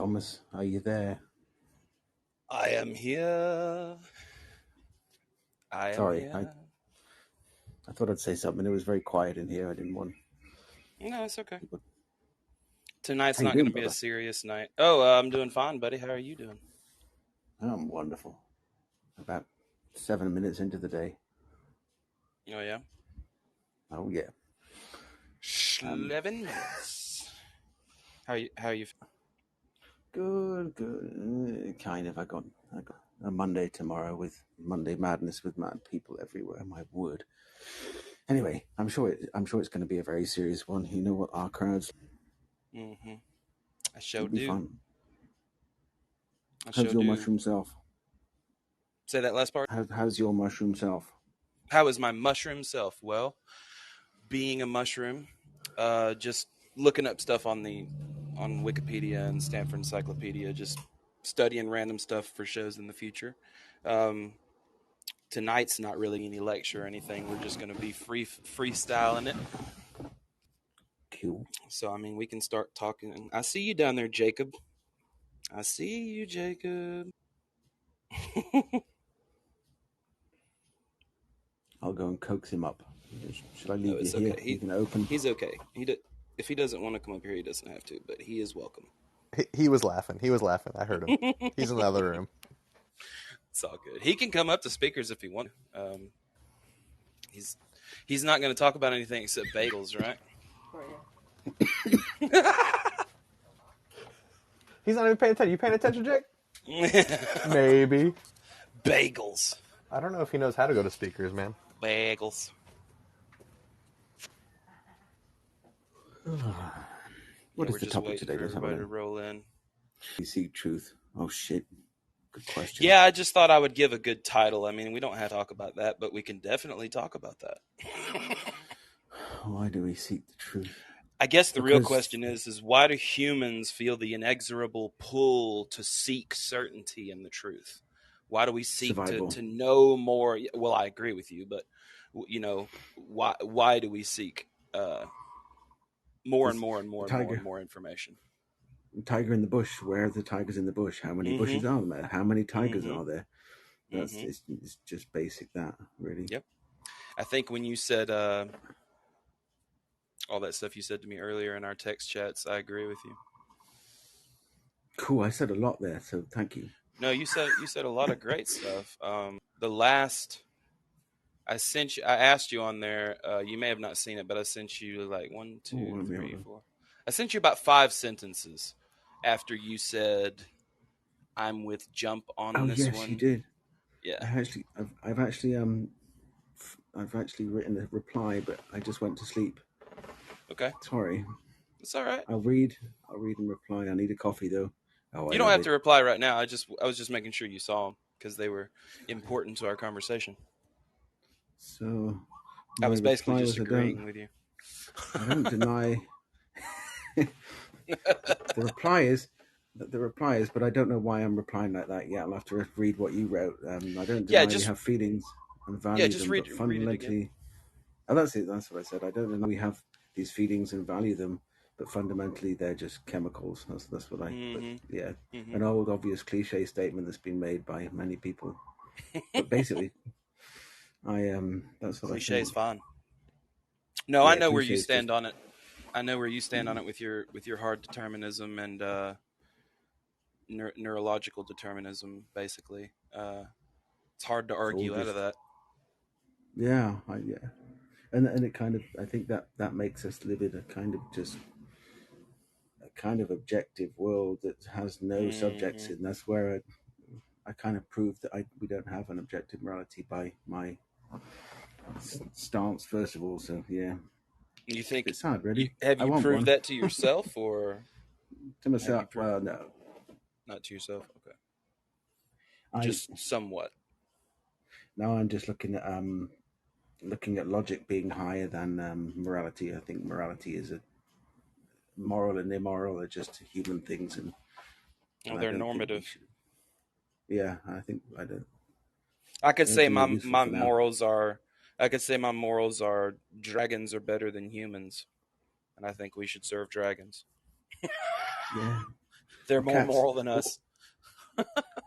Thomas, are you there? I am here. I am Sorry, here. I thought I'd say something. It was very quiet in here. I didn't want No, it's okay. people. Tonight's How you not going doing, to be a brother? serious night. Oh, I'm doing fine, buddy. How are you doing? I'm wonderful. About 7 minutes into the day. Oh, yeah? Oh yeah. 11 minutes. How are you? Good, good. Kind of. I got a Monday tomorrow with Monday madness with mad people everywhere. My word. Anyway, I'm sure it's going to be a very serious one. You know what our crowds. Mm-hmm. I sure It'll be do. fun. I How's sure your do. mushroom self? Say that last part. How's your mushroom self? How is my mushroom self? Well, being a mushroom, just looking up stuff on Wikipedia and Stanford Encyclopedia, just studying random stuff for shows in the future. Um, Tonight's not really any lecture or anything. We're just going to be freestyling it. Cool. So I mean, we can start talking. I see you down there, Jacob. I see you, Jacob. I'll go and coax him up. Should I No, leave you it's here? okay. You can open. He's okay. If he doesn't want to come up here, he doesn't have to. But he is welcome. He was laughing. He was laughing. I heard him. He's in the other room. It's all good. He can come up to speakers if he wants. He's he's not going to talk about anything except bagels, right? He's not even paying attention. You paying attention, Jake? Maybe. Bagels. I don't know if he knows how to go to speakers, man. Bagels. What is We're the just topic waiting today? for Let's have a everybody to look. roll in. You seek truth. Oh shit. Good question. Yeah, I just thought I would give a good title. I mean, we don't have to talk about that, but we can definitely talk about that. Why do we seek the truth? I guess the real Because question is why do humans feel the inexorable pull to seek certainty in the truth? Why do we seek survival. to know more? Well, I agree with you, but why do we seek more and more and more and more and more information? Tiger in the bush. Where are the tigers in the bush? How many bushes are there? How many tigers are there? That's it's just basic that, really. Yep. I think when you said all that stuff you said to me earlier in our text chats, I agree with you. Cool. I said a lot there, so thank you. No, you said a lot of great stuff. The last I asked you on there. You may have not seen it, but I sent you like 1, 2, 3, 4. I sent you about 5 sentences after you said, "I'm with Jump on this one." Oh yes, you did. Yeah. I've actually written a reply, but I just went to sleep. Okay. Sorry. It's all right. I'll read and reply. I need a coffee though. Oh, You don't have to reply right now. I was just making sure you saw them because they were important to our conversation. So I was basically just agreeing with you. I don't deny. The reply is, but I don't know why I'm replying like that yet. I'll have to read what you wrote. I don't deny we have feelings and value them, but fundamentally, that's it. That's what I said. I don't deny we have these feelings and value them, but fundamentally they're just chemicals. That's what I. But yeah, an old obvious cliche statement that's been made by many people. But basically, that's what cliche I is fine. No, yeah, I know where you stand on it. I know where you stand on it with your hard determinism and neurological determinism. Basically, it's hard to argue out of that. Yeah, and it kind of, I think that makes us live in a kind of objective world that has no subjects in. That's where I kind of proved that we don't have an objective morality by my stance, first of all. So yeah. You think it's hard, really? Have you proved that to yourself or to myself? Well, no, not to yourself. Okay, just somewhat. Now I'm just looking at logic being higher than morality. I think morality is a moral and immoral are just human things, and they're normative. Yeah, I think I don't. I could say my morals are. I could say my morals are dragons are better than humans, and I think we should serve dragons. Yeah, They're more moral than us.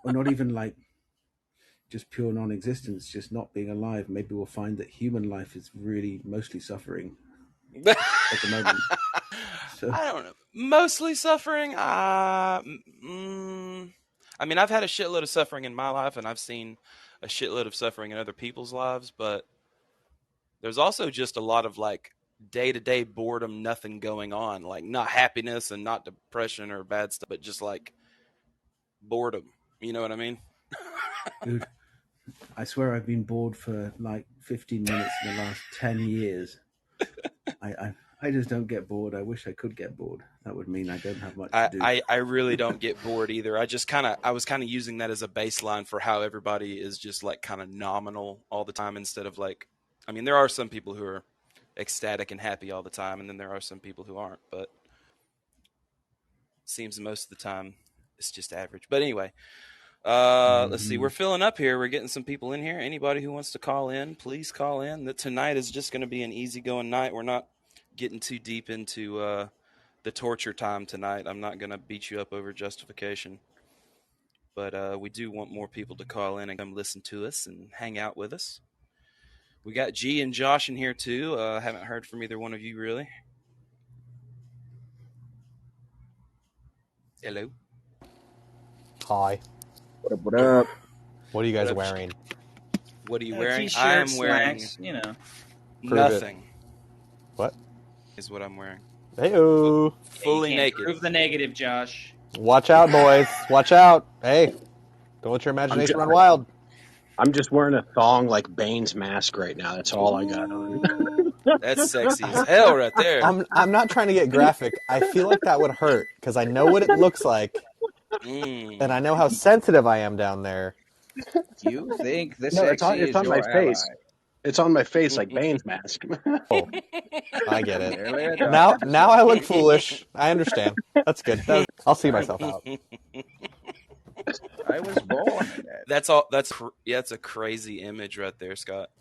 Or not even like just pure non-existence, just not being alive. Maybe we'll find that human life is really mostly suffering at the moment. So. I don't know. Mostly suffering? I mean, I've had a shitload of suffering in my life, and I've seen a shitload of suffering in other people's lives, but there's also just a lot of like day-to-day boredom, nothing going on, like not happiness and not depression or bad stuff, but just like boredom. You know what I mean? Dude, I swear I've been bored for like 15 minutes in the last 10 years. I just don't get bored. I wish I could get bored. That would mean I don't have much to do. I really don't get bored either. I was kind of using that as a baseline for how everybody is just like kind of nominal all the time instead of like, I mean, there are some people who are ecstatic and happy all the time, and then there are some people who aren't, but it seems most of the time it's just average. But anyway, let's see. We're filling up here. We're getting some people in here. Anybody who wants to call in, please call in. Tonight is just going to be an easygoing night. We're not getting too deep into the torture time tonight. I'm not going to beat you up over justification. But we do want more people to call in and come listen to us and hang out with us. We got G and Josh in here too. Haven't heard from either one of you really. Hello. Hi. What up? What are you guys wearing? What are you wearing? T-shirt, I am wearing slacks, you know. nothing. What? Is what I'm wearing. Hey-o. Fully You can't naked. Prove the negative, Josh. Watch out, boys. Watch out. Hey, don't let your imagination run wild. I'm just wearing a thong like Bane's mask right now. That's all I got on. That's sexy as hell right there. I'm not trying to get graphic. I feel like that would hurt because I know what it looks like, and I know how sensitive I am down there. You think the No, sexy it's is on your my face. ally. It's on my face like Bane's mask. Oh, I get it. Nearly a doctor. Now I look foolish. I understand. That's good. I'll see myself out. I was born in that. That's all. It's a crazy image right there, Scott.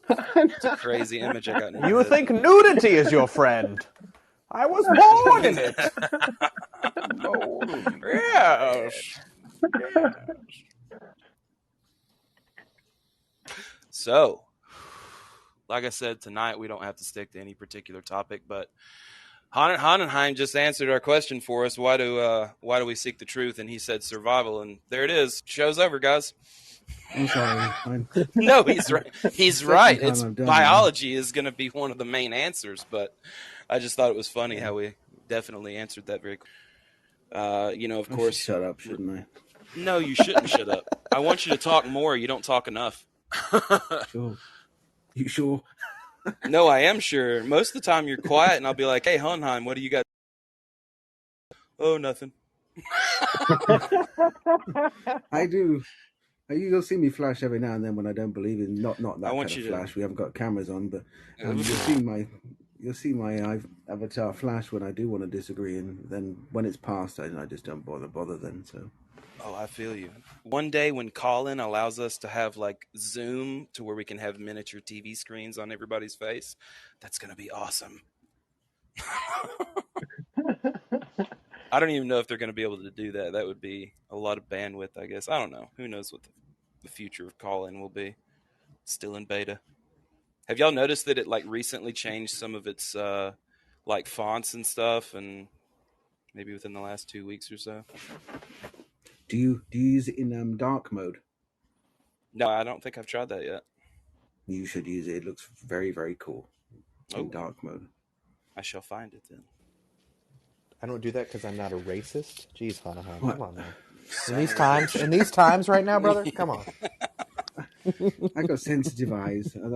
It's a crazy image I got. In You head. think nudity is your friend? I was born in it. Yes. So, like I said, tonight we don't have to stick to any particular topic, but Honnenheim just answered our question for us. Why do we seek the truth? And he said survival, and there it is. Show's over, guys. I'm sorry. No, he's right. He's right. It's I've done biology is going to be one of the main answers, but I just thought it was funny how we definitely answered that very quickly. Of course. Shut up, shouldn't I? No, you shouldn't shut up. I want you to talk more. You don't talk enough. Sure. You sure? No, I am sure. Most of the time you're quiet, and I'll be like, "Hey, Honheim, what do you got?" Oh, nothing. I do. You'll see me flash every now and then when I don't believe in not that kind of flash. We haven't got cameras on, but you'll see my avatar flash when I do want to disagree, and then when it's past, I just don't bother then. So. Oh, I feel you. One day when Colin allows us to have like Zoom to where we can have miniature TV screens on everybody's face, that's going to be awesome. I don't even know if they're going to be able to do that. That would be a lot of bandwidth, I guess. I don't know. Who knows what the future of Colin will be. Still in beta. Have y'all noticed that it like recently changed some of its like fonts and stuff, and maybe within the last 2 weeks or so? Do you use it in dark mode? No, I don't think I've tried that yet. You should use it. It looks very, very cool in dark mode. I shall find it then. I don't do that because I'm not a racist. Jeez, Hanahan, come on, man. In these times right now, brother, come on. I got sensitive eyes. So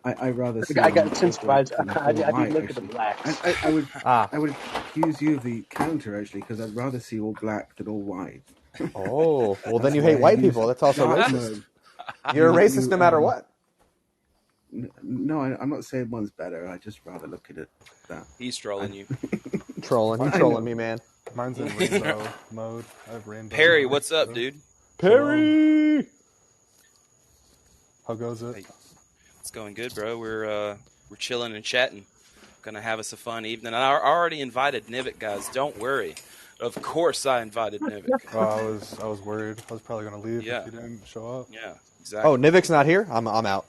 I rather see. I got sensitive eyes. I didn't look at the blacks. I would accuse you of the counter actually, because I'd rather see all black than all white. Oh, well then you hate white people. That's also racist. You're a racist no matter what. No, I'm not saying one's better. I just rather look at it that. He's trolling you. Trolling me, man. Mine's in rainbow mode. I have rainbow. Perry, mode, what's up, dude? Perry! How goes it? Hey, it's going good, bro. We're chilling and chatting. Gonna have us a fun evening. I already invited Nivik, guys. Don't worry. Of course, I invited Nivik. I was worried. I was probably gonna leave if you didn't show up. Yeah, exactly. Oh, Nivik's not here. I'm out.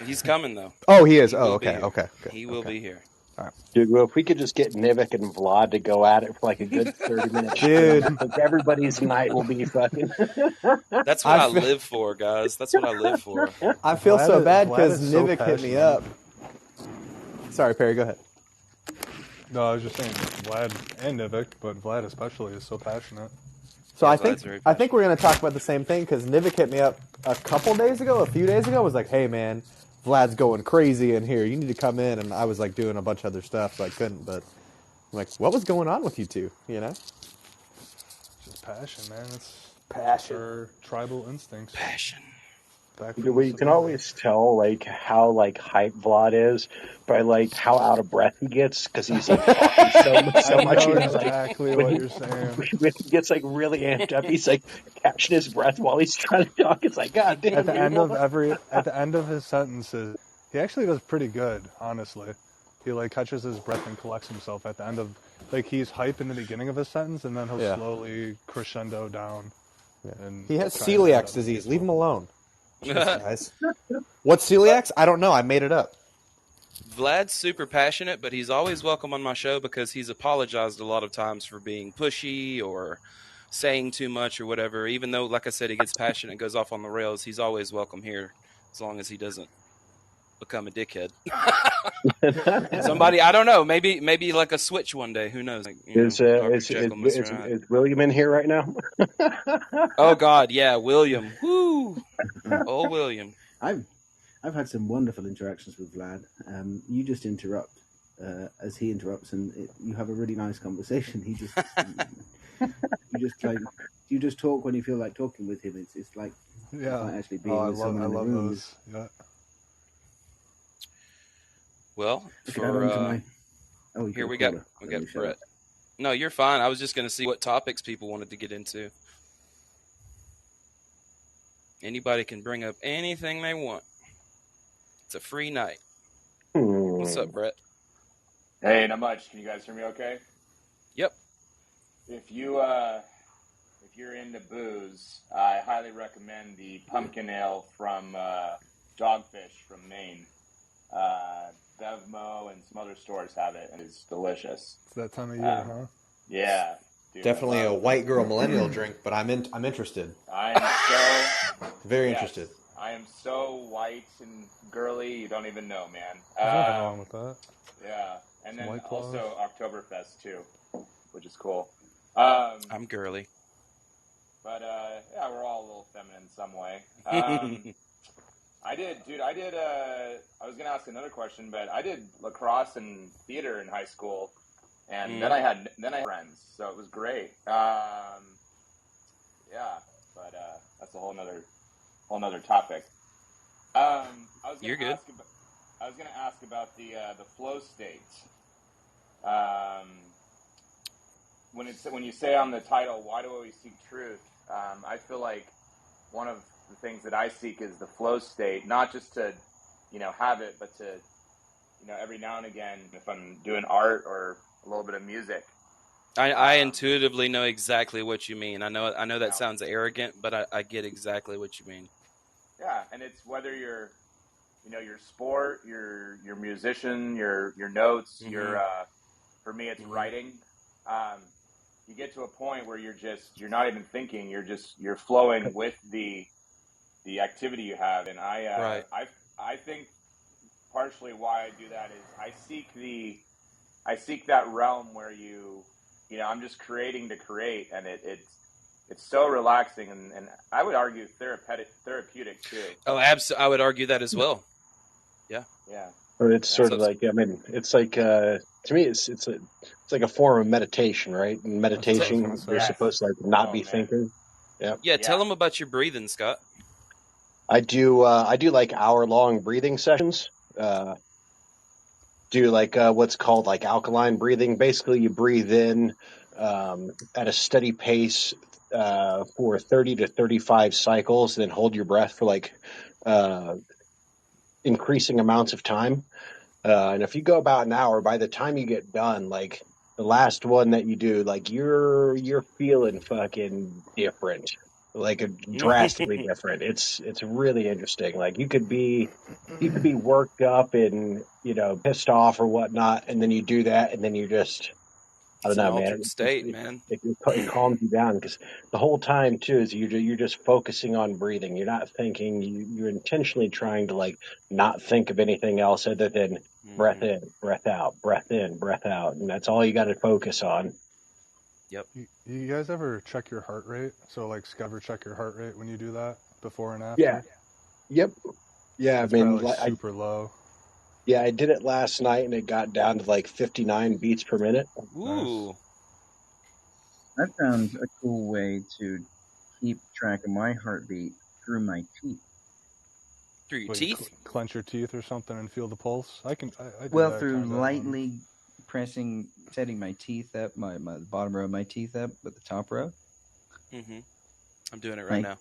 He's coming though. Oh, he is. Okay. Good. He will be here. All right. Dude, well, if we could just get Nivik and Vlad to go at it for like a good 30 minutes, dude, I think everybody's night will be fucking. That's what I live for, guys. That's what I live for. I feel so bad because Nivik hit me up. Sorry, Perry. Go ahead. No, I was just saying Vlad and Nivik, but Vlad especially is so passionate. So I think we're going to talk about the same thing because Nivik hit me up a few days ago, was like, hey, man, Vlad's going crazy in here. You need to come in. And I was like doing a bunch of other stuff, so I couldn't. But I'm like, what was going on with you two, you know? Just passion, man. It's passion. Our tribal instincts. Passion. You can always tell like how like hype Vlad is by like how out of breath he gets because he's like talking so much. I know exactly what you're saying. When he gets like really amped up, he's like catching his breath while he's trying to talk. It's like, God damn. At the end of his sentences, he actually does pretty good, honestly. He like catches his breath and collects himself at the end of, like, he's hype in the beginning of his sentence and then he'll slowly crescendo down. Yeah. And he has celiac disease. Leave him alone. Guys. What's celiac? I don't know. I made it up. Vlad's super passionate, but he's always welcome on my show because he's apologized a lot of times for being pushy or saying too much or whatever. Even though, like I said, he gets passionate and goes off on the rails, he's always welcome here as long as he doesn't become a dickhead. Somebody, I don't know, maybe like a switch one day. Who knows? Like, is William in here right now? Oh God, yeah, William. Woo! Oh, William. I've had some wonderful interactions with Vlad. You just interrupt as he interrupts, and you have a really nice conversation. He just you just talk when you feel like talking with him. It's like actually being with someone in the room. Those. Yeah. Well, here we got Brett. No, you're fine. I was just going to see what topics people wanted to get into. Anybody can bring up anything they want. It's a free night. What's up, Brett? Hey, not much. Can you guys hear me okay? Yep. If you're into booze, I highly recommend the pumpkin ale from Dogfish from Maine. Bevmo and some other stores have it, and it's delicious. It's that time of year, huh? Yeah. Dude, definitely a white girl millennial drink, but I'm interested. I'm so very interested. I am so white and girly, you don't even know, man. There's nothing wrong with that. Yeah, and then also Oktoberfest too, which is cool. I'm girly, but we're all a little feminine in some way. I was going to ask another question, but I did lacrosse and theater in high school, and then I had friends, so it was great. But that's a whole nother topic. You're good. I was going to ask about the flow state. When you say on the title, why do we seek truth? I feel like one of the things that I seek is the flow state, not just to, have it, but to, every now and again, if I'm doing art or a little bit of music. I intuitively know exactly what you mean. I know that sounds arrogant, but I get exactly what you mean. Yeah, and it's whether you're, your sport, your musician, your notes, your for me it's writing. You get to a point where you're not even thinking, you're flowing with the activity you have, and I think partially why I do that is I seek that realm where I'm just creating to create, and it's so relaxing, and I would argue therapeutic too. Oh, absolutely, I would argue that as well. Yeah. Or it's sort of like, it's like to me, it's like a form of meditation, right? In meditation, you're supposed to not be thinking. Yeah. Tell them about your breathing, Scott. I do like hour-long breathing sessions. Do like what's called like alkaline breathing. Basically, you breathe in at a steady pace for 30 to 35 cycles, then hold your breath for like increasing amounts of time. And if you go about an hour, by the time you get done, like the last one that you do, like you're feeling fucking different, like drastically different. It's really interesting. Like you could be worked up and pissed off or whatnot, and then you do that, and then you just I don't It's an know, altered man. state, man. It calms you down because the whole time too is you're just focusing on breathing. You're not thinking. You're intentionally trying to like not think of anything else other than breath in, breath out, breath in, breath out, and that's all you got to focus on. Yep. You guys ever check your heart rate? So like, ever check your heart rate when you do that before and after? Yeah. Yep. Yeah. It's I mean, probably like super low. Yeah, I did it last night and it got down to like 59 beats per minute. Ooh. Nice. I found a cool way to keep track of my heartbeat through my teeth. Through your teeth? Clench your teeth or something and feel the pulse. I do well, that through lightly setting my teeth up, my bottom row of my teeth up with the top row. Mm-hmm. I'm doing it right now.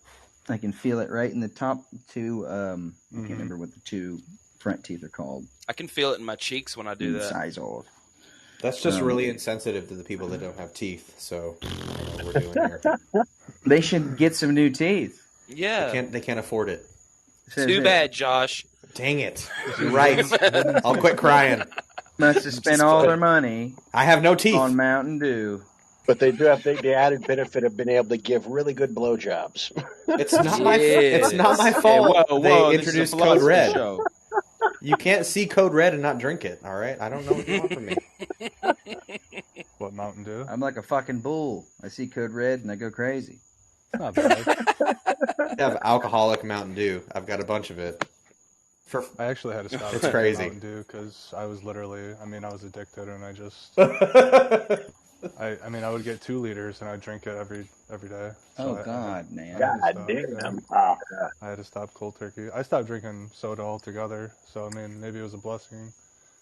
I can feel it right in the top two. I can't remember what the two front teeth are called. I can feel it in my cheeks when I do that. Size off. That's just really insensitive to the people that don't have teeth. So I don't know what we're doing here. They should get some new teeth. Yeah, they can't afford it. Too bad, Josh. Dang it! You're right. I'll quit crying. Must have spent all their money. I have no teeth on Mountain Dew. But they do have the added benefit of being able to give really good blowjobs. It's not my fault. Hey, whoa, they introduced Code Red. Show. You can't see Code Red and not drink it. All right, I don't know what you want from me. What, Mountain Dew? I'm like a fucking bull. I see Code Red and I go crazy. It's not bad. I have alcoholic Mountain Dew. I've got a bunch of it. I actually had to stop. It's crazy. Mountain Dew because I was literally. I was addicted, and I just. I would get 2 liters and I'd drink it every day. So God, man! God damn! I had to stop cold turkey. I stopped drinking soda altogether. So maybe it was a blessing.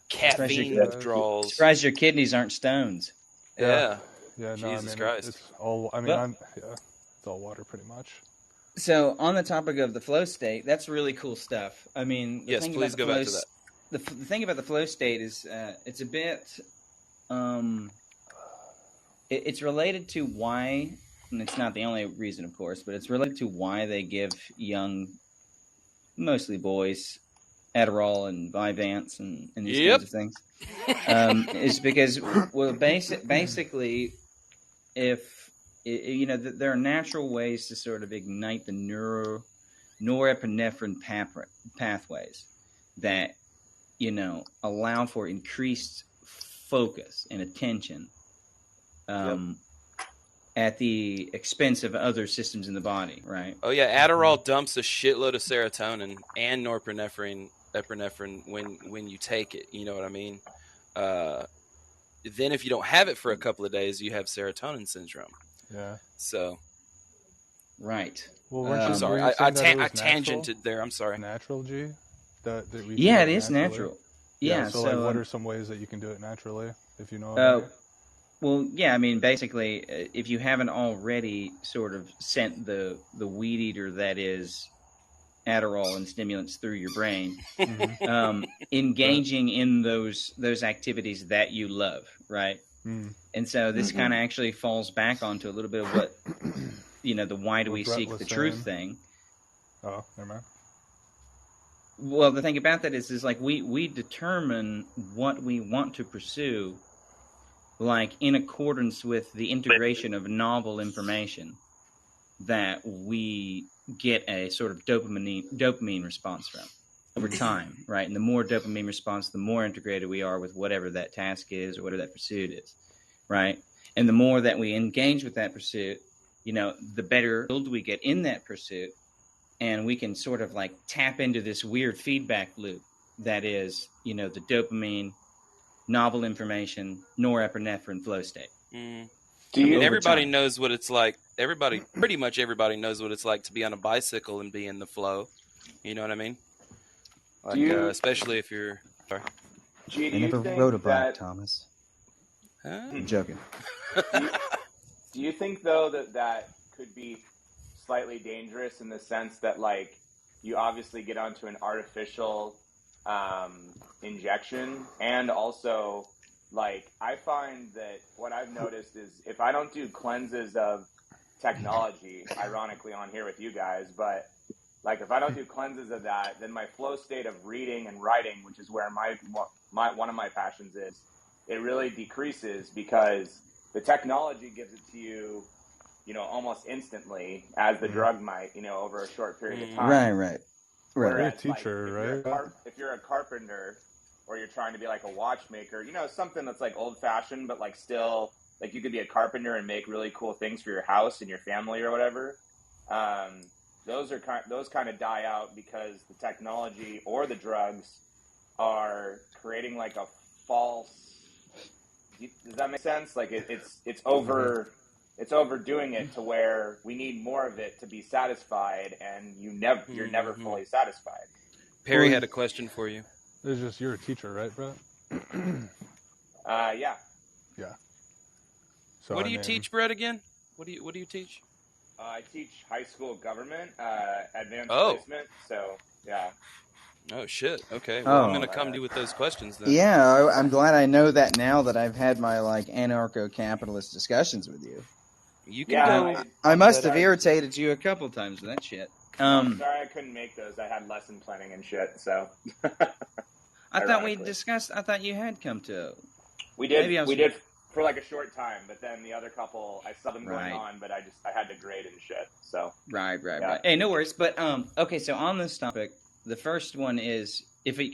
Caffeine withdrawals. Surprised your kidneys aren't stones. Yeah. Yeah. No, Jesus Christ. It's all. It's all water pretty much. So on the topic of the flow state, that's really cool stuff. Yes, please go back to that. The thing about the flow state is it's a bit. It's related to why, and it's not the only reason, of course, but it's related to why they give young, mostly boys, Adderall and Vyvanse and these kinds of things. Is because, well, basically, if there are natural ways to sort of ignite the norepinephrine pathways that allow for increased focus and attention. At the expense of other systems in the body, right? Oh yeah, Adderall dumps a shitload of serotonin and norepinephrine when you take it. You know what I mean? Then if you don't have it for a couple of days, you have serotonin syndrome. Yeah. So. Right. Well, I'm sorry. I tangented there. I'm sorry. Natural, G? Yeah, it is natural. Yeah. So, what are some ways that you can do it naturally, if you know? Well, yeah, basically, if you haven't already sort of sent the weed eater that is Adderall and stimulants through your brain, engaging in those activities that you love, right? And so this kind of actually falls back onto a little bit of what, the why do we seek the truth thing. Oh, never mind. Well, the thing about that is like we determine what we want to pursue, like in accordance with the integration of novel information that we get a sort of dopamine response from over time, right? And the more dopamine response, the more integrated we are with whatever that task is or whatever that pursuit is, right? And the more that we engage with that pursuit, the better we get in that pursuit, and we can sort of like tap into this weird feedback loop that is, the dopamine, novel information, norepinephrine flow state. Everybody knows what it's like. Pretty much everybody knows what it's like to be on a bicycle and be in the flow. You know what I mean? Like, especially if you're. Sorry. I never rode a bike, Thomas. I'm joking. Do you think though that could be slightly dangerous in the sense that like you obviously get onto an artificial injection. And also, like, I find that what I've noticed is if I don't do cleanses of technology, ironically on here with you guys, but like if I don't do cleanses of that, then my flow state of reading and writing, which is where my one of my passions is, it really decreases because the technology gives it to you, you know, almost instantly, as the drug might, you know, over a short period of time. Right. Whereas, you're a teacher, like, if you're a carpenter, or you're trying to be like a watchmaker, you know, something that's like old fashioned, but like still, like you could be a carpenter and make really cool things for your house and your family or whatever. Those kind of die out because the technology or the drugs are creating like a false. Does that make sense? Like it's overdoing it to where we need more of it to be satisfied, and you're never fully satisfied. Perry had a question for you. It's just you're a teacher, right, Brett? Yeah. Yeah. So what do you teach, Brett? Again? What do you teach? I teach high school government, advanced placement. So yeah. Oh shit. Okay. Well, I'm gonna come to you with those questions then. Yeah, I'm glad I know that now that I've had my like anarcho-capitalist discussions with you. You can go. I must have irritated you a couple times with that shit. I'm sorry I couldn't make those. I had lesson planning and shit. So. I thought we discussed. I thought you had come to. We did. We did for like a short time, but then the other couple, I saw them going on, but I had to grade and shit. So. Right. Hey, no worries. But okay. So on this topic, the first one is,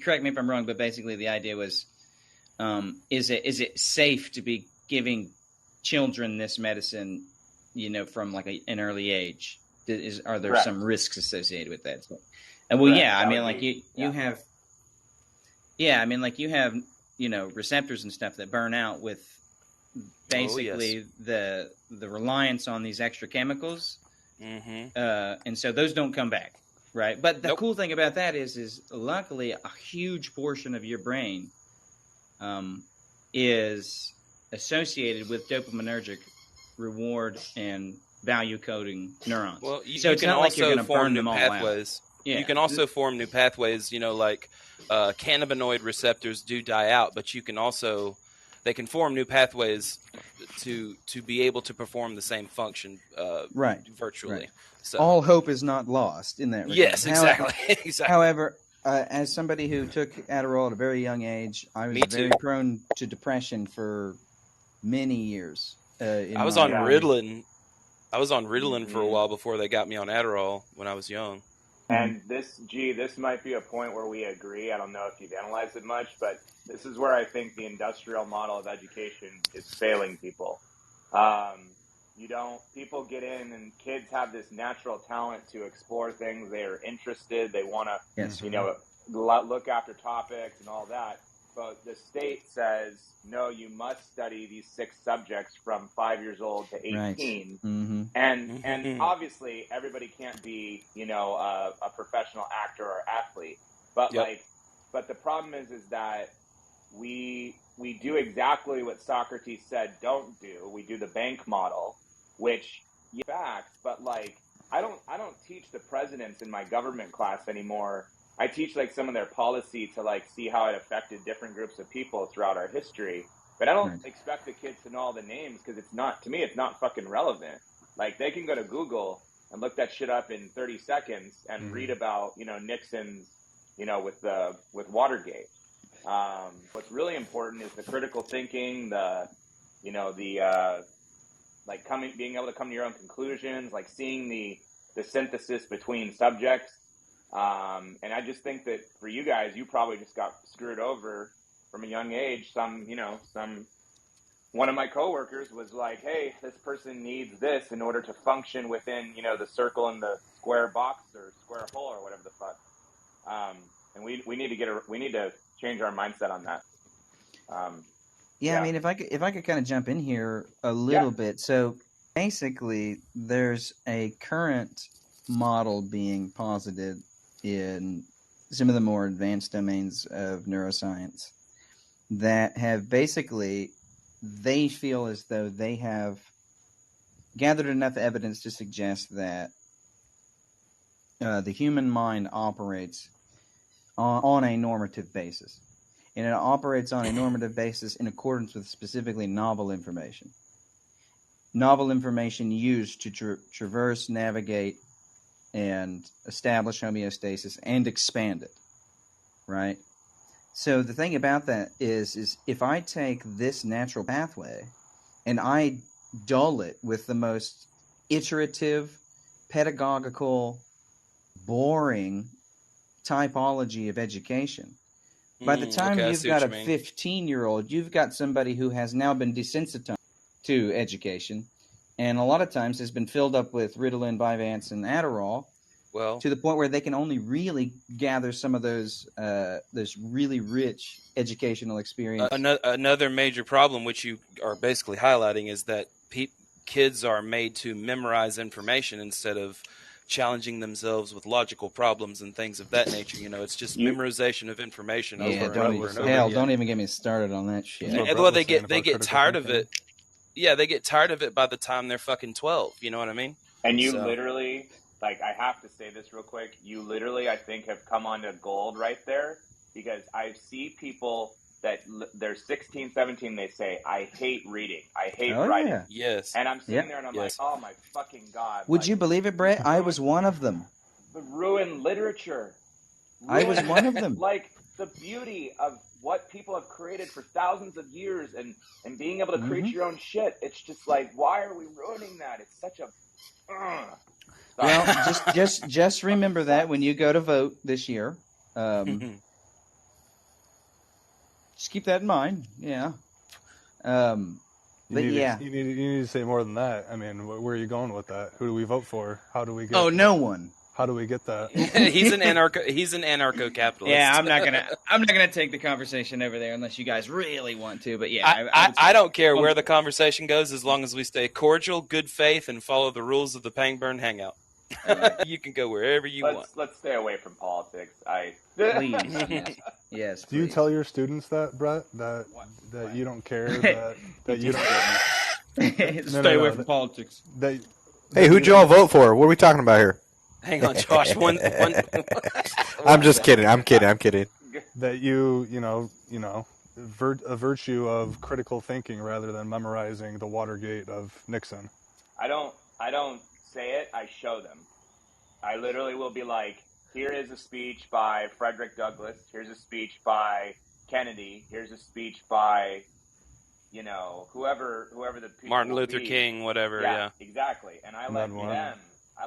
correct me if I'm wrong, but basically the idea was, is it safe to be giving children this medicine, you know, from like an early age? Are there some risks associated with that? So, and well, yeah, I mean, like you have. Yeah, I mean, like you have, you know, receptors and stuff that burn out with basically the reliance on these extra chemicals, and so those don't come back, right? But the cool thing about that is luckily a huge portion of your brain is associated with dopaminergic reward and value coding neurons. Well, so it's not like you're going to burn them all pathways. out. Yeah. You can also form new pathways, you know, like cannabinoid receptors do die out, but they can form new pathways to be able to perform the same function virtually. Right. So all hope is not lost in that regard. Yes, exactly. However, as somebody who took Adderall at a very young age, I was very prone to depression for many years. I was on Ritalin. I was on Ritalin for a while before they got me on Adderall when I was young. And this might be a point where we agree. I don't know if you've analyzed it much, but this is where I think the industrial model of education is failing people. People get in, and kids have this natural talent to explore things. They are interested. They want to, look after topics and all that. But the state says, no, you must study these 6 subjects from 5 years old to 18. Right. And obviously everybody can't be, you know, a professional actor or athlete. But but the problem is that we do exactly what Socrates said don't do. We do the bank model, which facts, but like I don't teach the presidents in my government class anymore. I teach like some of their policy to like see how it affected different groups of people throughout our history. But I don't expect the kids to know all the names because it's not fucking relevant. Like they can go to Google and look that shit up in 30 seconds and read about, you know, Nixon's, you know, with Watergate. What's really important is the critical thinking, being able to come to your own conclusions, like seeing the synthesis between subjects. And I just think that for you guys, you probably just got screwed over from a young age. One of my coworkers was like, hey, this person needs this in order to function within, you know, the circle and the square box or square hole or whatever the fuck. And we need to change our mindset on that. I mean, if I could kind of jump in here a little bit. So basically there's a current model being posited in some of the more advanced domains of neuroscience that have basically, they feel as though they have gathered enough evidence to suggest that the human mind operates on a normative basis. And it operates on a normative basis in accordance with specifically novel information. Novel information used to traverse, navigate, and establish homeostasis and expand it, right? So the thing about that is if I take this natural pathway and I dull it with the most iterative, pedagogical, boring typology of education, by the time you've got a 15-year-old, you've got somebody who has now been desensitized to education, and a lot of times has been filled up with Ritalin, Vyvanse, and Adderall, to the point where they can only really gather some of those really rich educational experience. Another major problem, which you are basically highlighting, is that kids are made to memorize information instead of challenging themselves with logical problems and things of that nature. It's just memorization of information over and over and over. Hell, don't even get me started on that shit. Well, they get tired of it. Yeah, they get tired of it by the time they're fucking 12. You know what I mean? And you literally, I have to say this real quick. You literally, I think, have come onto gold right there, because I see people that they're 16, 17, they say, I hate reading. I hate writing. Yeah. Yes. And I'm sitting there and I'm like, oh my fucking God. Would you believe it, Brett? I was one of them. The ruined literature. I was one of them. The beauty of what people have created for thousands of years and being able to create your own shit. It's just why are we ruining that? It's such a... Well, just remember that when you go to vote this year. Just keep that in mind. Yeah. You need to say more than that. I mean, where are you going with that? Who do we vote for? How do we get? Oh, no one. How do we get that? He's an anarcho-capitalist. Yeah, I'm not gonna take the conversation over there unless you guys really want to. But yeah, I don't care where the conversation goes as long as we stay cordial, good faith, and follow the rules of the Pangburn Hangout. You can go wherever you want. Let's stay away from politics. Please. Yes. Do you tell your students that, Brett, that you don't care, that you don't stay away from politics? Hey, who'd you all vote for? What are we talking about here? Hang on, Josh. One. I'm just kidding. I'm kidding. That a virtue of critical thinking rather than memorizing the Watergate of Nixon. I don't say it. I show them. I literally will be like, here is a speech by Frederick Douglass. Here's a speech by Kennedy. Here's a speech by, whoever the people Martin Luther King, whatever. Yeah, exactly. And I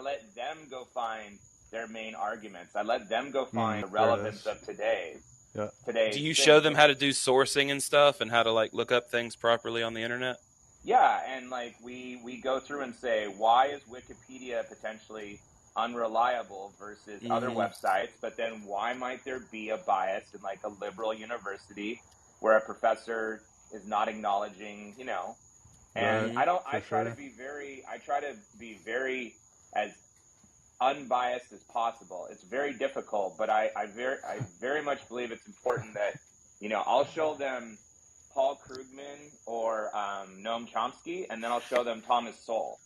let them go find their main arguments. I let them go find the relevance of today. Yeah. Do you show them how to do sourcing and stuff, and how to look up things properly on the internet? Yeah, and we go through and say, why is Wikipedia potentially unreliable versus other websites? But then why might there be a bias in a liberal university where a professor is not acknowledging, And right, I try to be very as unbiased as possible. It's very difficult, but I very much believe it's important that, I'll show them Paul Krugman or Noam Chomsky, and then I'll show them Thomas Sowell,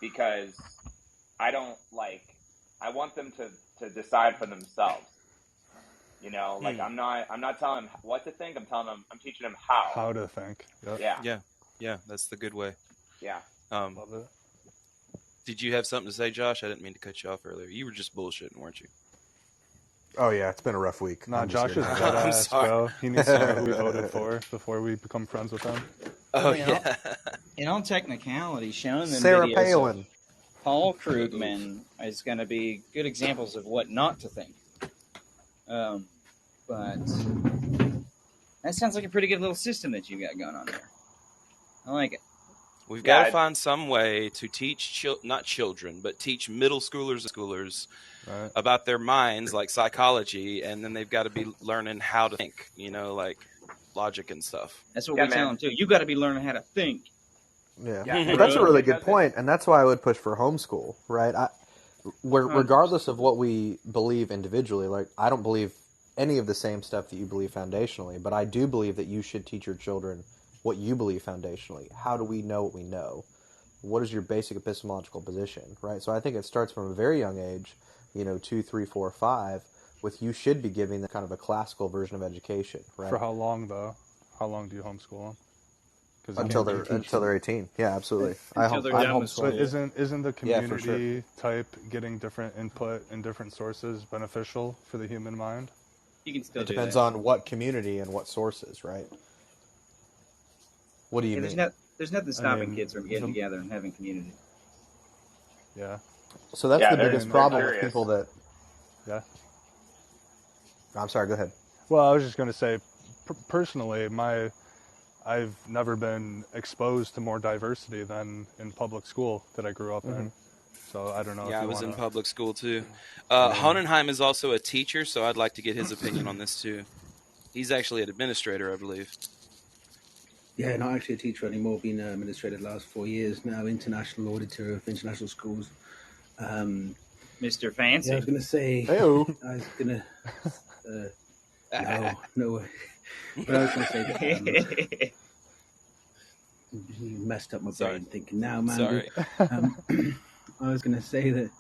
because I want them to decide for themselves. I'm not telling them what to think. I'm teaching them how to think. Yep. Yeah, that's the good way. Yeah. Love it. Did you have something to say, Josh? I didn't mean to cut you off earlier. You were just bullshitting, weren't you? Oh yeah, it's been a rough week. Nah, Josh is badass, bro. He needs to know who we voted for before we become friends with him. Oh yeah. In all technicality, showing them Sarah videos Palin. Of Paul Krugman is going to be good examples of what not to think. But that sounds like a pretty good little system that you got going on there. I like it. We've got to find some way to teach not children, but teach middle schoolers right, about their minds, like psychology, and then they've got to be learning how to think, logic and stuff. That's what we tell them too. You got to be learning how to think. Yeah, but that's a really good point, and that's why I would push for homeschool, right? Regardless of what we believe individually, I don't believe any of the same stuff that you believe foundationally, but I do believe that you should teach your children what you believe foundationally. How do we know what we know? What is your basic epistemological position, right? So I think it starts from a very young age, 2, 3, 4, 5, with you should be giving them kind of a classical version of education, right? For how long though? How long do you homeschool them? Until they're 18. Yeah, absolutely. Until they're done with But school. isn't the community type getting different input and different sources beneficial for the human mind? You can still do that. It depends on what community and what sources, right? What do you mean? There's nothing stopping kids from getting together and having community. Yeah. So that's the biggest problem with people that... Yeah. I'm sorry, go ahead. Well, I was just going to say, personally, I've never been exposed to more diversity than in public school that I grew up in. So I don't know. Yeah, I was in public school too. Honenheim is also a teacher, so I'd like to get his opinion on this too. He's actually an administrator, I believe. Yeah, not actually a teacher anymore. Been an administrator the last 4 years now. International auditor of international schools. Mr. Fancy. Yeah, I was going to say. Hey-o. I was going to. No way. But I was going to say that. You messed up my brain thinking now, man. Sorry. I was going to say that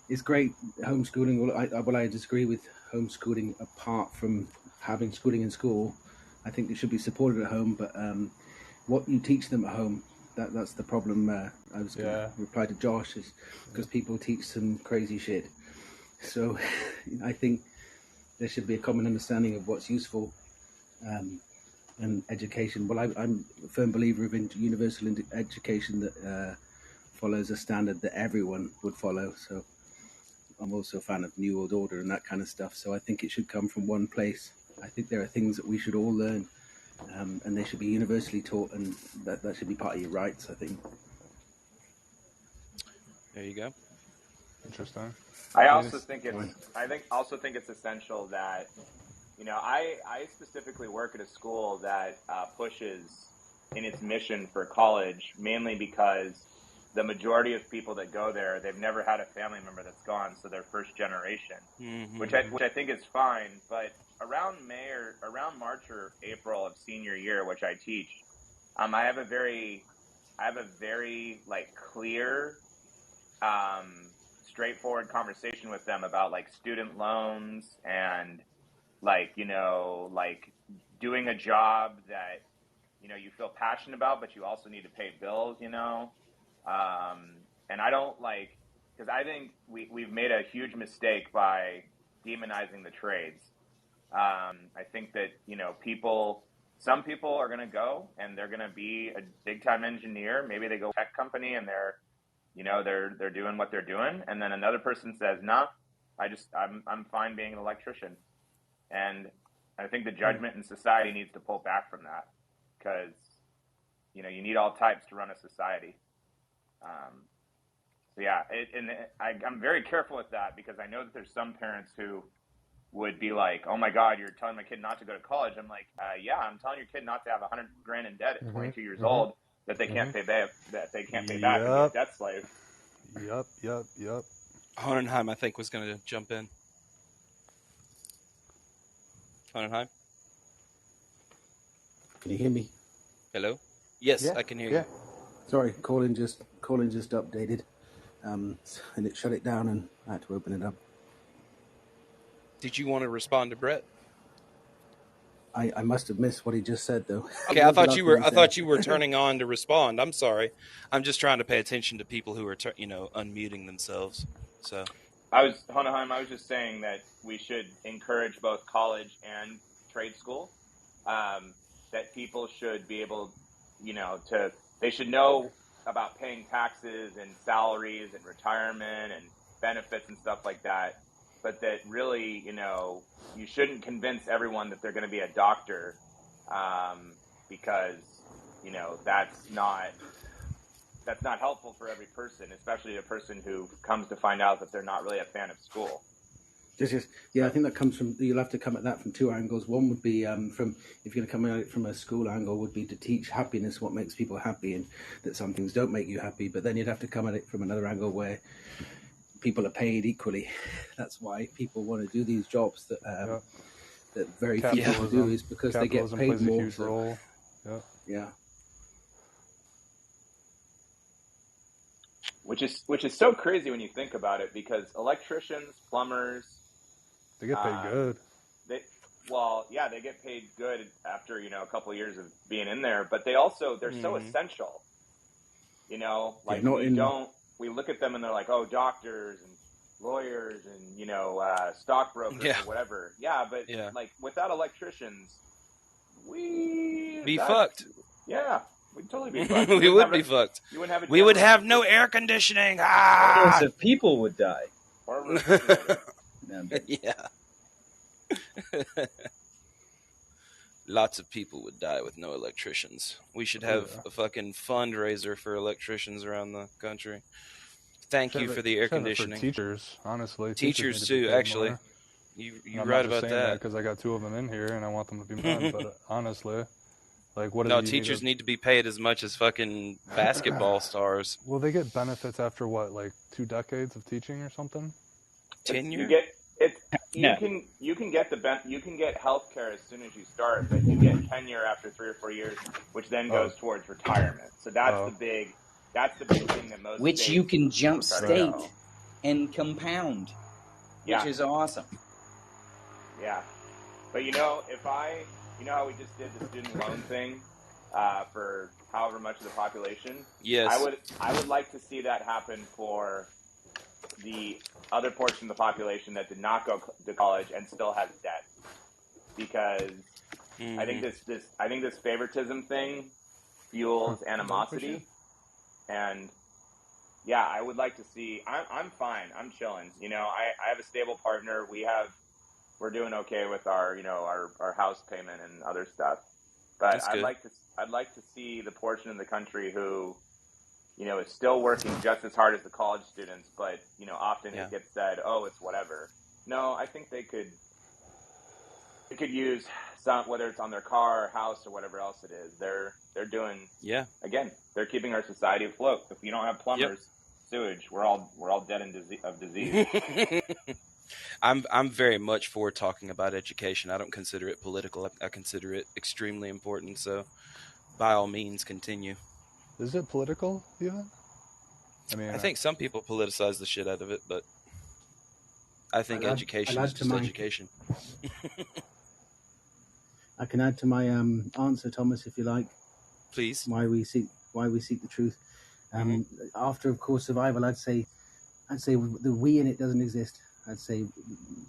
it's great homeschooling. Well, I disagree with homeschooling apart from having schooling in school. I think it should be supported at home, but what you teach them at home, that's the problem. I was going to reply to Josh, is because people teach some crazy shit. So I think there should be a common understanding of what's useful and education. Well, I'm a firm believer of universal education that follows a standard that everyone would follow. So I'm also a fan of New World Order and that kind of stuff. So I think it should come from one place. I think there are things that we should all learn, and they should be universally taught, and that should be part of your rights, I think. There you go. Interesting. I also think it's essential that, I specifically work at a school that pushes in its mission for college, mainly because the majority of people that go there, they've never had a family member that's gone, so they're first generation, which I think is fine. But around March or April of senior year, which I teach, I have a very clear, straightforward conversation with them about student loans and doing a job that you feel passionate about, but you also need to pay bills, and I don't because I think we've made a huge mistake by demonizing the trades. I think that some people are going to go and they're going to be a big time engineer. Maybe they go tech company and they're doing what they're doing, and then another person says, "Nah, I'm fine being an electrician." And I think the judgment in society needs to pull back from that, because you need all types to run a society. I'm very careful with that, because I know that there's some parents who would be like, "Oh my God, you're telling my kid not to go to college." I'm like, yeah, I'm telling your kid not to have $100,000 in debt at 22 years old that they can't pay back, and be a debt slave. Yep. Honenheim, I think, was going to jump in. Honenheim? Can you hear me? Hello? Yes, I can hear you. Sorry, calling just updated, and it shut it down, and I had to open it up. Did you want to respond to Brett? I must have missed what he just said, though. Okay, I thought you were turning on to respond. I'm sorry. I'm just trying to pay attention to people who are unmuting themselves. So Honenheim, I was just saying that we should encourage both college and trade school. That people should be able, they should know about paying taxes and salaries and retirement and benefits and stuff like that. But that really, you shouldn't convince everyone that they're going to be a doctor, because, that's not helpful for every person, especially a person who comes to find out that they're not really a fan of school. I think that comes from, you'll have to come at that from two angles. One would be from, if you're going to come at it from a school angle, would be to teach happiness, what makes people happy, and that some things don't make you happy. But then you'd have to come at it from another angle where people are paid equally. That's why people want to do these jobs that very few people do, is because they get paid plays more. A huge role. Yeah. Which is so crazy when you think about it, because electricians, plumbers, They get paid good. They get paid good after, a couple of years of being in there, but they're so essential. Like we look at them and they're like, oh, doctors and lawyers and, stockbrokers or whatever. Yeah, but like without electricians, we'd be fucked. Yeah, we'd totally be fucked. We would be fucked. We would have no air conditioning. Millions of people would die. Yeah. Lots of people would die with no electricians. We should have a fucking fundraiser for electricians around the country. Thank you for the air conditioning. For teachers, honestly. Teachers too, actually. You're right about that. Because I got 2 of them in here and I want them to be mine. But honestly, like, what? No, teachers need to be paid as much as fucking basketball stars. Well, they get benefits after what, like 2 decades of teaching or something? Tenure. You can get health care as soon as you start, but you get tenure after 3 or 4 years, which then goes towards retirement. So that's the big thing that most which you can jump state and compound, which is awesome. Yeah, but how we just did the student loan thing for however much of the population. Yes, I would like to see that happen for the other portion of the population that did not go to college and still has debt, because I think this favoritism thing fuels animosity, and I would like to see. I'm fine. I'm chilling. I have a stable partner. We're doing okay with our our house payment and other stuff, but I'd like to see the portion of the country who is still working just as hard as the college students, but, often it gets said, oh, it's whatever. No, I think they could use some, whether it's on their car or house or whatever else it is. They're doing, again, they're keeping our society afloat. If you don't have plumbers, sewage, we're all dead of disease. I'm very much for talking about education. I don't consider it political. I consider it extremely important. So by all means, continue. Is it political, even? I think some people politicize the shit out of it, but I think education is just education. I can add to my answer, Thomas, if you like. Please. Why we seek the truth. After, of course, survival, I'd say the we in it doesn't exist. I'd say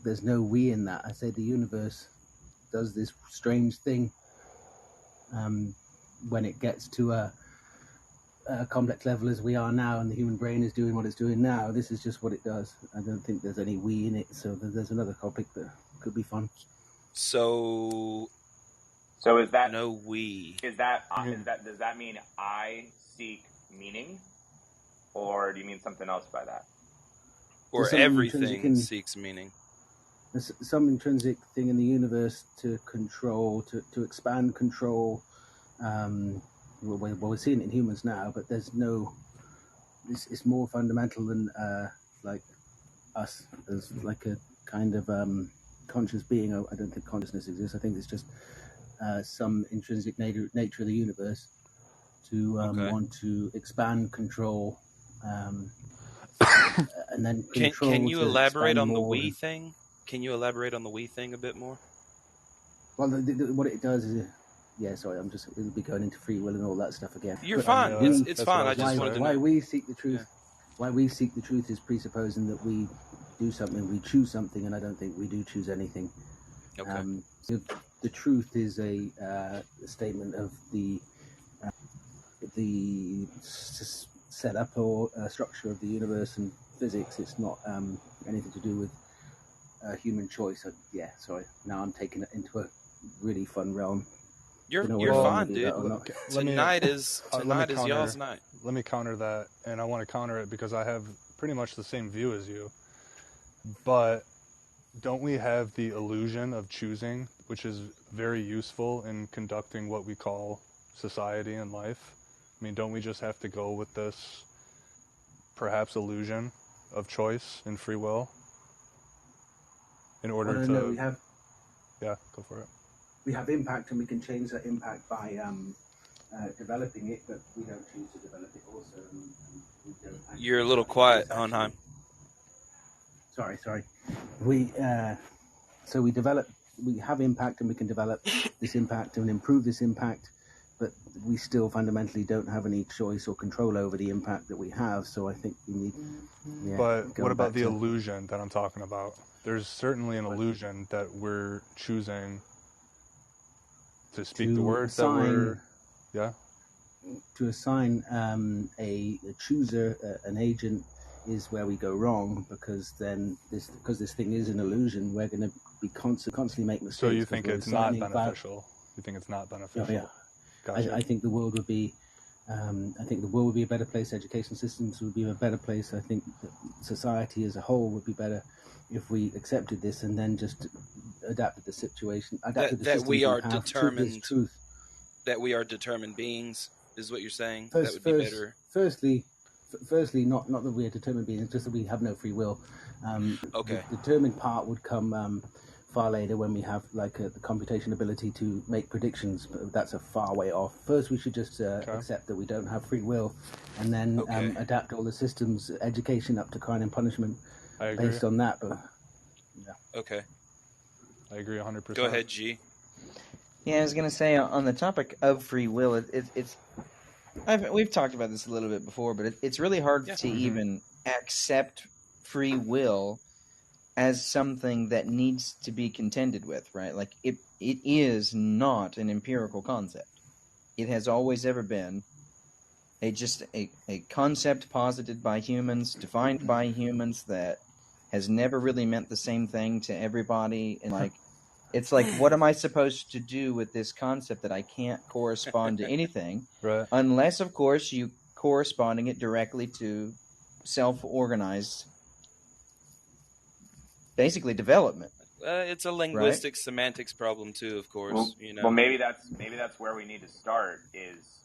there's no we in that. I'd say the universe does this strange thing when it gets to a complex level as we are now, and the human brain is doing what it's doing now. This is just what it does. I don't think there's any we in it. So there's another topic that could be fun. So is that no we? Does that mean I seek meaning, or do you mean something else by that? Or everything seeks meaning. There's some intrinsic thing in the universe to control, to expand control. We're seeing it in humans now, but there's no. It's more fundamental than like us as like a kind of conscious being. I don't think consciousness exists. I think it's just some intrinsic nature of the universe to want to expand control, and then control. Can you elaborate on the we thing? Can you elaborate on the we thing a bit more? Well, what it does is. Yeah, sorry, it'll be going into free will and all that stuff again. You're fine. It's fine. I just wanted to know. Why we seek the truth. Yeah. Why we seek the truth is presupposing that we do something, we choose something, and I don't think we do choose anything. Okay. The truth is a statement of the setup or structure of the universe and physics. It's not anything to do with human choice. Sorry. Now I'm taking it into a really fun realm. You're fine, dude. Tonight is y'all's night. Let me counter that, and I want to counter it because I have pretty much the same view as you. But don't we have the illusion of choosing, which is very useful in conducting what we call society and life? I mean, don't we just have to go with this perhaps illusion of choice and free will in order to... No, we have... Yeah, go for it. We have impact, and we can change that impact by developing it, but we don't choose to develop it also. You're a little quiet, Honheim. Sorry. We So we have impact, and we can develop this impact and improve this impact, but we still fundamentally don't have any choice or control over the impact that we have. So I think we need. Yeah, but what about the illusion that I'm talking about? There's certainly an illusion that we're choosing to speak the words that we're. Yeah. To assign a chooser, an agent, is where we go wrong, because then this thing is an illusion, we're going to be constantly make mistakes. So you think it's not beneficial? You think it's not beneficial? Yeah. Gotcha. I think the world would be. I think the world would be a better place. Education systems would be a better place. I think that society as a whole would be better if we accepted this and then just adapted the situation. That we are determined. Truth. That we are determined beings is what you're saying. That would be better. Firstly, not that we are determined beings, just that we have no free will. Okay. The determined part would come far later, when we have the computation ability to make predictions, but that's a far way off. First, we should just accept that we don't have free will, and then adapt all the systems, education up to crime and punishment, based on that. But okay, I agree 100%. Go ahead, G. Yeah, I was going to say, on the topic of free will, we've talked about this a little bit before, but it's really hard to even accept free will as something that needs to be contended with, right? Like, it is not an empirical concept. It has always ever been just a concept posited by humans, defined by humans, that has never really meant the same thing to everybody. And it's like, what am I supposed to do with this concept that I can't correspond to anything? Right. Unless, of course, you corresponding it directly to self-organized, basically, development. It's a linguistic semantics problem too, of course. Well, well, maybe that's where we need to start, is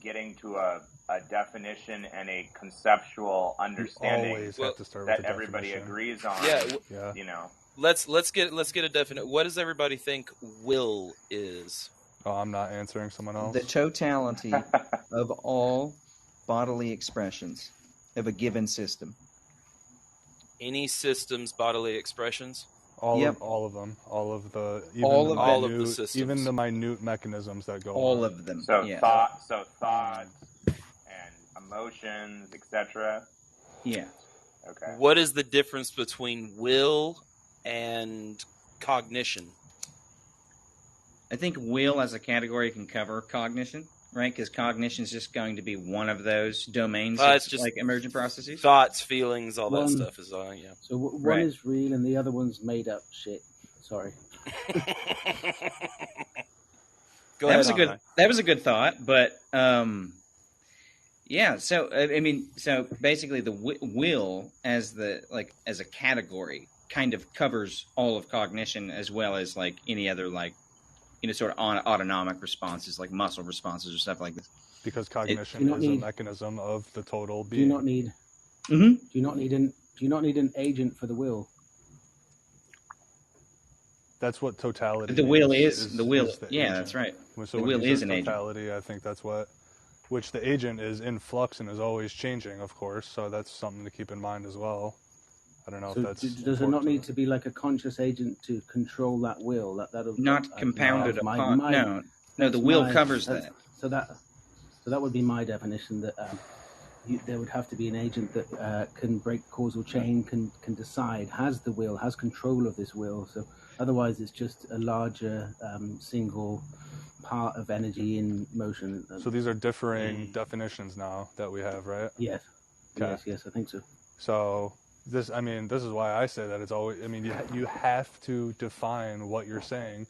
getting to a definition and a conceptual understanding that everybody agrees on. Yeah. You know. Let's get a definite. What does everybody think will is? Oh, I'm not answering. Someone else. The totality of all bodily expressions of a given system. Any system's bodily expressions? All of them. All of the systems. Even the minute mechanisms that go on. All of them. So thoughts and emotions, etc. Yeah. Okay. What is the difference between will and cognition? I think will as a category can cover cognition, right? Because cognition is just going to be one of those domains, it's just like emergent processes. Thoughts, feelings, all that stuff is all, yeah. So one is real and the other one's made up shit. Sorry. That was a good thought, but yeah. So I mean, so basically, the will as a category kind of covers all of cognition, as well as like any other sort of autonomic responses, like muscle responses or stuff like this. Because cognition is a mechanism of the total being. Do you not need? Mm-hmm. Do you not need an agent for the will? That's what totality. The will is the will. Yeah, agent. That's right. So the will is an totality, agent. I think that's which the agent is in flux and is always changing, of course. So that's something to keep in mind as well. I don't know if that's. Does there not need to be like a conscious agent to control that will? That'll not compounded upon. No. The will covers that. So that would be my definition. That there would have to be an agent that can break causal chain, can decide, has the will, has control of this will. So otherwise, it's just a larger single part of energy in motion. So these are differing definitions now that we have, right? Yes. Okay. Yes, I think so. So this is why I say that it's always. I mean, you have to define what you're saying.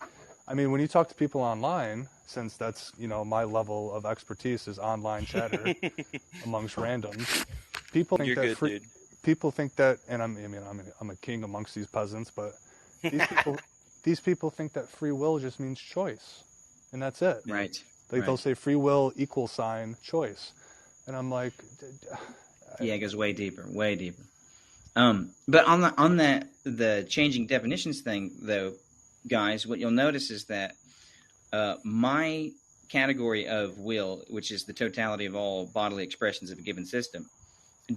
I mean, when you talk to people online, since that's my level of expertise is online chatter amongst randoms, people think people think that, and I'm a king amongst these peasants, but these people think that free will just means choice, and that's it. Right. They'll say free will = choice, and I'm like, yeah, it goes way deeper, way deeper. But on the changing definitions thing, though, guys, what you'll notice is that my category of will, which is the totality of all bodily expressions of a given system,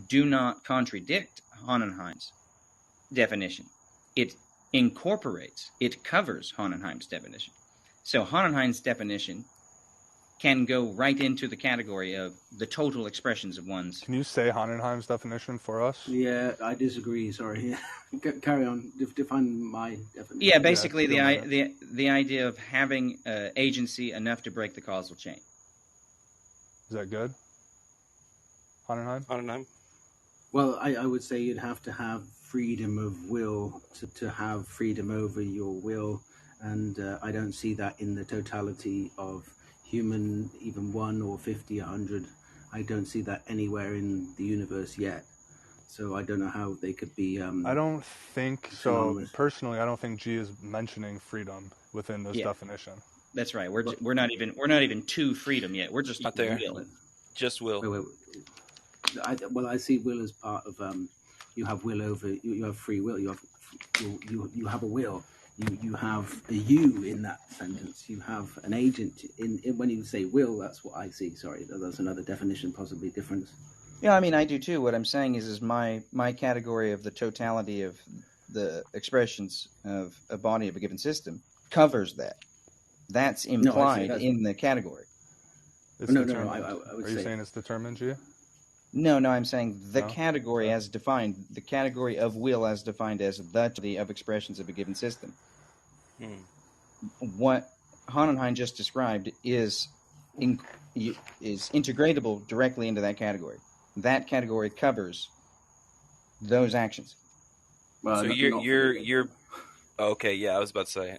do not contradict Hohenheim's definition. It incorporates, it covers Hohenheim's definition. So Hohenheim's definition can go right into the category of the total expressions of one's. Can you say Hohenheim's definition for us? Yeah, I disagree. Sorry. Carry on. Define my definition. Yeah, basically the idea of having agency enough to break the causal chain. Is that good? Hohenheim? Well, I would say you'd have to have freedom of will to have freedom over your will, and I don't see that in the totality of human, even 1 or 50, 100. I don't see that anywhere in the universe yet. So I don't know how they could be. I don't think so. Personally, I don't think G is mentioning freedom within this definition. That's right. We're not even to freedom yet. We're just not there. Will. Just will. Wait. I see will as part of. You have will over. You have free will. You have a will. You have a you in that sentence. You have an agent in when you say will. That's what I see. Sorry, that's another definition, possibly different. Yeah, I mean, I do too. What I'm saying is my category of the totality of the expressions of a body of a given system covers that. That's implied in the category. I would Are you saying it's determined, G? No, I'm saying the category as defined, the category of will as defined as the totality of expressions of a given system. What Hohenheim just described is integratable directly into that category. That category covers those actions. Well, so you're okay. Yeah, I was about to say.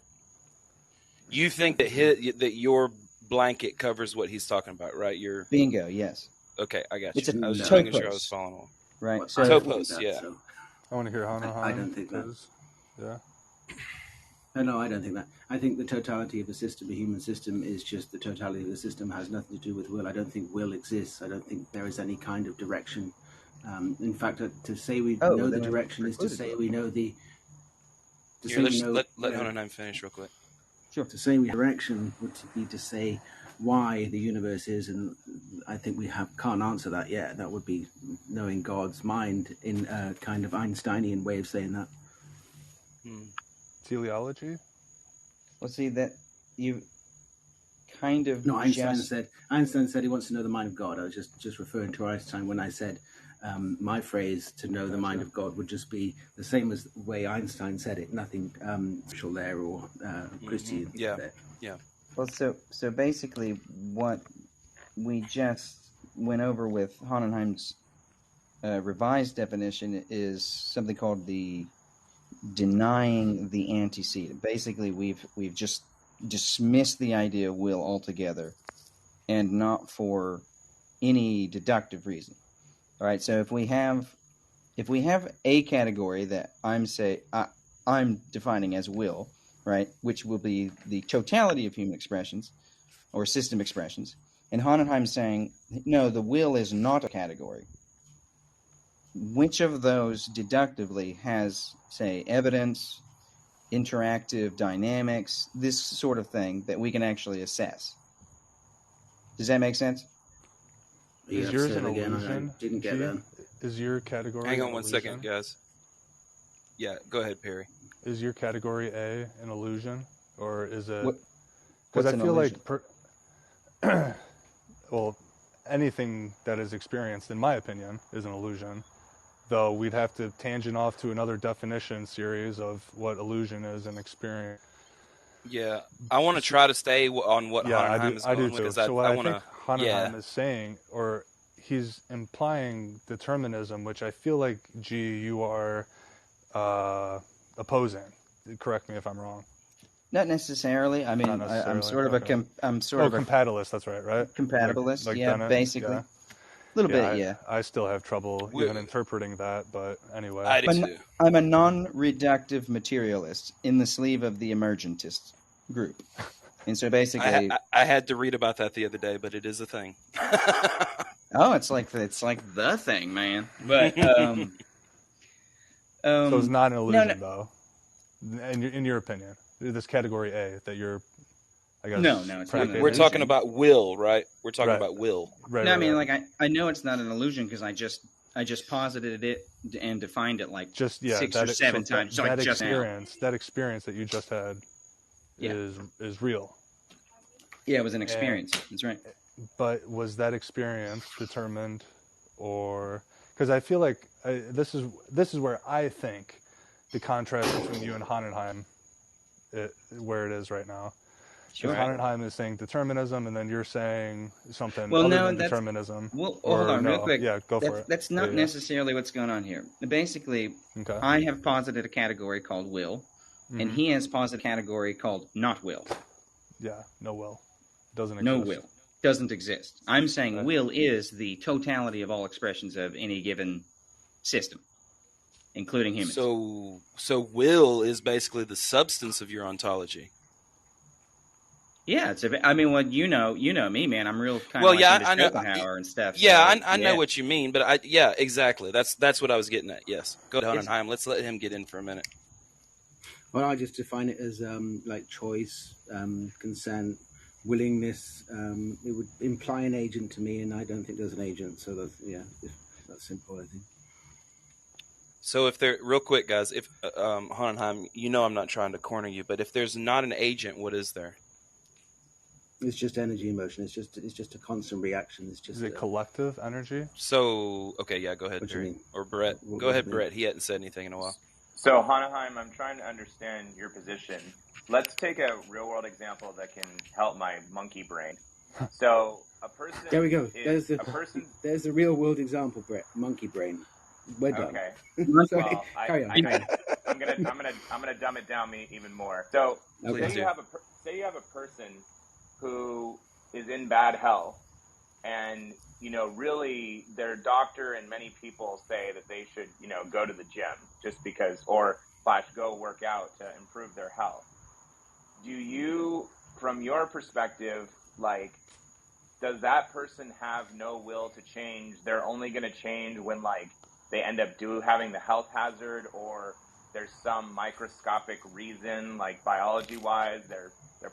You think that your blanket covers what he's talking about, right? Your bingo. Yes. Okay, I got you. It's I was just making sure I was following along. Right. So topos, yeah. So. I want to hear Hohenheim. I don't think that. Yeah. No, I don't think that. I think the totality of a system, a human system, is just the totality of the system, has nothing to do with will. I don't think will exists. I don't think there is any kind of direction. In fact, to say we know the direction is to say we know the... Let Hohenheim finish real quick. Sure. To say we know direction would be to say why the universe is, and I think we can't answer that yet. That would be knowing God's mind in a kind of Einsteinian way of saying that. Teleology? Well, see, that you kind of... No, Einstein said he wants to know the mind of God. I was just referring to Einstein when I said my phrase, to know the mind of God, would just be the same as the way Einstein said it. Nothing spiritual there or Christian there. Yeah. Well, so basically what we just went over with Hohenheim's revised definition is something called the denying the antecedent. Basically, we've just dismissed the idea of will altogether, and not for any deductive reason. All right. So if we have a category that I'm defining as will, right, which will be the totality of human expressions or system expressions, and Hohenheim saying no, the will is not a category. Which of those deductively has, say, evidence, interactive dynamics, this sort of thing that we can actually assess? Does that make sense? Is yours an illusion? I didn't get that. Is your category... Hang on one second, guys. Yeah, go ahead, Perry. Is your category A an illusion, or is it... Because I feel like... well, anything that is experienced, in my opinion, is an illusion. Though we'd have to tangent off to another definition series of what illusion is and experience. Yeah, I want to try to stay on what Hohenheim is going with. I do too. So what I think Hohenheim is saying, or he's implying determinism, which I feel like, G, you are opposing. Correct me if I'm wrong. Not necessarily. I mean, I'm sort of a compatibilist. That's right? Compatibilist, like yeah, Bennett, basically. Yeah. A little bit, yeah. I still have trouble even interpreting that, but anyway. I do too. I'm a non-reductive materialist in the sleeve of the emergentist group. And so basically... I had to read about that the other day, but it is a thing. Oh, it's like the thing, man. But, so it's not an illusion, though, in your opinion. This category A that you're... No, it's not. We're talking about will, right? We're talking about will. Right, no, I mean, like, I know it's not an illusion because I just I just posited it and defined it like just 6 or 7 times. That experience that you just had is real. Yeah, it was an experience. That's right. But was that experience determined, or because I feel like this is where I think the contrast between you and Honnenheim, where it is right now. Sure. Honnenheim is saying determinism, and then you're saying something than determinism. Well, hold on, real quick. Yeah, go for it. That's not necessarily what's going on here. Basically, I have posited a category called will, and he has posited a category called not will. Yeah, no will. Doesn't exist. No will. Doesn't exist. I'm saying will is the totality of all expressions of any given system, including humans. So will is basically the substance of your ontology. Yeah, well, you know me, man. I'm real kind of into Schopenhauer and stuff. Yeah, so, I know what you mean, but exactly. That's what I was getting at. Yes, go to Honnenheim. Let's let him get in for a minute. Well, I just define it as like choice, consent, willingness. It would imply an agent to me, and I don't think there's an agent. So that's simple, I think. So if there, real quick, guys, if Honnenheim, I'm not trying to corner you, but if there's not an agent, what is there? It's just energy in motion. It's just a constant reaction. It's just is it collective energy? So okay, yeah, go ahead, what do you mean? Or Brett. Go ahead, Brett. He hadn't said anything in a while. So Honnenheim, I'm trying to understand your position. Let's take a real world example that can help my monkey brain. So a person. There we go. There's the real world example, Brett. Monkey brain. We're done. Okay. Sorry. Carry on. I'm gonna dumb it down even more. So say you have a person who is in bad health, and really their doctor and many people say that they should go to the gym just because, or go work out to improve their health. Do you, from your perspective, does that person have no will to change? They're only going to change when they end up having the health hazard, or there's some microscopic reason, biology wise, their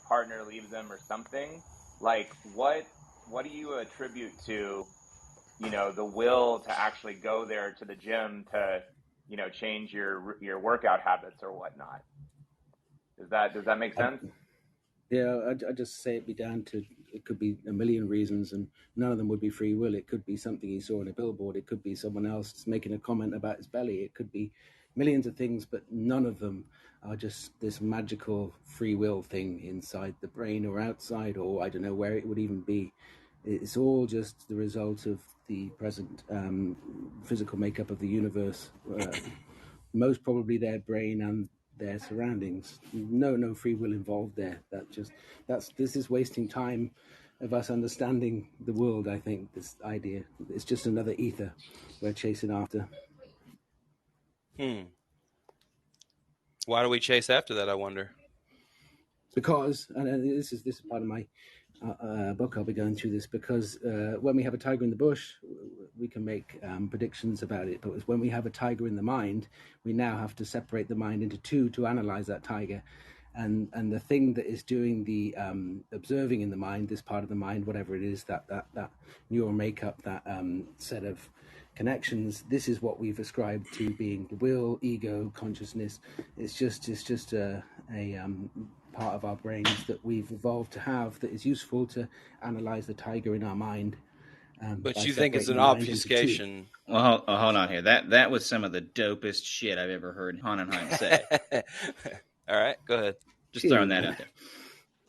partner leaves them or something. What do you attribute to the will to actually go there to the gym to change your workout habits or whatnot? Does that make sense? Yeah, I just say it could be a million reasons, and none of them would be free will. It could be something he saw on a billboard. It could be someone else making a comment about his belly. It could be millions of things, but none of them are just this magical free will thing inside the brain or outside, or I don't know where it would even be. It's all just the result of the present physical makeup of the universe. Most probably their brain and their surroundings. No free will involved there. This is wasting time of us understanding the world. I think this idea, it's just another ether we're chasing after. Why do we chase after that, I wonder? Because, and this is part of my book, I'll be going through this, because when we have a tiger in the bush, we can make predictions about it. But when we have a tiger in the mind, we now have to separate the mind into two to analyze that tiger. And the thing that is doing the observing in the mind, this part of the mind, whatever it is, that neural makeup, that set of connections, this is what we've ascribed to being the will, ego, consciousness. It's just a part of our brains that we've evolved to have that is useful to analyze the tiger in our mind. But you think it's an obfuscation? Well, hold on here. That was some of the dopest shit I've ever heard Honnenheim say. All right, go ahead. Just throwing that out there.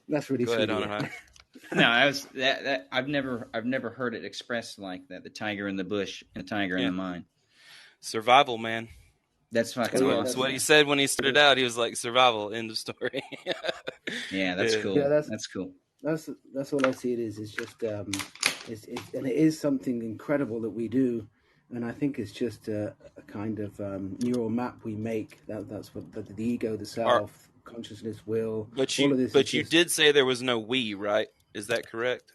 That's really go ahead, Honnenheim. No, I've never heard it expressed like that. The tiger in the bush and the tiger in the mind. Survival, man. That's fucking awesome. That's what he said when he started out. He was like, survival, end of story. Yeah, that's cool. Yeah, that's cool. That's all I see it is. It's just and it is something incredible that we do, and I think it's just a kind of neural map we make. That's what the ego, the self, consciousness, will. But you did say there was no we, right? Is that correct?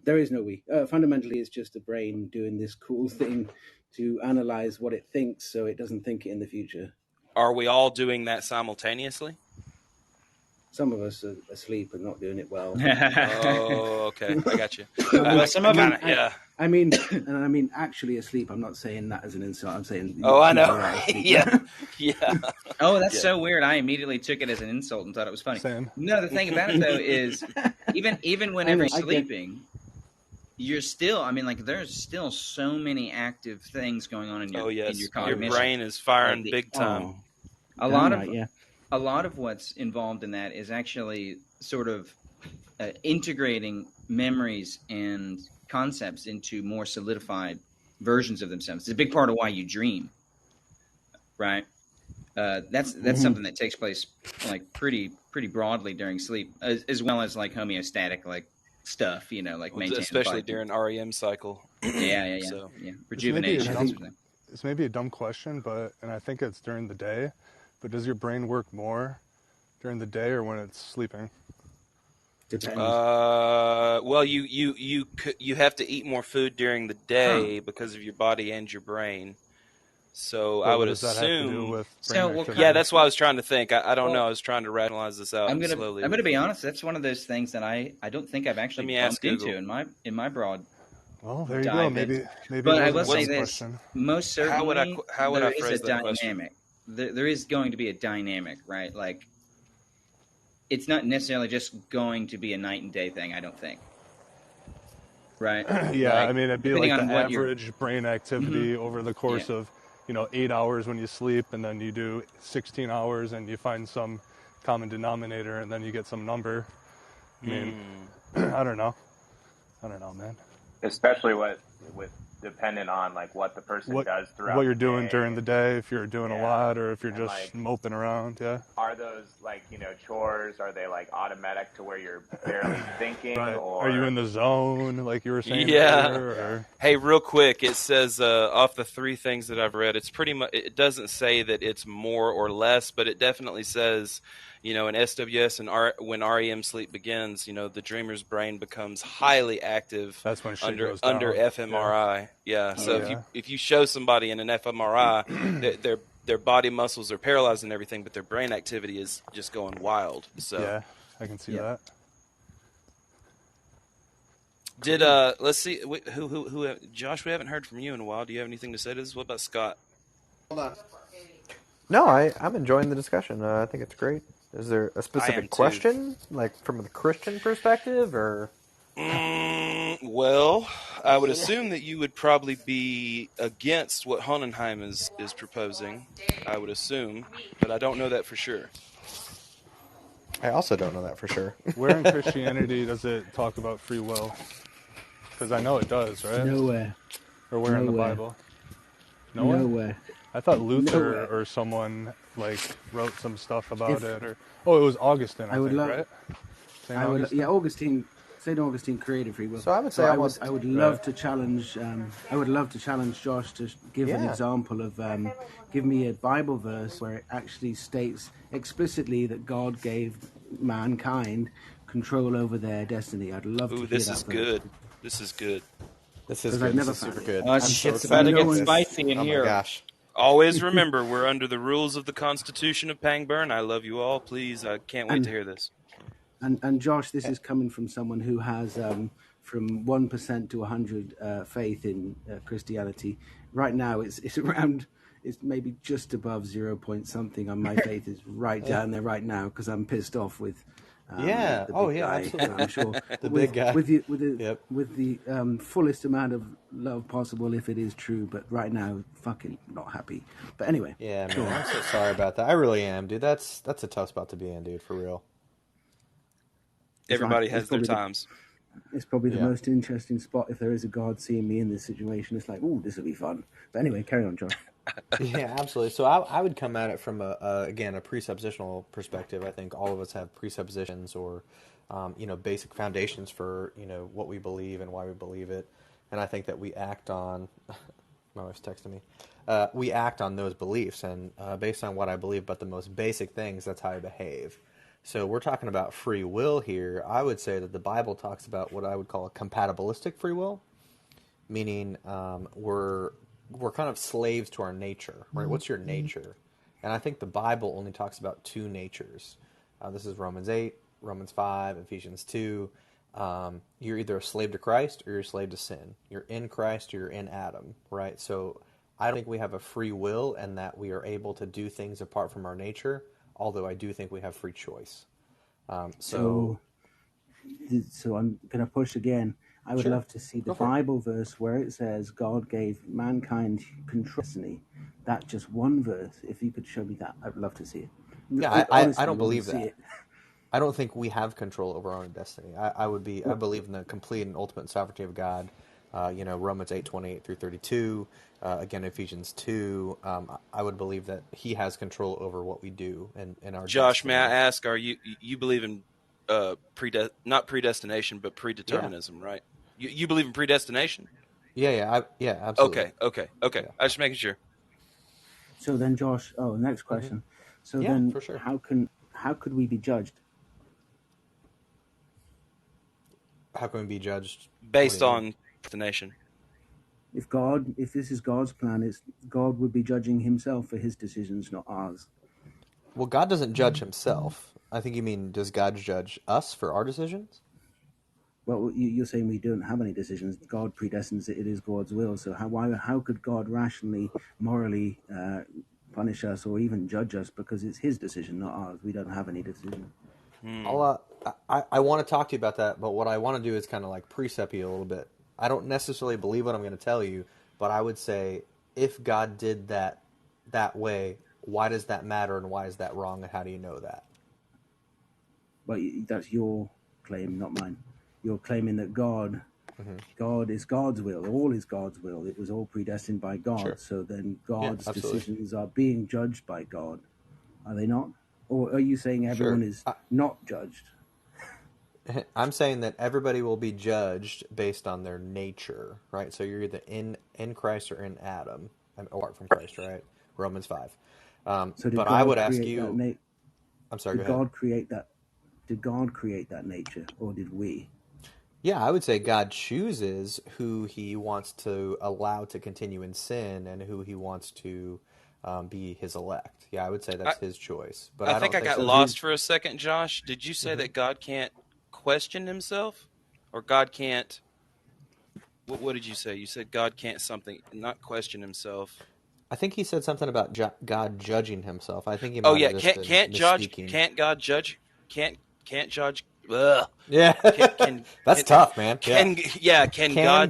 There is no we. Fundamentally, it's just the brain doing this cool thing to analyze what it thinks so it doesn't think it in the future. Are we all doing that simultaneously? Some of us are asleep and not doing it well. Oh, okay. I got you. Well, some of them, I mean, and I mean actually asleep. I'm not saying that as an insult. I'm saying I know. Yeah. Oh, that's so weird. I immediately took it as an insult and thought it was funny. Same. No, the thing about it though is even whenever you're sleeping, you're still. I mean, like there's still so many active things going on in your in your cognition. Your brain is firing big time. A lot of what's involved in that is actually sort of integrating memories and concepts into more solidified versions of themselves. It's a big part of why you dream, right? That's something that takes place like pretty broadly during sleep, as well as like homeostatic like stuff, you know, like especially during REM cycle. Yeah. So, rejuvenation. This may be a dumb question, and I think it's during the day. But does your brain work more during the day or when it's sleeping? Depends. Well, you have to eat more food during the day because of your body and your brain. So I would assume. That's why I was trying to think. I don't know. I was trying to rationalize this out slowly. I'm gonna be honest. That's one of those things that I don't think I've actually bumped into in my broad. Well, there you go. Maybe. But I will say this: question. most certainly, how would I phrase that dynamic. There is going to be a dynamic, right? Like, it's not necessarily just going to be a night and day thing. I don't think. Right? Yeah, like, I mean, it'd be like the average brain activity over the course of 8 hours when you sleep, and then you do 16 hours, and you find some common denominator, and then you get some number. I mean, I don't know, man. Especially with dependent on like what the person does throughout what you're the doing day. during the day, if you're doing a lot or if you're just like, moping around. Are those like chores? Are they like automatic to where you're barely thinking? Right. Or are you in the zone like you were saying? Earlier, Hey, real quick, it says off the 3 things that I've read, it's pretty much. It doesn't say that it's more or less, but it definitely says. In SWS and when REM sleep begins, the dreamer's brain becomes highly active. That's when shit under goes down. fMRI. Yeah. So if you show somebody in an fMRI, their body muscles are paralyzed and everything, but their brain activity is just going wild. So yeah, I can see that. Did let's see who Josh? We haven't heard from you in a while. Do you have anything to say to this? What about Scott? Hold on. No, I'm enjoying the discussion. I think it's great. Is there a specific question, like from the Christian perspective, or? Well, I would assume that you would probably be against what Hohenheim is proposing. I would assume, but I don't know that for sure. I also don't know that for sure. Where in Christianity does it talk about free will? Because I know it does, right? Nowhere. Or where in the Bible? Nowhere. I thought Luther or someone wrote some stuff about it. Or it was Augustine. I think, right? Augustine. St. Augustine created free will. So I would say I would love to challenge. I would love to challenge Josh to give an example of give me a Bible verse where it actually states explicitly that God gave mankind control over their destiny. I'd love to hear this that is verse. good. This is good. This is good. This is super good. Oh, shit's about to get spicy in here. Oh my gosh. Always remember, we're under the rules of the Constitution of Pangburn. I love you all. Please, I can't wait to hear this. And Josh, this is coming from someone who has from 1% to 100 faith in Christianity. Right now, it's maybe just above 0 point something, and my faith is right down there right now because I'm pissed off with. The big guy, absolutely. I'm sure big guy with the fullest amount of love possible, if it is true. But right now, fucking not happy. But anyway, man, I'm so sorry about that. I really am, dude. That's a tough spot to be in, dude. For real. Everybody has their times. It's probably the most interesting spot if there is a God seeing me in this situation. It's like, ooh, this will be fun. But anyway, carry on, Josh. Yeah, absolutely. So I would come at it from a presuppositional perspective. I think all of us have presuppositions or, basic foundations for, what we believe and why we believe it. And I think that we act on, my wife's texting me, we act on those beliefs. And based on what I believe about the most basic things, that's how I behave. So we're talking about free will here. I would say that the Bible talks about what I would call a compatibilistic free will, meaning we're kind of slaves to our nature, right? What's your nature? And I think the Bible only talks about 2 natures. This is Romans 8, Romans 5, Ephesians 2. you're either a slave to Christ or you're a slave to sin. You're in Christ or you're in Adam, right? So I don't think we have a free will and that we are able to do things apart from our nature, although I do think we have free choice. So I'm going to push again. I would love to see the Bible verse where it says God gave mankind control destiny. That just one verse. If you could show me that, I'd love to see it. Yeah, I don't believe that. I don't think we have control over our own destiny. I believe in the complete and ultimate sovereignty of God. Romans 8:28 through 32. Again, Ephesians 2. I would believe that He has control over what we do in our. Josh, destiny. may I ask? Are you believe in not predestination but predeterminism, right? You believe in predestination? Yeah, absolutely. Okay. Yeah. I was just making sure. So then, Josh. Next question. So then, for sure. How could we be judged? How can we be judged based on predestination? If this is God's plan, God would be judging Himself for His decisions, not ours. Well, God doesn't judge Himself. I think you mean, does God judge us for our decisions? Well, you're saying we don't have any decisions. God predestines it. It is God's will. So how could God rationally, morally punish us or even judge us because it's His decision, not ours? We don't have any decision. I want to talk to you about that, but what I want to do is kind of like precept you a little bit. I don't necessarily believe what I'm going to tell you, but I would say if God did that way, why does that matter and why is that wrong and how do you know that? Well, that's your claim, not mine. You're claiming that God is God's will. All is God's will. It was all predestined by God. Sure. So then God's decisions are being judged by God. Are they not? Or are you saying everyone is not judged? I'm saying that everybody will be judged based on their nature, right? So you're either in Christ or in Adam, apart from Christ, right? Romans 5. But I would ask you... I'm sorry, did God create that? Did God create that nature, or did we? Yeah, I would say God chooses who He wants to allow to continue in sin and who He wants to be His elect. Yeah, I would say that's His choice. But I think I got lost for a second, Josh. Did you say that God can't question Himself, or God can't? What did you say? You said God can't not question Himself. I think he said something about God judging Himself. I think he. Can't God judge? Can't judge. Ugh. Yeah, that's tough, man. Can God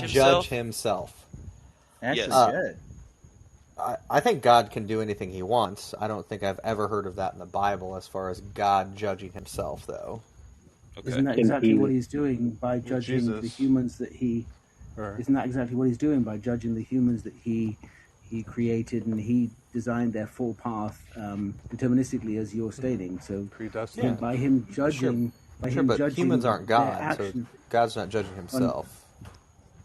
judge himself? Actually, good. I think God can do anything He wants. I don't think I've ever heard of that in the Bible as far as God judging Himself, though. Okay. Isn't that exactly what He's doing by judging the humans that He? Isn't that exactly what He's doing by judging the humans that He created and He designed their full path deterministically, as you're stating? So by Him judging, but humans aren't God, so God's not judging Himself.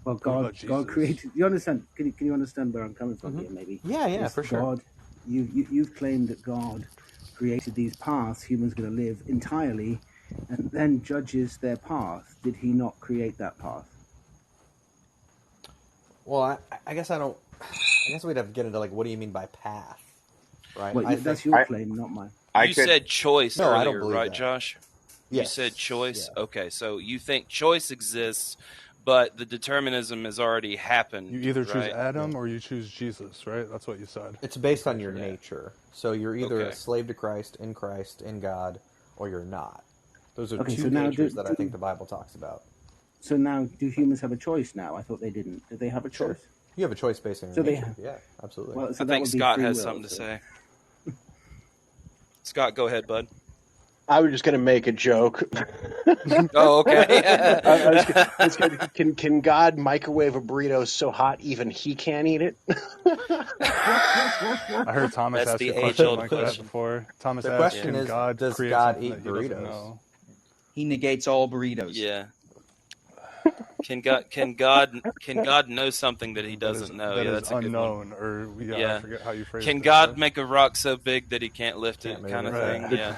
Well, God created. You understand? Can you understand where I'm coming from here? Maybe. Yeah, for sure. God, you've claimed that God created these paths humans are going to live entirely, and then judges their path. Did He not create that path? Well, I guess I don't. I guess we'd have to get into what do you mean by path, right? Well, that's your claim, not mine. You said choice earlier, I don't believe right, that. Josh? Yes. You said choice? Yeah. Okay, so you think choice exists, but the determinism has already happened. You either choose Adam or you choose Jesus, right? That's what you said. It's based on your nature. So you're either a slave to Christ, in God, or you're not. Those are two natures that I think the Bible talks about. So now, do humans have a choice now? I thought they didn't. Do they have a choice? Sure. You have a choice based on your nature. Yeah, absolutely. Well, so I think Scott has something to say. Scott, go ahead, bud. I was just going to make a joke. Oh, okay. Can God microwave a burrito so hot even He can't eat it? I heard Thomas ask a question like that before. Thomas the asked, question is, does God eat burritos? He negates all burritos. Yeah. Can God know something that He doesn't know? That yeah, is that's a good unknown, one. I forget how you phrase it. Can God make a rock so big that He can't lift it, kind of thing? Yeah.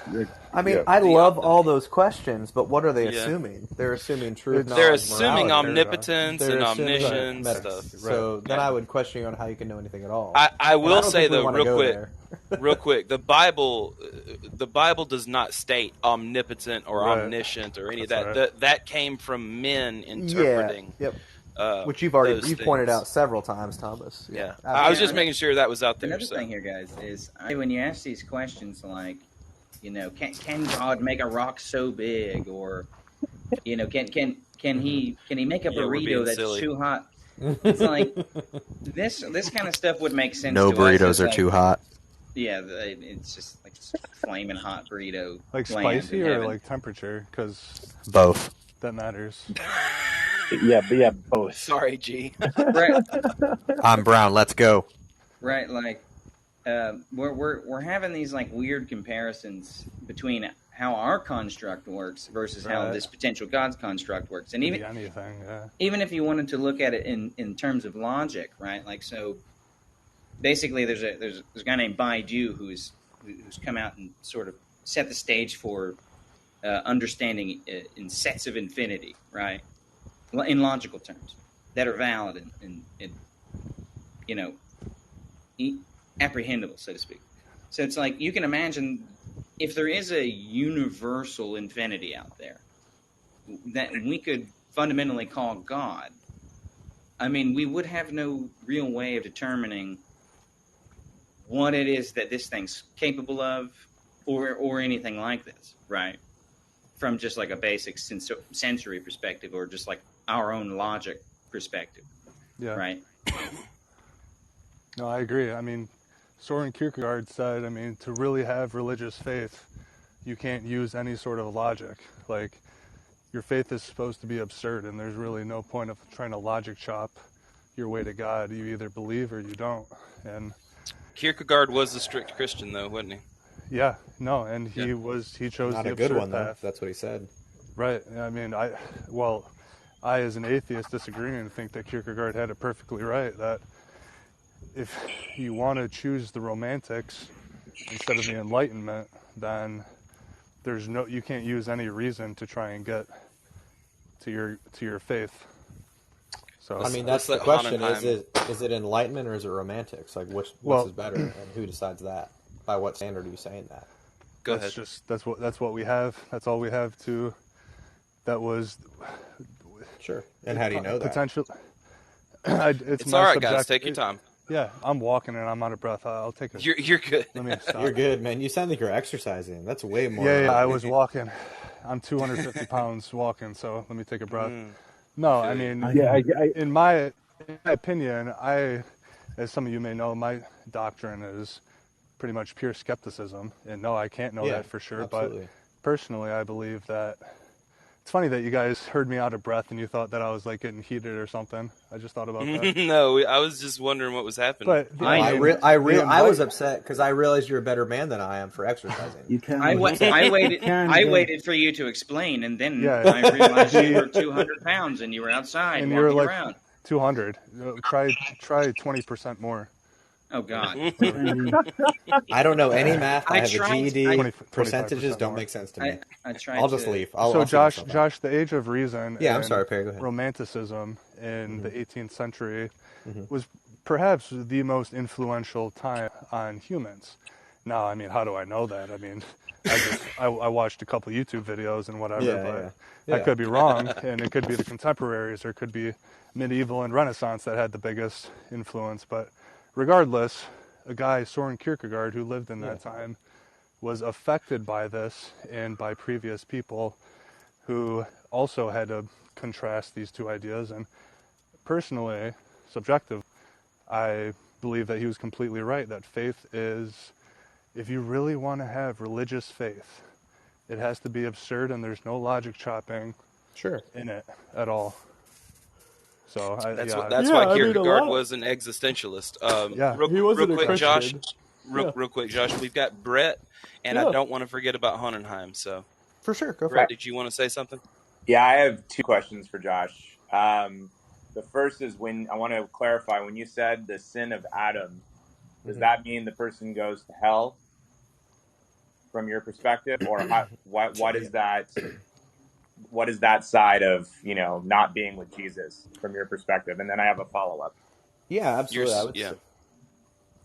I mean, I love all those questions, but what are they assuming? They're assuming truth. They're assuming omnipotence and omniscience stuff. So then I would question you on how you can know anything at all. I will say though, real quick. real quick, the Bible does not state omnipotent or omniscient or any of that. Right. That came from men interpreting. Yeah. Yep. Which you've pointed out several times, Thomas. Yeah. I was just making sure that was out there. Another thing here, guys, is when you ask these questions like, can God make a rock so big, or can he make a burrito that's silly. too hot? It's like this kind of stuff would make sense. No to burritos us. are Like, too hot. Yeah, it's just like flaming hot burrito. Like spicy or like temperature, because both. That matters. Yeah, both. Sorry, G. Right. I'm brown. Let's go. Right, like we're having these like weird comparisons between how our construct works versus how this potential God's construct works, and even even if you wanted to look at it in terms of logic, right? Like, so basically, there's a guy named Baidu who's come out and sort of set the stage for understanding in sets of infinity, right? In logical terms that are valid and apprehendable, so to speak. So it's like you can imagine if there is a universal infinity out there that we could fundamentally call God. I mean, we would have no real way of determining what it is that this thing's capable of, or anything like this, right? From just like a basic sensory perspective, or just like our own logic perspective, right? No, I agree. I mean, Soren Kierkegaard said, to really have religious faith, you can't use any sort of logic. Like, your faith is supposed to be absurd, and there's really no point of trying to logic chop your way to God. You either believe or you don't. And Kierkegaard was a strict Christian, though, wasn't he? Yeah, no, and he chose not the a good one, path. though. That's what he said. Right. I as an atheist disagree and think that Kierkegaard had it perfectly right, that if you want to choose the Romantics instead of the Enlightenment, then you can't use any reason to try and get to your faith. So that's the question: is it Enlightenment or is it Romantics? Like, which is better, and who decides that? By what standard are you saying that? Go ahead. That's what we have. That's all we have to. That was. Sure. And how do you know that? Potential. It's all right, guys. Take your time. Yeah, I'm walking and I'm out of breath. I'll take a. You're good. Let me stop. You're good, man. You sound like you're exercising. That's way more. Yeah, I was walking. I'm 250 pounds walking, so let me take a breath. No, I mean, in my opinion, as some of you may know, my doctrine is pretty much pure skepticism. And no, I can't know that for sure. Absolutely. But personally, I believe that. It's funny that you guys heard me out of breath and you thought that I was like getting heated or something. I just thought about that. No, I was just wondering what was happening. But I was upset because I realized you're a better man than I am for exercising. You can. I waited for you to explain, and then I realized you were 200 pounds and you were outside and walking you were like around. 200. Try 20% more. Oh God! I don't know any math. I have a GED. Percentages don't make sense to me. I'll just leave. So Josh, the Age of Reason. Yeah, I'm sorry, Perry. Go ahead. Romanticism in the 18th century was perhaps the most influential time on humans. Now, how do I know that? I watched a couple YouTube videos and whatever, but I could be wrong, and it could be the contemporaries, or it could be medieval and Renaissance that had the biggest influence, but. Regardless, a guy, Soren Kierkegaard, who lived in that time, was affected by this and by previous people who also had to contrast these two ideas. And personally, subjective, I believe that he was completely right, that faith is, if you really want to have religious faith, it has to be absurd and there's no logic chopping in it at all. So that's why Kierkegaard was an existentialist. Real quick, Josh. Real quick, Josh. We've got Brett, and I don't want to forget about Honenheim. So, for sure, go for Brett, it. Did you want to say something? Yeah, I have two questions for Josh. The first is I want to clarify when you said the sin of Adam. Does that mean the person goes to hell? From your perspective, or what is that? What is that side of, not being with Jesus from your perspective? And then I have a follow-up. Yeah, absolutely.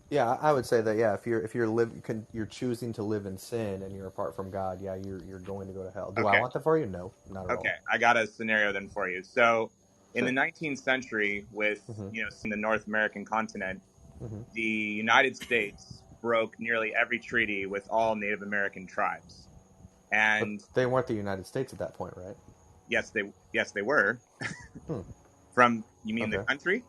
Yeah, I would say that. Yeah, if you're choosing to live in sin and you're apart from God, yeah, you're going to go to hell. Do I Okay. want that for you? No, not at Okay. all. I got a scenario then for you. So, in the Sure. 19th century, with Hmm. in the North American continent, Hmm. the United States broke nearly every treaty with all Native American tribes, But and they weren't the United States at that point, right? yes they were. Hmm. From you mean the Okay. country?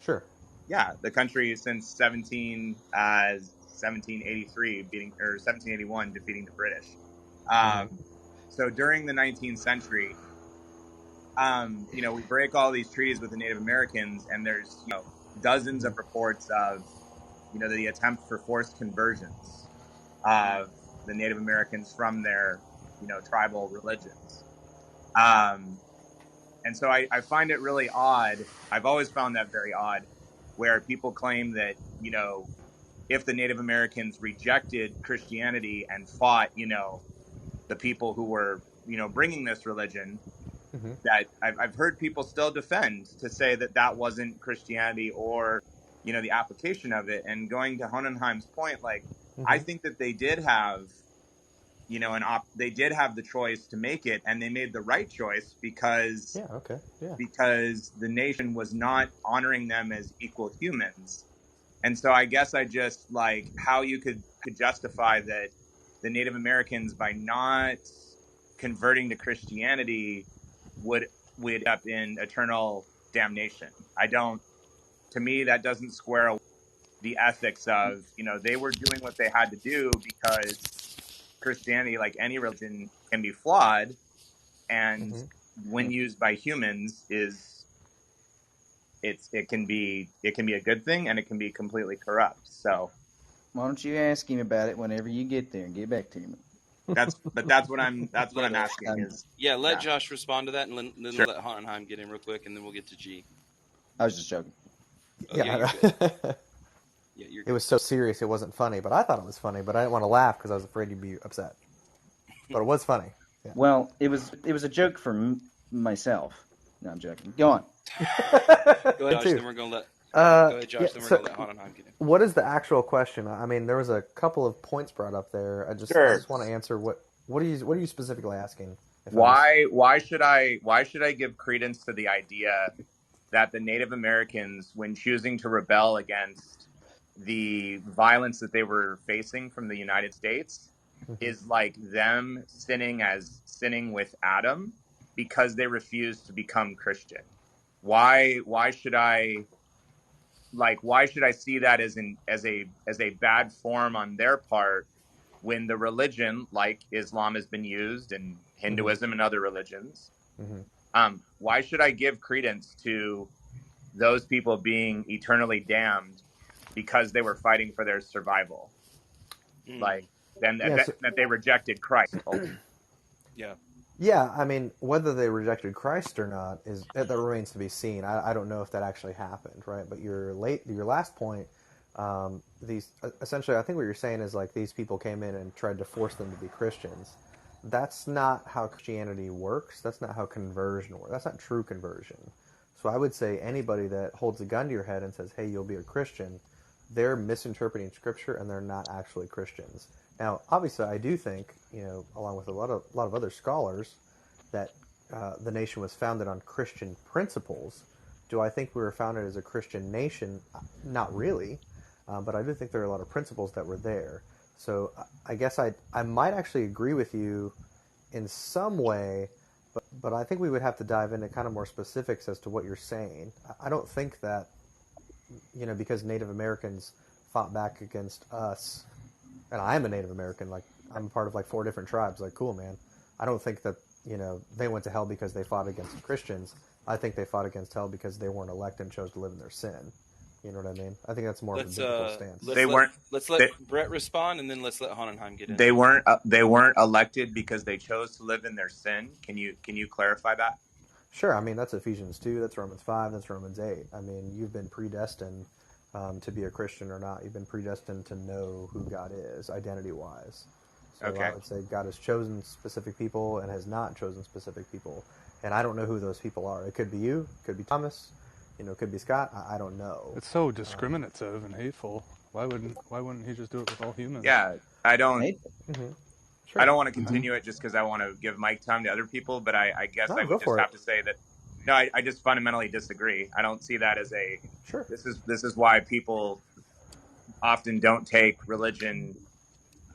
Sure. Yeah, the country since 1783 beating or 1781 defeating the British. Hmm. So during the 19th century, we break all these treaties with the Native Americans, and there's dozens Hmm. of reports of the attempt for forced conversions of the Native Americans from their tribal religions. And so I find it really odd. I've always found that very odd, where people claim that if the Native Americans rejected Christianity and fought the people who were bringing this religion, Hmm. that I've heard people still defend to say that that wasn't Christianity or the application of it. And going to Honenheim's point, like I Hmm. think that they did have they did have the choice to make it, and they made the right choice Yeah. Okay. Yeah. because the nation was not honoring them as equal humans. And so I guess I just like how you could justify that the Native Americans, by not converting to Christianity, would end up in eternal damnation. I don't. To me, that doesn't square away the ethics of they were doing what they had to do because Christianity, like any religion, can be flawed, and Hmm. when used by humans, it can be a good thing, and it can be completely corrupt. So Why don't you ask him about it whenever you get there and get back to me? that's what I'm asking is let yeah. Josh respond to that, and then Sure. let Honenheim get in real quick, and then we'll get to G. I was just joking. Oh, yeah, you're good. Yeah, you're good. It was so serious, it wasn't funny, but I thought it was funny, but I didn't want to laugh because I was afraid you'd be upset. But it was funny. Yeah. Well, it was a joke for myself. No, I'm joking. Go on. Go ahead, Josh. Then we're gonna let. Go ahead, Josh. Then we're gonna let Honenheim get in. What is the actual question? I mean, there was a couple of points brought up there. I just want to answer what are you specifically asking? Why should I give credence to the idea that the Native Americans, when choosing to rebel against the violence that they were facing from the United States, is like them sinning with Adam because they refused to become Christian? Why should I see that as a bad form on their part, when the religion like Islam has been used, and Hinduism and other religions? Why should I give credence to those people being eternally damned because they were fighting for their survival? Like then that they rejected Christ. Yeah. Yeah, I mean, whether they rejected Christ or not that remains to be seen. I don't know if that actually happened, right? But your last point, these essentially, I think what you're saying is like these people came in and tried to force them to be Christians. That's not how Christianity works. That's not how conversion works. That's not true conversion. So I would say anybody that holds a gun to your head and says, "Hey, you'll be a Christian," they're misinterpreting Scripture and they're not actually Christians. Now, obviously, I do think, along with a lot of other scholars, that the nation was founded on Christian principles. Do I think we were founded as a Christian nation? Not really, but I do think there are a lot of principles that were there. So I guess I might actually agree with you in some way, but I think we would have to dive into kind of more specifics as to what you're saying. I don't think that, because Native Americans fought back against us, and I am a Native American, like I'm part of like 4 different tribes, like cool, man. I don't think that, they went to hell because they fought against Christians. I think they fought against hell because they weren't elected and chose to live in their sin. You know what I mean? I think that's more of a biblical stance. Let's let Brett respond, and then let's let Honenheim get in. They weren't elected because they chose to live in their sin. Can you clarify that? Sure. I mean, that's Ephesians 2. That's Romans 5. That's Romans 8. I mean, you've been predestined to be a Christian or not. You've been predestined to know who God is, identity-wise. So okay. I would say God has chosen specific people and has not chosen specific people. And I don't know who those people are. It could be you. It could be Thomas. It could be Scott. I don't know. It's so discriminative and hateful. Why wouldn't he just do it with all humans? Yeah, I don't. Mm-hmm. Sure. I don't want to continue it just because I want to give mic time to other people, but I guess I would just have to say that no, I just fundamentally disagree. I don't see that as a sure. This is why people often don't take religion.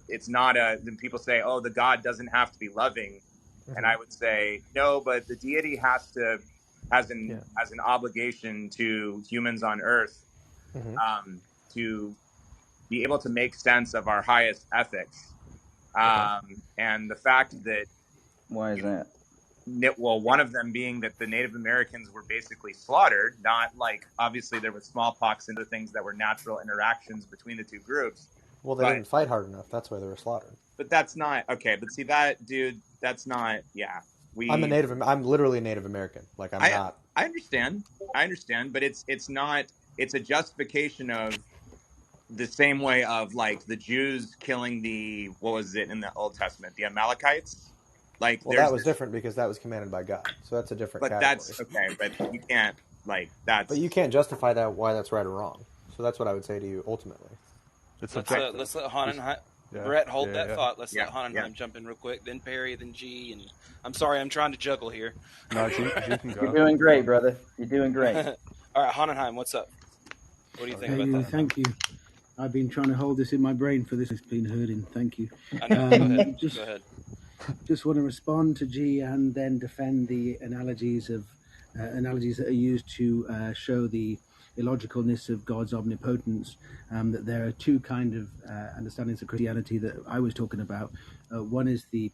It's not a. Then people say, "Oh, the God doesn't have to be loving," and I would say, "No, but the deity has an obligation to humans on Earth to be able to make sense of our highest ethics." And the fact that why is that? Well, one of them being that the Native Americans were basically slaughtered. Not like obviously there was smallpox and other things that were natural interactions between the two groups. Well, they didn't fight hard enough. That's why they were slaughtered. But that's not okay. But see that, dude, that's not. Yeah, I'm literally a Native American. Like I'm not. I understand, but it's not. It's a justification of the same way of like the Jews killing what was it in the Old Testament, the Amalekites. Like, well, that was different because that was commanded by God, so that's a different. But category. That's okay. But you can't But you can't justify that why that's right or wrong. So that's what I would say to you ultimately. Let's let Honenheim, Brett hold that thought. Let's let Honenheim jump in real quick. Then Perry, then G, and I'm sorry, I'm trying to juggle here. No, G can go. You're doing great, brother. You're doing great. All right, Honenheim, what's up? What do you think about that? Thank you. I've been trying to hold this in my brain for this. It's been hurting. Thank you. I know. Go ahead. Go ahead. Just want to respond to G and then defend the analogies that are used to show the illogicalness of God's omnipotence. That there are two kind of understandings of Christianity that I was talking about. One is the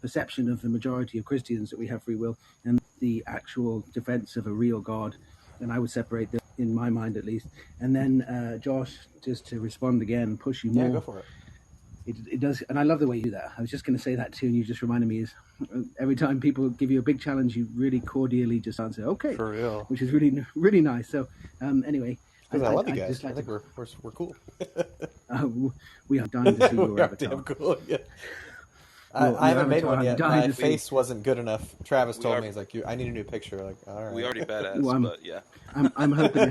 perception of the majority of Christians that we have free will, and the actual defense of a real God. And I would separate them in my mind, at least. And then Josh, just to respond again, push you more. Yeah, go for it. It does, and I love the way you do that. I was just going to say that too, and you just reminded me. Is every time people give you a big challenge, you really cordially just answer, "Okay," for real, which is really, really nice. So, anyway, because I love you guys. I think we're cool. We are dying to see your we avatar. Damn cool. Yeah. I haven't made one yet. My face wasn't good enough. Travis told me, he's like, "I need a new picture." Like, all right. We already badass, but yeah. I'm hoping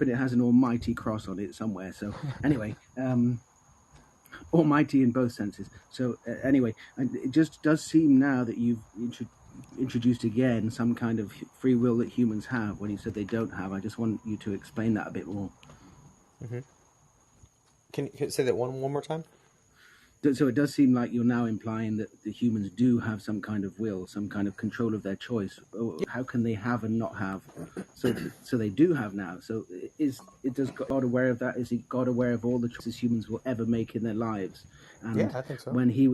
it has an almighty cross on it somewhere. So anyway, almighty in both senses. So anyway, it just does seem now that you've introduced again some kind of free will that humans have when you said they don't have. I just want you to explain that a bit more. Mm-hmm. Can you say that one more time? So it does seem like you're now implying that the humans do have some kind of will, some kind of control of their choice. How can they have and not have? So they do have now. So is God aware of that? Is God aware of all the choices humans will ever make in their lives? And yeah, I think so. When he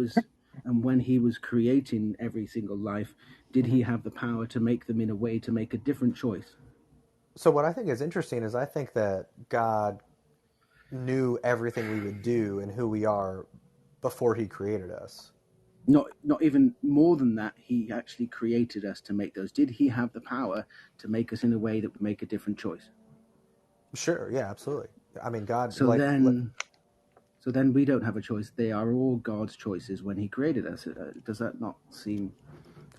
was creating every single life, did he have the power to make them in a way to make a different choice? So what I think is interesting is I think that God knew everything we would do and who we are before he created us. Not even more than that, he actually created us to make those. Did he have the power to make us in a way that would make a different choice? Sure, yeah, absolutely. I mean, God... So then we don't have a choice. They are all God's choices when he created us. Does that not seem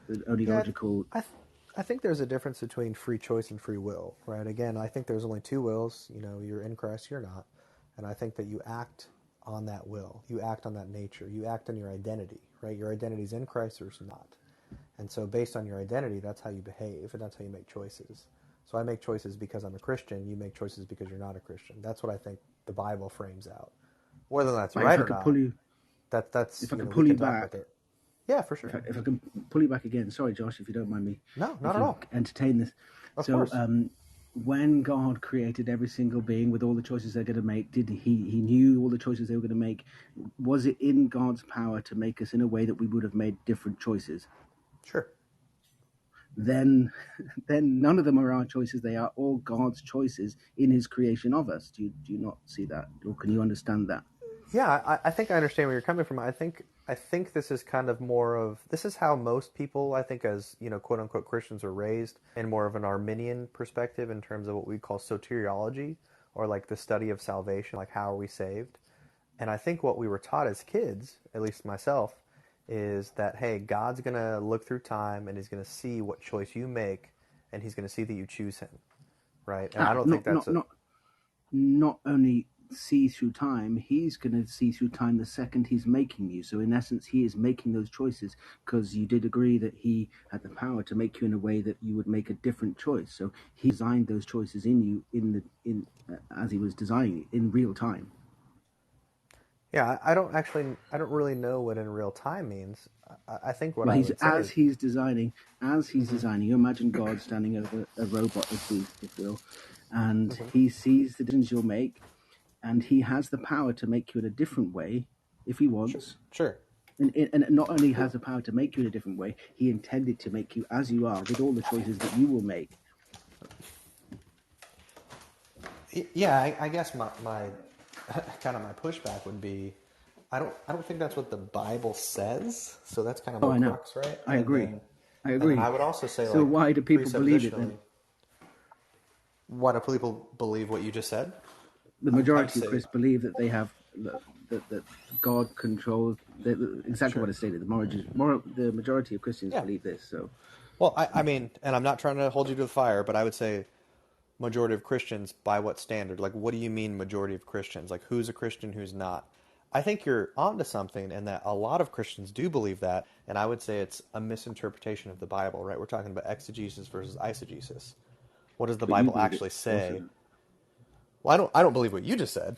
the only logical... I think there's a difference between free choice and free will, right? Again, I think there's only two wills. You know, you're in Christ, you're not. And I think that you act on that will. You act on that nature. You act on your identity, right? Your identity is in Christ or it's not. And so based on your identity, that's how you behave and that's how you make choices. So I make choices because I'm a Christian. You make choices because you're not a Christian. That's what I think the Bible frames out. Whether that's right or not, that's... If I can pull you back... Yeah, for sure. If I can pull you back again. Sorry, Josh, if you don't mind me. No, not at all. Entertain this. Of course. When God created every single being with all the choices they're going to make, did he knew all the choices they were going to make? Was it in God's power to make us in a way that we would have made different choices? Sure. Then none of them are our choices. They are all God's choices in his creation of us. Do you not see that? Or can you understand that? Yeah, I think I understand where you're coming from. I think this is kind of more of, this is how most people, I think, as, you know, quote unquote Christians are raised, in more of an Arminian perspective in terms of what we call soteriology, or like the study of salvation, like how are we saved? And I think what we were taught as kids, at least myself, is that, hey, God's going to look through time and he's going to see what choice you make and he's going to see that you choose him, right? And I don't think that's not only see through time, he's going to see through time the second he's making you. So in essence, he is making those choices, because you did agree that he had the power to make you in a way that you would make a different choice. So he designed those choices in you as he was designing in real time. Yeah, I don't really know what in real time means. I think what he's designing. You imagine God standing over a robot, if you will, and he sees the decisions you'll make, and he has the power to make you in a different way if he wants. Sure. And not only has the power to make you in a different way, he intended to make you as you are with all the choices that you will make. Yeah, I guess my kind of my pushback would be, I don't think that's what the Bible says. So that's kind of the crux, right? I agree. And I would also say, so why do people believe it then? Why do people believe what you just said? The majority of Christians believe that they have that God controls exactly what it stated. The majority of Christians believe this. So, well, I mean, and I'm not trying to hold you to the fire, but I would say majority of Christians by what standard? Like, what do you mean majority of Christians? Like, who's a Christian, who's not? I think you're onto something, and that a lot of Christians do believe that, and I would say it's a misinterpretation of the Bible, right? We're talking about exegesis versus eisegesis. What does the Bible actually say? Well, I don't believe what you just said.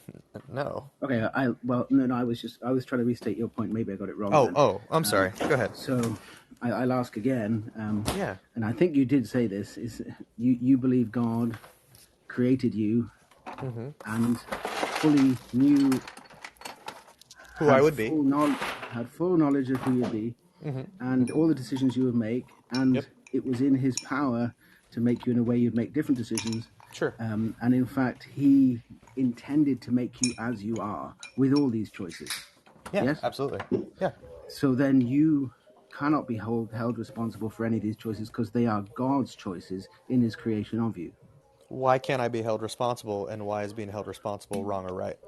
No. Okay. I was trying to restate your point. Maybe I got it wrong. Oh, I'm sorry. Go ahead. So, I'll ask again. Yeah. And I think you did say this: is you believe God created you and fully knew who I would be, had full knowledge of who you'd be, and all the decisions you would make, and it was in His power to make you in a way you'd make different decisions. Sure. And in fact, He intended to make you as you are with all these choices. Yeah, yes? Absolutely. Yeah. So then you cannot be held responsible for any of these choices, because they are God's choices in His creation of you. Why can't I be held responsible, and why is being held responsible wrong or right?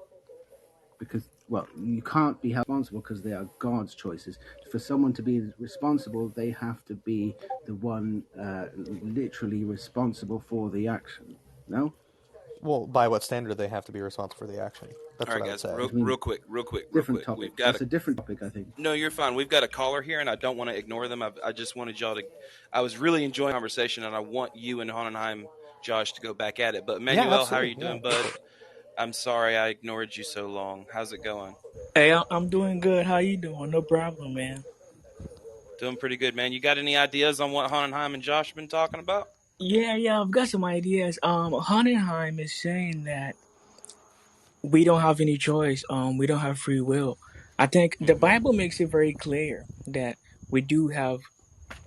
Because, well, you can't be held responsible because they are God's choices. For someone to be responsible, they have to be the one literally responsible for the action. No? Well, by what standard do they have to be responsible for the action? That's all right, guys, real quick. Different topic. That's a different topic, I think. No, you're fine. We've got a caller here, and I don't want to ignore them. I just wanted y'all to... I was really enjoying the conversation, and I want you and Hohenheim, Josh, to go back at it. But, Manuel, how are you doing, bud? I'm sorry I ignored you so long. How's it going? Hey, I'm doing good. How you doing? No problem, man. Doing pretty good, man. You got any ideas on what Hohenheim and Josh have been talking about? Yeah, I've got some ideas. Hohenheim is saying that we don't have any choice. We don't have free will. I think the Bible makes it very clear that we do have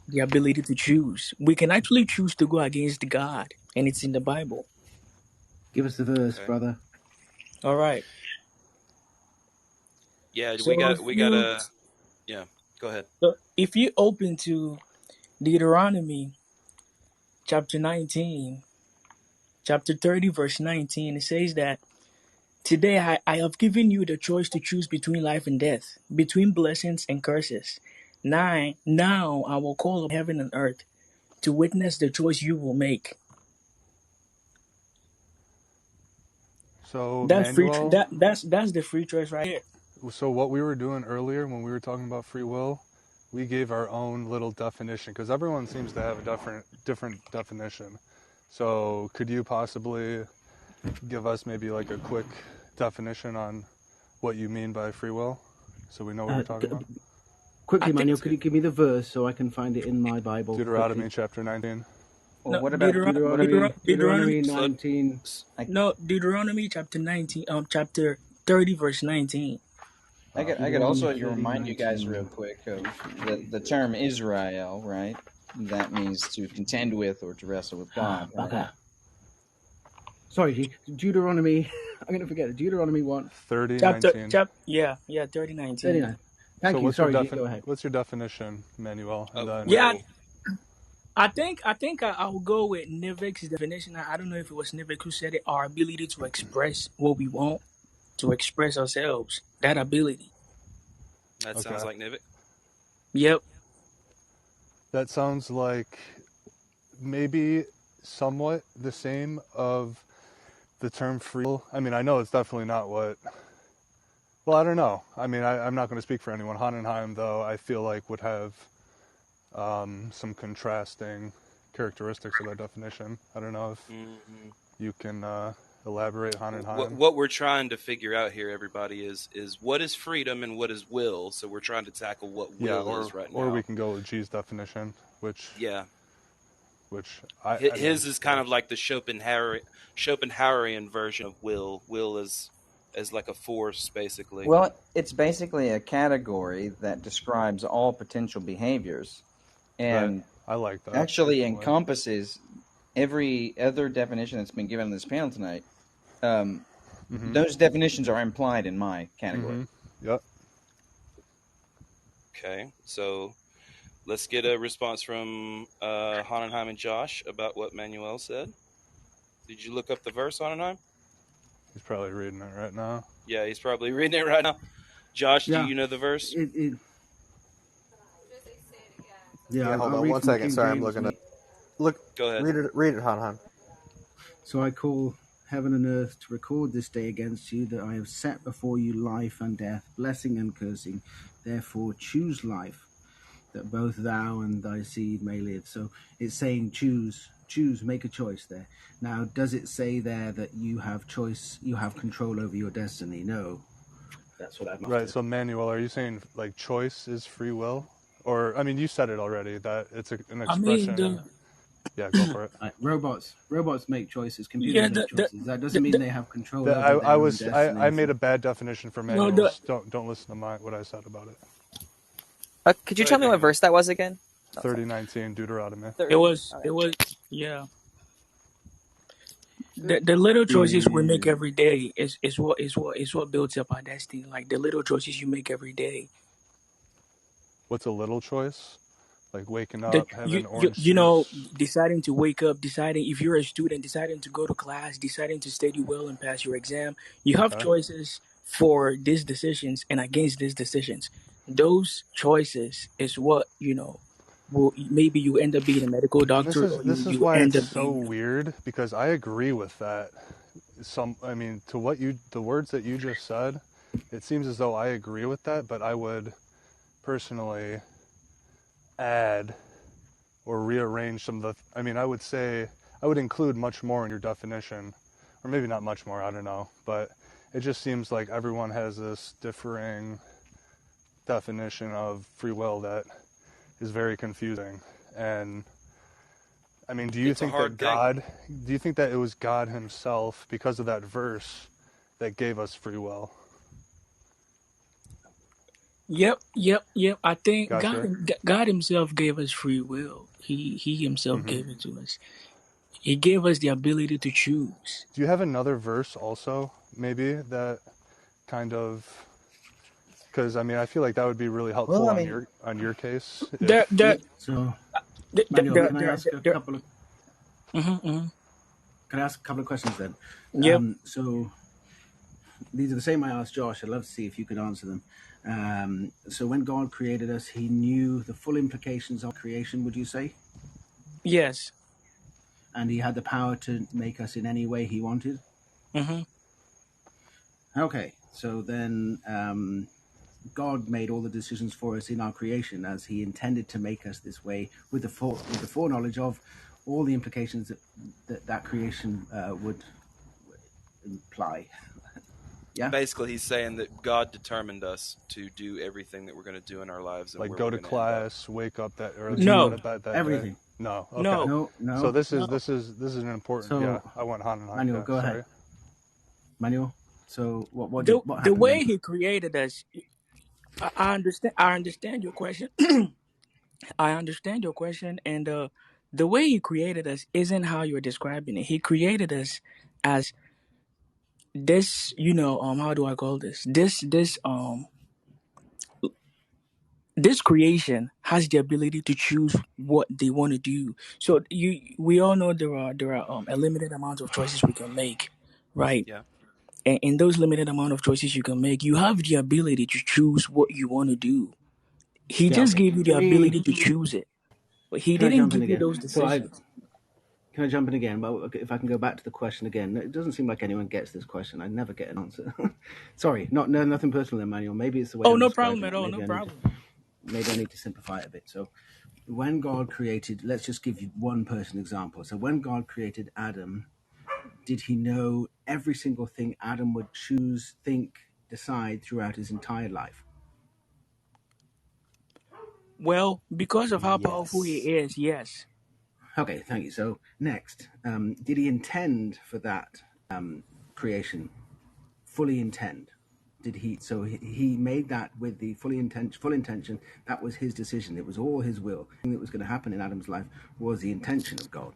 the ability to choose. We can actually choose to go against God, and it's in the Bible. Give us the verse, brother. All right. Yeah, so we got a... Yeah, go ahead. So if you open to Deuteronomy chapter 19, chapter 30, verse 19, it says that, today I have given you the choice to choose between life and death, between blessings and curses. Now I will call on heaven and earth to witness the choice you will make. So that's the free choice right here. So what we were doing earlier when we were talking about free will, we gave our own little definition, because everyone seems to have a different definition. So could you possibly give us maybe like a quick definition on what you mean by free will, so we know what you're talking about? Quickly, Manuel, could you give me the verse so I can find it in my Bible? Deuteronomy chapter 19. Well, what about Deuteronomy 19? No, Deuteronomy chapter 19, chapter 30, verse 19. I could also remind you guys real quick of the term Israel, right? That means to contend with or to wrestle with God. Right? Okay. Sorry, Deuteronomy. I'm going to forget it. Deuteronomy 1. 30, 19. 30, 19. 39. Thank you. Sorry, go ahead. What's your definition, Manuel? I think I'll go with Nivik's definition. I don't know if it was Nivik who said it. Our ability to express what we want, to express ourselves. That ability. That sounds like Nivik. Yep. That sounds like maybe somewhat the same of the term free will, I mean, I know it's definitely not what. Well, I don't know. I mean, I'm not going to speak for anyone. Honnenheim, though, I feel like would have some contrasting characteristics of that definition. I don't know if you can elaborate, Honnenheim. What we're trying to figure out here, everybody, is what is freedom and what is will. So we're trying to tackle what will is right now. Or we can go with G's definition, which his is kind of like the Schopenhauerian version of will. Will is like a force, basically. Well, it's basically a category that describes all potential behaviors, and I like that. Actually encompasses every other definition that's been given on this panel tonight. Those definitions are implied in my category. Yep. Okay, so let's get a response from Honnenheim and Josh about what Manuel said. Did you look up the verse, Honnenheim? He's probably reading it right now. Yeah, he's probably reading it right now. Josh, do you know the verse? Yeah, hold on 1 second. Sorry, I'm looking at. Look, go ahead. Read it, Han. So I call heaven and earth to record this day against you, that I have set before you life and death, blessing and cursing. Therefore choose life, that both thou and thy seed may live. So it's saying choose, make a choice there. Now, does it say there that you have choice, you have control over your destiny? No. That's what I'm after. Right, so Manuel, are you saying like choice is free will? Or, I mean, you said it already, that it's an expression. Yeah, go for it. Robots make choices. Computers make choices. That doesn't mean they have control over their own destiny. I made a bad definition for manuals. Don't listen to what I said about it. Could you tell me what verse that was again? 30:19, Deuteronomy. It was, yeah. The little choices we make every day is what builds up our destiny. Like the little choices you make every day. What's a little choice? Like waking up, having orange juice. Deciding to wake up, deciding if you're a student, deciding to go to class, deciding to study well and pass your exam. You have choices for these decisions and against these decisions. Those choices is what, maybe you end up being a medical doctor. This is why it's so weird, because I agree with that. To the words that you just said, it seems as though I agree with that, but I would personally add or rearrange some of the I would say I would include much more in your definition, or maybe not much more, I don't know, but it just seems like everyone has this differing definition of free will that is very confusing. And I mean, do you think that it was God himself, because of that verse, that gave us free will? Yep. I think God himself gave us free will. He himself gave it to us. He gave us the ability to choose. Do you have another verse also, maybe, that kind of... Because, I feel like that would be really helpful on your case. Manuel, can I ask a couple of... Can I ask a couple of questions then? Yep. So these are the same I asked Josh. I'd love to see if you could answer them. So when God created us, he knew the full implications of creation, would you say? Yes. And he had the power to make us in any way he wanted? Okay, so then God made all the decisions for us in our creation, as he intended to make us this way, with the foreknowledge of all the implications that creation would imply. Yeah. Basically, he's saying that God determined us to do everything that we're going to do in our lives. And like go to class, wake up that early. No, everything. Day. No. Okay. No. So this is an important. So, I want Hannah. Manuel, go ahead. Manuel. So what the way he created us, I understand your question. I understand your question, and the way he created us isn't how you're describing it. He created us as this, how do I call this? This creation has the ability to choose what they want to do. So we all know there are a limited amount of choices we can make, right? Yeah. And in those limited amount of choices you can make, you have the ability to choose what you want to do. He just gave you the ability to choose it, but he didn't give you those decisions. Can I jump in again? Well, if I can go back to the question again, it doesn't seem like anyone gets this question. I never get an answer. Sorry, nothing personal, Emmanuel. Maybe it's the way I'm no describing problem at it. all. No problem. Maybe I need to simplify it a bit. So, when God created, let's just give you one person example. So, when God created Adam, did he know every single thing Adam would choose, think, decide throughout his entire life? Well, because of how powerful he is, yes. Okay, thank you. So next, did he intend for that creation? Fully intend? Did he? So he made that with the full intention. That was his decision. It was all his will. The thing that was going to happen in Adam's life was the intention of God.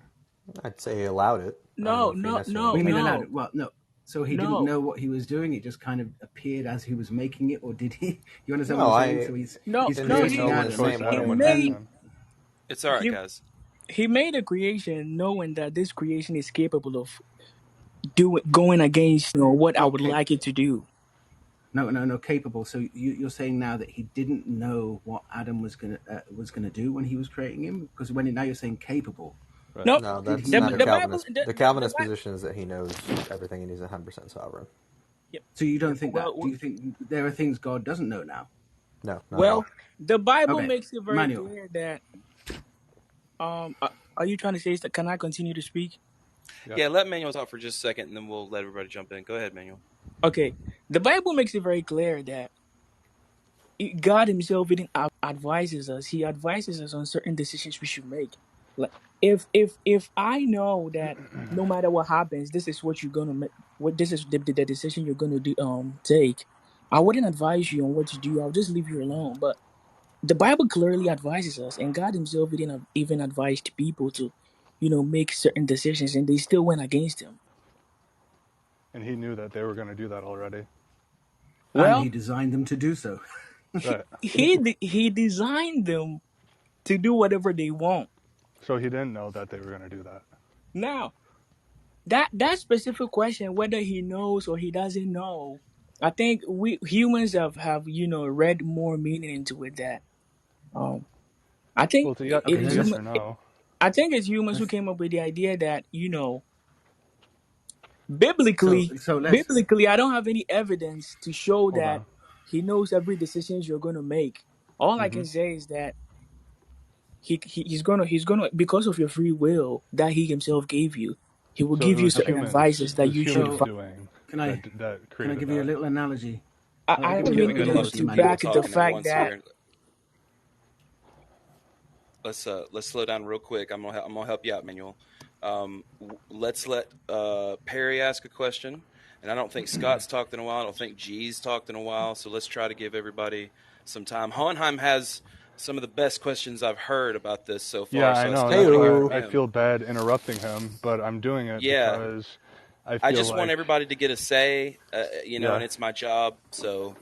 I'd say he allowed it. No. What do you mean allowed it? Well, no. So he didn't know what he was doing. It just kind of appeared as he was making it, or did he? You understand what I'm saying? So he's creating Adam. It's all right, guys. He made a creation knowing that this creation is capable of going against what I would like it to do. No, capable. So you're saying now that he didn't know what Adam was gonna do when he was creating him? Because now you're saying capable. Right. No, that's not a Calvinist. The Calvinist position is that he knows everything and he's 100% sovereign. Yep. So you don't think that? Do you think there are things God doesn't know now? No. Well, the Bible makes it very clear that. Are you trying to say that? Can I continue to speak? Yeah, let Manuel talk for just a second, and then we'll let everybody jump in. Go ahead, Manuel. Okay, the Bible makes it very clear that God Himself even advises us. He advises us on certain decisions we should make. Like, if I know that no matter what happens, this is what you're gonna make. This is the decision you're gonna do. Take. I wouldn't advise you on what to do. I'll just leave you alone. But the Bible clearly advises us, and God Himself even advised people to, make certain decisions, and they still went against Him. And He knew that they were going to do that already. Well, and He designed them to do so. Right. He designed them to do whatever they want. So He didn't know that they were going to do that. Now, that specific question, whether He knows or He doesn't know, I think we humans have read more meaning into it. That I think I think it's humans who came up with the idea that biblically, I don't have any evidence to show that He knows every decision you're going to make. All I can say is that he's gonna because of your free will that He Himself gave you, He will give you certain advices that you should follow. Can I give you a little analogy? I think to back the fact that. Let's slow down real quick. I'm gonna help you out, Manuel. Let's let Perry ask a question, and I don't think Scott's talked in a while. I don't think G's talked in a while. So let's try to give everybody some time. Hohenheim has some of the best questions I've heard about this so far. Yeah, I know. I feel bad interrupting him, but I'm doing it because I just want everybody to get a say, and it's my job. So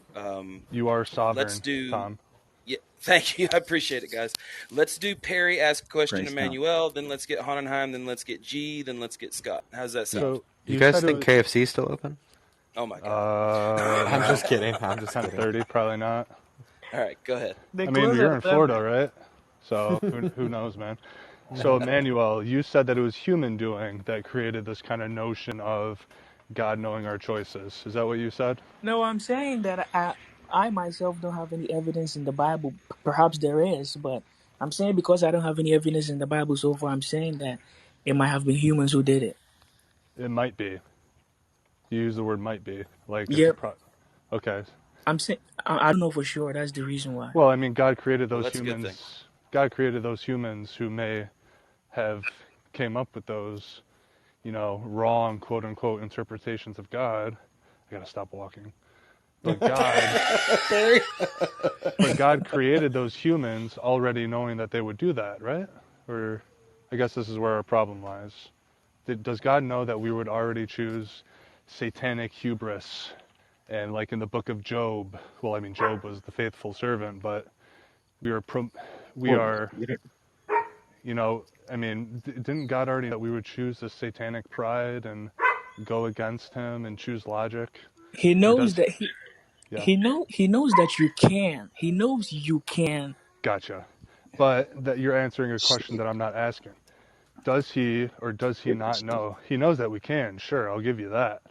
you are sovereign. Let's do. Tom. Yeah, thank you. I appreciate it, guys. Let's do Perry ask a question to Manuel, then let's get Hohenheim, then let's get G, then let's get Scott. How's that sound? So you guys think KFC is still open? Oh my God! I'm just kidding. I'm just 10:30, probably not. All right, go ahead. I mean, you're in Florida, right? So who knows, man? So, Manuel, you said that it was human doing that created this kind of notion of God knowing our choices. Is that what you said? No, I'm saying that I myself don't have any evidence in the Bible. Perhaps there is, but I'm saying because I don't have any evidence in the Bible so far, I'm saying that it might have been humans who did it. It might be. You use the word might be. Like, okay. I'm saying I don't know for sure. That's the reason why. Well, I mean, God created those humans. God created those humans who may have came up with those, wrong, quote unquote, interpretations of God. I gotta stop walking. But God created those humans already knowing that they would do that, right? Or I guess this is where our problem lies. Does God know that we would already choose satanic hubris? And like in the book of Job, well, I mean, Job was the faithful servant, but didn't God already know that we would choose this satanic pride and go against Him and choose logic? He knows that He knows that you can. He knows you can. Gotcha. But that you're answering a question that I'm not asking. does he or does he not know? He knows that we can, sure, I'll give you that.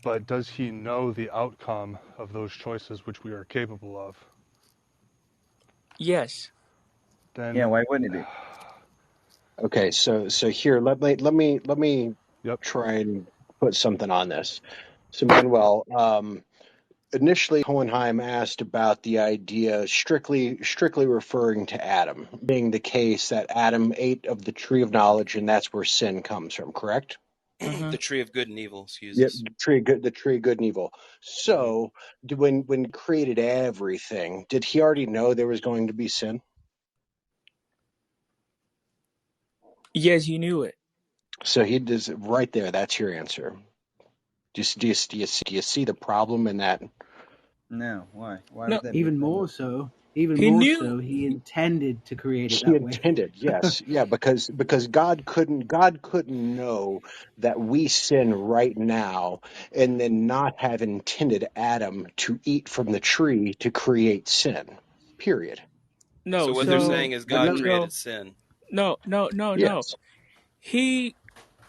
But does he know the outcome of those choices which we are capable of? Yes. Then yeah, why wouldn't it be? Okay, so here let me try and put something on this. So Manuel, initially Hohenheim asked about the idea strictly referring to Adam, being the case that Adam ate of the tree of knowledge, and that's where sin comes from, correct? The tree of good and evil, the tree of good and evil. So when he created everything, did he already know there was going to be sin? Yes, he knew it. So he does right there. That's your answer. Do you see the problem in that? No. Why? Why no, would that even be more so? Even more so, he intended to create it that way. He intended, yes, yeah, because God couldn't know that we sin right now and then not have intended Adam to eat from the tree to create sin. Period. No. So what they're saying is God created sin. No. Yes.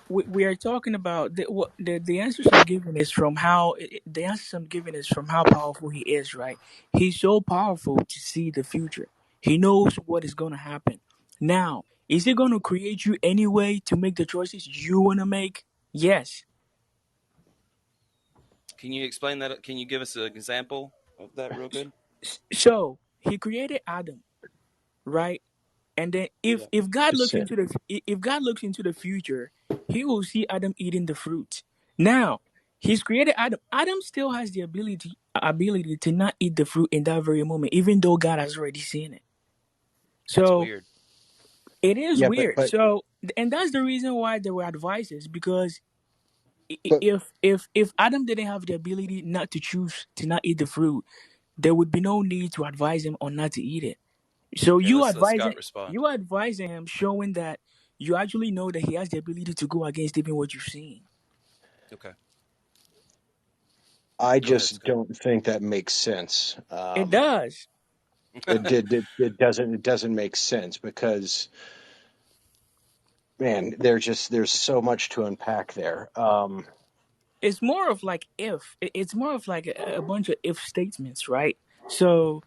We are talking about the answers I'm giving is from how the answers I'm giving is from how powerful he is, right? He's so powerful to see the future. He knows what is going to happen. Now, is he going to create you anyway to make the choices you want to make? Yes. Can you explain that? Can you give us an example of that real good? So he created Adam, right? And then if God looks into the future, he will see Adam eating the fruit. Now, he's created Adam. Adam still has the ability to not eat the fruit in that very moment, even though God has already seen it. So that's weird. It is weird. So, and that's the reason why there were advices, because if Adam didn't have the ability not to choose to not eat the fruit, there would be no need to advise him on not to eat it. So you advising him, showing that you actually know that he has the ability to go against even what you've seen. Okay. I just don't think that makes sense. It does. It doesn't. It doesn't make sense because, man, there's so much to unpack there. It's more of like it's more of like a bunch of if statements, right? So.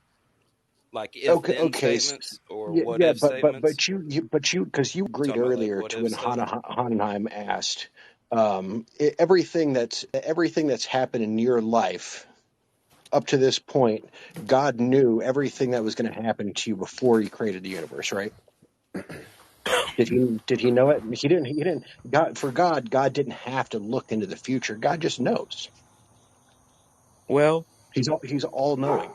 Like if then statements or what if statements? But you because you agreed earlier to when Hohenheim asked everything that's happened in your life up to this point, God knew everything that was going to happen to you before He created the universe, right? Did he know it? He didn't. God didn't have to look into the future. God just knows. Well, He's all knowing.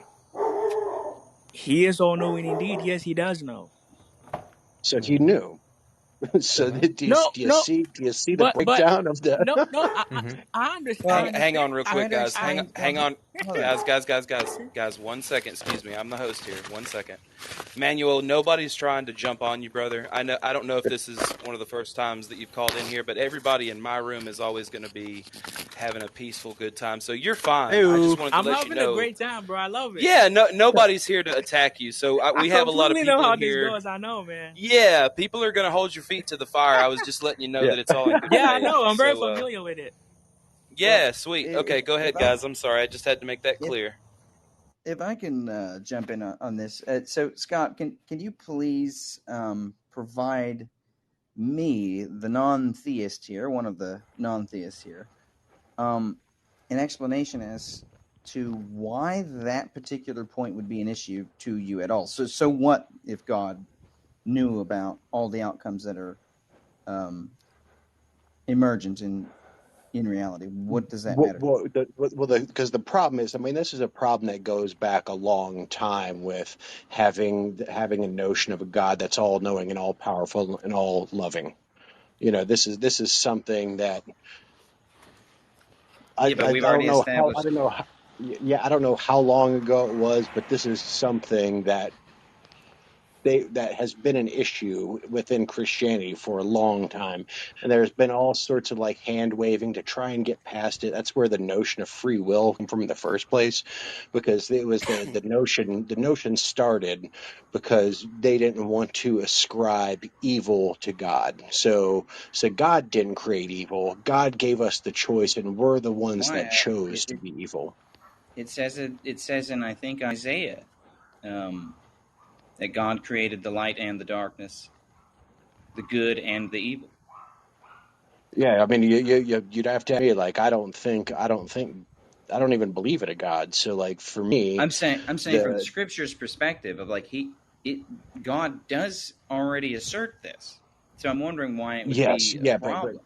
He is all knowing indeed. Yes, He does know. So He knew. So do you see the breakdown of the? No, I understand. Hang on, real quick, guys. Hang on, guys. 1 second. Excuse me. I'm the host here. 1 second. Manuel, nobody's trying to jump on you, brother. I don't know if this is one of the first times that you've called in here, but everybody in my room is always going to be having a peaceful, good time. So you're fine. I just wanted to let you know. I'm having a great time, bro. I love it. Yeah, nobody's here to attack you. So we have a lot of people know how here. This goes. I know, man. Yeah, people are going to hold your feet to the fire. I was just letting you know that it's all in good faith. I know. I'm very familiar with it. Yeah, sweet. Okay, go ahead, guys. I'm sorry. I just had to make that clear. If I can jump in on this. So, Scott, can you please provide me, the non-theist here, one of the non-theists here, an explanation as to why that particular point would be an issue to you at all? So what if God knew about all the outcomes that are emergent in reality? What does that matter? Because the problem is, I mean, this is a problem that goes back a long time with having a notion of a God that's all knowing and all powerful and all loving. You know, this is something that I don't know how long ago it was, but this is something that that has been an issue within Christianity for a long time, and there's been all sorts of like hand waving to try and get past it. That's where the notion of free will came from in the first place, because it was the notion started because they didn't want to ascribe evil to God. So God didn't create evil. God gave us the choice, and we're the ones that chose to be evil. It says in, I think, Isaiah, that God created the light and the darkness, the good and the evil. Yeah, I mean, you'd have to be like, I don't even believe in a God. So, like, for me, I'm saying from the Scripture's perspective of like God does already assert this. So I'm wondering why it would be a problem.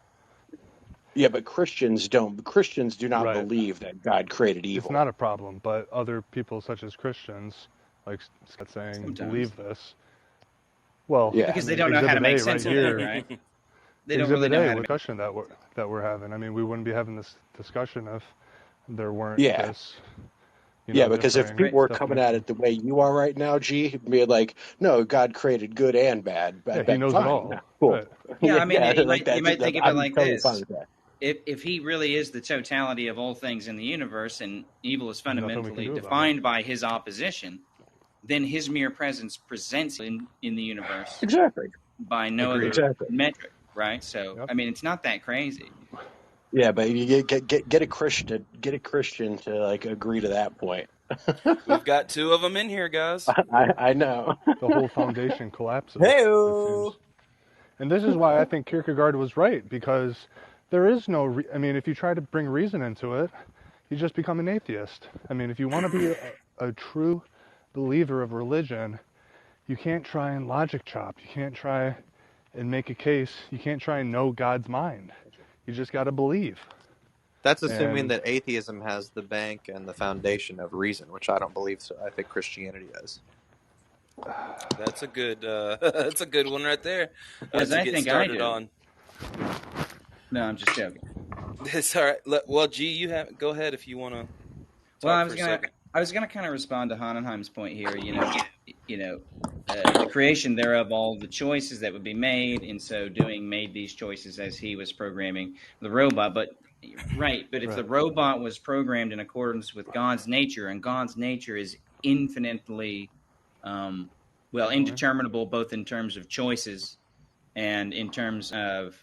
But Christians don't. Christians do not believe that God created evil. It's not a problem, but other people such as Christians, like Scott saying, believe this. Well, because they don't know how to make sense of it, right? They don't really know how to make discussion that we're having. I mean, we wouldn't be having this discussion if there weren't this. Because if people were coming at it the way you are right now, G, be like, no, God created good and bad. He knows it all. Cool. Right. Yeah, I mean, you might think of it like this. If he really is the totality of all things in the universe, and evil is fundamentally defined by his opposition, then his mere presence presents in the universe by no other metric, right? So, I mean, it's not that crazy. Yeah, but you get a Christian to like agree to that point. We've got two of them in here, guys. I know. The whole foundation collapses. Hey-o! And this is why I think Kierkegaard was right, because there is no. I mean, if you try to bring reason into it, you just become an atheist. I mean, if you want to be a true believer of religion, you can't try and logic chop. You can't try and make a case. You can't try and know God's mind. You just got to believe. That's assuming that atheism has the bank and the foundation of reason, which I don't believe so. I think Christianity does. That's a good one right there. Because I think I do. No, I'm just joking. It's all right. Well, G, go ahead if you want to. Well, I was gonna kind of respond to Hannenheim's point here. The creation thereof, all the choices that would be made, in so doing, made these choices as he was programming the robot. But if the robot was programmed in accordance with God's nature, and God's nature is infinitely, indeterminable, both in terms of choices and in terms of,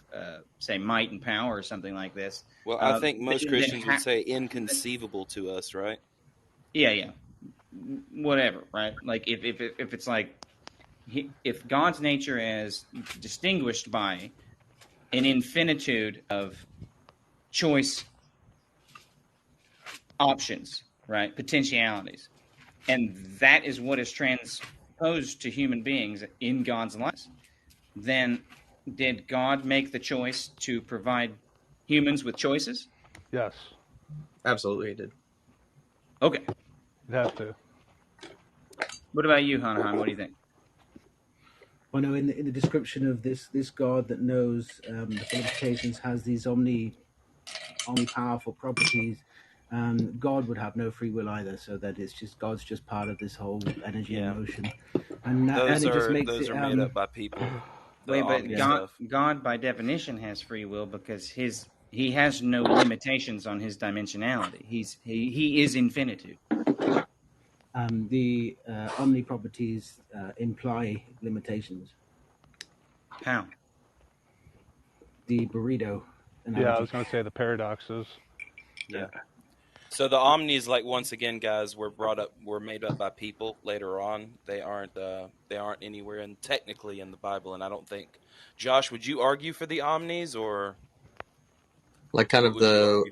say, might and power or something like this. Well, I think most Christians would say inconceivable to us, right? Yeah. Whatever, right? Like if it's like, if God's nature is distinguished by an infinitude of choice options, right? Potentialities. And that is what is transposed to human beings in God's lives. Then did God make the choice to provide humans with choices? Yes. Absolutely, he did. Okay. You'd have to. What about you, Hanahan? What do you think? Well, no, in the description of this God that knows the qualifications, has these omni-powerful properties, God would have no free will either, so that God's just part of this whole energy and motion. And those are made up by people. Wait, but God by definition has free will because he has no limitations on his dimensionality. He is infinitude. The omni properties imply limitations. How? The burrito analogy. Yeah, I was going to say the paradoxes. Yeah. So the omnis, like, once again, guys, were made up by people later on. They aren't anywhere technically in the Bible, and I don't think. Josh, would you argue for the omnis, or like kind of the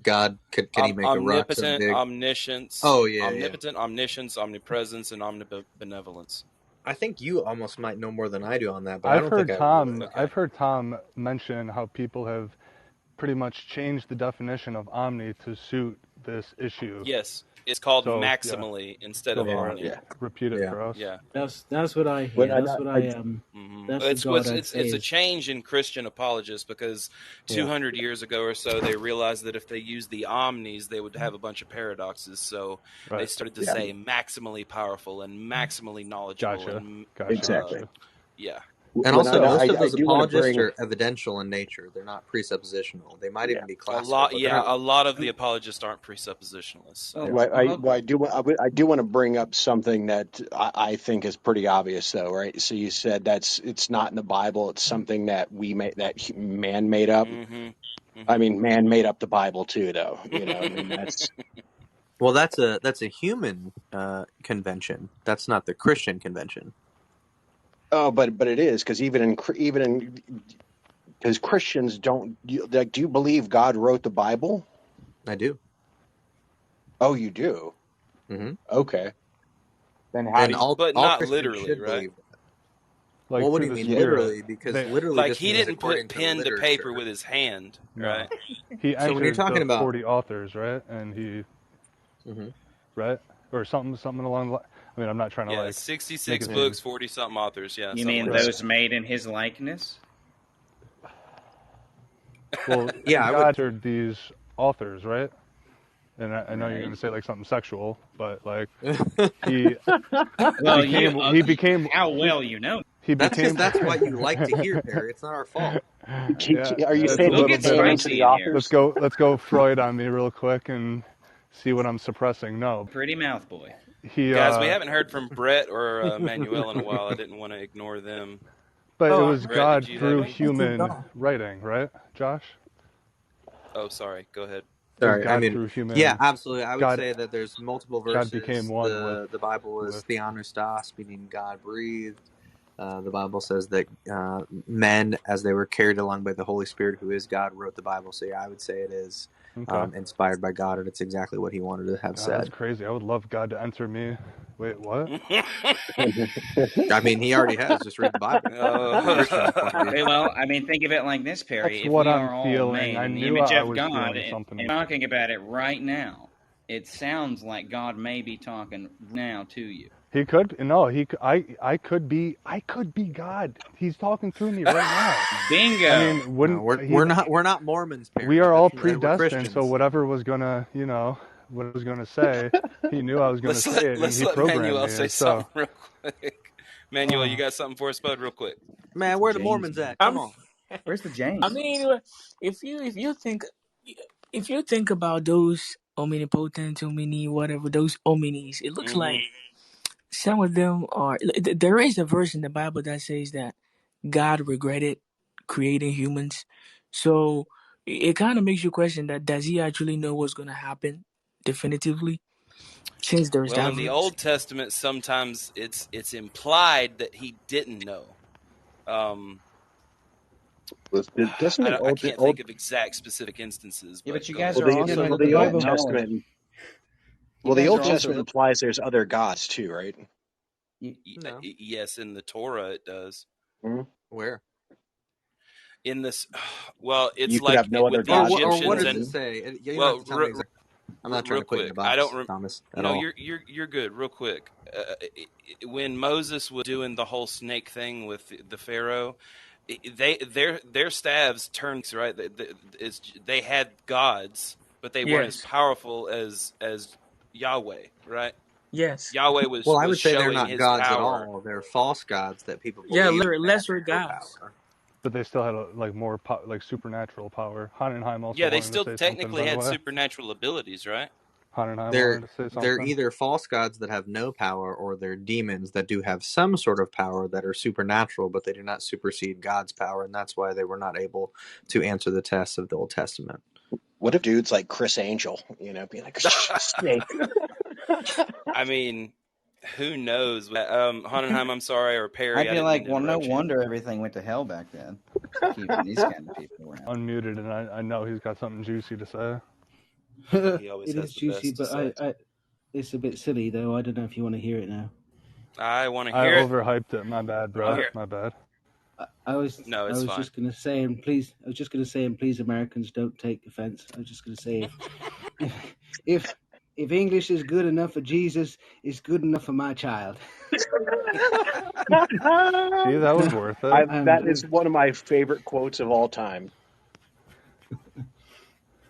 God can he make a rock so big? Omniscience. Oh yeah, omnipotent, omniscience, omnipresence, and omnibenevolence. I think you almost might know more than I do on that. But I've heard Tom mention how people have pretty much changed the definition of omni to suit this issue. Yes. It's called maximally instead of omni. Yeah. Repeat it for us. Yeah. That's what I hear. That's what I It's a change in Christian apologists because 200 years ago or so they realized that if they used the omnis they would have a bunch of paradoxes. So they started to say maximally powerful and maximally knowledgeable. Gotcha. And, Exactly. Yeah. And also, most of those apologists are evidential in nature. They're not presuppositional. They might even be classical. A lot of the apologists aren't presuppositionalists. So. I do want to bring up something that I think is pretty obvious, though, right? So you said it's not in the Bible. It's something that man made up. Mm-hmm. I mean, man made up the Bible too, though. You know, I mean, that's. Well, that's a human convention. That's not the Christian convention. Oh, but it is, because because Christians don't. Do you believe God wrote the Bible? I do. Oh, you do. Mm-hmm. Okay. Then how? But not literally, right? Like, well, what do you mean literally? Because literally, like he didn't put pen to paper with his hand, right? He so when you're talking about 40 authors, right? And he, right, or something along the line. I mean, I'm not trying to 66 books, 40-something authors. Yeah. You mean those made in his likeness? Well, yeah, God entered these authors, right? And I know you're going to say like something sexual, but like he became how well you know. That's what you like to hear, Perry. It's not our fault. Are you saying we'll get spicy in here? Let's go Freud on me real quick and see what I'm suppressing. No, pretty mouth boy. Guys, we haven't heard from Brett or Manuel in a while. I didn't want to ignore them. But it was Brett, God through human writing, right, Josh? Oh, sorry. Go ahead. Sorry, I mean, through human, yeah, absolutely. I would say that there's multiple verses. God became one. The Bible is theanostos, meaning God breathed. The Bible says that men, as they were carried along by the Holy Spirit, who is God, wrote the Bible. So yeah, I would say it is inspired by God, and it's exactly what He wanted to have said. That's crazy. I would love God to enter me. Wait, what? I mean, He already has. Just read the Bible. Well, I mean, think of it like this, Perry. That's what I'm feeling. I knew I was feeling something. And talking about it right now, it sounds like God may be talking now to you. He could. No, I could be God. He's talking through me right now. Bingo. I mean, we're not Mormons, Perry. We are all predestined. So whatever was gonna, what I was gonna say, he knew I was gonna say it, and he programmed me. Manuel say something real quick. Manuel, you got something for us, bud? Real quick. Man, where the Mormons at? Come on. Where's the James? I mean, if you think about those omnipotent, whatever those omnis, it looks like some of them are. There is a verse in the Bible that says that God regretted creating humans, so it kind of makes you question that does He actually know what's going to happen definitively? Since there's that in the Old Testament, sometimes it's implied that He didn't know. I can't think of exact specific instances. Yeah, but you guys are also the Old Testament. Well, the Old Testament implies there's other gods too, right? No. Yes, in the Torah it does. Mm-hmm. Where? In this, well, it's you like have no other gods. Or what does it say? I'm not trying to put you in the box, I don't Thomas. No, you're good. Real quick, when Moses was doing the whole snake thing with the Pharaoh, their staves turned right. They had gods, but they weren't as powerful as Yahweh, right? Yes. Yahweh was. Well, I would say they're not gods power. at all. They're false gods that people believe. Yeah, lesser gods. But they still had more supernatural power. Hannenheim also. Yeah, they still technically had supernatural abilities, right? Hannenheim they're either false gods that have no power, or they're demons that do have some sort of power that are supernatural, but they do not supersede God's power, and that's why they were not able to answer the tests of the Old Testament. What if dudes like Chris Angel, be like, snake? I mean, who knows? Hannenheim, I'm sorry, or Perry. I'd be like, well, no wonder everything went to hell back then. Keeping these kind of people around. Unmuted, and I know he's got something juicy to say. It is juicy, but it's a bit silly, though. I don't know if you want to hear it now. I want to hear it. I overhyped it. My bad, bro. My bad. I was just going to say, and please, Americans, don't take offense. I was just going to say, if English is good enough for Jesus, it's good enough for my child. See, that was worth it. That is one of my favorite quotes of all time.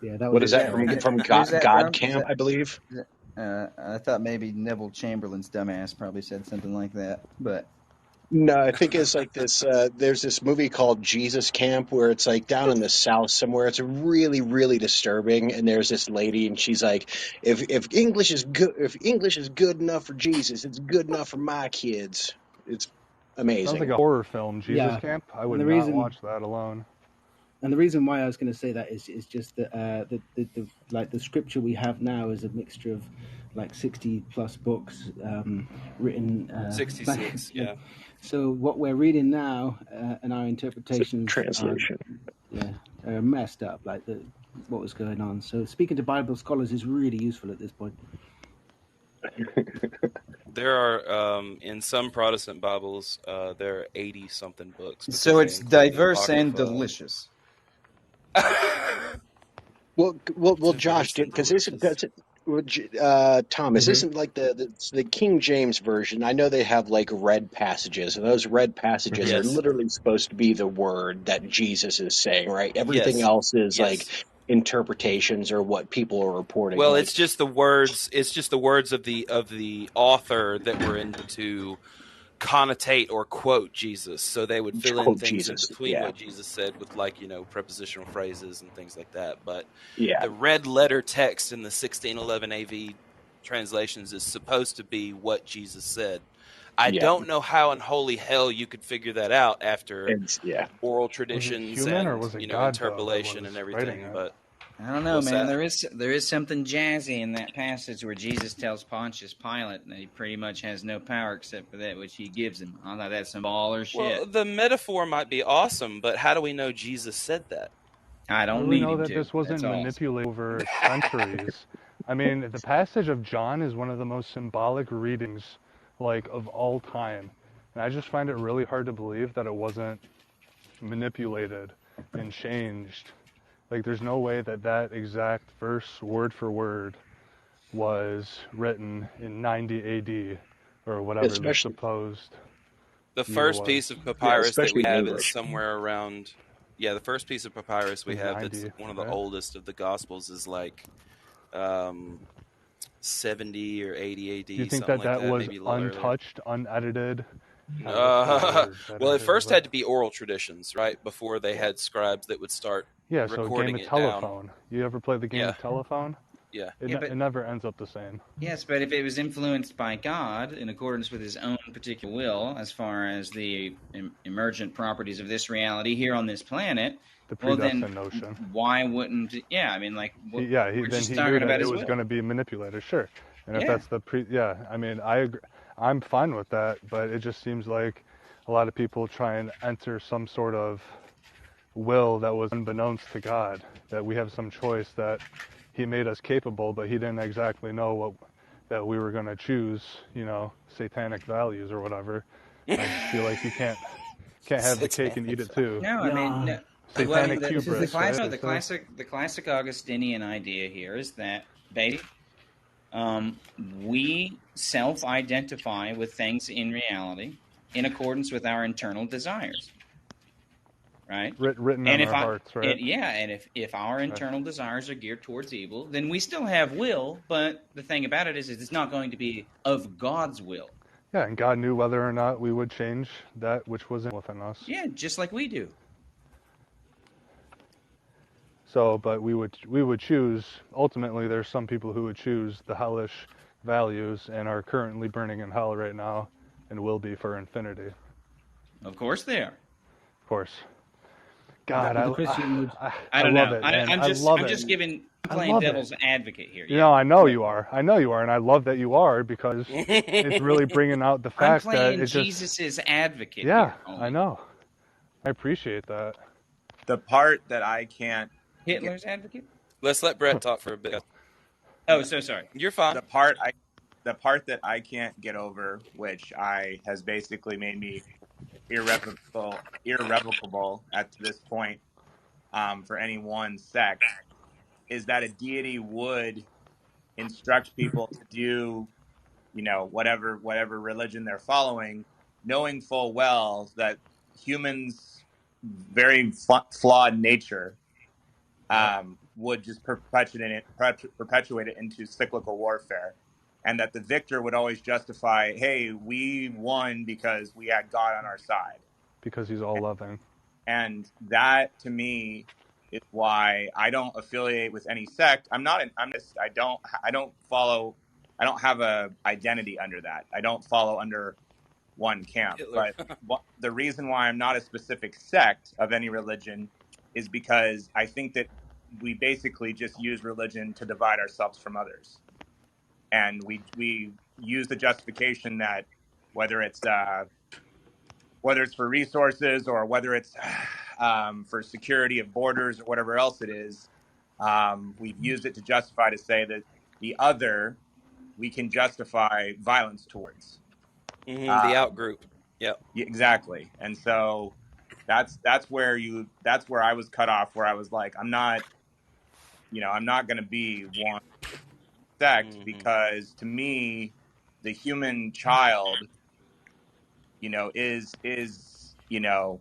Yeah, that was. What is that from God Camp, I believe? I thought maybe Neville Chamberlain's dumbass probably said something like that, but no, I think it's like this. There's this movie called Jesus Camp where it's like down in the South somewhere. It's really, really disturbing. And there's this lady, and she's like, "If English is good enough for Jesus, it's good enough for my kids." It's amazing. Sounds like a horror film. Jesus Camp. I would not watch that alone. And the reason why I was going to say that is just that the scripture we have now is a mixture of like 60 plus books written 66 yeah. So what we're reading now and our interpretations translation are messed up, like what was going on. So speaking to Bible scholars is really useful at this point. There are in some Protestant Bibles there are 80 something books, so it's diverse and delicious. Well, Josh, because Thomas, isn't like the King James version? I know they have like red passages, and those red passages are literally supposed to be the word that Jesus is saying, right? Everything else is like interpretations or what people are reporting. Well, it's just the words. It's just the words of the author that were into connotate or quote Jesus, so they would fill in things in between what Jesus said with prepositional phrases and things like that. But the red letter text in the 1611 AV translations is supposed to be what Jesus said. I don't know how in holy hell you could figure that out after oral traditions and interpolation and everything, but I don't know, man. There is something jazzy in that passage where Jesus tells Pontius Pilate that he pretty much has no power except for that which he gives him. I thought that's some baller shit. Well, the metaphor might be awesome, but how do we know Jesus said that? I don't need know that this wasn't manipulated over centuries. I mean, the passage of John is one of the most symbolic readings, like, of all time. And I just find it really hard to believe that it wasn't manipulated and changed. Like, there's no way that exact verse, word for word, was written in 90 AD or whatever the supposed. The first piece of papyrus that we have is somewhere around. Yeah, the first piece of papyrus we have that's one of the oldest of the Gospels is like 70 or 80 AD. Do you think that was untouched, unedited? Well, it first had to be oral traditions, right? Before they had scribes that would start recording game of telephone. You ever play the game of telephone? Yeah. It never ends up the same. Yes, but if it was influenced by God in accordance with his own particular will, as far as the emergent properties of this reality here on this planet, the predestined notion. Why wouldn't? Yeah, I mean, like, he knew that it was going to be manipulated. Sure, and if that's I mean, I agree. I'm fine with that, but it just seems like a lot of people try and enter some sort of will that was unbeknownst to God, that we have some choice that he made us capable, but he didn't exactly know that we were going to choose, satanic values or whatever. I just feel like you can't have the cake and eat it too. No, I mean, no. Satanic hubris. The classic Augustinian idea here is that basically we self-identify with things in reality in accordance with our internal desires, right? Written in our hearts, right? And if our internal desires are geared towards evil, then we still have will, but the thing about it is it's not going to be of God's will. Yeah, and God knew whether or not we would change that which was within us. Yeah, just like we do. So, but we would choose, ultimately there's some people who would choose the hellish values and are currently burning in hell right now and will be for infinity. Of course they are. Of course. God, I don't love know. it, man. I'm just playing devil's advocate here. I know you are, and I love that you are, because it's really bringing out the fact that it's Jesus' advocate. Yeah, I know. I appreciate that. The part that I can't. Hitler's advocate. Let's let Brett talk for a bit. Oh, so sorry. You're fine. The part that I can't get over, which has basically made me irrevocable at this point for any one sect, is that a deity would instruct people to do, whatever religion they're following, knowing full well that humans' very flawed nature would just perpetuate it into cyclical warfare, and that the victor would always justify, hey, we won because we had God on our side. Because he's all loving. And that, to me, is why I don't affiliate with any sect. I don't have a identity under that. I don't follow under one camp. Hitler. But the reason why I'm not a specific sect of any religion is because I think that we basically just use religion to divide ourselves from others. And we use the justification that whether it's for resources or whether it's for security of borders or whatever else it is, we've used it to justify to say that the other we can justify violence towards. The outgroup. Yep. Exactly. And so that's where I was cut off, where I was like, I'm not going to be one sect, because to me, the human child, is an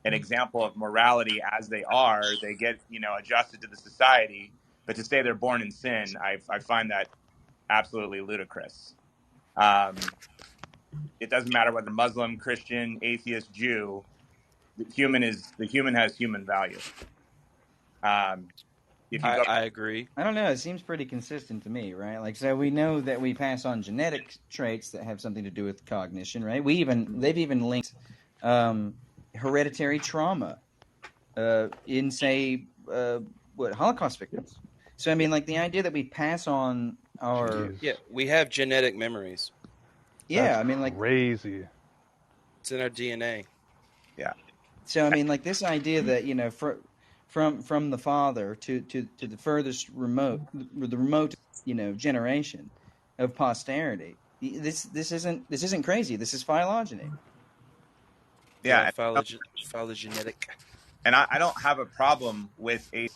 example of morality as they are. They get, adjusted to the society, but to say they're born in sin, I find that absolutely ludicrous. It doesn't matter whether Muslim, Christian, atheist, Jew, the human has human value. I agree. I don't know. It seems pretty consistent to me, right? Like, so we know that we pass on genetic traits that have something to do with cognition, right? They've even linked hereditary trauma in, say, Holocaust victims. So I mean, like, the idea that we pass on our we have genetic memories. Yeah, That's I mean, like, crazy. It's in our DNA. Yeah. So I mean, like, this idea that from the father to the furthest remote generation of posterity. This isn't crazy. This is phylogeny. Yeah, phylogenetic. And I don't have a problem with a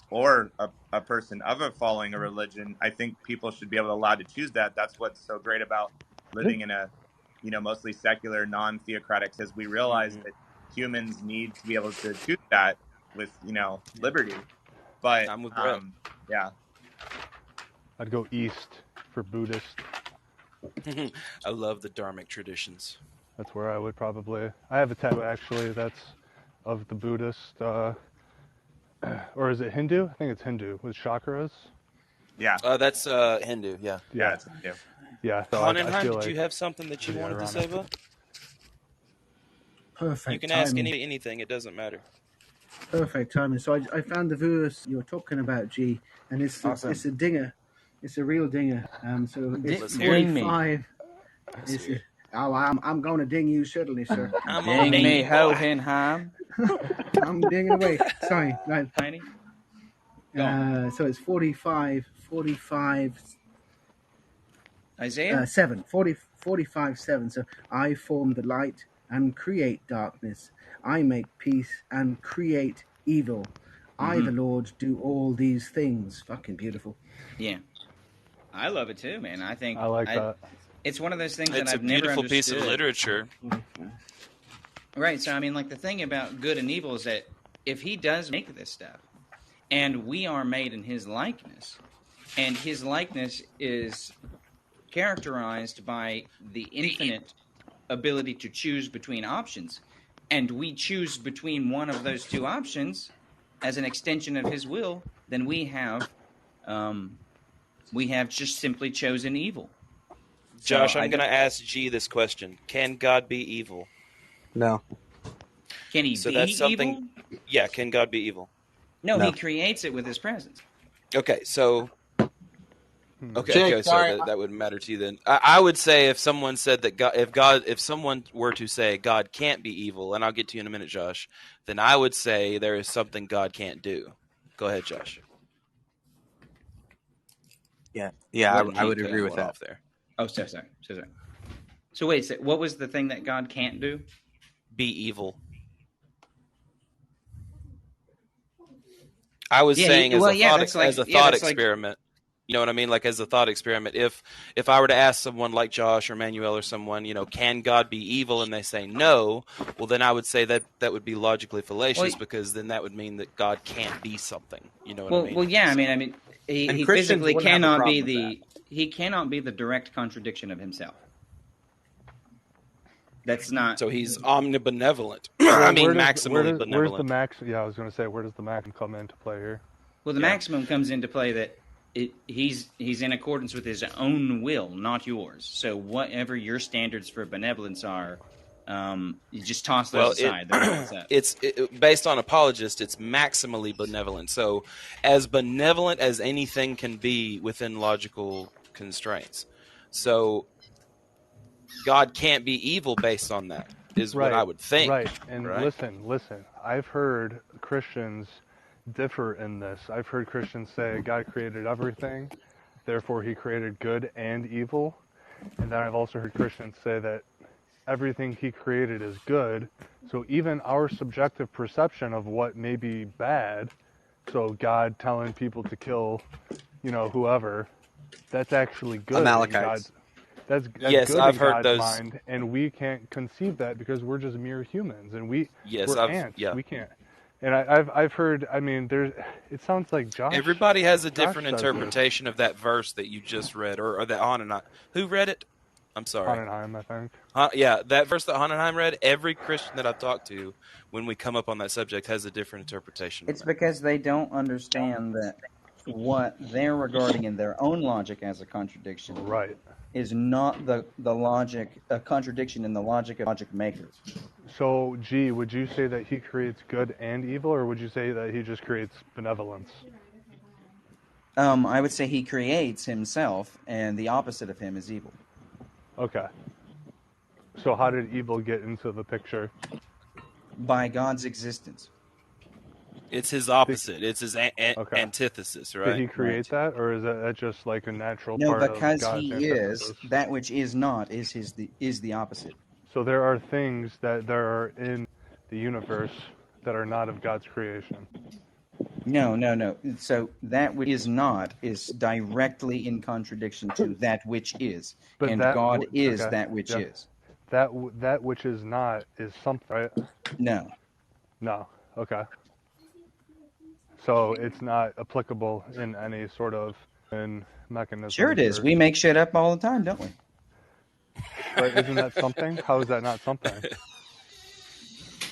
person of following a religion. I think people should be allowed to choose that. That's what's so great about living in a mostly secular, non-theocratic, because we realize that humans need to be able to choose that with liberty. But I'm with Brett. I'd go east for Buddhist. I love the Dharmic traditions. That's where I would probably. I have a tattoo actually that's of the Buddhist, or is it Hindu? I think it's Hindu with chakras. Yeah. That's Hindu. Yeah. Yeah, it's Hindu. Yeah. So Han, did you have something that you wanted to say, bud? Perfect. You can timing. ask anything. It doesn't matter. Perfect timing. So I found the verse you're talking about, G, and it's awesome. It's a dinger. It's a real dinger. So it's Ding 45. I'm going to ding you certainly, sir. Ding me ho hen ham. I'm dinging away. Sorry, right. Tiny. So it's 45. Isaiah 7. 45 7. So I form the light and create darkness. I make peace and create evil. I, the Lord, do all these things. Fucking beautiful. Yeah. I love it too, man. I think I like that. It's one of those things It's that I've a beautiful never piece of understood. literature. Right. So I mean, like, the thing about good and evil is that if he does make this stuff, and we are made in his likeness, and his likeness is characterized by the infinite ability to choose between options, and we choose between one of those two options as an extension of his will, then we have just simply chosen evil. Josh, I'm going to ask G this question. Can God be evil? No. Can he be evil? Yeah, can God be evil? No, he creates it with his presence. Okay, so... Jake, so that would matter to you then. I would say if someone said that if someone were to say God can't be evil, and I'll get to you in a minute, Josh, then I would say there is something God can't do. Go ahead, Josh. Yeah, I would agree with that. There. Oh, sorry. So wait, what was the thing that God can't do? Be evil. I was saying as a thought experiment. You know what I mean? Like as a thought experiment, if I were to ask someone like Josh or Manuel or someone, can God be evil, and they say no, well then I would say that would be logically fallacious, because then that would mean that God can't be something. You know what I mean? Well, yeah. I mean, he physically cannot be he cannot be the direct contradiction of himself. That's not. So he's omnibenevolent. I mean, maximally benevolent. Where's the max? Yeah, I was going to say, where does the maximum come into play here? Well, the maximum comes into play that he's in accordance with his own will, not yours. So whatever your standards for benevolence are, you just toss those aside. It's based on apologist. It's maximally benevolent. So as benevolent as anything can be within logical constraints. So God can't be evil based on that, is what I would think. Right. And listen. I've heard Christians differ in this. I've heard Christians say God created everything, therefore he created good and evil. And then I've also heard Christians say that everything he created is good. So even our subjective perception of what may be bad, so God telling people to kill, whoever, that's actually good. Amalekites. That's yes, good I've in heard God's those. mind, and we can't conceive that because we're just mere humans, and we're ants. Yeah. We can't. And I've heard. I mean, it sounds like Josh. Everybody has a different interpretation of that verse that you just read, or that Hanenheim. Who read it? I'm sorry. Hanenheim, I think. Yeah, that verse that Hanenheim read. Every Christian that I've talked to, when we come up on that subject, has a different interpretation. It's because they don't understand that what they're regarding in their own logic as a contradiction, right, is not the logic, a contradiction in the logic of logic makers. So, G, would you say that he creates good and evil, or would you say that he just creates benevolence? I would say he creates himself, and the opposite of him is evil. Okay. So how did evil get into the picture? By God's existence. It's his opposite. It's his antithesis, right? Did he create that, or is that just like a natural part of God's? No, because he is that which is not is the opposite. So there are things that there are in the universe that are not of God's creation. No. So that which is not is directly in contradiction to that which is, and God is that which is. That which is not is something, right? No. Okay. So it's not applicable in any sort of mechanism. Sure it is. We make shit up all the time, don't we? Right, isn't that something? How is that not something?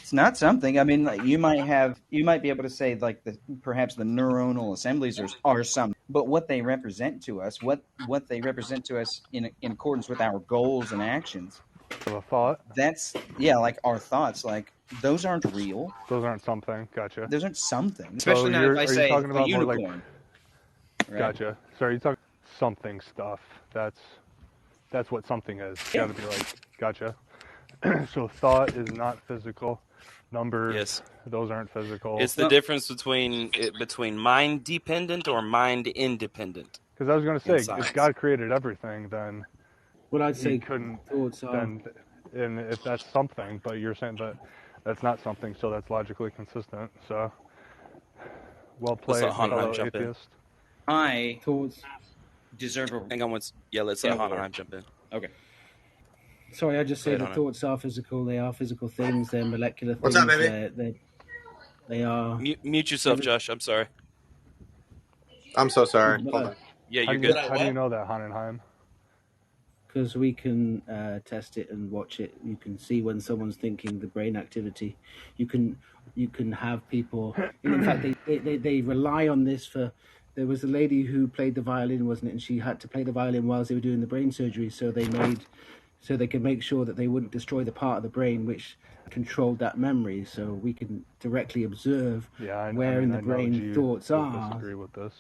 It's not something. I mean, like, you might be able to say like perhaps the neuronal assemblies are something, but what they represent to us, what they represent to us in accordance with our goals and actions. A thought. That's like our thoughts. Like those aren't real. Those aren't something. Gotcha. Those aren't something. Especially not if I say a unicorn. More like, right? Gotcha. So are you talking something stuff? That's what something is. It's gotta be like, gotcha. So thought is not physical. Numbers, those aren't physical. It's the difference between mind dependent or mind independent. Because I was going to say, if God created everything, then what I'd say couldn't. And if that's something, but you're saying that that's not something, so that's logically consistent. So, well played, fellow atheist. I deserve a. Hang on once. Yeah, let's let Hanenheim jump in. Okay. Sorry, I just say the thoughts are physical. They are physical things. They're molecular things. What's up, baby? They are. Mute yourself, Josh. I'm sorry. I'm so sorry. Yeah, you're good. How do you know that, Hanenheim? Because we can test it and watch it. You can see when someone's thinking, the brain activity. You can have people. In fact, they rely on this for. There was a lady who played the violin, wasn't it? And she had to play the violin whilst they were doing the brain surgery. So they could make sure that they wouldn't destroy the part of the brain which controlled that memory. So we can directly observe where in the brain thoughts are. Disagree with this.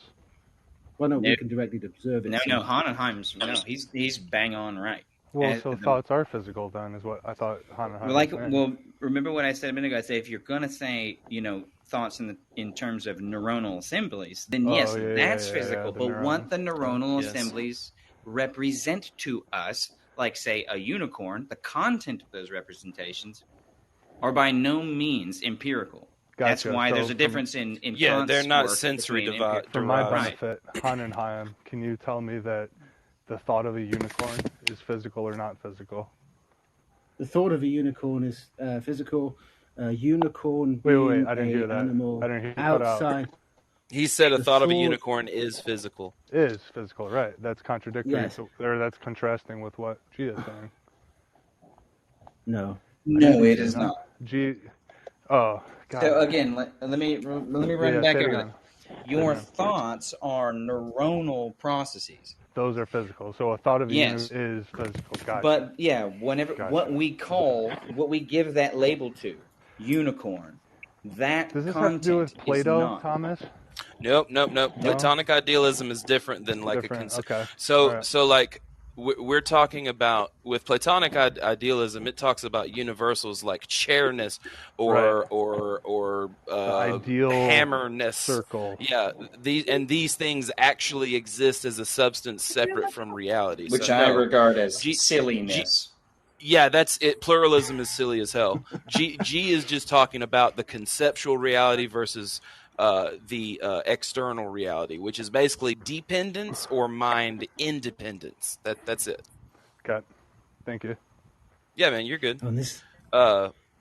Well, no, we can directly observe it. No, Hanenheim's he's bang on right. Well, so thoughts are physical then, is what I thought Hanenheim was saying. Well, remember what I said a minute ago? I say if you're gonna say, thoughts in terms of neuronal assemblies, then that's physical. But what the neuronal assemblies represent to us, like say a unicorn, the content of those representations are by no means empirical. That's why there's a difference in they're not sensory derived. For my benefit, Hanenheim, can you tell me that the thought of a unicorn is physical or not physical? The thought of a unicorn is physical. Unicorn. Wait! I didn't hear that. Animal I didn't hear you outside. cut out. He said a thought of a unicorn is physical. Is physical, right? That's contradictory. Yes. Or that's contrasting with what G is saying. No, it is not. G. Oh, God. So again, let me run back over that. Your thoughts are neuronal processes. Those are physical. So a thought of a unit is physical. Gotcha. But what we give that label to, unicorn, that does this have to do with Plato, Thomas? Nope. No? Platonic idealism is different than like a concept. Okay. So like we're talking about with Platonic idealism, it talks about universals like chairness or ideal hammerness, circle. Yeah, these things actually exist as a substance separate from reality, which I regard as silliness. Yeah, that's it. Pluralism is silly as hell. G is just talking about the conceptual reality versus the external reality, which is basically dependence or mind independence. That's it. Okay. Thank you. Yeah, man, you're good. On this,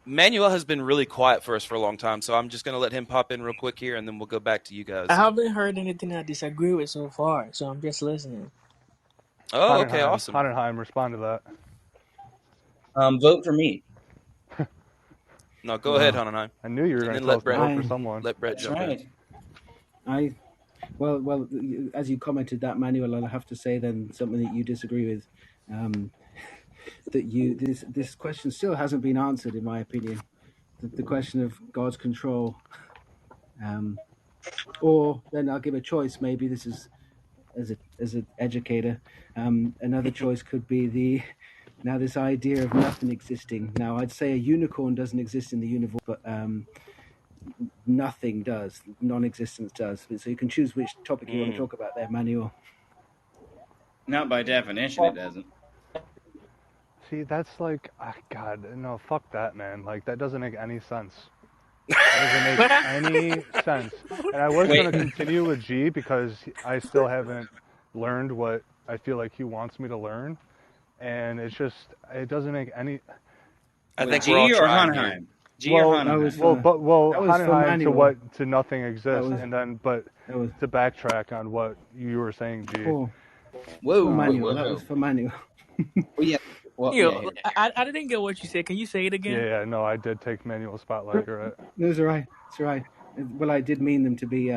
Manuel has been really quiet for us for a long time, so I'm just going to let him pop in real quick here, and then we'll go back to you guys. I haven't heard anything I disagree with so far, so I'm just listening. Oh, okay, awesome. Hanenheim, respond to that. Vote for me. No, go ahead, Hanenheim. I knew you were going to vote for someone. Let Brett jump in. Well, as you commented that, Manuel, I'll have to say then something that you disagree with. That this question still hasn't been answered, in my opinion. The question of God's control. Or then I'll give a choice. Maybe this is as an educator. Another choice could be this idea of nothing existing. Now, I'd say a unicorn doesn't exist in the universe, but nothing does. Non-existence does. So you can choose which topic you want to talk about there, Manuel. Not by definition, it doesn't. See, that's like, God, no, fuck that, man. Like, that doesn't make any sense. That doesn't make any sense. And I was going to continue with G because I still haven't learned what I feel like he wants me to learn. And it's just, it doesn't make any... I think G or Hanenheim? G or Hanenheim? Well, Hanenheim to nothing exists, to backtrack on what you were saying, G. Whoa, Manuel, that was for Manuel. I didn't get what you said. Can you say it again? Yeah, no, I did take Manuel's spotlight, right? No, it's all right. It's all right. Well, I did mean them to be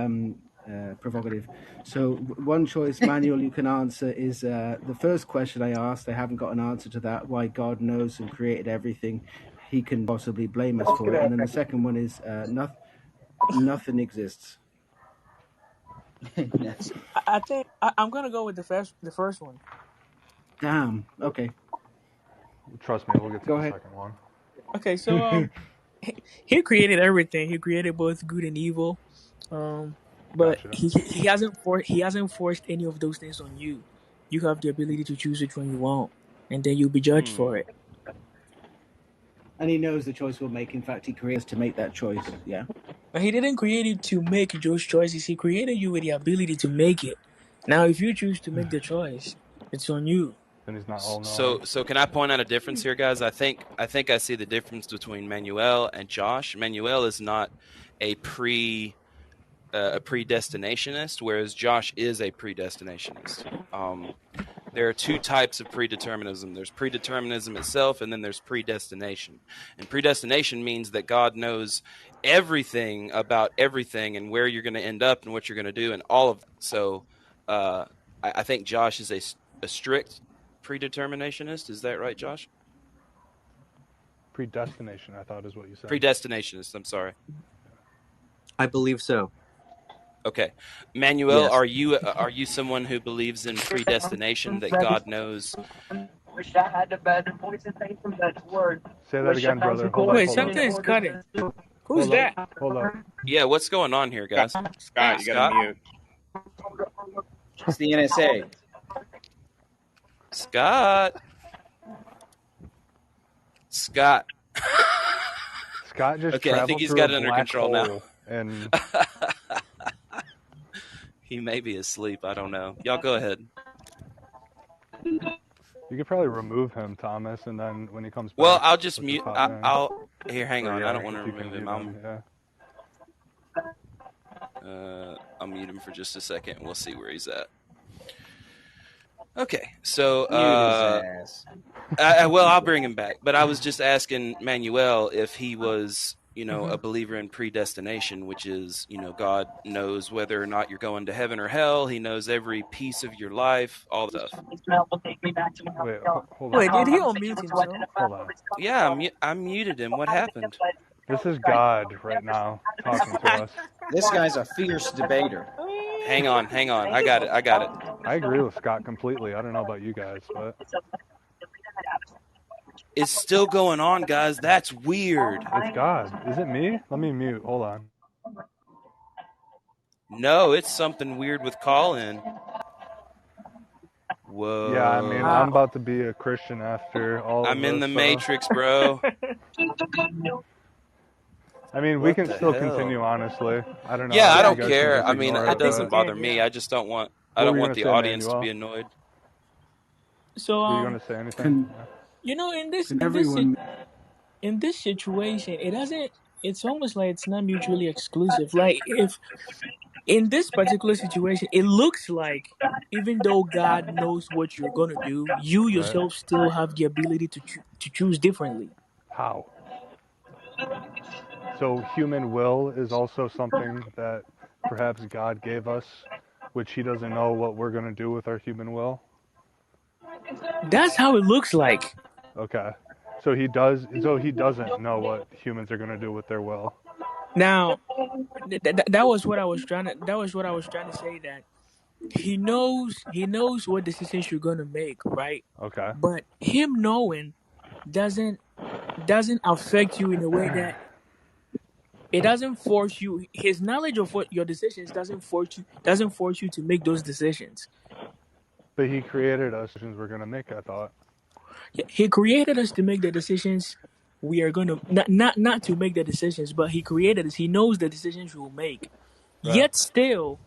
provocative. So one choice, Manuel, you can answer is the first question I asked. I haven't got an answer to that. Why God knows and created everything, He can possibly blame us for it. And then the second one is nothing exists. I think I'm gonna go with the first one. Damn. Okay. Trust me, we'll get to the second one. Okay, so He created everything. He created both good and evil. But he hasn't forced any of those things on you. You have the ability to choose which one you want, and then you'll be judged for it. And He knows the choice we'll make. In fact, He creates to make that choice. Yeah. But He didn't create you to make those choices. He created you with the ability to make it. Now, if you choose to make the choice, it's on you. Then He's not all knowing. So can I point out a difference here, guys? I think I see the difference between Manuel and Josh. Manuel is not a predestinationist, whereas Josh is a predestinationist. There are two types of predeterminism. There's predeterminism itself, and then there's predestination. And predestination means that God knows everything about everything and where you're going to end up and what you're going to do and all of that. So I think Josh is a strict predeterminationist. Is that right, Josh? Predestination, I thought is what you said. Predestinationist, I'm sorry. I believe so. Okay. Manuel, Yes. are you someone who believes in predestination, that God knows? Wish I had a better voice and thank from that word. Say that again, brother. Wait, something's cutting. Who's that? Hold up. Yeah, what's going on here, guys? Scott, you got to mute. It's the NSA. Scott. Scott, Scott just okay, I think he's got it under control now. And he may be asleep. I don't know. Y'all go ahead. You could probably remove him, Thomas, and then when he comes back... Well, I'll just mute... Here, hang on. I don't want to remove him. I'll mute him for just a second, and we'll see where he's at. Okay, so... well, I'll bring him back. But I was just asking Manuel if he was... a believer in predestination, which is, God knows whether or not you're going to heaven or hell. He knows every piece of your life, all the stuff. Wait, hold on. Wait, did he unmute himself? Hold on. Yeah, I muted him. What happened? This is God right now talking to us. This guy's a fierce debater. Hang on. I got it. I agree with Scott completely. I don't know about you guys, but... It's still going on, guys. That's weird. It's God. Is it me? Let me mute. Hold on. No, it's something weird with Colin. Whoa. Yeah, I mean, I'm about to be a Christian after all I'm in the Matrix, bro. I mean, we can still continue, honestly. I don't know. Yeah, I don't care. I mean, it doesn't bother me. I just don't want... I don't want the audience to be annoyed. So, were you going to say anything? In this situation, it's almost like it's not mutually exclusive. Like, if in this particular situation, it looks like even though God knows what you're going to do, you yourself still have the ability to choose differently. How? So human will is also something that perhaps God gave us, which he doesn't know what we're going to do with our human will? That's how it looks like. Okay. So he doesn't know what humans are going to do with their will. Now, that was what I was trying to say, that he knows what decisions you're going to make, right? Okay. But him knowing doesn't affect you in a way that it doesn't force you. His knowledge of what your decisions doesn't force you to make those decisions. But he created us decisions we're going to make, I thought. He created us to make the decisions we are going to... Not to make the decisions, but he created us. He knows the decisions we'll make. Right. Yet still,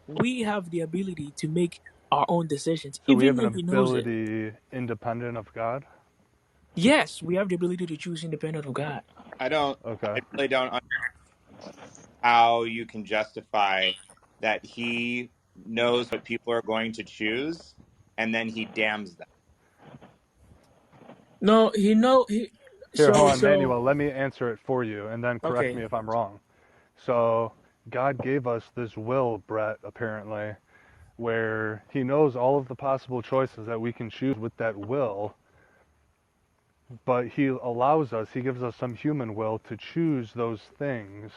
we have the ability to make our own decisions. So we have an ability independent of God? Yes, we have the ability to choose independent of God. I really don't understand how you can justify that he knows what people are going to choose and then he damns them. No, Here, hold on, Manuel. Let me answer it for you, and then correct me if I'm wrong. So, God gave us this will, Brett, apparently, where he knows all of the possible choices that we can choose with that will, but he gives us some human will to choose those things.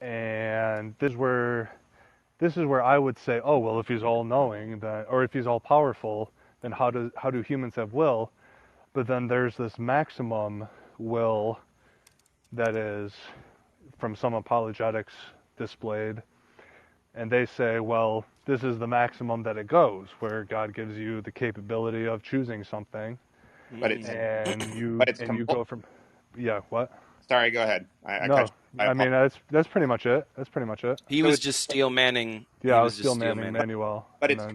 And this is where I would say, oh, well, if he's all-knowing, or if he's all-powerful, then how do humans have will? But then there's this maximum will that is from some apologetics displayed. And they say, well, this is the maximum that it goes, where God gives you the capability of choosing something. But you go from... Yeah, what? Sorry, go ahead. I mean, that's pretty much it. He was just steel manning. Yeah, I was steel manning Manuel. But it's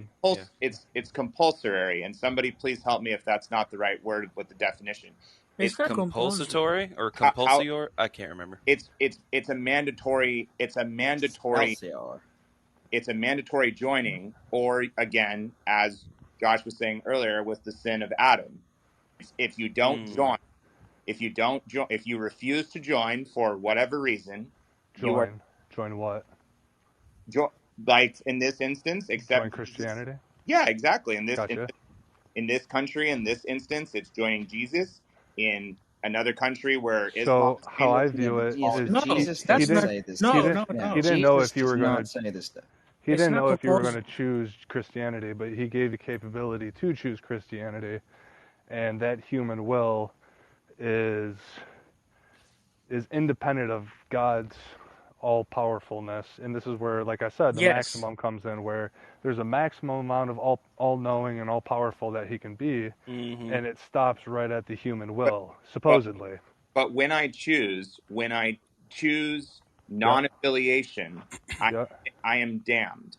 compulsory, and somebody please help me if that's not the right word with the definition. It's compulsory or compulsior? I can't remember. It's a mandatory. It's a mandatory joining, or again, as Josh was saying earlier, with the sin of Adam. If you don't join. If you refuse to join for whatever reason, join what? Like in this instance, join Christianity. Yeah, exactly. In this country, in this instance, it's joining Jesus. In another country where Islam. So how I view it is Jesus doesn't say this. He didn't know if you were going to say this stuff. He didn't know if you were going to choose Christianity, but he gave you capability to choose Christianity, and that human will is independent of God's all-powerfulness. And this is where, like I said, the maximum comes in, where there's a maximum amount of all-knowing and all-powerful that he can be, and it stops right at the human will, supposedly. But when I choose non-affiliation, I am damned.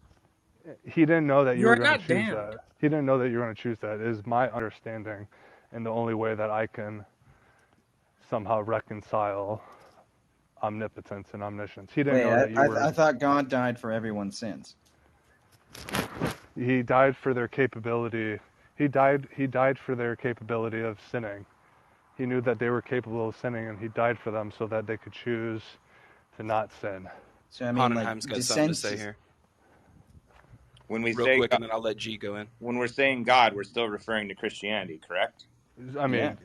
He didn't know that you You're were going to not choose damned. that. He didn't know that you were going to choose that. Is my understanding, and the only way that I can somehow reconcile omnipotence and omniscience. He didn't know that you were. I thought God died for everyone's sins. He died for their capability. He died for their capability of sinning. He knew that they were capable of sinning, and he died for them so that they could choose to not sin. So I mean, Honnenheim's got something to say here. When we Real say quick, God, and then I'll let G go in. When we're saying God, we're still referring to Christianity, correct? I mean,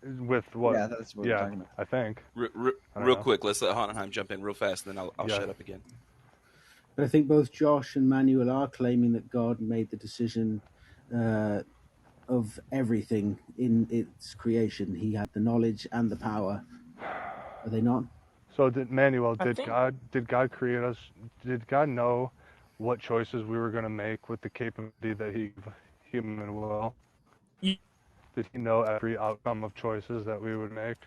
with what? Yeah, that's what we're talking about. I think. Real quick, let's let Honnenheim jump in real fast, and then I'll shut up again. But I think both Josh and Manuel are claiming that God made the decision of everything in its creation. He had the knowledge and the power. Are they not? So did God create us? Did God know what choices we were going to make with the capability that he gave human will? Did he know every outcome of choices that we would make?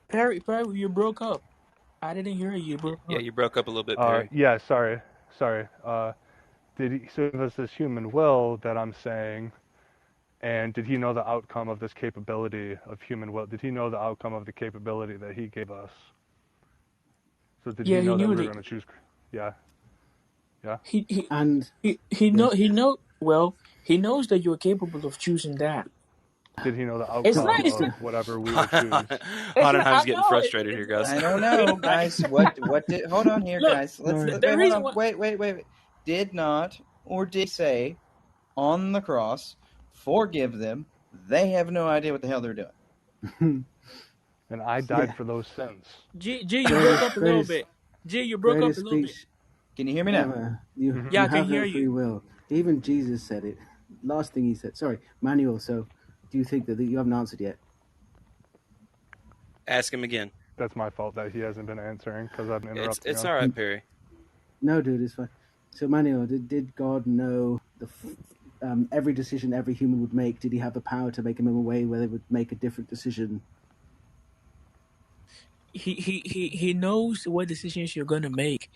Perry, you broke up. I didn't hear you. Yeah, you broke up a little bit, Perry. Yeah, sorry. Did he give us this human will that I'm saying? And did he know the outcome of this capability of human will? Did he know the outcome of the capability that he gave us? So did he know that we were going to choose? Yeah. He knows that you're capable of choosing that. Did he know the outcome of whatever we would choose? Honnenheim's getting frustrated here, guys. I don't know, guys. What did? Hold on here, guys. Wait. Did not or did say on the cross, forgive them. They have no idea what the hell they're doing. And I died for those sins. G, you broke up a little bit. G, you broke up a little bit. Can you hear me now? You I can have hear no you. free will. Even Jesus said it. Last thing he said. Sorry, Manuel. So, do you think that you haven't answered yet? Ask him again. That's my fault that he hasn't been answering because I've been interrupting It's all right, Perry. No, dude, it's fine. So, Manuel, did God know every decision every human would make? Did he have the power to make them in a way where they would make a different decision? He knows what decisions you're gonna make,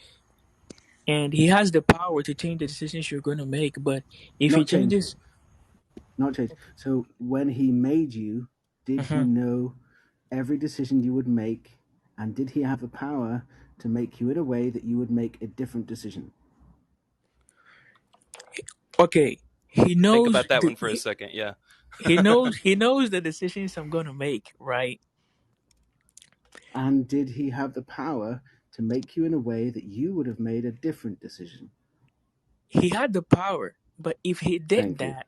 and he has the power to change the decisions you're gonna make. But if he changes, not change. So when he made you, did he know every decision you would make, and did he have the power to make you in a way that you would make a different decision? Okay, he knows. Think about that one for a second. Yeah, he knows the decisions I'm gonna make, right? And did he have the power to make you in a way that you would have made a different decision? He had the power, but if he did that,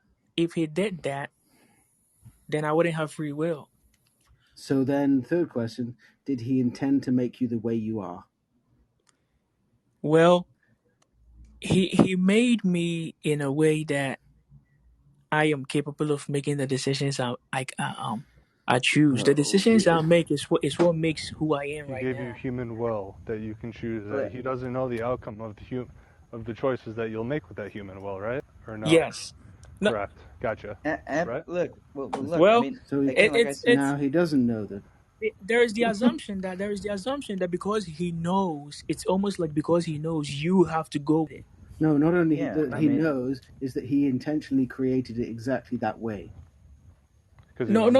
then I wouldn't have free will. So then, third question, did he intend to make you the way you are? Well, he made me in a way that I am capable of making the decisions I choose. The decisions I make is what makes who I am right now. He gave you human will that you can choose. Right. He doesn't know the outcome of the choices that you'll make with that human will, right? Or no? Yes. No. Correct. Gotcha. Right? Look. Well, I mean, so now he doesn't know that. There is the assumption that because he knows, it's almost like because he knows you have to go with it. No, not only he knows, is that he intentionally created it exactly that way. No, you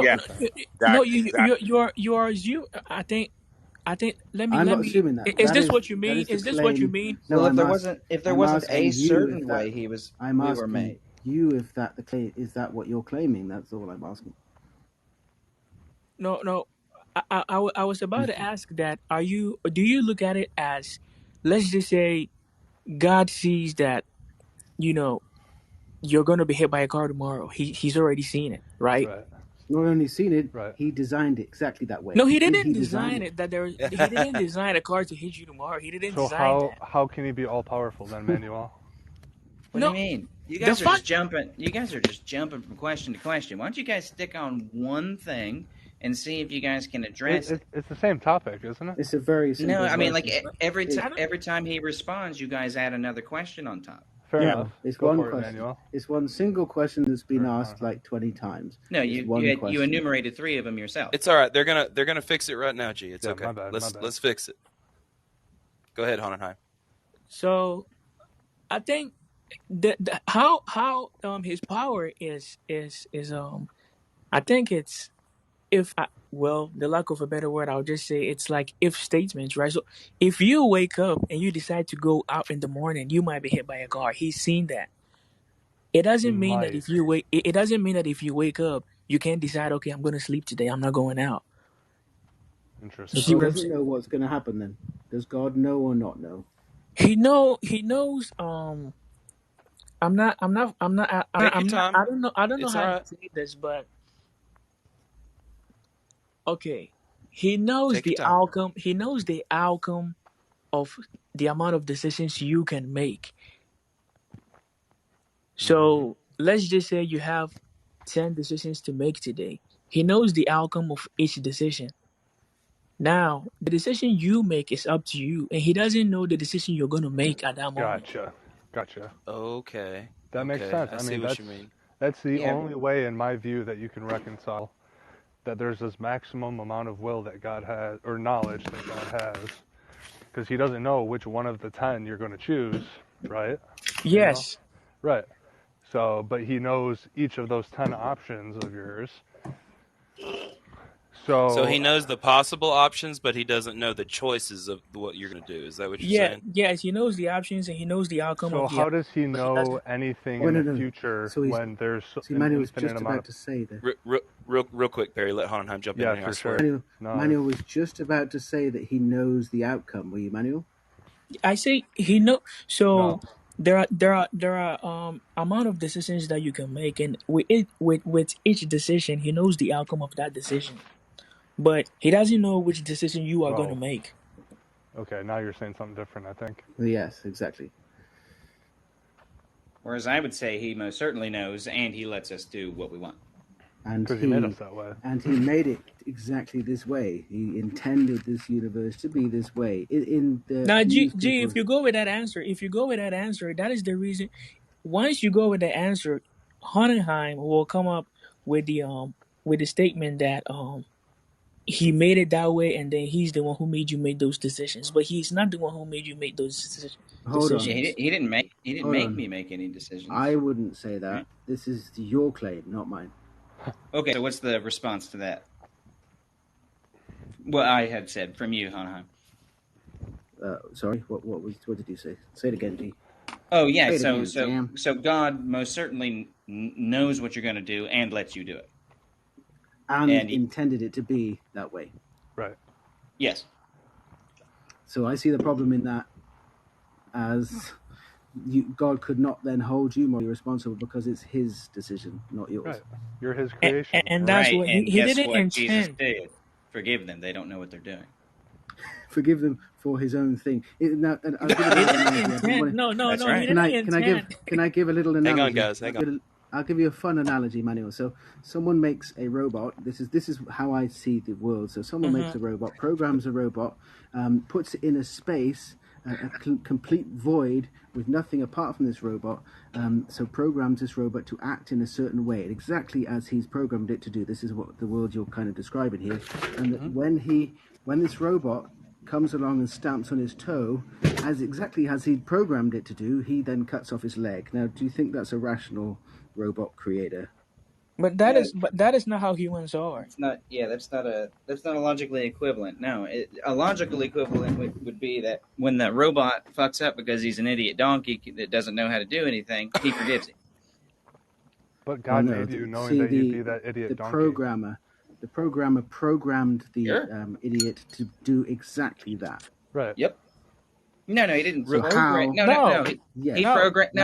are assuming. I think. I'm not assuming that. Is this what you mean? Is this what you mean? No, if there wasn't a certain way we were made. You, if is that what you're claiming? That's all I'm asking. No. I was about to ask that. Do you look at it as, let's just say, God sees that, you're going to be hit by a car tomorrow. He's already seen it, right? Not only seen it, he designed it exactly that way. No, he didn't design it. He didn't design a car to hit you tomorrow. He didn't design that. So how can he be all powerful then, Manuel? What do you mean? You guys are just jumping. You guys are just jumping from question to question. Why don't you guys stick on one thing and see if you guys can address it? It's the same topic, isn't it? It's a very simple I mean, like every time he responds, you guys add another question on top. Fair enough. It's Go one for it, question. Manuel. It's one single question that's been asked like 20 times. No, It's one you question. enumerated 3 of them yourself. It's all right. They're gonna fix it right now, G. It's Yeah, okay. my bad, Let's fix it. Go ahead, Honenheim. So, I think how his power is I think it's the lack of a better word, I'll just say it's like if statements, right? So if you wake up and you decide to go out in the morning, you might be hit by a car. He's seen that. It doesn't mean that if you wake. It doesn't mean that if you wake up, you can't decide. Okay, I'm going to sleep today. I'm not going out. Interesting. He doesn't know what's going to happen. Then does God know or not know? He knows. I'm not. I don't know how to say this, but okay. He knows the outcome. He knows the outcome of the amount of decisions you can make. So let's just say you have 10 decisions to make today. He knows the outcome of each decision. Now, the decision you make is up to you, and he doesn't know the decision you're going to make at that moment. Gotcha. Okay. That makes sense. I see what you mean. That's the only way, in my view, that you can reconcile that there's this maximum amount of will that God has, or knowledge that God has, because he doesn't know which one of the 10 you're going to choose, right? Yes. You know? Right. So, but he knows each of those 10 options of yours. So he knows the possible options, but he doesn't know the choices of what you're going to do. Is that what you're saying? Yes, he knows the options and he knows the outcome of the. So how does he know anything in the future when there's an infinite amount to say that. Real quick, Perry, let Honenheim jump in here. For sure. Manuel was just about to say that he knows the outcome. Were you, Manuel? I say he knows. So there are amount of decisions that you can make, and with each decision, he knows the outcome of that decision. But he doesn't know which decision you are going to make. Okay, now you're saying something different, I think. Yes, exactly. Whereas I would say he most certainly knows, and he lets us do what we want. Because he made us that way. And he made it exactly this way. He intended this universe to be this way. Now, G, if you go with that answer, that is the reason. Once you go with the answer, Honenheim will come up with the statement that he made it that way, and then he's the one who made you make those decisions. But he's not the one who made you make those decisions. Hold on. He didn't make me make any decisions. I wouldn't say that. This is your claim, not mine. Okay, so what's the response to that? What I had said from you, Honenheim. Sorry, what did you say? Say it again, G. Oh yeah, so God most certainly knows what you're going to do and lets you do it. And he intended it to be that way. Right. Yes. So I see the problem in that as God could not then hold you morally responsible because it's his decision, not yours. Right. You're his creation. And that's what he didn't intend. Jesus did. Forgive them. They don't know what they're doing. Forgive them for his own thing. No. He didn't intend. Can I give a little analogy? Hang on, guys. Hang on. I'll give you a fun analogy, Manuel. So someone makes a robot. This is how I see the world. So someone makes a robot, programs a robot, puts it in a space, a complete void with nothing apart from this robot. So programs this robot to act in a certain way, exactly as he's programmed it to do. This is what the world you're kind of describing here. And that when this robot comes along and stamps on his toe, exactly as he programmed it to do, he then cuts off his leg. Now, do you think that's a rational robot creator? But that is not how humans are. It's not. Yeah, that's not a logically equivalent. No, a logical equivalent would be that when the robot fucks up because he's an idiot donkey that doesn't know how to do anything, he forgives him. But God made you knowing that you'd be that idiot donkey. The programmer programmed the idiot to do exactly that. Right. Yep. No, he didn't. So program. No. He programmed.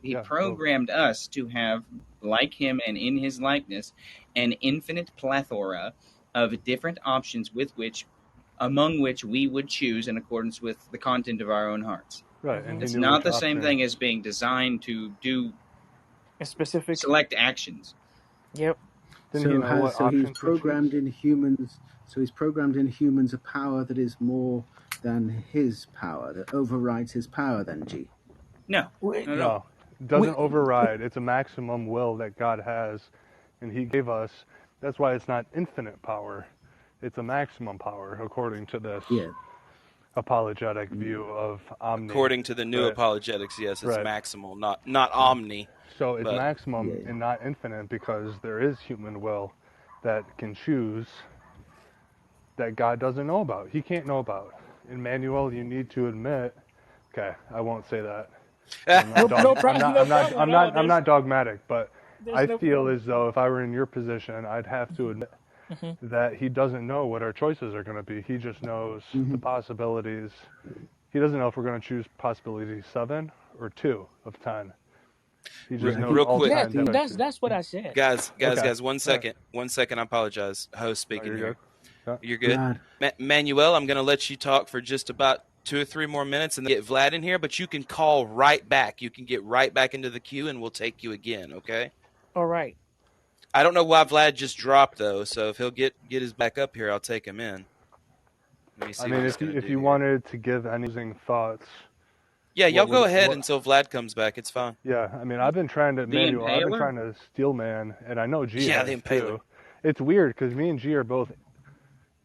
He programmed us to have, like him and in his likeness, an infinite plethora of different options among which we would choose in accordance with the content of our own hearts. Right. And it's not the same thing as being designed to do a specific select actions. Yep. So he's programmed in humans. So he's programmed in humans a power that is more than his power, that overrides his power then, G? No. No. It doesn't override. It's a maximum will that God has, and he gave us. That's why it's not infinite power. It's a maximum power, according to this apologetic view of omni. According to the new apologetics, yes, it's maximal, not omni. So it's maximum and not infinite, because there is human will that can choose that God doesn't know about. He can't know about. Emmanuel, you need to admit. Okay, I won't say that. I'm not dogmatic, but I feel as though if I were in your position, I'd have to admit that he doesn't know what our choices are going to be. He just knows the possibilities. He doesn't know if we're going to choose possibility 7 or 2 of 10. He just knows real all quick. That's what I said. Guys, 1 second. 1 second. I apologize. Host speaking here. You're good. Manuel, I'm going to let you talk for just about 2 or 3 more minutes and then get Vlad in here, but you can call right back. You can get right back into the queue and we'll take you again, okay? All right. I don't know why Vlad just dropped, though, so if he'll get his back up here, I'll take him in. Let me see if you wanted to give any thoughts. Yeah, y'all go ahead until Vlad comes back. It's fine. Yeah, I mean, I've been trying to steel man, and I know G has the Impaler. Too. It's weird because me and G are both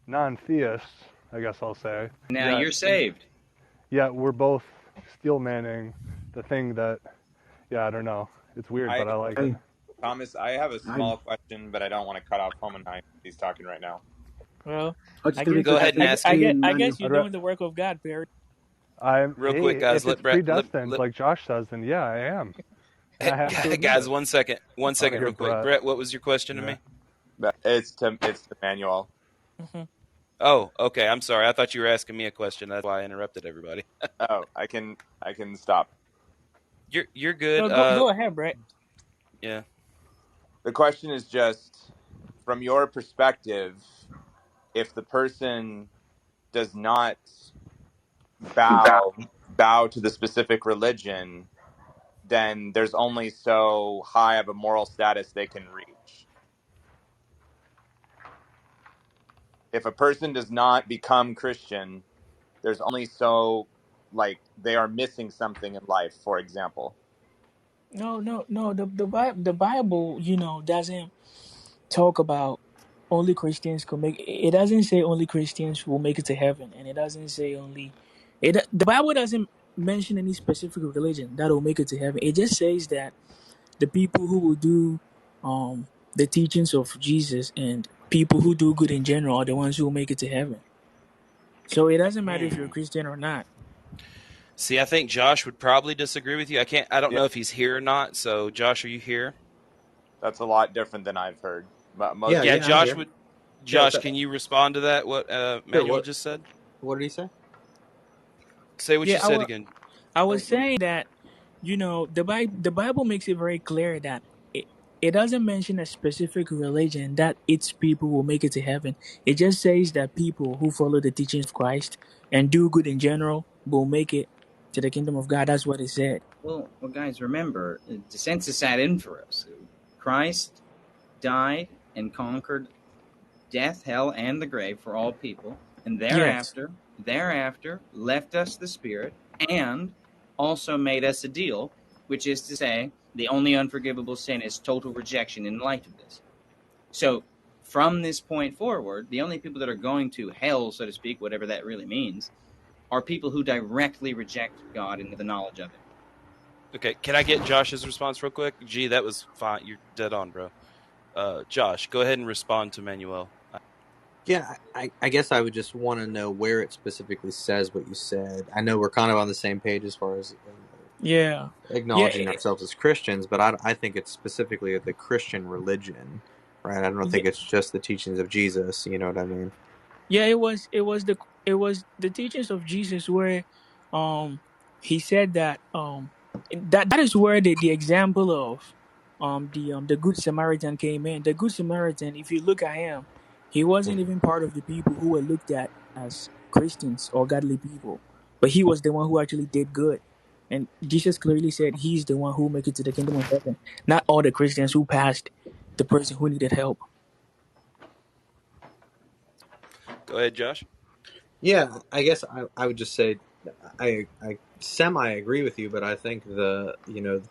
non-theists, I guess I'll say. Now you're saved. Yeah, we're both steel manning the thing that, I don't know. It's weird, but I like it. Thomas, I have a small question, but I don't want to cut off Homenheim. He's talking right now. Well, go ahead and ask. I guess you're doing the work of God, Barry. Quick, guys. If it's predestined, like Josh says, then yeah, I am. Guys, 1 second. 1 second, real quick. Brett, what was your question to me? It's to Manuel. Mm-hmm. Oh, okay. I'm sorry. I thought you were asking me a question. That's why I interrupted everybody. Oh, I can stop. You're good. Go ahead, Brett. Yeah. The question is just, from your perspective, if the person does not bow to the specific religion, then there's only so high of a moral status they can reach. If a person does not become Christian, there's only so, they are missing something in life, for example. No. The Bible, doesn't talk about only Christians can make. It doesn't say only Christians will make it to heaven, and it doesn't say only. The Bible doesn't mention any specific religion that will make it to heaven. It just says that the people who will do the teachings of Jesus and people who do good in general are the ones who will make it to heaven. So it doesn't matter if you're a Christian or not. See, I think Josh would probably disagree with you. I don't know if he's here or not. So, Josh, are you here? That's a lot different than I've heard. Josh would. Josh, can you respond to that? What Manuel just said? What did he say? Say what you said again. I was saying that, the Bible makes it very clear that it doesn't mention a specific religion that its people will make it to heaven. It just says that people who follow the teachings of Christ and do good in general will make it to the kingdom of God. That's what it said. Well, guys, remember, the census sat in for us. Christ died and conquered death, hell, and the grave for all people, and thereafter left us the Spirit and also made us a deal, which is to say, the only unforgivable sin is total rejection in light of this. So, from this point forward, the only people that are going to hell, so to speak, whatever that really means, are people who directly reject God and the knowledge of it. Okay, can I get Josh's response real quick? Gee, that was fine. You're dead on, bro. Josh, go ahead and respond to Manuel. Yeah, I guess I would just want to know where it specifically says what you said. I know we're kind of on the same page as far as acknowledging ourselves as Christians, but I think it's specifically the Christian religion, right? I don't think it's just the teachings of Jesus. You know what I mean? Yeah, it was the teachings of Jesus where he said that that is where the example of the Good Samaritan came in. The Good Samaritan, if you look at him, he wasn't even part of the people who were looked at as Christians or godly people, but he was the one who actually did good. And Jesus clearly said he's the one who will make it to the kingdom of heaven, not all the Christians who passed the person who needed help. Go ahead, Josh. Yeah, I guess I would just say I semi agree with you, but I think the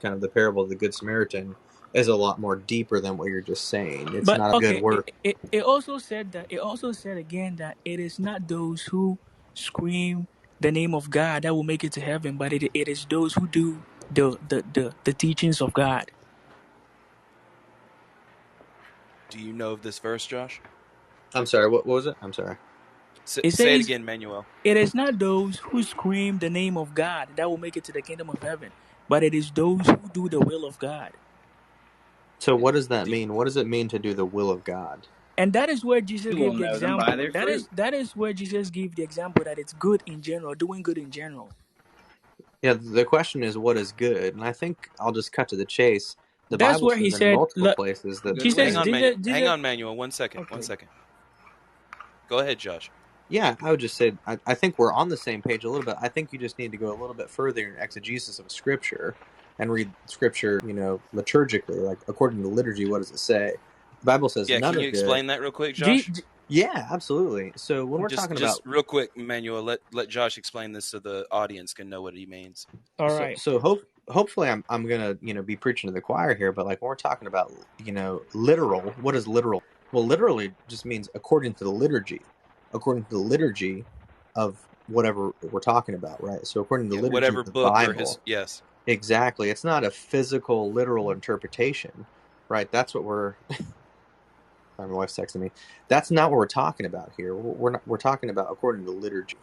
kind of the parable of the Good Samaritan is a lot more deeper than what you're just saying. It's But not a good okay, work. it also said that it also said again that it is not those who scream the name of God that will make it to heaven, but it is those who do the teachings of God. Do you know of this verse, Josh? I'm sorry. What was it? I'm sorry. It Say it says again, Manuel. it is not those who scream the name of God that will make it to the kingdom of heaven, but it is those who do the will of God. So what does that mean? What does it mean to do the will of God? And that is where Jesus You will gave the know them by example. their fruit. That is where Jesus gave the example that it's good in general, doing good in general. Yeah, the question is what is good, and I think I'll just cut to the chase. The That's Bible where he says in said, multiple places that Jesus, Hang on, Manuel. 1 second. Okay. 1 second. Go ahead, Josh. Yeah, I would just say I think we're on the same page a little bit. I think you just need to go a little bit further in exegesis of Scripture and read Scripture, liturgically, like according to liturgy. What does it say? The Bible says Yeah, none can are you good. explain that real quick, Josh? Yeah, absolutely. So when we're talking about real quick, Manuel, let Josh explain this so the audience can know what he means. All right. So hopefully I'm gonna be preaching to the choir here, but like when we're talking about literal, what is literal? Well, literally just means according to the liturgy of whatever we're talking about, right? So according to the liturgy whatever of the book or Bible, yes, exactly. It's not a physical, literal interpretation, right? That's what we're. My wife's texting me. That's not what we're talking about here. We're talking about according to the liturgy.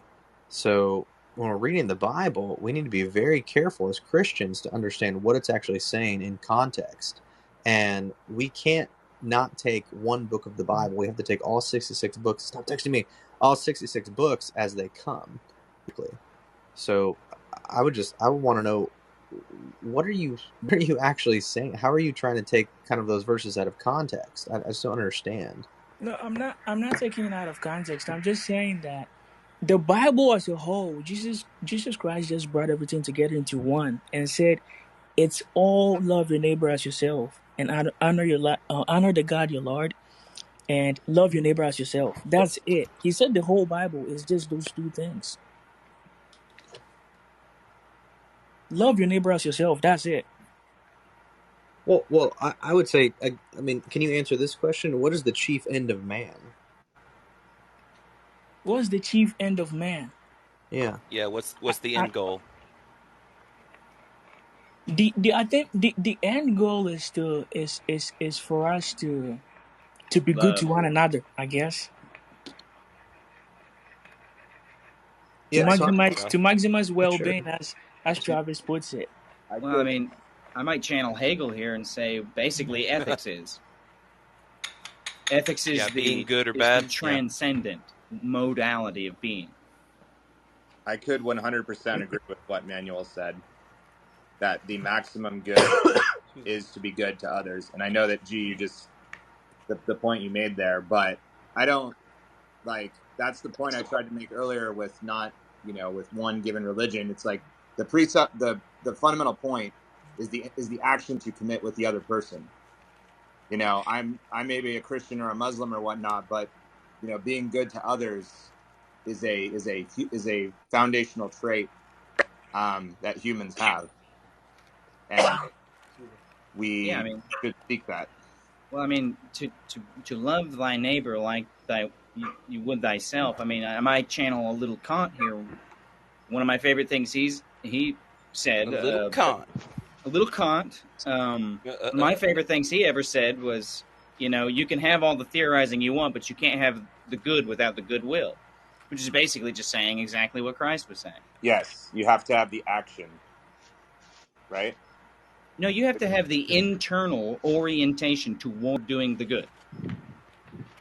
So when we're reading the Bible, we need to be very careful as Christians to understand what it's actually saying in context. And we can't not take one book of the Bible. We have to take all 66 books. Stop texting me. All 66 books as they come. So I would want to know, what are you actually saying? How are you trying to take kind of those verses out of context? I just don't understand. No, I'm not taking it out of context. I'm just saying that the Bible as a whole, Jesus Christ just brought everything together into one and said it's all love your neighbor as yourself and honor the God your Lord and love your neighbor as yourself. That's it. He said the whole Bible is just those two things. Love your neighbor as yourself. That's it. Well, I would say, I mean, can you answer this question? What is the chief end of man? What's the chief end of man? Yeah. Yeah. What's the end goal? I think the end goal is for us to be good to one another, I guess. To maximize well-being, as Travis puts it. Well, I mean, I might channel Hegel here and say basically ethics is being good or is bad, the transcendent modality of being. I could 100% agree with what Manuel said, that the maximum good is to be good to others. And I know that, you just, the point you made there, but I don't, that's the point I tried to make earlier with not, with one given religion. It's like the precept, the fundamental point is the action to commit with the other person. I may be a Christian or a Muslim or whatnot, but being good to others is a foundational trait that humans have, and we should seek that. Well, I mean, to love thy neighbor like you would thyself. I mean, I might channel a little Kant here. One of my favorite things he said. A little Kant. A little Kant. My favorite things he ever said was, you can have all the theorizing you want, but you can't have the good without the goodwill, which is basically just saying exactly what Christ was saying. Yes, you have to have the action, right? No, you have to have the internal orientation toward doing the good.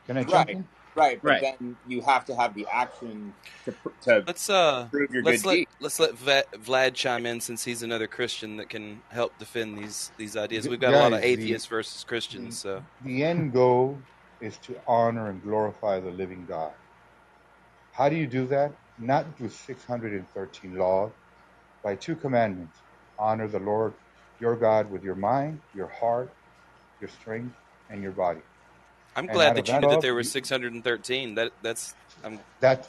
Can I jump in? Right, but then you have to have the action to prove your good deed. Let's let Vlad chime in, since he's another Christian that can help defend these ideas. We've got Guys, a lot of atheists versus Christians. So the end goal is to honor and glorify the living God. How do you do that? Not through 613 laws, by 2 commandments: honor the Lord your God with your mind, your heart, your strength, and your body. I'm glad that you knew that there were 613. That's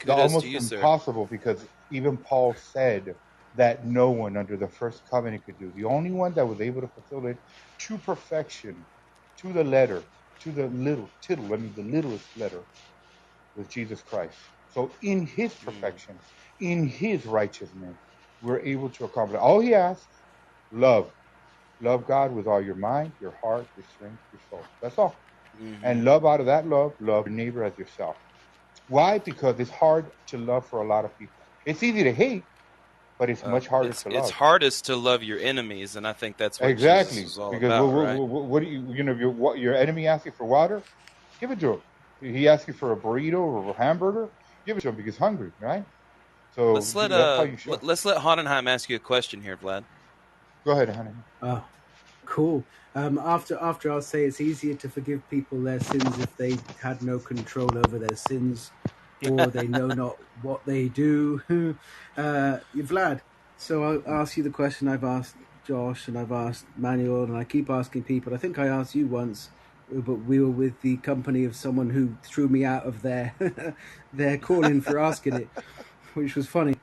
almost you, impossible, because even Paul said that no one under the first covenant could do. The only one that was able to fulfill it to perfection, to the letter, to the little tittle, the littlest letter, was Jesus Christ. So in his perfection, in his righteousness, we're able to accomplish all he asks: love. Love God with all your mind, your heart, your strength, your soul. That's all. And love out of that love your neighbor as yourself. Why? Because it's hard to love for a lot of people. It's easy to hate, but it's much harder to love. It's hardest to love your enemies, and I think that's what exactly Jesus is all because about, right? what do your enemy asks you for water, give it to him. He asks you for a burrito or a hamburger, give it to him because he's hungry, right? So let's let Hohenheim ask you a question here, Vlad. Go ahead, Hohenheim. Oh, cool. After I'll say it's easier to forgive people their sins if they had no control over their sins, or they know not what they do. Vlad, so I'll ask you the question I've asked Josh and I've asked Manuel, and I keep asking people. I think I asked you once, but we were with the company of someone who threw me out of their call-in for asking it, which was funny.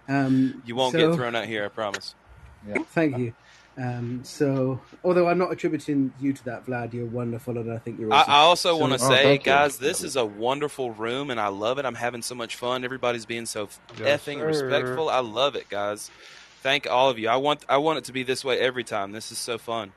You won't get thrown out here, I promise. Yeah. Thank you. So, although I'm not attributing you to that, Vlad, you're wonderful, and I think you're awesome. I also want to say, guys, this is a wonderful room, and I love it. I'm having so much fun. Everybody's being so effing respectful. I love it, guys. Thank all of you. I want it to be this way every time. This is so fun.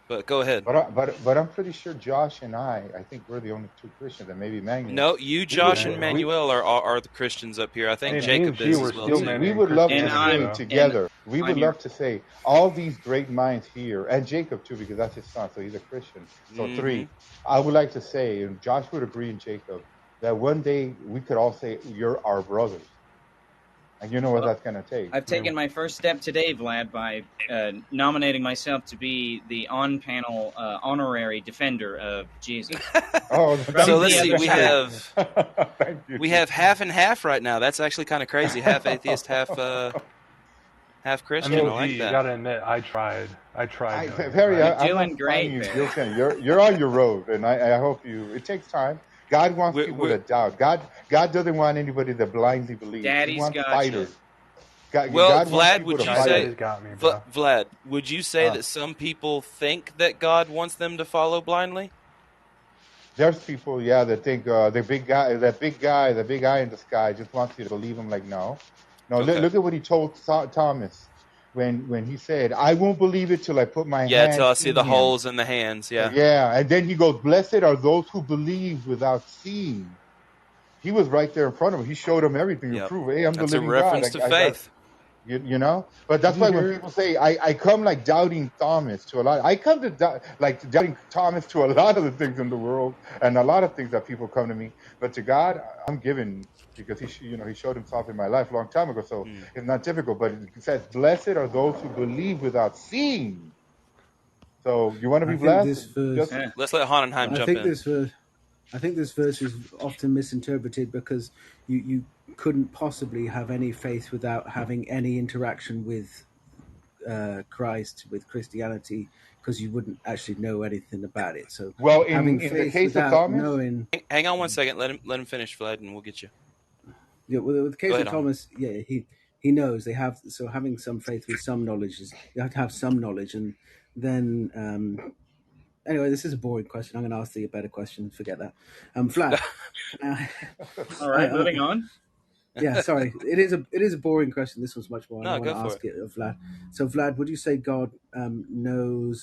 But go ahead. But I'm pretty sure Josh and I think we're the only two Christians, and maybe Manuel. No, you, Josh, and Manuel are the Christians up here. I think Jacob is as well too. We would love to say together. We would love to say all these great minds here, and Jacob too, because that's his son, so he's a Christian. So three. I would like to say, and Josh would agree, and Jacob, that one day we could all say, "You're our brothers." And you know what that's going to take. I've taken my first step today, Vlad, by nominating myself to be the on-panel honorary defender of Jesus. So let's see. We have half and half right now. That's actually kind of crazy. Half atheist, half Christian. I like that. You got to admit, I tried. Perry, you're doing great. You're on your road, and I hope you. It takes time. God wants people to doubt. God doesn't want anybody that blindly believes. Daddy's he wants got fighters. Vlad, would you say that some people think that God wants them to follow blindly? There's people, that think the big guy in the sky just wants you to believe him. Like, no. Okay. Look at what he told Thomas when he said, "I won't believe it till I put my hands." Yeah, till I see the holes in the hands. Yeah. Yeah, and then he goes, "Blessed are those who believe without seeing." He was right there in front of him. He showed him everything to prove, "Hey, I'm the living God." That's a reference to faith. You know, but that's why when people say, I come like doubting Thomas to a lot. I come to doubting Thomas to a lot of the things in the world and a lot of things that people come to me. But to God, I'm given because he showed himself in my life a long time ago. So it's not difficult. But it says, "Blessed are those who believe without seeing." So you want to be blessed? Let's let Hohenheim jump in. I think this verse is often misinterpreted because you couldn't possibly have any faith without having any interaction with Christ, with Christianity, because you wouldn't actually know anything about it. So, in the case of Thomas, hang on one second. Let him finish, Vlad, and we'll get you. Yeah, well, with the case of Thomas, he knows they have. So having some faith with some knowledge is you have to have some knowledge, and then. Anyway, this is a boring question. I'm going to ask you a better question. Forget that. Vlad. All right, moving on. Yeah, sorry. It is a boring question. This one's much more. No, I want to ask it of Vlad. So, Vlad, would you say God knew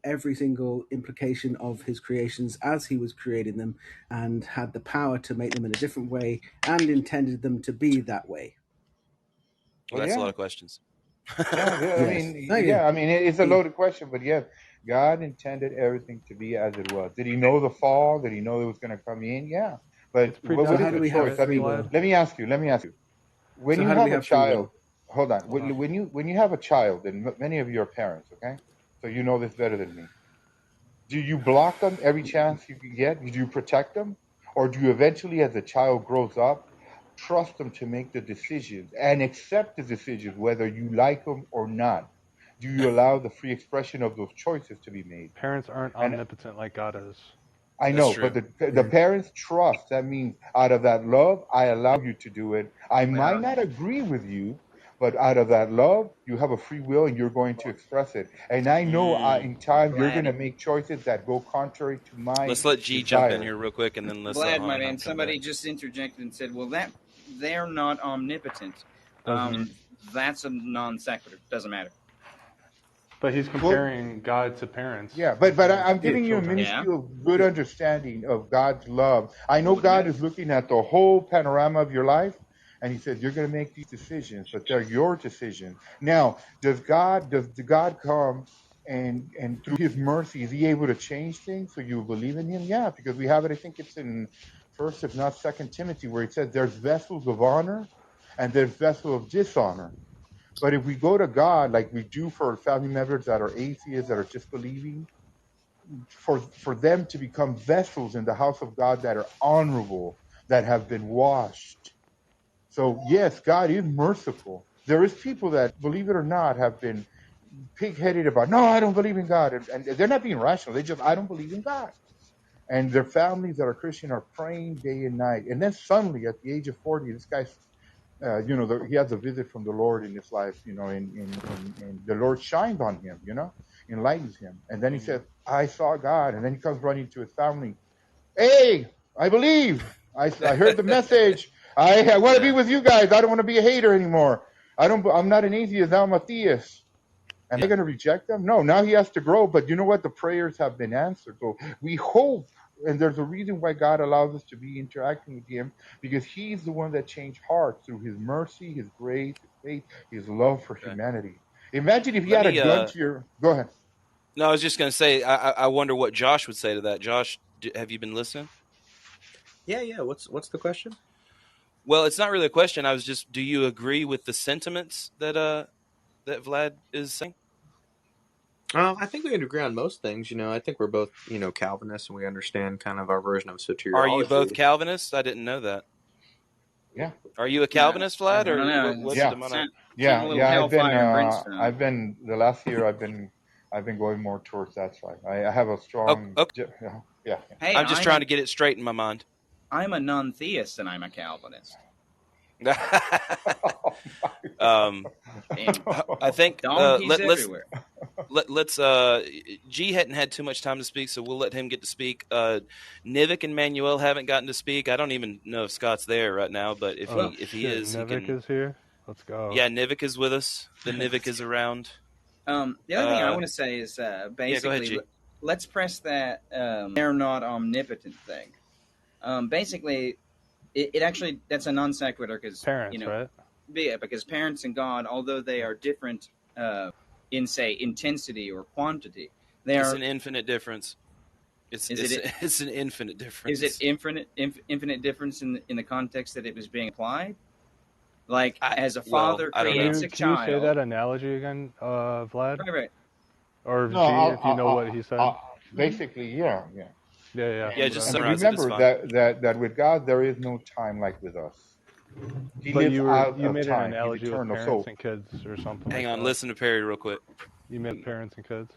every single implication of his creations as he was creating them, and had the power to make them in a different way, and intended them to be that way? Well, that's a lot of questions. I mean, it's a loaded question, but yes. God intended everything to be as it was. Did he know the fall? Did he know it was going to come in? Yeah. But what is the choice? Let me ask you. When you have a child, hold on. When you have a child, and many of you are parents, okay? So you know this better than me. Do you block them every chance you can get? Do you protect them? Or do you eventually, as the child grows up, trust them to make the decisions and accept the decisions, whether you like them or not? Do you allow the free expression of those choices to be made? Parents aren't omnipotent like God is. I know, but the parents trust. That means out of that love, I allow you to do it. I might not agree with you, but out of that love, you have a free will and you're going to express it. And I know in time you're going to make choices that go contrary to my Let's let G jump in here real quick, and then let's let Vlad, my man, somebody just interjected and said, well, that they're not omnipotent. That's a non sequitur. Doesn't matter. But he's comparing God to parents. Yeah, but I'm giving you a minuscule good understanding of God's love. I know God is looking at the whole panorama of your life, and he said, you're going to make these decisions, but they're your decisions. Now, does God come and through his mercy, is he able to change things so you believe in him? Yeah, because we have it, I think it's in 1st, if not 2nd Timothy, where he says there's vessels of honor and there's vessels of dishonor. But if we go to God like we do for family members that are atheists, that are just believing, for them to become vessels in the house of God that are honorable, that have been washed. So yes, God is merciful. There is people that, believe it or not, have been pig-headed about, no, I don't believe in God. And they're not being rational. They just, I don't believe in God. And their families that are Christian are praying day and night. And then suddenly at the age of 40, this guy's he has a visit from the Lord in his life, and the Lord shines on him, enlightens him. And then he says, I saw God. And then he comes running to his family. Hey, I believe. I heard the message. I want to be with you guys. I don't want to be a hater anymore. I'm not an atheist. Now I'm a theist. And they're going to reject them? No, now he has to grow. But you know what? The prayers have been answered. So we hope. And there's a reason why God allows us to be interacting with him, because he's the one that changed hearts through his mercy, his grace, his faith, his love for humanity. Imagine if he had a gun to your... Go ahead. No, I was just going to say, I wonder what Josh would say to that. Josh, have you been listening? Yeah. What's the question? Well, it's not really a question. I was just, do you agree with the sentiments that Vlad is saying? I think we would agree on most things. I think we're both, Calvinists, and we understand kind of our version of soteriology. Are you both Calvinists? I didn't know that. Yeah. Are you a Calvinist, Vlad, or what's the demonic? Yeah. I've been the last year. I've been going more towards that side. I have a strong. Okay. Yeah. Hey, I'm just trying to get it straight in my mind. I'm a non-theist and I'm a Calvinist. I think let's G hadn't had too much time to speak, so we'll let him get to speak. Nivik and Manuel haven't gotten to speak. I don't even know if Scott's there right now, but if he is, Nivik is here. Let's go. Yeah, Nivik is with us. The Nivik is around. The other thing I want to say is basically, let's press that they're not omnipotent thing. Basically, it actually, that's a non sequitur because parents, right? Yeah, because parents and God, although they are different in say intensity or quantity, it's an infinite difference. It's an infinite difference. Is it infinite difference in the context that it was being applied? Like as a father creates a child. Can you say that analogy again, Vlad? Right. Or G, if you know what he said. Basically, yeah. Yeah, just summarize remember that with God there is no time like with us. But you made an analogy with parents and kids or something. Hang on, listen to Perry real quick. You meant parents and kids?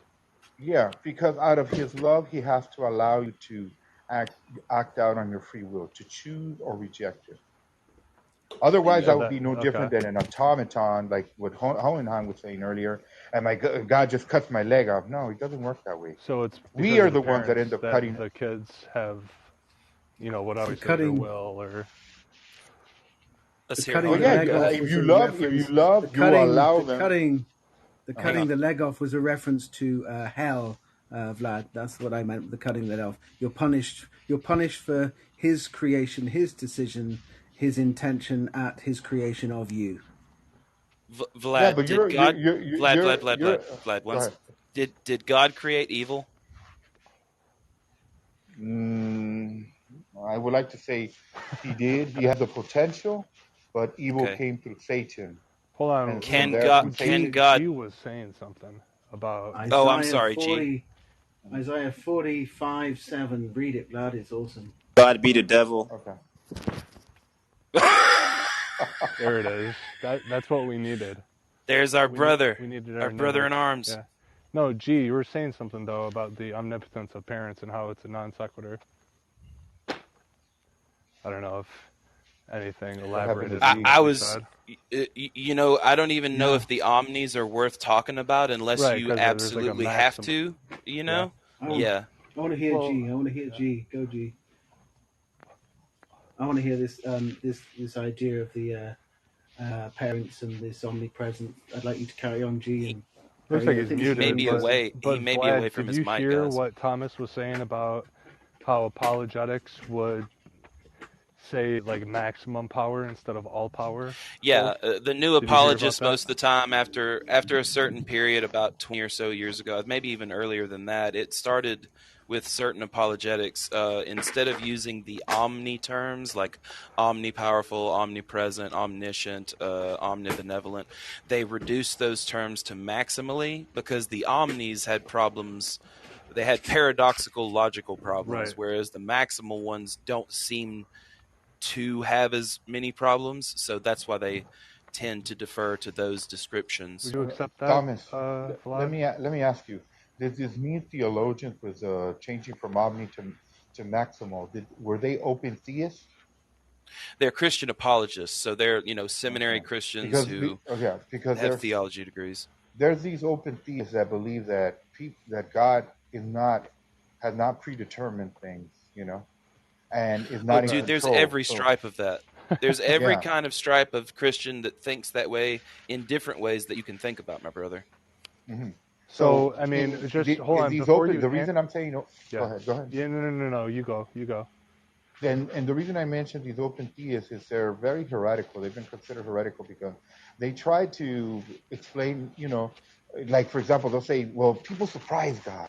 Yeah, because out of his love, he has to allow you to act out on your free will, to choose or reject it. Otherwise, that would be no different than an automaton, like what Hohenheim was saying earlier. And my God just cuts my leg off. No, it doesn't work that way. So it's we are the ones that end up cutting. The kids have, what obviously their will or. If you love, you allow them. The cutting the leg off was a reference to hell, Vlad. That's what I meant. The cutting that off. You're punished for his creation, his decision, his intention at his creation of you. Vlad, did God create evil? I would like to say he did. He had the potential, but evil came through Satan. Hold on. Can God? He was saying something about. I'm sorry, G. Isaiah 45:7. Read it, Vlad. It's awesome. God be the devil. Okay. There it is. That's what we needed. There's our brother. We needed our brother in arms. Yeah. No, G, you were saying something though about the omnipotence of parents and how it's a non sequitur. I don't know if anything elaborated. I was, you know, I don't even know if the omnis are worth talking about unless you absolutely have to, you know? Yeah. I want to hear G. I want to hear G. Go G. I want to hear this this idea of the parents and this omnipresent. I'd like you to carry on, G. And looks like he's muted. He may be away. But he may Vlad, be away from his mic. Did you hear what Thomas was saying about how apologetics would say like maximum power instead of all power? Yeah, the new apologists most of the time after a certain period, about 20 or so years ago, maybe even earlier than that, it started with certain apologetics. Instead of using the omni terms like omnipowerful, omnipresent, omniscient, omnibenevolent, they reduced those terms to maximally because the omnis had problems. They had paradoxical logical problems, whereas the maximal ones don't seem to have as many problems, so that's why they tend to defer to those descriptions. Would you accept that, Thomas? Vlad? Let me ask you: did these new theologians was changing from omni to maximal? Were they open theists? They're Christian apologists, so they're seminary Christians who have theology degrees. There's these open theists that believe that that God has not predetermined things, and is not in control. There's every stripe of that. There's every kind of stripe of Christian that thinks that way in different ways that you can think about, my brother. Mm-hmm. So I mean, just hold on. The reason I'm saying, go ahead. Yeah, no, you go. And the reason I mentioned these open theists is they're very heretical. They've been considered heretical because they try to explain, like for example, they'll say, well, people surprise God.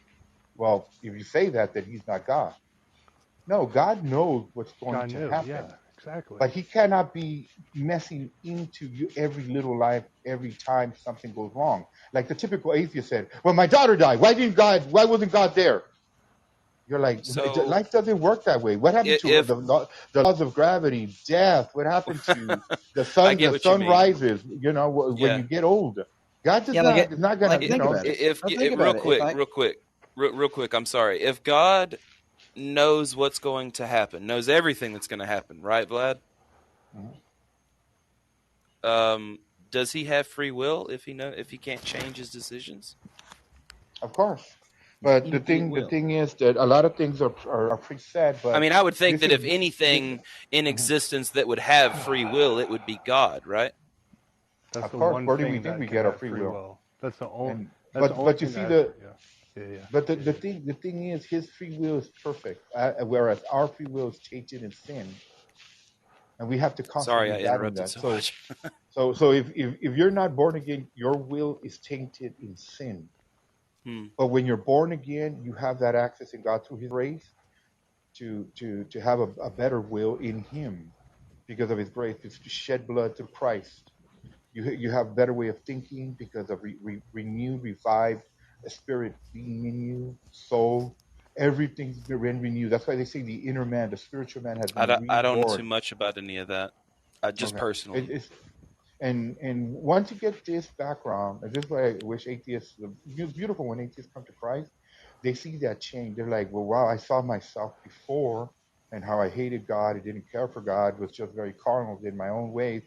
Well, if you say that, then he's not God. No, God knows what's going to happen. Yeah, exactly. But he cannot be messing into every little life every time something goes wrong. Like the typical atheist said, well, my daughter died. Why wasn't God there? You're like, life doesn't work that way. What happened to the laws of gravity, death? What happened to the sun? The sun rises, when you get older. God is not going to. Real quick, I'm sorry. If God knows what's going to happen, knows everything that's going to happen, right, Vlad? Mm-hmm. Does he have free will if he can't change his decisions? Of course. But the thing is that a lot of things are preset. But I mean, I would think that if anything in existence that would have free will, it would be God, right? That's of course. Where do we think we get our free will? That's the only. But you see But the thing is, his free will is perfect, whereas our free will is tainted in sin, and we have to constantly battle that. So if you're not born again, your will is tainted in sin. But when you're born again, you have that access in God through His grace to have a better will in Him because of His grace. It's to shed blood through Christ. You have a better way of thinking because of renewed, revived spirit being in you, soul. Everything's been renewed. That's why they say the inner man, the spiritual man, has been reborn. I don't know too much about any of that. Personally. And once you get this background, and this is why I wish atheists, it's beautiful when atheists come to Christ, they see that change. They're like, well, wow, I saw myself before and how I hated God, I didn't care for God, was just very carnal, did my own way,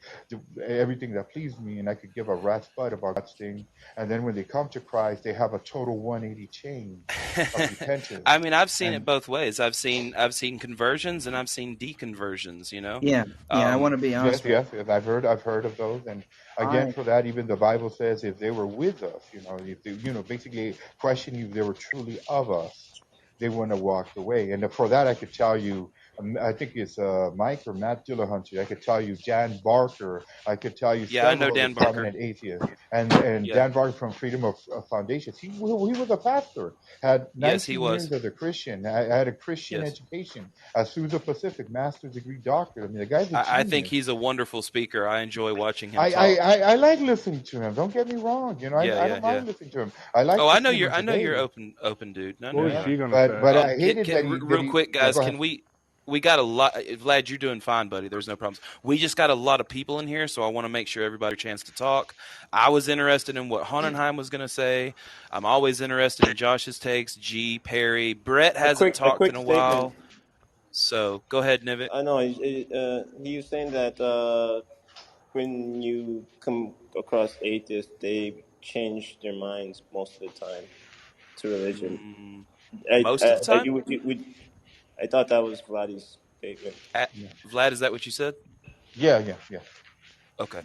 everything that pleased me, and I could give a rat's butt about God's thing. And then when they come to Christ, they have a total 180 change of repentance. I mean, I've seen it both ways. I've seen conversions and I've seen deconversions. Yeah. I want to be honest. Yes, I've heard of those. And again, for that, even the Bible says if they were with us, if they, basically questioning if they were truly of us, they wouldn't have walked away. And for that, I could tell you, I think it's Mike or Matt Dillahunty. I could tell you Dan Barker. I could tell you I know Dan Barker, prominent atheist, and Dan Barker from Freedom of Foundations. He was a pastor. Had 19 years as a Christian. I had a Christian education. Azusa Pacific, master's degree doctor. I mean, the guy's a genius. I think he's a wonderful speaker. I enjoy watching him. I like listening to him. Don't get me wrong. I don't mind listening to him. I like. Oh, I know you're open, dude. No, but I hated that. Real quick, guys, can we? We got a lot. Vlad, you're doing fine, buddy. There's no problems. We just got a lot of people in here, so I want to make sure everybody has a chance to talk. I was interested in what Honenheim was going to say. I'm always interested in Josh's takes. G, Perry, Brett hasn't talked in a while. So go ahead, Nivik. I know. He was saying that when you come across atheists, they change their minds most of the time to religion. Most of the time? I thought that was Vladdy's statement. Vlad, is that what you said? Yeah. Okay.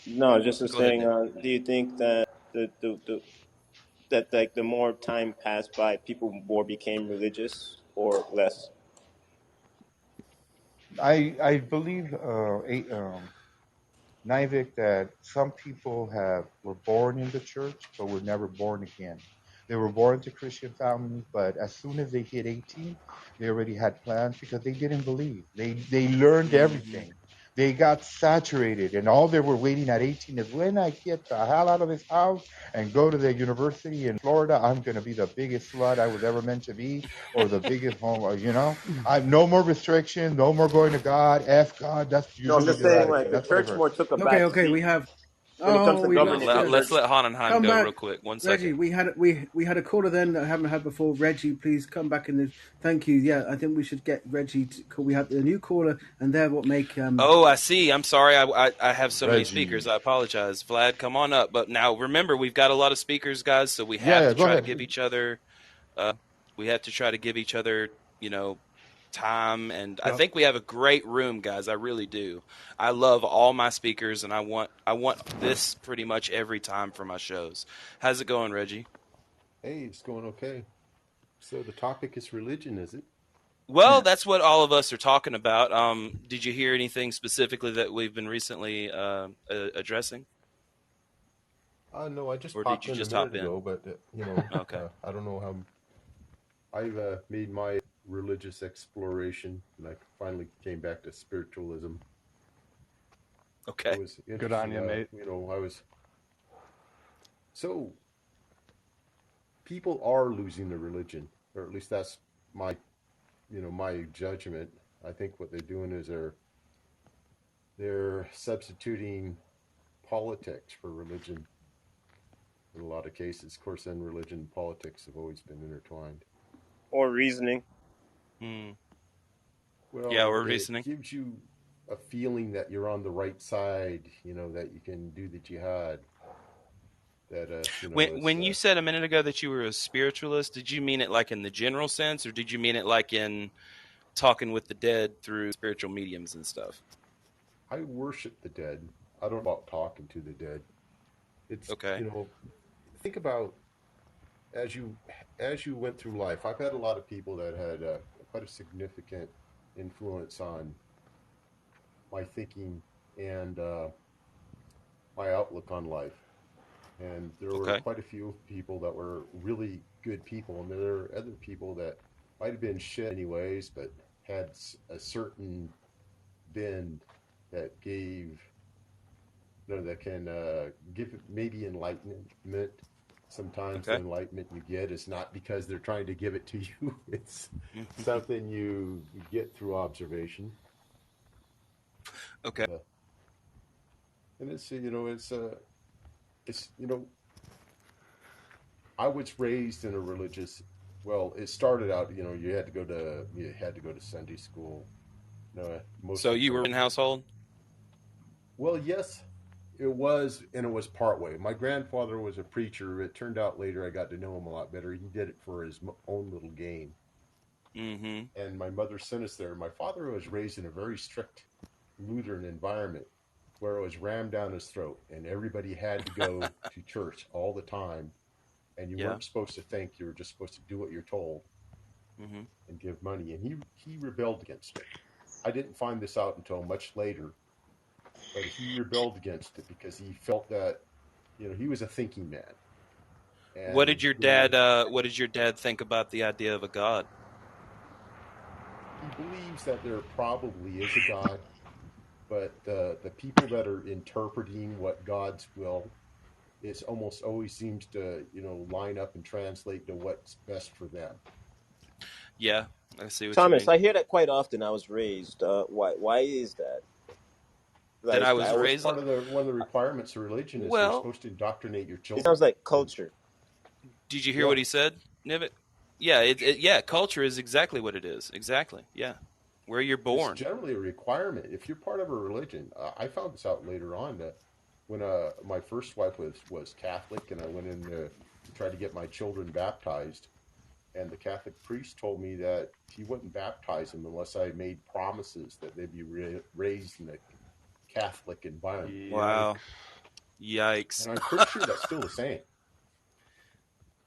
No, just saying. Do you think that that like the more time passed by, people more became religious or less? I believe, Nivik, that some people were born in the church, but were never born again. They were born to Christian families, but as soon as they hit 18, they already had plans because they didn't believe. They learned everything. They got saturated, and all they were waiting at 18 is when I get the hell out of this house and go to the university in Florida, I'm going to be the biggest slut I was ever meant to be, or the biggest homo. I'm no more restriction, no more going to God. F God. That's usually I'm just saying, like the church more took a back Okay, seat. we have. When it comes to governing, let's let Hanenheim go back. real quick. 1 second. Reggie, we had a caller then that I haven't had before. Reggie, please come back in. Thank you. Yeah, I think we should get Reggie to call. We have a new caller, and they're what make. Oh, I see. I'm sorry. I have so many speakers. I apologize. Vlad, come on up. But now remember, we've got a lot of speakers, guys. So we have to try to give each other. We have to try to give each other, time, and I think we have a great room, guys. I really do. I love all my speakers, and I want this pretty much every time for my shows. How's it going, Reggie? Hey, it's going okay. So the topic is religion, is it? Well, that's what all of us are talking about. Did you hear anything specifically that we've been recently addressing? No, I just or popped did you in just a minute hop in? ago, but okay. I don't know how. I've made my religious exploration, and I finally came back to spiritualism. Okay. Good on you, mate. So people are losing their religion, or at least that's my judgment. I think what they're doing is they're substituting politics for religion in a lot of cases. Of course, then religion and politics have always been intertwined. Or reasoning. Well, yeah, or reasoning. It gives you a feeling that you're on the right side, that you can do the jihad. That when you said a minute ago that you were a spiritualist, did you mean it like in the general sense, or did you mean it like in talking with the dead through spiritual mediums and stuff? I worship the dead. I don't know about talking to the dead. It's okay. Think about as you went through life. I've had a lot of people that had quite a significant influence on my thinking and my outlook on life. And there were quite a few people that were really good people, and there are other people that might have been shit anyways, but had a certain bend that gave, that can give maybe enlightenment. Sometimes the enlightenment you get is not because they're trying to give it to you; it's something you get through observation. Okay. And it's I was raised in a religious. Well, it started out. You had to go to Sunday school. So you were in household? Well, yes, it was, and it was part way. My grandfather was a preacher. It turned out later I got to know him a lot better. He did it for his own little gain. Mm-hmm. And my mother sent us there. My father was raised in a very strict Lutheran environment where it was rammed down his throat, and everybody had to go to church all the time, and you weren't supposed to think. You were just supposed to do what you're told and give money. And he rebelled against it. I didn't find this out until much later, but he rebelled against it because he felt that, he was a thinking man. And, what did your dad think about the idea of a God? He believes that there probably is a God, but the people that are interpreting what God's will, it almost always seems to, line up and translate to what's best for them. Yeah, I see what Thomas, you mean. I hear that quite often. I was raised. Why is that? Like, that I was raised. One of the requirements of religion is you're supposed to indoctrinate your children. It sounds like culture. Did you hear what he said, Nivik? Yeah, culture is exactly what it is. Exactly. Yeah. Where you're born. It's generally a requirement. If you're part of a religion, I found this out later on that when my first wife was Catholic, and I went in to try to get my children baptized, and the Catholic priest told me that he wouldn't baptize them unless I made promises that they'd be raised in a Catholic environment. Wow. Yikes. And I'm pretty sure that's still the same.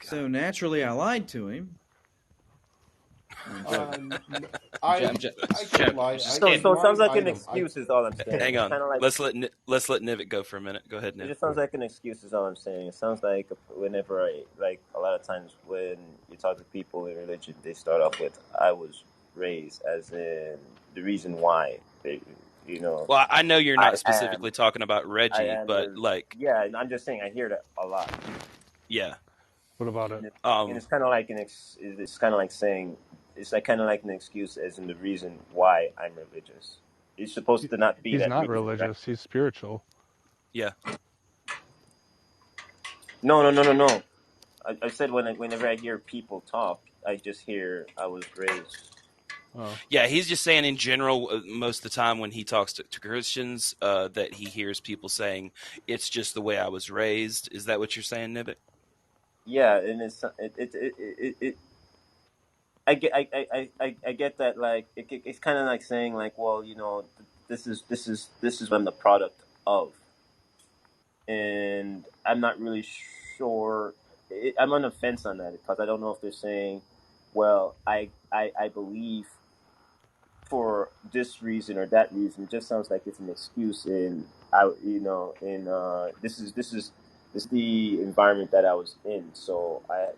So naturally, I lied to him. So it sounds like an excuse is all I'm saying. Hang on. Like, let's let Nivik go for a minute. Go ahead, Nivik. It just sounds like an excuse is all I'm saying. It sounds like whenever a lot of times when you talk to people in religion, they start off with, I was raised, as in the reason why. Well, I know you're not specifically talking about Reggie, but yeah, I'm just saying I hear that a lot. Yeah. What about it? And it's kind of like it's kind of like saying, it's like kind of like an excuse as in the reason why I'm religious. It's supposed to not be He's that. He's not religious. Right? He's spiritual. Yeah. No. I said whenever I hear people talk, I just hear I was raised. Oh. Yeah, he's just saying in general, most of the time when he talks to Christians, that he hears people saying, it's just the way I was raised. Is that what you're saying, Nivik? Yeah, and I get that, like it's kind of like saying, like, well, this is what I'm the product of, and I'm not really sure. I'm on the fence on that because I don't know if they're saying, well, I believe for this reason or that reason. It just sounds like it's an excuse, and this is the environment that I was in. So I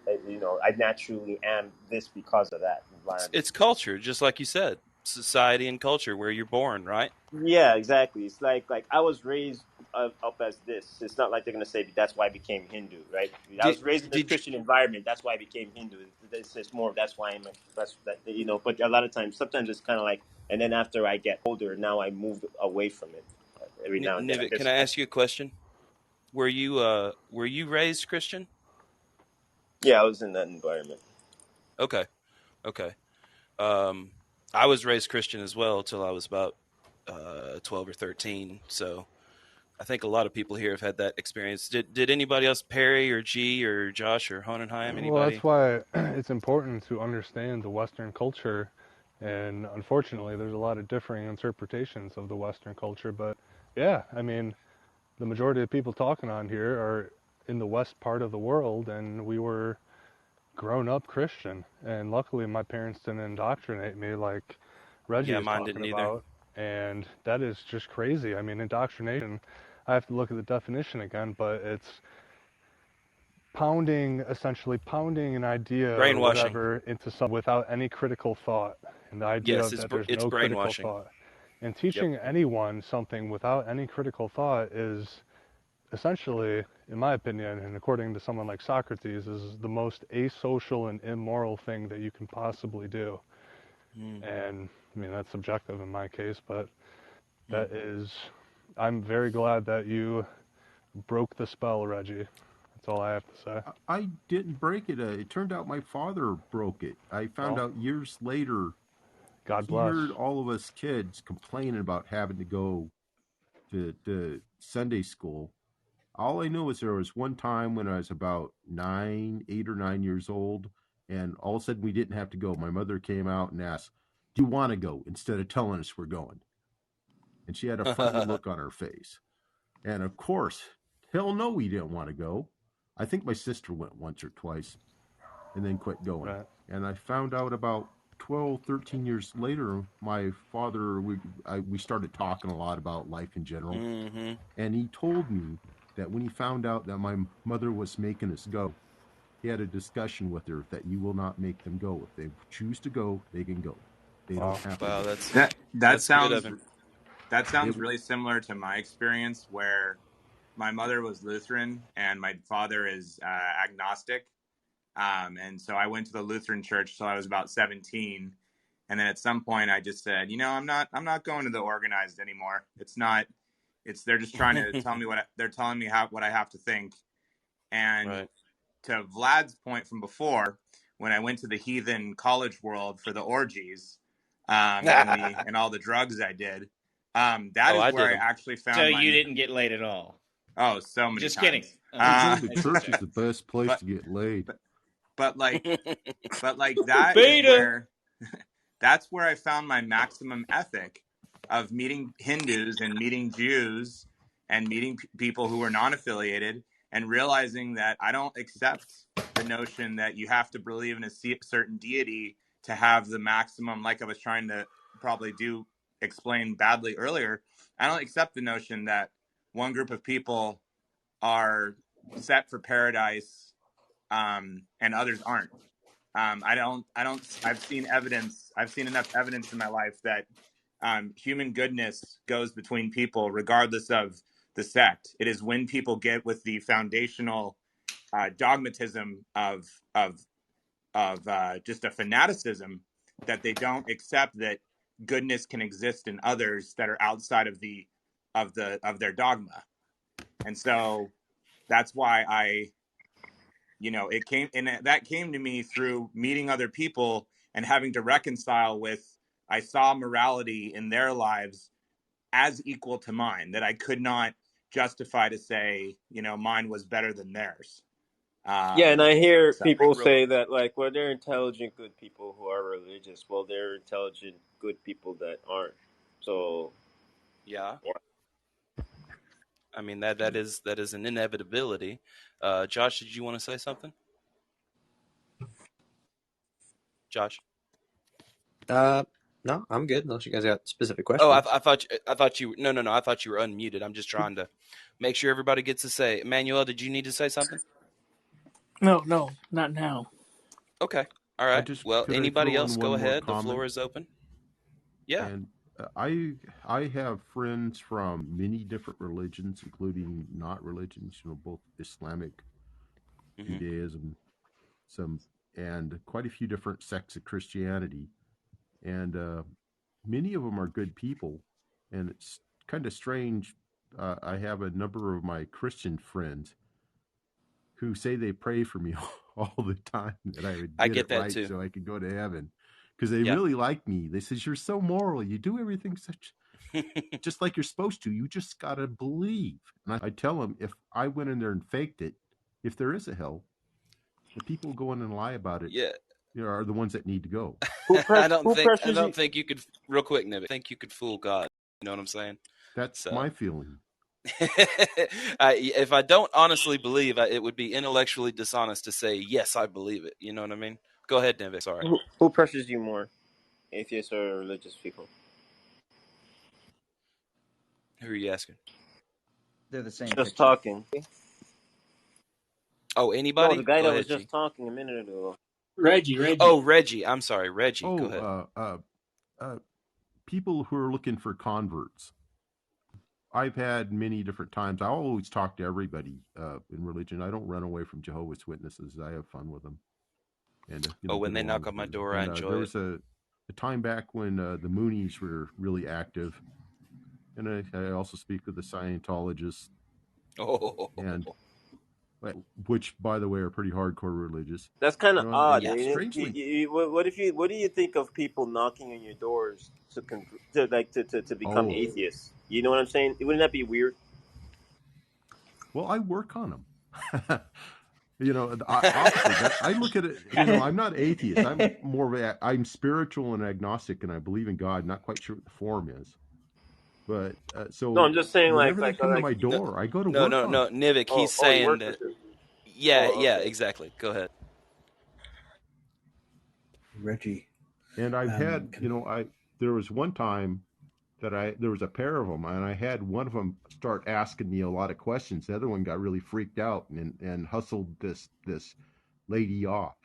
naturally am this because of that environment. It's culture, just like you said, society and culture where you're born, right? Yeah, exactly. It's like I was raised up as this. It's not like they're going to say that's why I became Hindu, right? I was raised in a Christian environment. That's why I became Hindu. It's more of that's why I'm But a lot of times, sometimes it's kind of like, and then after I get older, now I move away from it. Every now and then. Nivik, can I ask you a question? Were you raised Christian? Yeah, I was in that environment. Okay. I was raised Christian as well till I was about 12 or 13. So I think a lot of people here have had that experience. Did anybody else, Perry or G or Josh or Honenheim, anybody? Well, that's why it's important to understand the Western culture. And unfortunately, there's a lot of differing interpretations of the Western culture. But yeah, I mean, the majority of people talking on here are in the west part of the world, and we were grown up Christian. And luckily, my parents didn't indoctrinate me like Reggie is talking about. And that is just crazy. I mean, indoctrination, I have to look at the definition again, but it's essentially pounding an idea or whatever into something without any critical thought. And the idea that there's no critical thought. And teaching anyone something without any critical thought is essentially, in my opinion, and according to someone like Socrates, is the most asocial and immoral thing that you can possibly do. And I mean, that's subjective in my case, but that is, I'm very glad that you broke the spell, Reggie. That's all I have to say. I didn't break it. It turned out my father broke it. I found out years later. God bless. He heard all of us kids complaining about having to go to Sunday school. All I know is there was one time when I was about 8 or 9 years old, and all of a sudden we didn't have to go. My mother came out and asked, do you want to go, instead of telling us we're going? And she had a funny look on her face. And of course, hell no, we didn't want to go. I think my sister went once or twice and then quit going. Right. And I found out about 12, 13 years later, my father, we started talking a lot about life in general. Mm-hmm. And he told me that when he found out that my mother was making us go, he had a discussion with her that you will not make them go. If they choose to go, they can go. They don't have to go. That sounds really similar to my experience, where my mother was Lutheran and my father is agnostic. And so I went to the Lutheran church till I was about 17. And then at some point I just said, I'm not going to the organized anymore. They're just trying to tell me what I have to think. And to Vlad's point from before, when I went to the heathen college world for the orgies and all the drugs I did. That is where I actually found. So you didn't get laid at all? Oh, so many. Just times. kidding. The church is the best place to get laid. But like that is where that's where I found my maximum ethic of meeting Hindus and meeting Jews and meeting people who were non-affiliated, and realizing that I don't accept the notion that you have to believe in a certain deity to have the maximum, like I was trying to probably explain badly earlier. I don't accept the notion that one group of people are set for paradise and others aren't. I've seen enough evidence in my life that human goodness goes between people regardless of the sect. It is when people get with the foundational dogmatism of just a fanaticism that they don't accept that goodness can exist in others that are outside of their dogma. And so that's why that came to me through meeting other people and having to reconcile with, I saw morality in their lives as equal to mine, that I could not justify to say, mine was better than theirs. Yeah, and I hear people say that, like, well, they're intelligent, good people who are religious. Well, they're intelligent, good people that aren't. So, yeah. I mean, that is an inevitability. Josh, did you want to say something? Josh? No, I'm good. Unless you guys got specific questions. Oh, I thought you. No. I thought you were unmuted. I'm just trying to make sure everybody gets to say. Emmanuel, did you need to say something? No, not now. Okay. All right. Well, anybody else, go ahead. The floor is open. Yeah. And I have friends from many different religions, including not religions, both Islamic, Judaism, and quite a few different sects of Christianity. And many of them are good people. And it's kind of strange. I have a number of my Christian friends who say they pray for me all the time that I would get it right so I could go to heaven. Because they really like me. They says, you're so moral. You do everything just like you're supposed to. You just got to believe. And I tell them, if I went in there and faked it, if there is a hell, the people go in and lie about it are the ones that need to go. I don't think you could, real quick, Nick, I think you could fool God. You know what I'm saying? That's my feeling. If I don't honestly believe, it would be intellectually dishonest to say, yes, I believe it. You know what I mean? Go ahead, Nivik. Sorry. Who pressures you more, atheists or religious people? Who are you asking? They're the same. Just talking. Oh, anybody? No, the guy that was just talking a minute ago. Reggie. Oh, Reggie. I'm sorry, Reggie. Go ahead. People who are looking for converts. I've had many different times. I always talk to everybody in religion. I don't run away from Jehovah's Witnesses. I have fun with them. And when they knock on my door, I enjoy it. There was a time back when the Moonies were really active, and I also speak with the Scientologists. And which, by the way, are pretty hardcore religious. That's kind of odd. Yeah. What do you think of people knocking on your doors to become atheists? You know what I'm saying? Wouldn't that be weird? Well, I work on them. Opposite. I look at it. I'm not atheist. I'm more of I'm spiritual and agnostic, and I believe in God. Not quite sure what the form is, but no, I'm just saying whenever they come to my door, I go to work. No, Nivik. He's saying that. Yeah, exactly. Go ahead, Reggie. And I've had, there was one time that there was a pair of them, and I had one of them start asking me a lot of questions. The other one got really freaked out and hustled this lady off,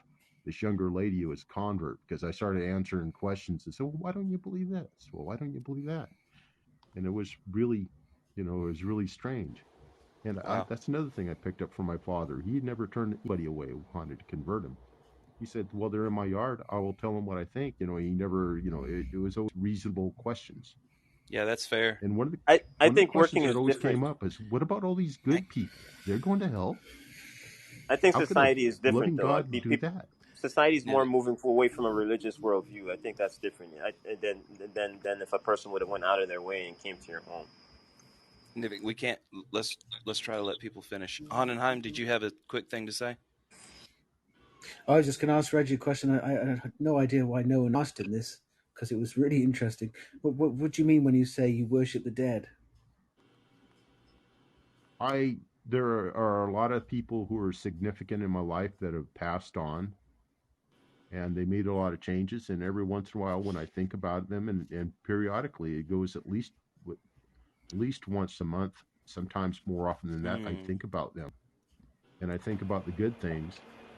this younger lady who was convert, because I started answering questions and said, well, why don't you believe this? Well, why don't you believe that? And it was really, really strange. And that's another thing I picked up from my father. He never turned anybody away who wanted to convert him. He said, well, they're in my yard. I will tell them what I think. He never, it was always reasonable questions. Yeah, that's fair. And one of the I think working that always different. Came up is, what about all these good people? They're going to hell. I think society is different, though. God do that? society's more moving away from a religious worldview. I think that's different than if a person would have went out of their way and came to your home. Nivik, we can't. Let's try to let people finish. Honnenheim, did you have a quick thing to say? I was just going to ask Reggie a question. I had no idea why no one asked him this, because it was really interesting. What do you mean when you say you worship the dead? There are a lot of people who are significant in my life that have passed on, and they made a lot of changes. And every once in a while, when I think about them, and periodically, it goes at least once a month, sometimes more often than that, I think about them, and I think about the good things.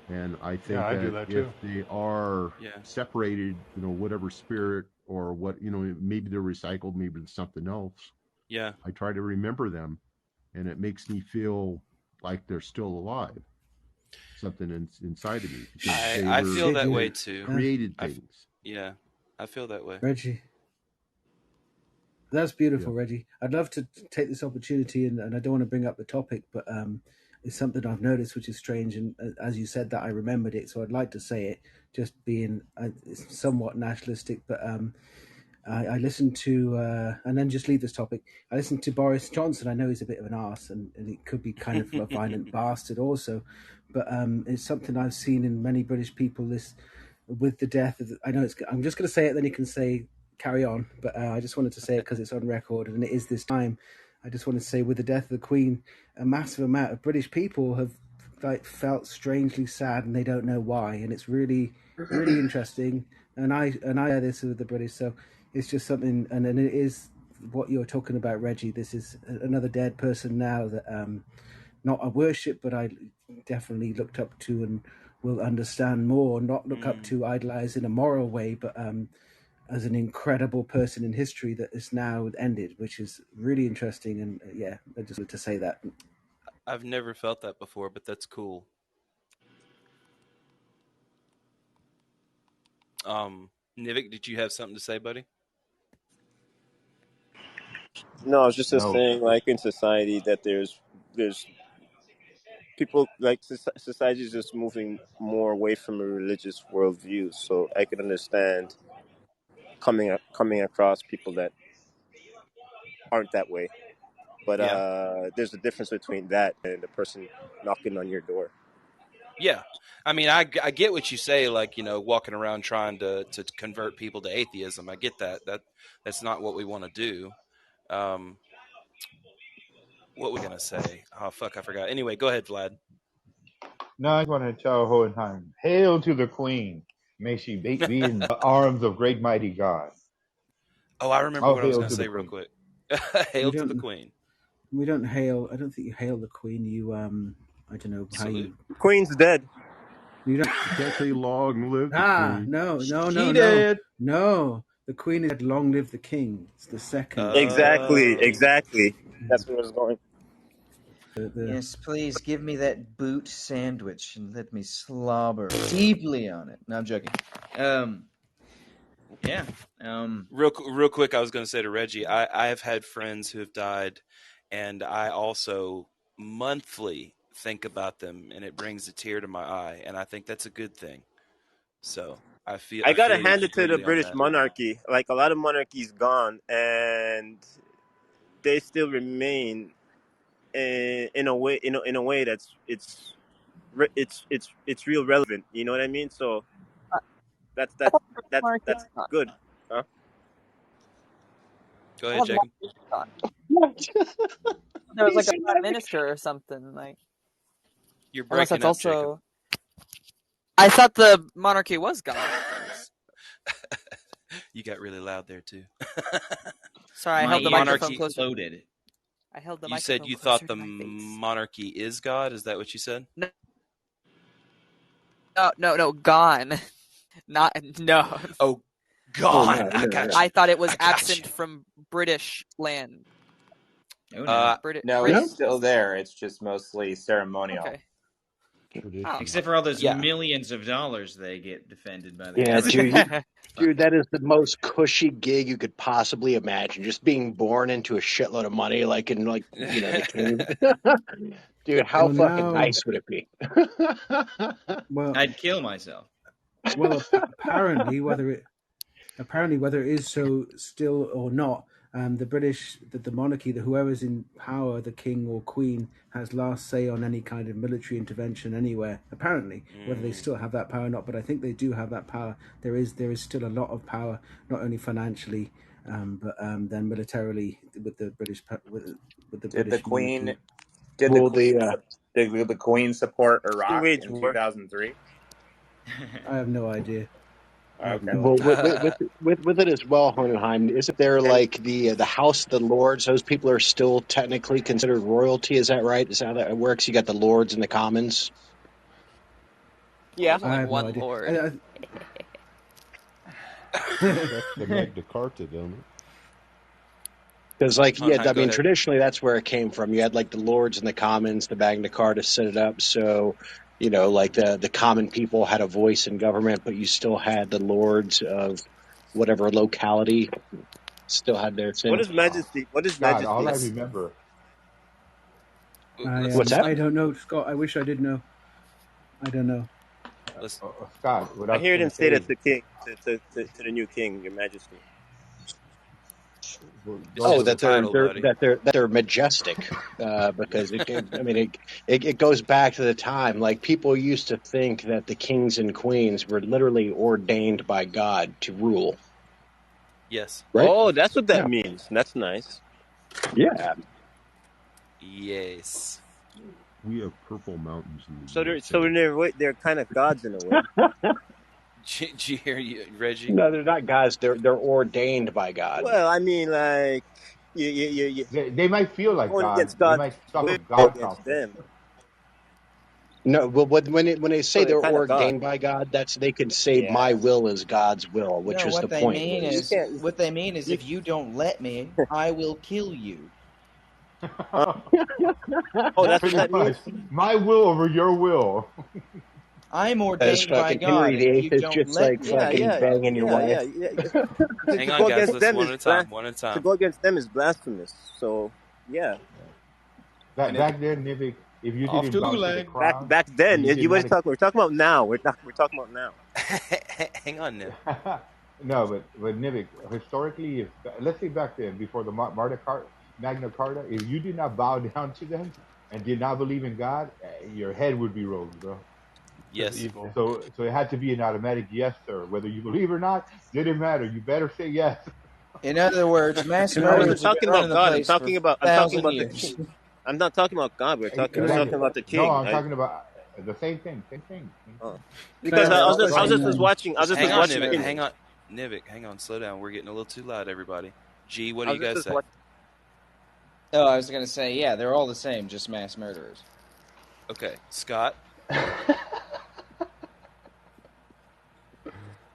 And I think that if they are separated, whatever spirit or what, maybe they're recycled, maybe it's something else. Yeah. I try to remember them, and it makes me feel like they're still alive. Something inside of me. I feel that way too. Created things. I feel that way. Reggie. That's beautiful, Reggie. I'd love to take this opportunity, and I don't want to bring up the topic, but it's something I've noticed, which is strange. And as you said that, I remembered it, so I'd like to say it, just being somewhat nationalistic. But I listened to, and then just leave this topic. I listened to Boris Johnson. I know he's a bit of an arse, and it could be kind of a violent bastard also. But it's something I've seen in many British people. This with the death of. I'm just going to say it. Then you can say carry on. But I just wanted to say it because it's on record, and it is this time. I just want to say, with the death of the Queen, a massive amount of British people have felt strangely sad, and they don't know why. And it's really, really interesting. And I hear this with the British, so it's just something. And it is what you're talking about, Reggie. This is another dead person now that not I worship, but I definitely looked up to and will understand more. Not look up to, idolize in a moral way, but as an incredible person in history that is now ended, which is really interesting. And I just wanted to say that. I've never felt that before, but that's cool. Nivik, did you have something to say, buddy? No, I was just saying, like, in society that there's people, like, society is just moving more away from a religious worldview. So I can understand coming across people that aren't that way, but there's a difference between that and the person knocking on your door. Yeah, I mean, I get what you say, like, walking around trying to convert people to atheism. I get that. That's not what we want to do. What were we gonna say? Oh fuck, I forgot. Anyway, go ahead, Vlad. No, I want to tell Hohenheim, hail to the Queen. May she be in the arms of great mighty God. Oh, I remember what I was going to say real quick. Hail to the Queen. We don't hail. I don't think you hail the Queen. You, I don't know how you. Queen's dead. You don't. Can't say long live the Queen. No. The Queen had long live the King. It's the second. Exactly. That's where I was going. Yes, please give me that boot sandwich and let me slobber deeply on it. No, I'm joking. Real quick, I was going to say to Reggie, I have had friends who have died, and I also monthly think about them, and it brings a tear to my eye, and I think that's a good thing. So I gotta hand it to the British monarchy. Like, a lot of monarchies gone, and they still remain in a way that's it's real relevant. You know what I mean? So that's good. Huh? Go ahead, Jacob. There was like a prime minister or something. Like, you're breaking up, Jacob. I thought the monarchy was gone. You got really loud there too. Sorry, I held the microphone closer. Loaded. I held the You microphone said you thought the monarchy is God? Is that what you said? No, gone. No. Oh, gone. I got you. I thought it was absent from British land. It's still there. It's just mostly ceremonial. Okay. Except for all those millions of dollars they get defended by the dude, that is the most cushy gig you could possibly imagine. Just being born into a shitload of money, the king. Dude, how fucking nice would it be? I'd kill myself. Well, apparently, whether it is so still or not, the British, the monarchy, whoever's in power, the king or queen, has last say on any kind of military intervention anywhere. Apparently, whether they still have that power or not, but I think they do have that power. There is still a lot of power, not only financially, but then militarily with the British Did the Queen? monarchy. Did the Queen support Iraq in 2003? I have no idea. Okay. Well, with it as well, Hohenheim, isn't there like the House of the Lords? Those people are still technically considered royalty. Is that right? Is that how that works? You got the Lords and the Commons. Yeah, I have one no idea. lord. That's the Magna Carta, don't it? Because, traditionally that's where it came from. You had like the Lords and the Commons, the Magna Carta set it up. So, like the common people had a voice in government, but you still had the Lords of whatever locality still had their thing. What is Majesty? What is God, Majesty? all I remember. What's that? I don't know, Scott. I wish I did know. I don't know. Scott, I hear them say that to king, to the new king, Your Majesty. That they're majestic, because it goes back to the time, like, people used to think that the kings and queens were literally ordained by God to rule. Yes. Right? Oh, that's what that means. That's nice. Yeah. Yes. We have purple mountains in the they're kind of gods in a way. Did you hear Reggie? No, they're not gods. They're ordained by God. Well, I mean, like they might feel like God. Against God. God. They might suffer God against them. No, well, when they say they're ordained by God, they can say my will is God's will, which is the point. What they mean is, if you don't let me, I will kill you. Oh, that's what that means. My will over your will. I'm ordained by God. Henry VIII is just like fucking banging your wife. Hang on, guys. Let's one at a time. One at a time. To go against them is blasphemous. So, yeah. Back then, Nivik, if you didn't bow to the crown, back then, we're talking about now. We're talking about now. Hang on, Niv. No, but Nivik, historically, let's say back then, before the Magna Carta, if you did not bow down to them and did not believe in God, your head would be rolled, bro. Yes. Evil. So it had to be an automatic yes, sir. Whether you believe or not, didn't matter. You better say yes. In other words, mass murder. I'm talking about God. I'm talking about the king. I'm not talking about God. We're talking about the king. No, I'm talking about the same thing. Oh. Because I was just watching. Hang on, Nivik. Hang on. Slow down. We're getting a little too loud, everybody. G, what do you guys say? Oh, I was going to say, yeah, they're all the same, just mass murderers. Okay, Scott.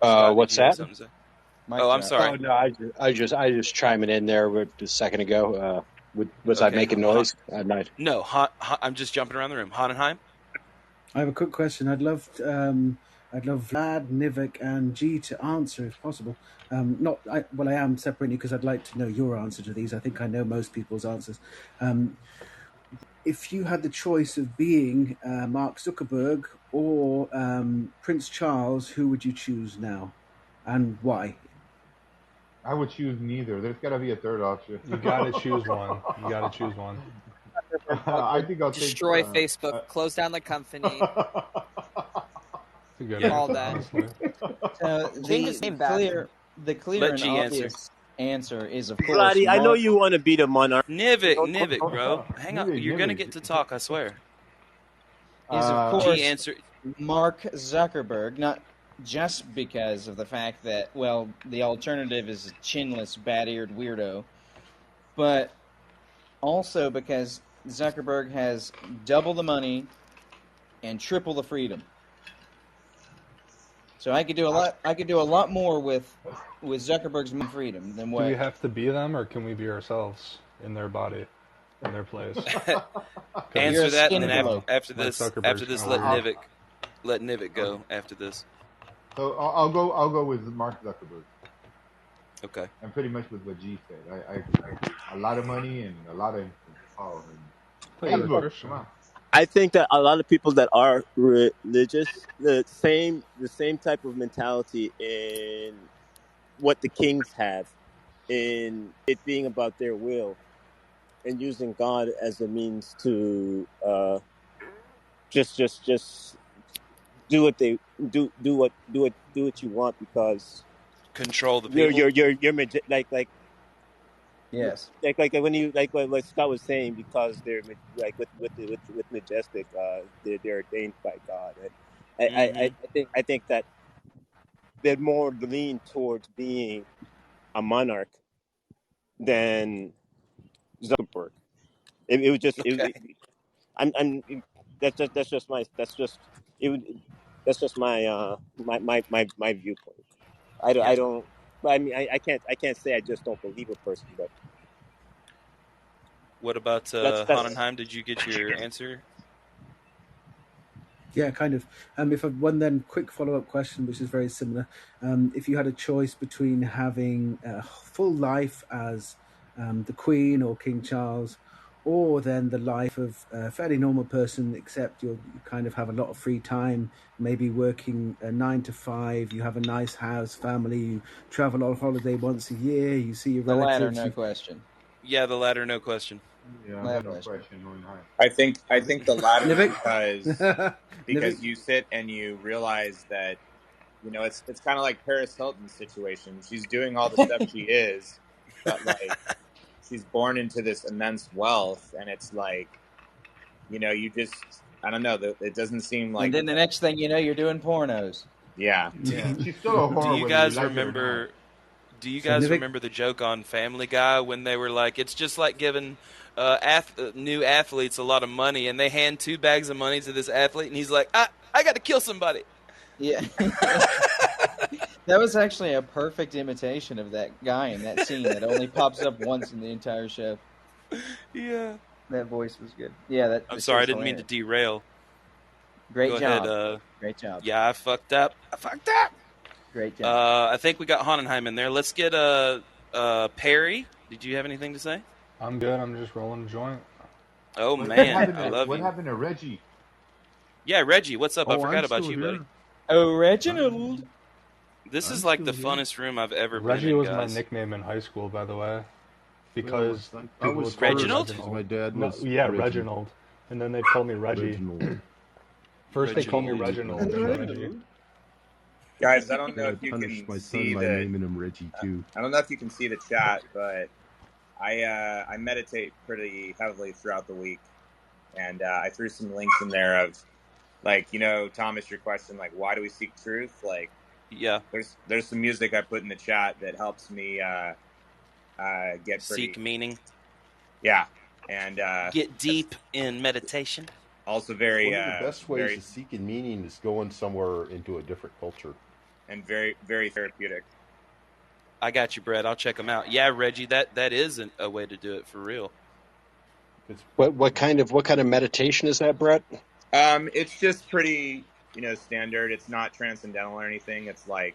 What's that? I'm sorry. Oh, no, I just chiming in there a second ago. Was I making noise? No, I'm just jumping around the room. Hohenheim? I have a quick question. I'd love Vlad, Nivik, and G to answer if possible. I am separating you because I'd like to know your answer to these. I think I know most people's answers. If you had the choice of being Mark Zuckerberg or Prince Charles, who would you choose now, and why? I would choose neither. There's got to be a third option. You got to choose one. I think I'll destroy Facebook, close down the company. All that. The clear and obvious answer is, of course, Vladdy, I know you want to be the monarch. Nivik, bro. Hang on. You're going to get to talk, I swear. Is, of course, Mark Zuckerberg, not just because of the fact that, well, the alternative is a chinless, bat-eared weirdo, but also because Zuckerberg has double the money and triple the freedom. So I could do a lot more with Zuckerberg's freedom than what. Do we have to be them, or can we be ourselves in their body, in their place? Answer that, and then after this, let Nivik go after this. So I'll go with Mark Zuckerberg. Okay. And pretty much with what G said. I a lot of money and a lot of power. Facebook, come on. I think that a lot of people that are religious, the same type of mentality in what the kings have, in it being about their will and using God as a means to just do what they do what you want, because control the people. You're like yes, like when you like what Scott was saying, because they're like with Majestic, they're ordained by God, and I think that they're more lean towards being a monarch than Zuckerberg. It would just Okay. I'm it would that's just my viewpoint. I Yeah. don't. I mean, I can't say I just don't believe a person, but What about that's Honnenheim? Did you get your answer? Yeah, kind of. If one then quick follow up question, which is very similar. If you had a choice between having a full life as the Queen or King Charles, or then the life of a fairly normal person, except you kind of have a lot of free time, maybe working 9 to 5, you have a nice house, family, you travel on holiday once a year, you see your relatives. The latter, no question. Yeah, the latter, no question. Yeah, I got no question on that. I think the latter because you sit and you realize that, you know, it's kind of like Paris Hilton's situation. She's doing all the stuff she is, but like she's born into this immense wealth, and it's like, you know, you just, I don't know, it doesn't seem like. And then the next thing you know, you're doing pornos. Yeah. She's still a whore. Do you guys remember? Do you guys remember the joke on Family Guy when they were like, it's just like giving new athletes a lot of money, and they hand 2 bags of money to this athlete, and he's like, I got to kill somebody. Yeah. That was actually a perfect imitation of that guy in that scene that only pops up once in the entire show. Yeah. That voice was good. Yeah, I'm sorry, I didn't mean to derail. Great Go job. ahead, Great job. Yeah, I fucked up. Great job. I think we got Honnenheim in there. Let's get Perry. Did you have anything to say? I'm good. I'm just rolling a joint. Oh, man. I love what you. happened to Reggie? Yeah, Reggie, what's up? I forgot about you, buddy. Oh, Reginald. This is like the funnest room I've ever been in, Reggie was guys. my nickname in high school, by the way. Because I was Reginald? My dad was Reginald. And then they called me Reggie. First they called me Reginald. Reggie. Guys, I don't know if you can my see son by naming him Reggie too. I don't know if you can see the chat, but I meditate pretty heavily throughout the week, and I threw some links in there of, like, you know, Thomas, your question, like, why do we seek truth? Like, yeah, there's some music I put in the chat that helps me get seek meaning. Yeah, and get deep in meditation. Also, very one of the best ways to seek meaning is going somewhere into a different culture, and very, very therapeutic. I got you, Brett. I'll check them out. Yeah, Reggie, that is a way to do it for real. What kind of meditation is that, Brett? It's just pretty, you know, standard. It's not transcendental or anything. It's like,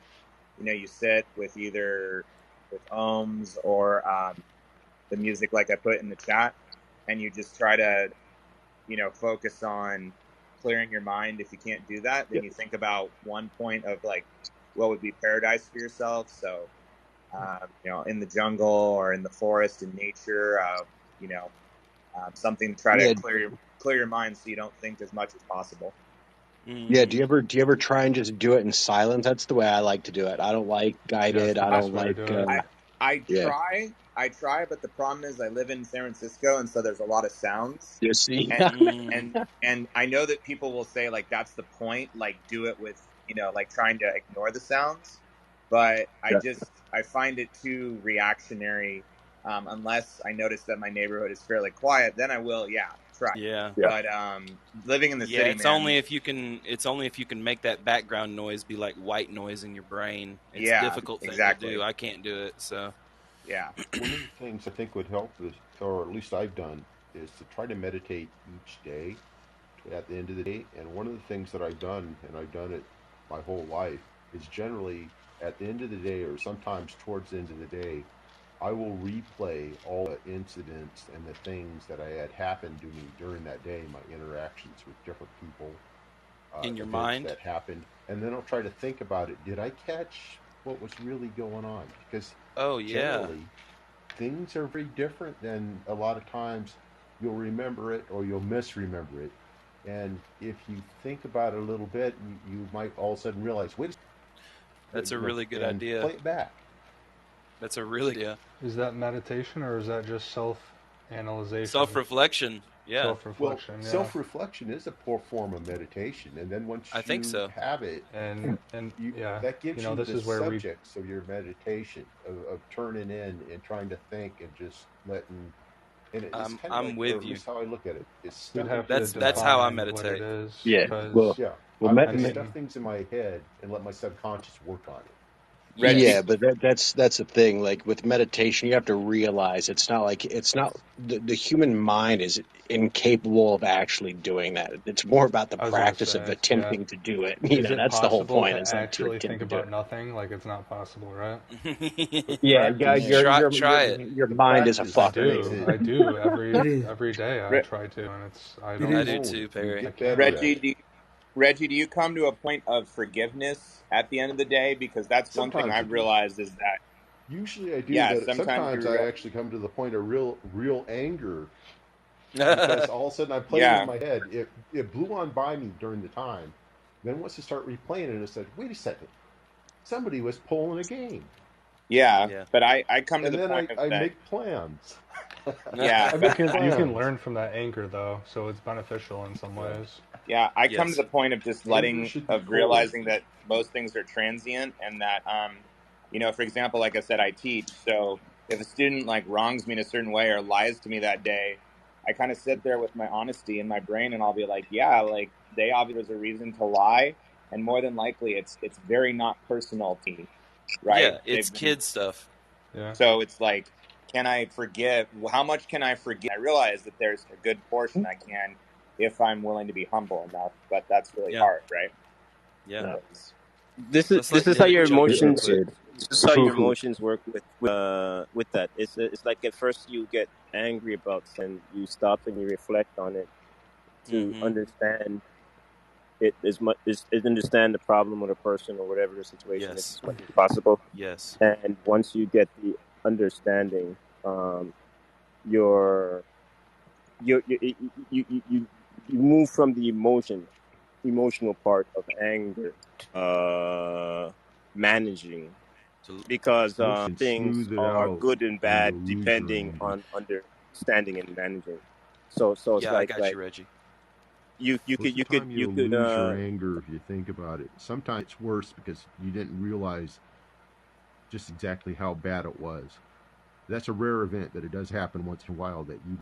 you know, you sit with either with ohms or the music like I put in the chat, and you just try to, you know, focus on clearing your mind. If you can't do that, then you think about one point of, like, what would be paradise for yourself. So, you know, in the jungle or in the forest, in nature, you know, something to try to clear your mind so you don't think as much as possible. Yeah. Do you ever try and just do it in silence? That's the way I like to do it. I don't like guided. I don't like. I try, but the problem is I live in San Francisco, and so there's a lot of sounds. You see, and I know that people will say, like, that's the point, like, do it with, you know, like, trying to ignore the sounds, but I find it too reactionary. Unless I notice that my neighborhood is fairly quiet, then I will, try. Yeah. But living in the city, it's only if you can make that background noise be like white noise in your brain. It's a difficult thing to do. I can't do it, so. Yeah. One of the things I think would help is, or at least I've done, is to try to meditate each day at the end of the day. And one of the things that I've done, and I've done it my whole life, is generally at the end of the day, or sometimes towards the end of the day, I will replay all the incidents and the things that I had happened to me during that day, my interactions with different people, in your events mind that happened, and then I'll try to think about it. Did I catch what was really going on? Because generally, things are very different than a lot of times you'll remember it or you'll misremember it. And if you think about it a little bit, you might all of a sudden realize, wait, that's a really good idea. Play it back. That's a really good idea. Is that meditation or is that just self-analyzation? Self-reflection. Yeah. Self-reflection. Well, self-reflection is a poor form of meditation, and then once I think so. have it, and that gives you this the is where subjects of your meditation of turning in and trying to think and just letting. And it's kind of I'm with you. That's how I look at it. It's that's how I meditate. I stuff things in my head and let my subconscious work on it. Yeah, but that's the thing. Like with meditation, you have to realize it's not the human mind is incapable of actually doing that. It's more about the practice of attempting to do it. You know, that's the whole point. Is like to think about nothing. Like it's not possible, right? Yeah, try it. Your mind is a fucker. I do every day. I try to, and I do too, Perry. Reggie, do you come to a point of forgiveness at the end of the day? Because that's one thing I've realized is that usually I do. Yeah, but sometimes I actually come to the point of real anger because all of a sudden I'm playing in my head. It blew on by me during the time. Then once I start replaying it, I said, "Wait a second, somebody was pulling a game." Yeah. But I come to the point of I make plans. Yeah, you can learn from that anger though, so it's beneficial in some ways. Yeah, I come to the point of just realizing that most things are transient, and that for example, like I said, I teach. So if a student wrongs me in a certain way or lies to me that day, I kind of sit there with my honesty in my brain, and I'll be like, yeah, they obviously there's a reason to lie, and more than likely it's very not personal to me, right? Yeah, it's kid stuff. Yeah. So it's like, can I forgive? How much can I forgive? I realize that there's a good portion I can, if I'm willing to be humble enough, but that's really hard, right? Yeah. This is how your emotions. This is how your emotions work with that. It's like at first you get angry about something, you stop and you reflect on it to understand it as much is understand the problem or the person or whatever the situation is as much as possible. Yes. And once you get the understanding, you move from the emotional part of anger, managing, because things are good and bad depending on understanding and managing. So it's I got you, Reggie. You could lose your anger if you think about it. Sometimes it's worse because you didn't realize just exactly how bad it was. That's a rare event, but it does happen once in a while that you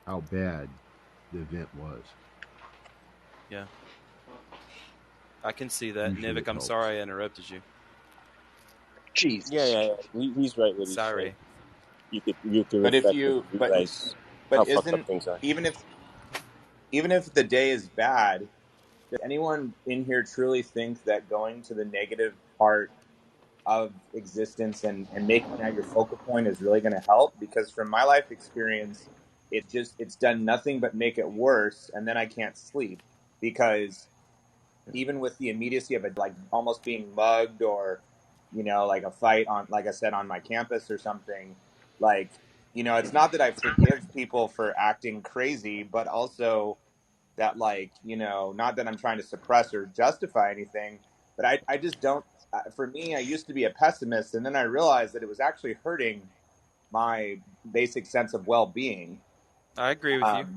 how bad the event was. Yeah, I can see that. Nivik, I'm sorry I interrupted you. Jeez. Yeah. He's right with you. Sorry. You could. But even if the day is bad, does anyone in here truly think that going to the negative part of existence and making that your focal point is really going to help? Because from my life experience, it's done nothing but make it worse, and then I can't sleep because even with the immediacy of it, like almost being mugged or like a fight on, like I said, on my campus or something, it's not that I forgive people for acting crazy, but also that not that I'm trying to suppress or justify anything, but I just don't. For me, I used to be a pessimist, and then I realized that it was actually hurting my basic sense of well-being. I agree with you.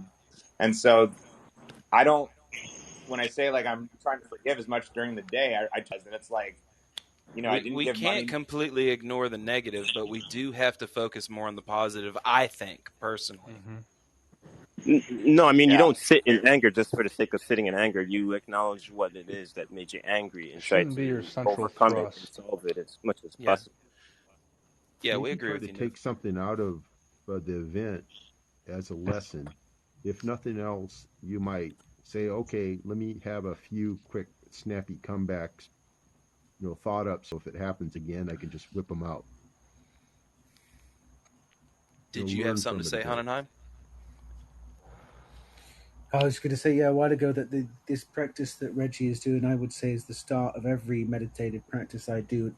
And so I don't, when I say I'm trying to forgive as much during the day, I just, and it's I didn't we give can't money. completely ignore the negative, but we do have to focus more on the positive, I think, personally. No, I mean, you don't sit in anger just for the sake of sitting in anger. You acknowledge what it is that made you angry and try to overcome it and solve it as much as possible. Yeah, we agree with you. Take something out of the event as a lesson. If nothing else, you might say, okay, let me have a few quick, snappy comebacks, thought up, so if it happens again, I can just whip them out. Did you have something to say, Hanenheim? I was going to say, a while ago, that this practice that Reggie is doing, I would say, is the start of every meditative practice I do.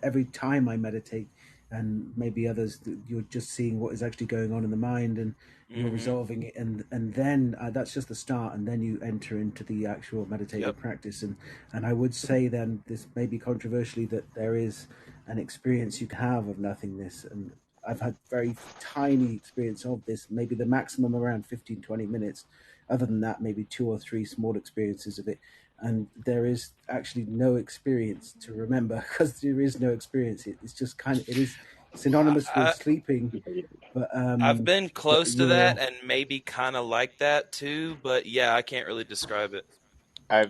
Every time I meditate, and maybe others, you're just seeing what is actually going on in the mind, and you're resolving it, and then that's just the start, and then you enter into the actual meditative practice. And I would say then, this may be controversially, that there is an experience you can have of nothingness, and I've had very tiny experience of this, maybe the maximum around 15, 20 minutes. Other than that, maybe 2 or 3 small experiences of it. And there is actually no experience to remember, because there is no experience. It's just kind of, it is synonymous with sleeping. But I've been close to that, and maybe kind of like that too. But yeah, I can't really describe it. I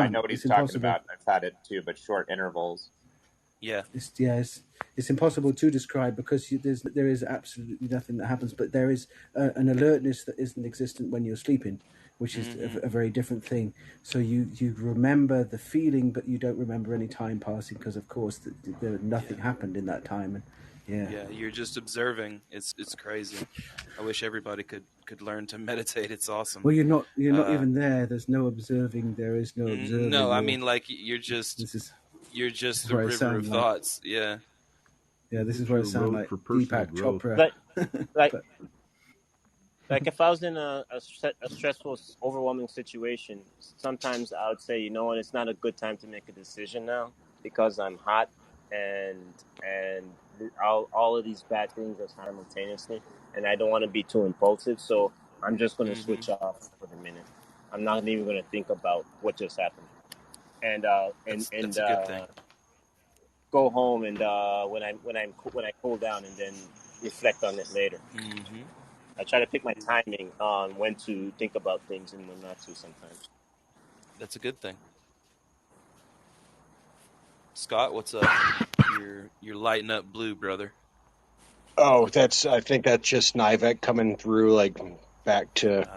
know what he's talking about. I've had it too, but short intervals. Yeah. It's impossible to describe, because there is absolutely nothing that happens, but there is an alertness that isn't existent when you're sleeping, which is a very different thing. So you remember the feeling, but you don't remember any time passing, because of course nothing happened in that time. And you're just observing. It's crazy. I wish everybody could learn to meditate. It's awesome. Well, you're not even there. There's no observing. There is no observing. No, I mean, like, you're just the river of thoughts. Yeah. Yeah, this is where it sounds like Deepak Chopra. Like if I was in a stressful, overwhelming situation, sometimes I would say, you know what, it's not a good time to make a decision now, because I'm hot and all of these bad things are simultaneously, and I don't want to be too impulsive, so I'm just going to switch off for the minute. I'm not even going to think about what just happened, and that's a good thing. Go home and when I cool down, and then reflect on it later. I try to pick my timing on when to think about things and when not to sometimes. That's a good thing. Scott, what's up? You're lighting up blue, brother. Oh, I think that's just Nivek coming through, like, back to...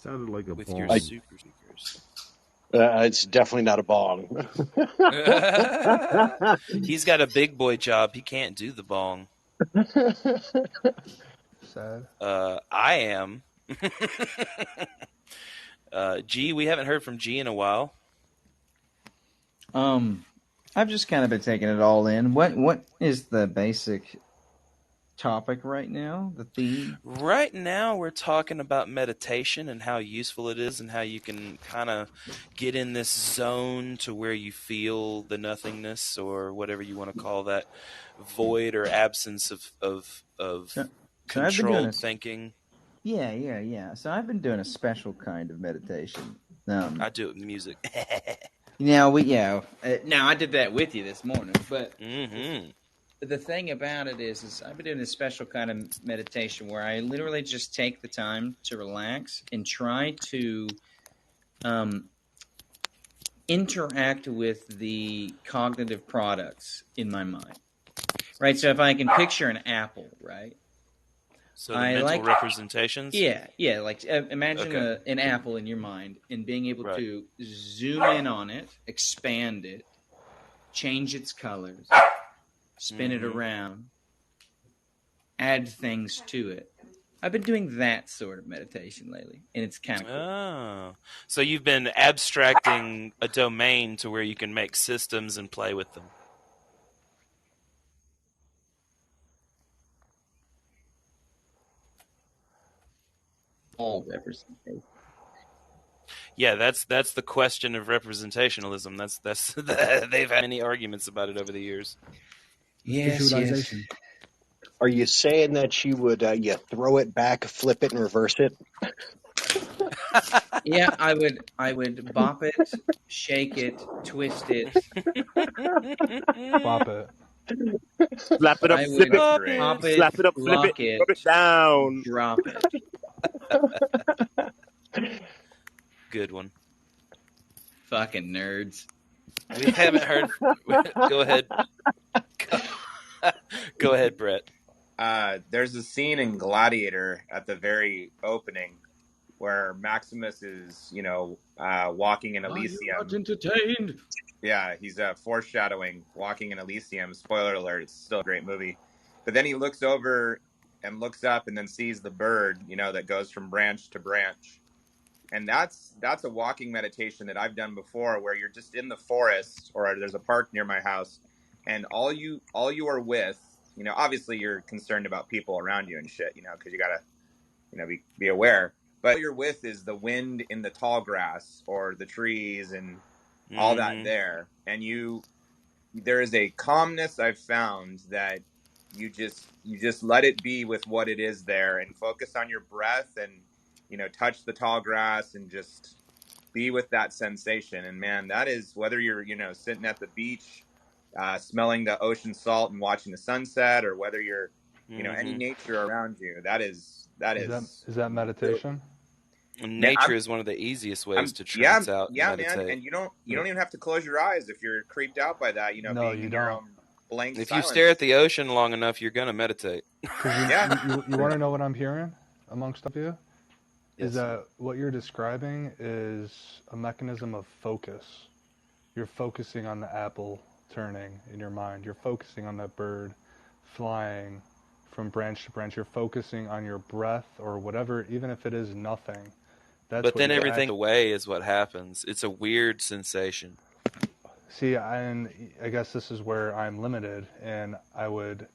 Sounded like a with bong. Your super speakers. It's definitely not a bong. He's got a big boy job. He can't do the bong. Sad. I am. G, we haven't heard from G in a while. I've just kind of been taking it all in. What is the basic topic right now? The theme? Right now, we're talking about meditation and how useful it is, and how you can kind of get in this zone to where you feel the nothingness, or whatever you want to call that, void or absence of controlled thinking. Yeah. So I've been doing a special kind of meditation. I do it with music. Now I did that with you this morning, but the thing about it is I've been doing a special kind of meditation where I literally just take the time to relax and try to interact with the cognitive products in my mind. Right? So if I can picture an apple, right? So the mental representations? Yeah. Like imagine an apple in your mind, and being able to zoom in on it, expand it, change its colors, spin it around, add things to it. I've been doing that sort of meditation lately, and it's kind of cool. Oh. So you've been abstracting a domain to where you can make systems and play with them. All representation. Yeah, that's the question of representationalism. That's they've had many arguments about it over the years. Yes. Are you saying that you would you throw it back, flip it, and reverse it? Yeah, I would bop it, shake it, twist it, bop it. Slap it up, flip it, pop it, slap it up, flip it, rub it down, drop it. Good one. Fucking nerds. We haven't heard. Go ahead. Go ahead, Brett. There's a scene in Gladiator at the very opening where Maximus is, walking in Elysium. Are you not entertained? Yeah, he's foreshadowing walking in Elysium. Spoiler alert, it's still a great movie. But then he looks over and looks up and then sees the bird, that goes from branch to branch. And that's a walking meditation that I've done before, where you're just in the forest, or there's a park near my house, and all you are with, obviously you're concerned about people around you and shit, because you gotta, be aware. But all you're with is the wind in the tall grass or the trees and all that there. And there is a calmness I've found that you just let it be with what it is there, and focus on your breath, and touch the tall grass and just be with that sensation. And man, that is, whether you're sitting at the beach smelling the ocean salt and watching the sunset, or whether you're any nature around you, is that meditation? Nature is one of the easiest ways to trance out and meditate. Man, and you don't even have to close your eyes if you're creeped out by that, being in your own blank if silence. you stare at the ocean long enough, you're gonna meditate. You want to know what I'm hearing amongst you? Yes. Is that what you're describing is a mechanism of focus. You're focusing on the apple turning in your mind. You're focusing on that bird flying from branch to branch. You're focusing on your breath or whatever, even if it is nothing. But then everything away is what happens. It's a weird sensation. See, I guess this is where I'm limited, and I'm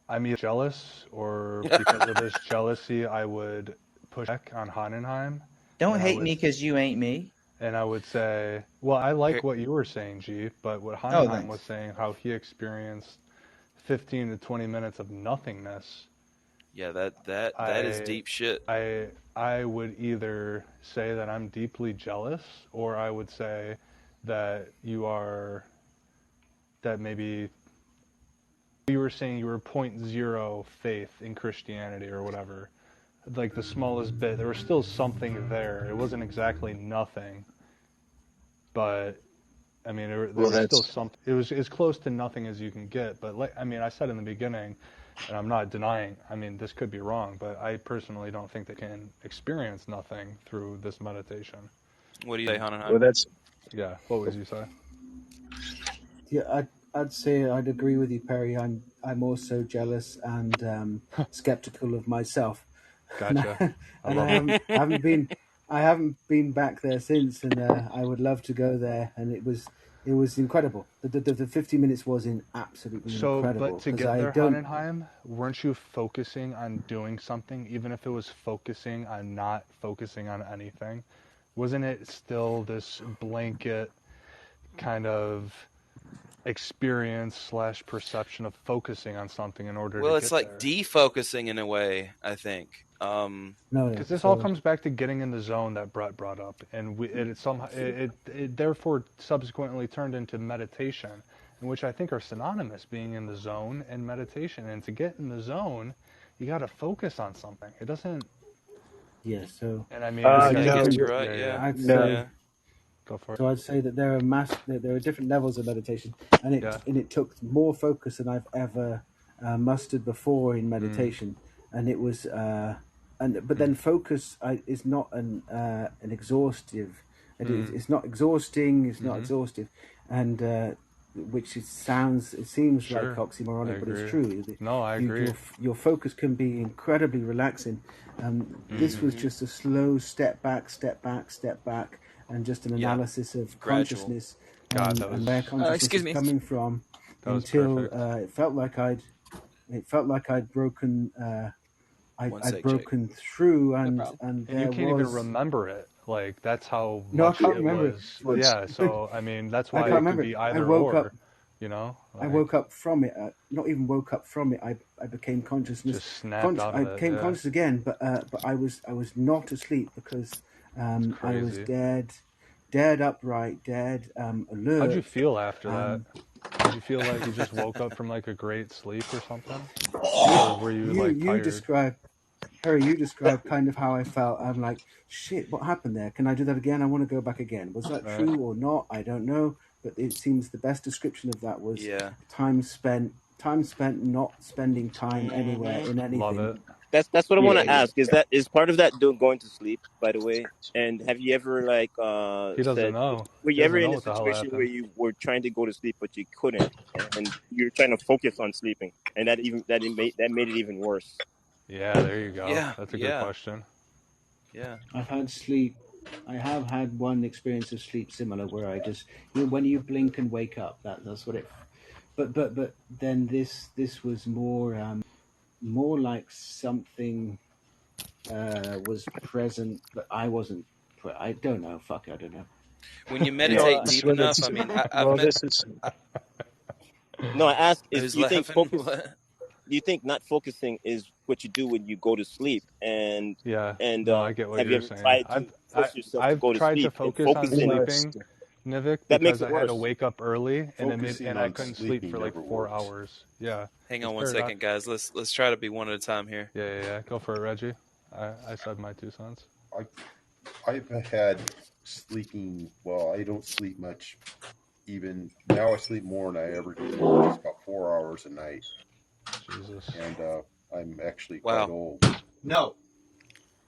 either jealous, or because of this jealousy, I would push back on Hannenheim. Don't hate me because you ain't me. And I would say, well, I like what you were saying, G, but what Hannenheim was saying, how he experienced 15 to 20 minutes of nothingness. Yeah, that is deep shit. I would either say that I'm deeply jealous, or I would say that maybe you were saying you were 0.0 faith in Christianity or whatever. Like the smallest bit, there was still something there. It wasn't exactly nothing, but I mean, there was still something. It was as close to nothing as you can get. But I said in the beginning, and I'm not denying, this could be wrong, but I personally don't think they can experience nothing through this meditation. What do you say, Hannah? Yeah, what would you say? Yeah, I'd say I'd agree with you, Perry. I'm also jealous and skeptical of myself. Gotcha. And I haven't been back there since, and I would love to go there. And it was incredible. The 50 minutes was absolutely incredible. But to get there, Hannenheim, weren't you focusing on doing something, even if it was focusing on not focusing on anything? Wasn't it still this blanket kind of experience / perception of focusing on something in order to get there? Well, it's like defocusing in a way, I think. No, because this all comes back to getting in the zone that Brett brought up, and it therefore subsequently turned into meditation, in which I think are synonymous, being in the zone and meditation. And to get in the zone, you got to focus on something. It doesn't. Yeah. So. And I mean, you're right. Yeah. Go for it. So I'd say that there are different levels of meditation, and it took more focus than I've ever mustered before in meditation, and it was. But then focus is not an exhaustive. It's not exhausting. It's not exhaustive, and which seems like oxymoronic, but it's true. No, I agree. Your focus can be incredibly relaxing. This was just a slow step back, and just an analysis of consciousness and where consciousness is coming from until it felt like I'd broken. I'd broken through, and you can't even remember it. Like that's how much I can't remember it was. Well, yeah, so I mean that's why it could be either or. I woke up from it. Not even woke up from it. I became consciousness. Just snapped out of it. I became conscious again, but I was not asleep because I was dead upright, dead alert. How'd you feel after that? Did you feel like you just woke up from like a great sleep or something? Or were you like tired? Harry, you described kind of how I felt. I'm like, shit, what happened there? Can I do that again? I want to go back again. Was that true or not? I don't know. But it seems the best description of that was time spent not spending time anywhere in anything. Love it. That's what I want to ask. Is part of that going to sleep? By the way, and have you ever he doesn't know. Were you ever in a situation where you were trying to go to sleep but you couldn't, and you're trying to focus on sleeping, and that made it even worse? Yeah, there you go. Yeah, that's a good question. Yeah, I have had one experience of sleep similar where I just, when you blink and wake up, that's what it. But then this was more like something was present, but I wasn't. I don't know. Fuck, I don't know. When you meditate deep enough, I mean, No, I ask: do you think not focusing is what you do when you go to sleep? And I get what have you're you ever saying. tried to force yourself I've to go to tried sleep to focus on sleeping, Nivik, that makes because it I had to worse. wake up early and I on couldn't sleep for like sleeping 4 never hours. Yeah. Hang on one second, guys. Let's try to be one at a time here. Yeah. Go for it, Reggie. I said my 2 cents. I've had sleeping. Well, I don't sleep much. Even now, I sleep more than I ever did. Just about 4 hours a night. Jesus. And I'm actually quite old. No.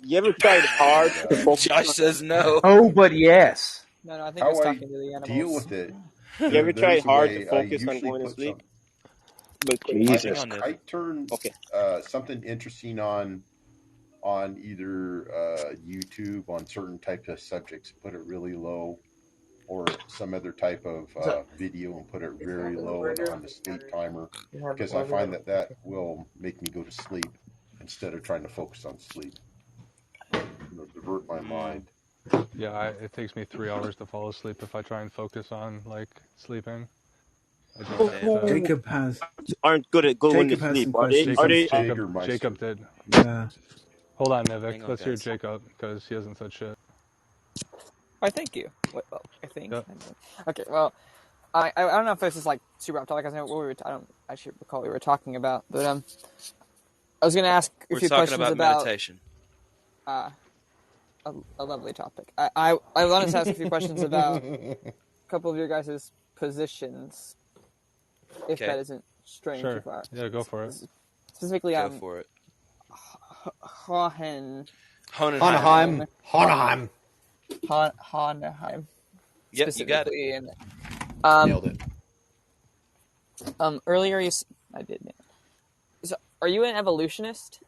You ever tried hard to focus? Josh says no. Oh, but yes. No, I think he's talking to the animals. Deal with it. You ever tried hard to focus on going to sleep? Jesus. I turn something interesting on either YouTube on certain types of subjects, put it really low, or some other type of video and put it very low on the sleep timer, because I find that will make me go to sleep instead of trying to focus on sleep. Divert my mind. Yeah, it takes me 3 hours to fall asleep if I try and focus on like sleeping. Jacob has aren't good at going to sleep. Are they? Jacob did. Yeah. Hold on, Nivik. Let's hear Jacob because he hasn't said shit. Why, thank you. Well, I think. Yep. Okay. Well, I don't know if this is like super off topic. I don't actually recall what we were talking about, but I was going to ask a few questions about meditation. A lovely topic. I wanted to ask a few questions about a couple of your guys' positions, if that isn't strange too far. Yeah, go for it. Specifically, go for it. Hohenheim. Yep, you got it. Nailed it. Earlier I did. So, are you an evolutionist?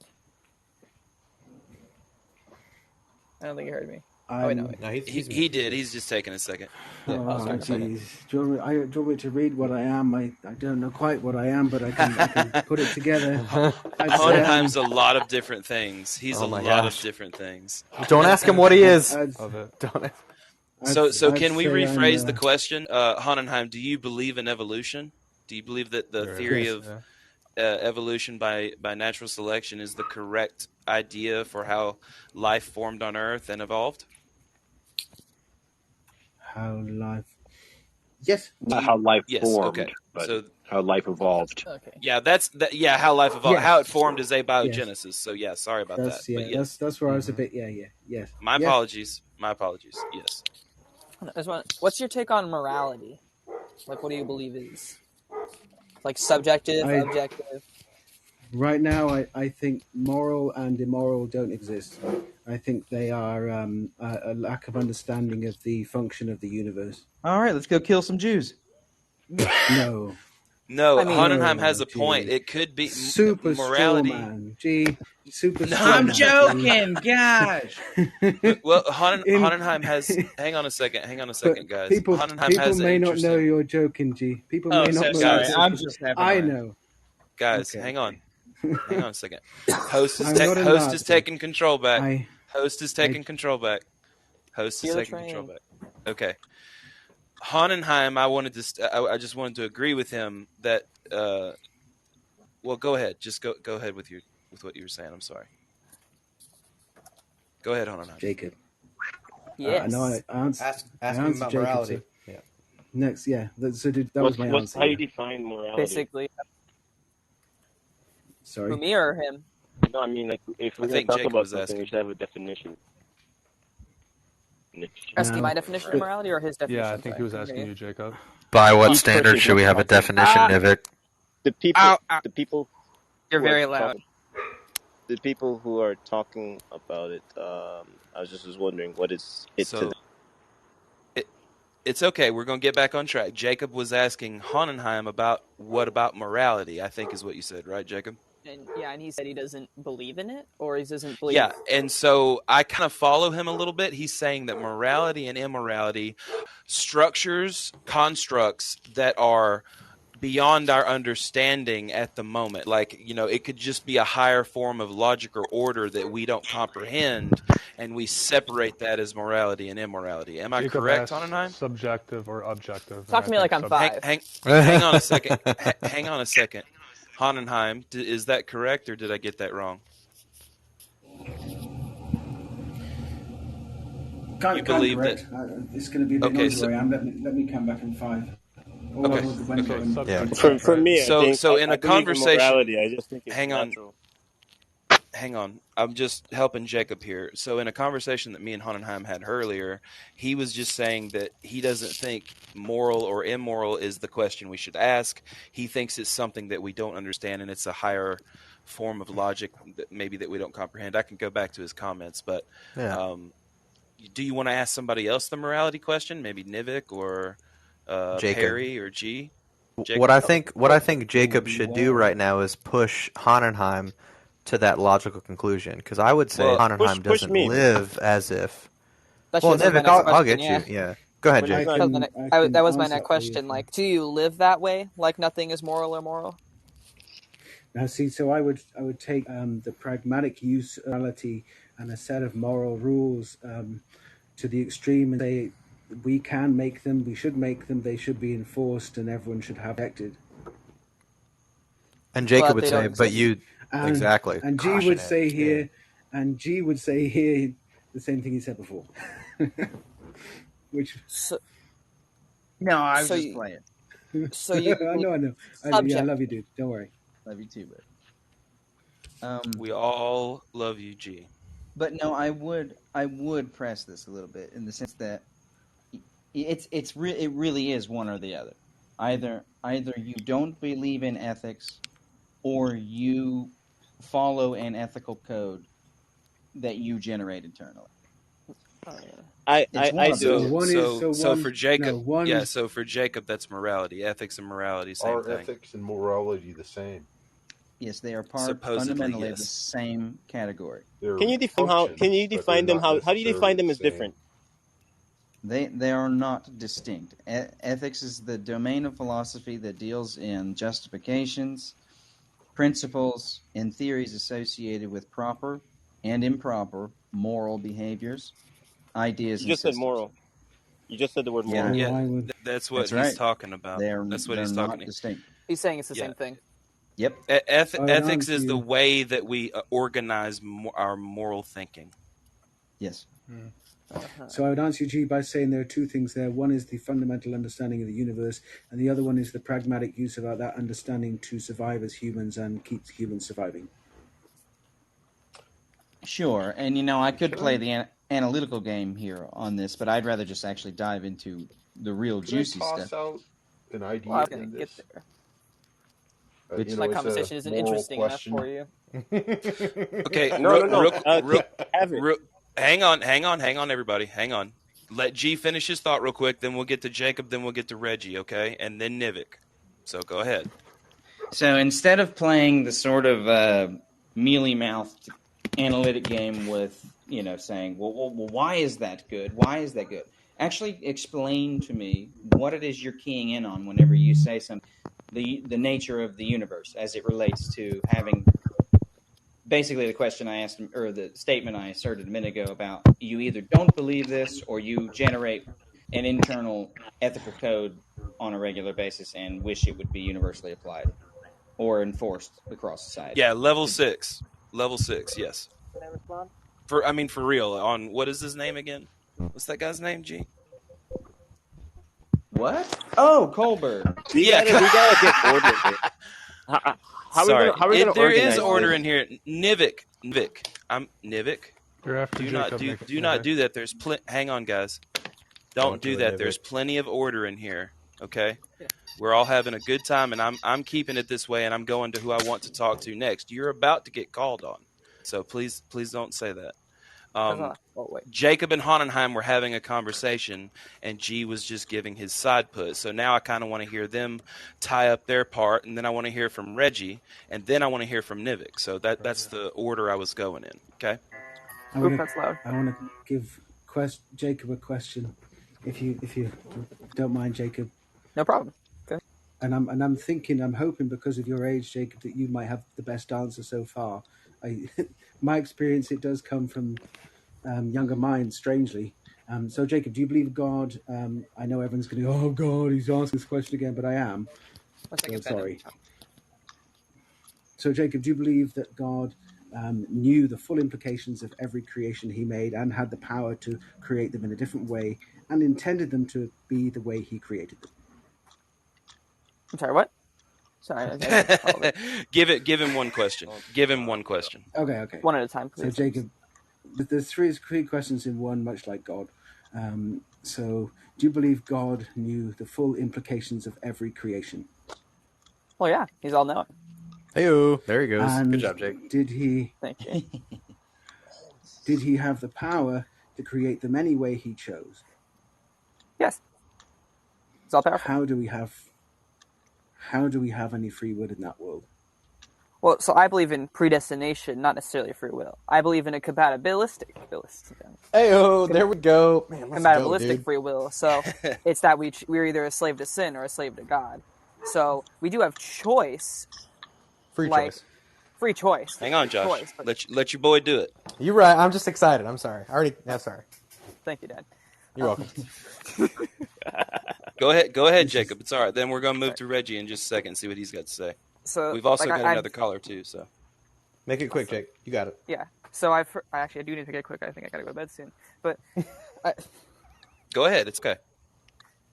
I don't think you heard me. No, he did. He's just taking a second. Oh, jeez. Do you want me to read what I am? I don't know quite what I am, but I can put it together. Hohenheim's a lot of different things. He's a lot of different things. Don't ask him what he is. So can we rephrase the question? Hohenheim, do you believe in evolution? Do you believe that the theory of evolution by natural selection is the correct idea for how life formed on Earth and evolved? Yes. Not how life formed, okay. but how life evolved. Okay. Yeah, how life evolved. Yeah. How it formed is abiogenesis. Yes. So yeah, sorry about that. Yeah, but yes. That's where I was a bit. Yes. My apologies. Yes. What's your take on morality? Like, what do you believe is like subjective, objective? Right now, I think moral and immoral don't exist. I think they are a lack of understanding of the function of the universe. All right, let's go kill some Jews. No. No, Hohenheim has a point. It could be super morality. Man. Super. No, I'm joking, gosh. Well, Hohenheim has. Hang on a second, guys. People has may not know you're joking, G. People may not know. Sorry, I'm just having. I know. Guys, hang on. Hang on a second. Host is taking control back. Host is taking control back. Okay. Hohenheim, I just wanted to agree with him that. Well, go ahead. Just go ahead with what you were saying. I'm sorry. Go ahead, Hohenheim. Jacob. Yes. No, I ask him about morality. So. Yeah. Next, that was my answer. How do you define morality? Basically. Sorry. For me or him? No, I mean, like, if we're going to talk about something, we should have a definition. Asking my definition of morality or his definition? Yeah, I think he was asking you, Jacob. By what standard should we have a definition of it? The people. You're very loud. the people who are talking about it, I was just wondering what is it to them. It's okay. We're going to get back on track. Jacob was asking Honenheim about what about morality, I think is what you said, right, Jacob? And he said he doesn't believe in it, or he doesn't believe. Yeah, and so I kind of follow him a little bit. He's saying that morality and immorality, structures, constructs that are beyond our understanding at the moment. Like, it could just be a higher form of logic or order that we don't comprehend, and we separate that as morality and immorality. Am I correct, Honenheim? Subjective or objective? Talk to me like I'm 5. Hang on a second. Hang on a second. Honenheim, is that correct, or did I get that wrong? Can't believe that it's going to be a bit noisy where I am. Let me come back in 5. For me, so in a conversation, morality, I just think it's natural. Hang on. I'm just helping Jacob here. So in a conversation that me and Honenheim had earlier, he was just saying that he doesn't think moral or immoral is the question we should ask. He thinks it's something that we don't understand, and it's a higher form of logic that maybe that we don't comprehend. I can go back to his comments, but do you want to ask somebody else the morality question? Maybe Nivik or Perry or G? Jacob? What I think Jacob should do right now is push Honenheim to that logical conclusion, because I would say Honenheim doesn't live as if. Nivik, I'll get you. Yeah, go ahead, Jake. That was my next question. Like, do you live that way? Like nothing is moral or moral? Now, see, so I would take the pragmatic use of morality and a set of moral rules to the extreme and say we can make them, we should make them, they should be enforced, and everyone should have acted. And Jacob would say, but you. Exactly. And G would say here, the same thing he said before. No, I was just playing. So you I know. I love you, dude. Don't worry. Love you too, bud. We all love you, G. But no, I would press this a little bit in the sense that it really is one or the other. Either you don't believe in ethics, or you follow an ethical code that you generate internally. I do. So for Jacob, so for Jacob, that's morality, ethics, and morality. Same thing. Are ethics and morality the same? Yes, they are fundamentally the same category. Can you define them? How do you define them as different? They are not distinct. Ethics is the domain of philosophy that deals in justifications, principles, and theories associated with proper and improper moral behaviors, ideas. You just said moral. You just said the word moral. Yeah, that's what he's talking about. That's what he's talking about. Distinct. He's saying it's the same thing. Yep. Ethics is the way that we organize our moral thinking. Yes. So I would answer you, G, by saying there are two things there. One is the fundamental understanding of the universe, and the other one is the pragmatic use of that understanding to survive as humans and keep humans surviving. Sure, and I could play the analytical game here on this, but I'd rather just actually dive into the real juicy stuff. Out an idea I'm going to get there. My conversation isn't interesting enough for you. Okay, hang on, everybody. Hang on. Let G finish his thought real quick, then we'll get to Jacob, then we'll get to Reggie, okay? And then Nivik. So go ahead. So instead of playing the sort of mealy-mouthed analytic game with, saying, well, why is that good? Why is that good? Actually explain to me what it is you're keying in on whenever you say something. The nature of the universe as it relates to having basically the question I asked, or the statement I asserted a minute ago about you either don't believe this or you generate an internal ethical code on a regular basis and wish it would be universally applied or enforced across society. Yeah, level 6. Level 6, yes. Can I respond? For real, on what is his name again? What's that guy's name, G? What? Oh, Colbert. We gotta get order here. Sorry, there is organize order this? in here. Nivik. I'm Nivik. You're after Do not do that. There's hang on, guys. Don't do that. There's plenty of order in here. Okay. Yeah. We're all having a good time, and I'm keeping it this way, and I'm going to who I want to talk to next. You're about to get called on, So please don't say that. Wait. Jacob and Honenheim were having a conversation, and G was just giving his side put. So now I kind of want to hear them tie up their part, and then I want to hear from Reggie, and then I want to hear from Nivik. So that's the order I was going in. Okay. I want to give Jacob a question, if you don't mind, Jacob. No problem. Okay. And I'm hoping because of your age, Jacob, that you might have the best answer so far. My experience, it does come from younger minds, strangely. So, Jacob, do you believe God? I know everyone's going to go, oh, God, he's asking this question again, but I am. So, sorry. So, Jacob, do you believe that God knew the full implications of every creation he made and had the power to create them in a different way and intended them to be the way he created them? I'm sorry, what? Sorry. Give him one question. Give him one question. Okay. One at a time, please. So, Jacob, there's three questions in one, much like God. So, do you believe God knew the full implications of every creation? Well, yeah, he's all knowing. Hey-o, there he goes. And good job, Jake. Did he? Thank you. Did he have the power to create them any way he chose? Yes. It's all powerful. How do we have any free will in that world? Well, so I believe in predestination, not necessarily free will. I believe in a compatibilistic. Hey-o, there we go. Man, let's compatibilistic go, free will. So it's that we're either a slave to sin or a slave to God. So we do have choice. Free choice. Hang on, Josh. Let your boy do it. You're right. I'm just excited. I'm sorry. Sorry. Thank you, Dad. You're welcome. Go ahead, Jacob. It's all right. Then we're going to move to Reggie in just a second and see what he's got to say. So we've also got another caller too. So make it quick, Jake. You got it. Yeah. So I do need to get quick. I think I got to go to bed soon. But go ahead. It's okay.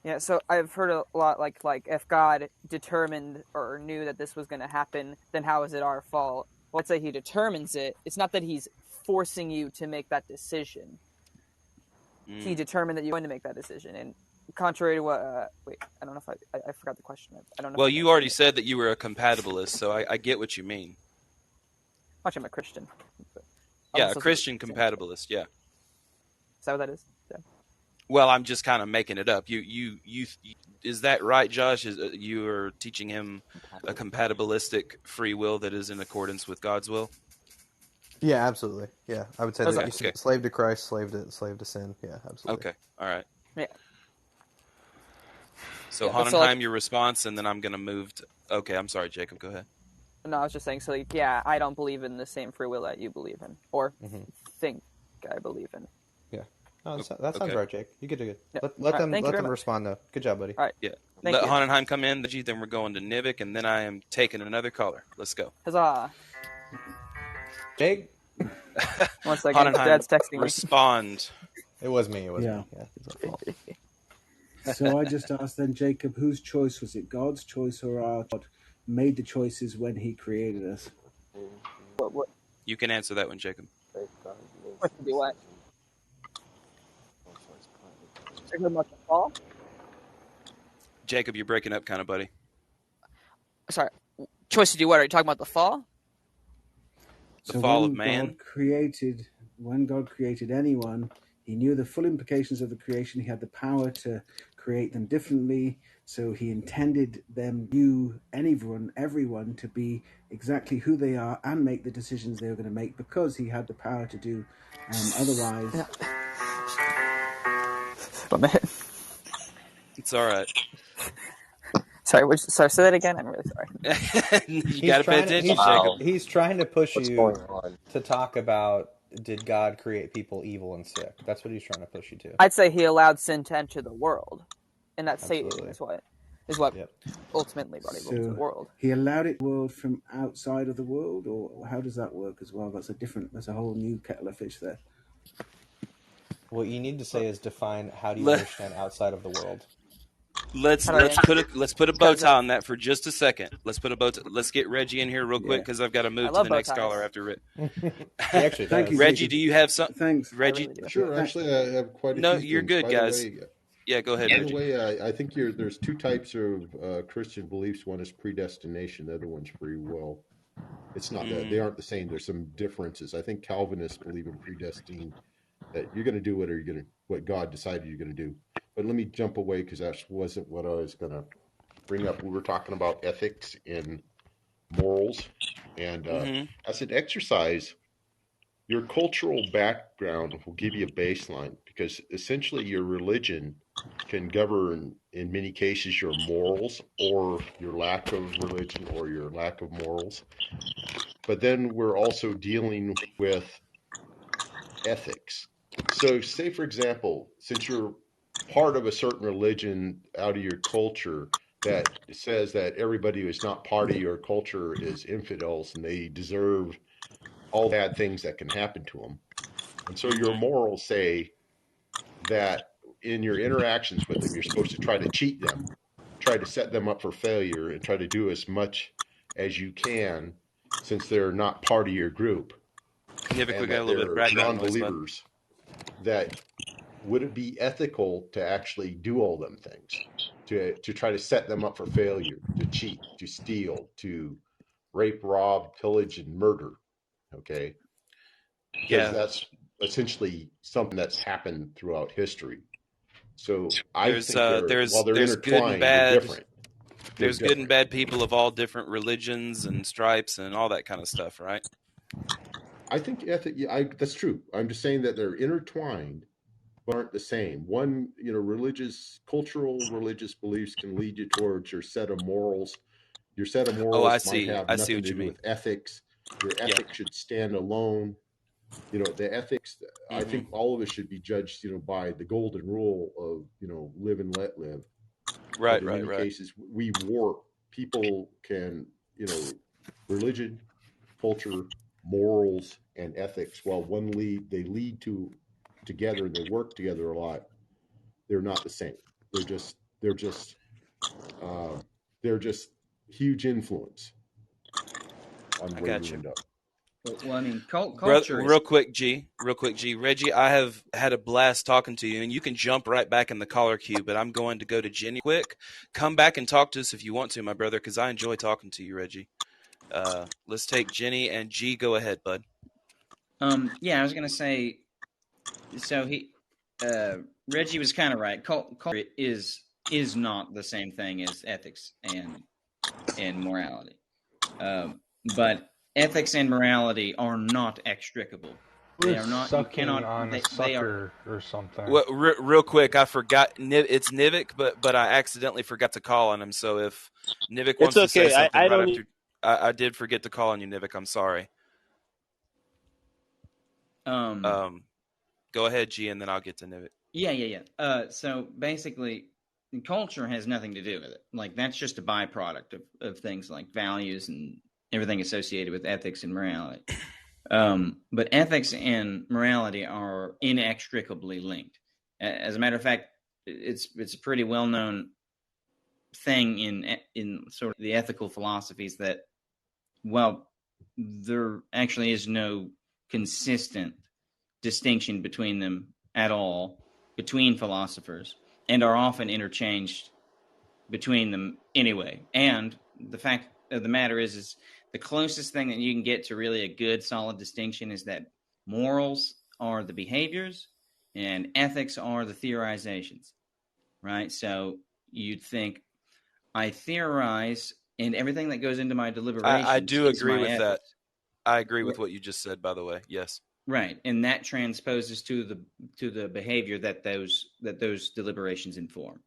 Yeah. So I've heard a lot like if God determined or knew that this was going to happen, then how is it our fault? Well, let's say he determines it. It's not that he's forcing you to make that decision. He determined that you're going to make that decision, and contrary to what I don't know if I forgot the question. I don't know. Well, you already said that you were a compatibilist, so I get what you mean. Much I'm a Christian. Yeah, a Christian compatibilist. Yeah. Is that what that is? Yeah. Well, I'm just kind of making it up. You is that right, Josh? You are teaching him a compatibilistic free will that is in accordance with God's will? Yeah, absolutely. Yeah, I would say that you're slave to Christ, slave to sin. Yeah, absolutely. Okay, all right. Yeah. So Honenheim, your response, and then I'm going to move to... Okay, I'm sorry, Jacob, go ahead. No, I was just saying, so I don't believe in the same free will that you believe in, or think I believe in. Yeah. No, that sounds right, Jake. You get it. Yeah. Let them respond, though. Good job, buddy. All right. Yeah. Let Honenheim come in, then we're going to Nivik, and then I am taking another caller. Let's go. Huzzah. Jake? 1 second, Dad's texting me. Respond. It was me. Yeah, So I just asked then, Jacob, whose choice was it? God's choice or our God made the choices when he created us? What? You can answer that one, Jacob. What? Jacob, you're breaking up kind of, buddy. Sorry. Choice to do what? Are you talking about the fall? The fall of man? When God created anyone, he knew the full implications of the creation. He had the power to create them differently. So he intended everyone to be exactly who they are and make the decisions they were going to make because he had the power to do otherwise. Yeah. Oh, man. It's all right. Sorry, say that again? I'm really sorry. You got to pay attention, Jacob. He's trying to push you to talk about, did God create people evil and sick? That's what he's trying to push you to. I'd say he allowed sin to enter the world. And that Satan is what ultimately brought evil into the world. He allowed it world from outside of the world, or how does that work as well? That's a whole new kettle of fish there. What you need to say is define how do you understand outside of the world. Let's put a bow tie on that for just a second. Let's get Reggie in here real quick because I've got to move to the next caller after Rick. Thank you, Reggie. Do you have something? Thanks, Reggie. Sure. Actually, I have quite a few. No, you're good, guys. Yeah, go ahead. By the way, I think there's two types of Christian beliefs. One is predestination. The other one's free will. It's not that they aren't the same. There's some differences. I think Calvinists believe in predestined, that you're going to do what God decided you're going to do. But let me jump away because that wasn't what I was going to bring up. We were talking about ethics and morals, and as an exercise, your cultural background will give you a baseline, because essentially your religion can govern, in many cases, your morals or your lack of religion or your lack of morals. But then we're also dealing with ethics. So say, for example, since you're part of a certain religion out of your culture that says that everybody who is not part of your culture is infidels and they deserve all bad things that can happen to them. And so your morals say that in your interactions with them, you're supposed to try to cheat them, try to set them up for failure, and try to do as much as you can, since they're not part of your group. Nivik, we got a little bit of they're background noise, non-believers. That would it be ethical to actually do all them things, to try to set them up for failure, to cheat, to steal, to rape, rob, pillage, and murder? Okay, because that's essentially something that's happened throughout history. So I think while they're intertwined, they're different. There's good and bad people of all different religions and stripes and all that kind of stuff, right? I think that's true. I'm just saying that they're intertwined, but aren't the same. One, cultural religious beliefs can lead you towards your set of morals. Your set of morals might have nothing to do with ethics. Your ethics should stand alone. The ethics, I think all of us should be judged, by the golden rule of, live and let live. Right, but in many cases, we warp. People can, religion, culture, morals, and ethics, while they lead together and they work together a lot, they're not the same. They're just huge influence on where you end up. Well, I mean, culture. Real quick, G. Reggie, I have had a blast talking to you, and you can jump right back in the caller queue, but I'm going to go to Jenny quick. Come back and talk to us if you want to, my brother, because I enjoy talking to you, Reggie. Let's take Jenny and G. Go ahead, bud. Yeah, I was going to say, so Reggie was kind of right. Culture is not the same thing as ethics and morality. But ethics and morality are not extricable. They are not. You cannot. On a sucker or something. Well, real quick, I forgot. It's Nivik, but I accidentally forgot to call on him. So if Nivik wants to say something after, I did forget to call on you, Nivik. I'm sorry. Go ahead, G, and then I'll get to Nivik. Yeah. So basically, culture has nothing to do with it. Like, that's just a byproduct of things like values and everything associated with ethics and morality. But ethics and morality are inextricably linked. As a matter of fact, it's a pretty well-known thing in sort of the ethical philosophies that, well, there actually is no consistent distinction between them at all, between philosophers, and are often interchanged between them anyway. And the fact of the matter is the closest thing that you can get to really a good, solid distinction is that morals are the behaviors and ethics are the theorizations, right? So you'd think, I theorize, and everything that goes into my deliberations. I do agree with that. I agree with what you just said, by the way. Yes. Right, and that transposes to the behavior that those deliberations inform.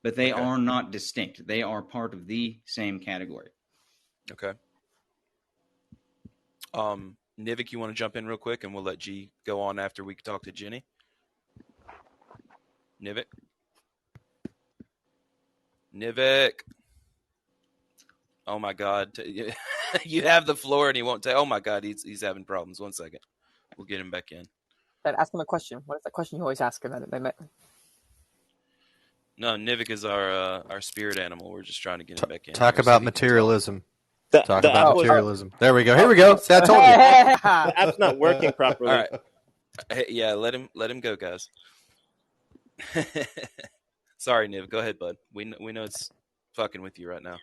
But they are not distinct. They are part of the same category. Okay. Nivik, you want to jump in real quick, and we'll let G go on after we talk to Jenny? Nivik? Oh, my God. You have the floor, and he won't take. Oh, my God, he's having problems. 1 second. We'll get him back in. Ask him a question. What is that question you always ask him? No, Nivik is our spirit animal. We're just trying to get him back in. Talk about materialism. Talk about materialism. There we go. Here we go. See, I told you. The app's not working properly. All right. Hey, yeah, let him go, guys. Sorry, Niv. Go ahead, bud. We know it's fucking with you right now.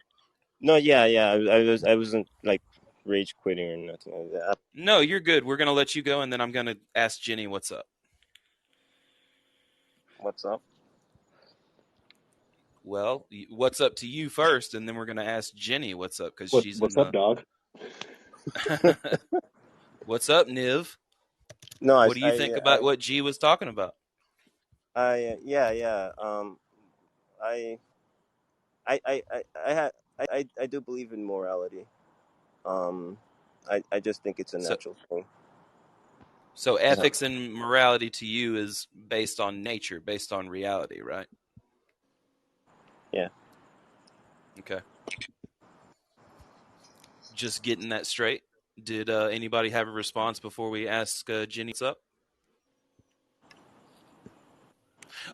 No, yeah. I wasn't like rage quitting or nothing like that. No, you're good. We're gonna let you go, and then I'm gonna ask Jenny what's up. What's up? Well, what's up to you first, and then we're gonna ask Jenny what's up because she's what's up, dog. What's up, Niv? No, what do you think about what G was talking about? I do believe in morality. I just think it's a natural thing. So ethics and morality to you is based on nature, based on reality, right? Yeah. Okay. Just getting that straight. Did anybody have a response before we ask Jenny what's up?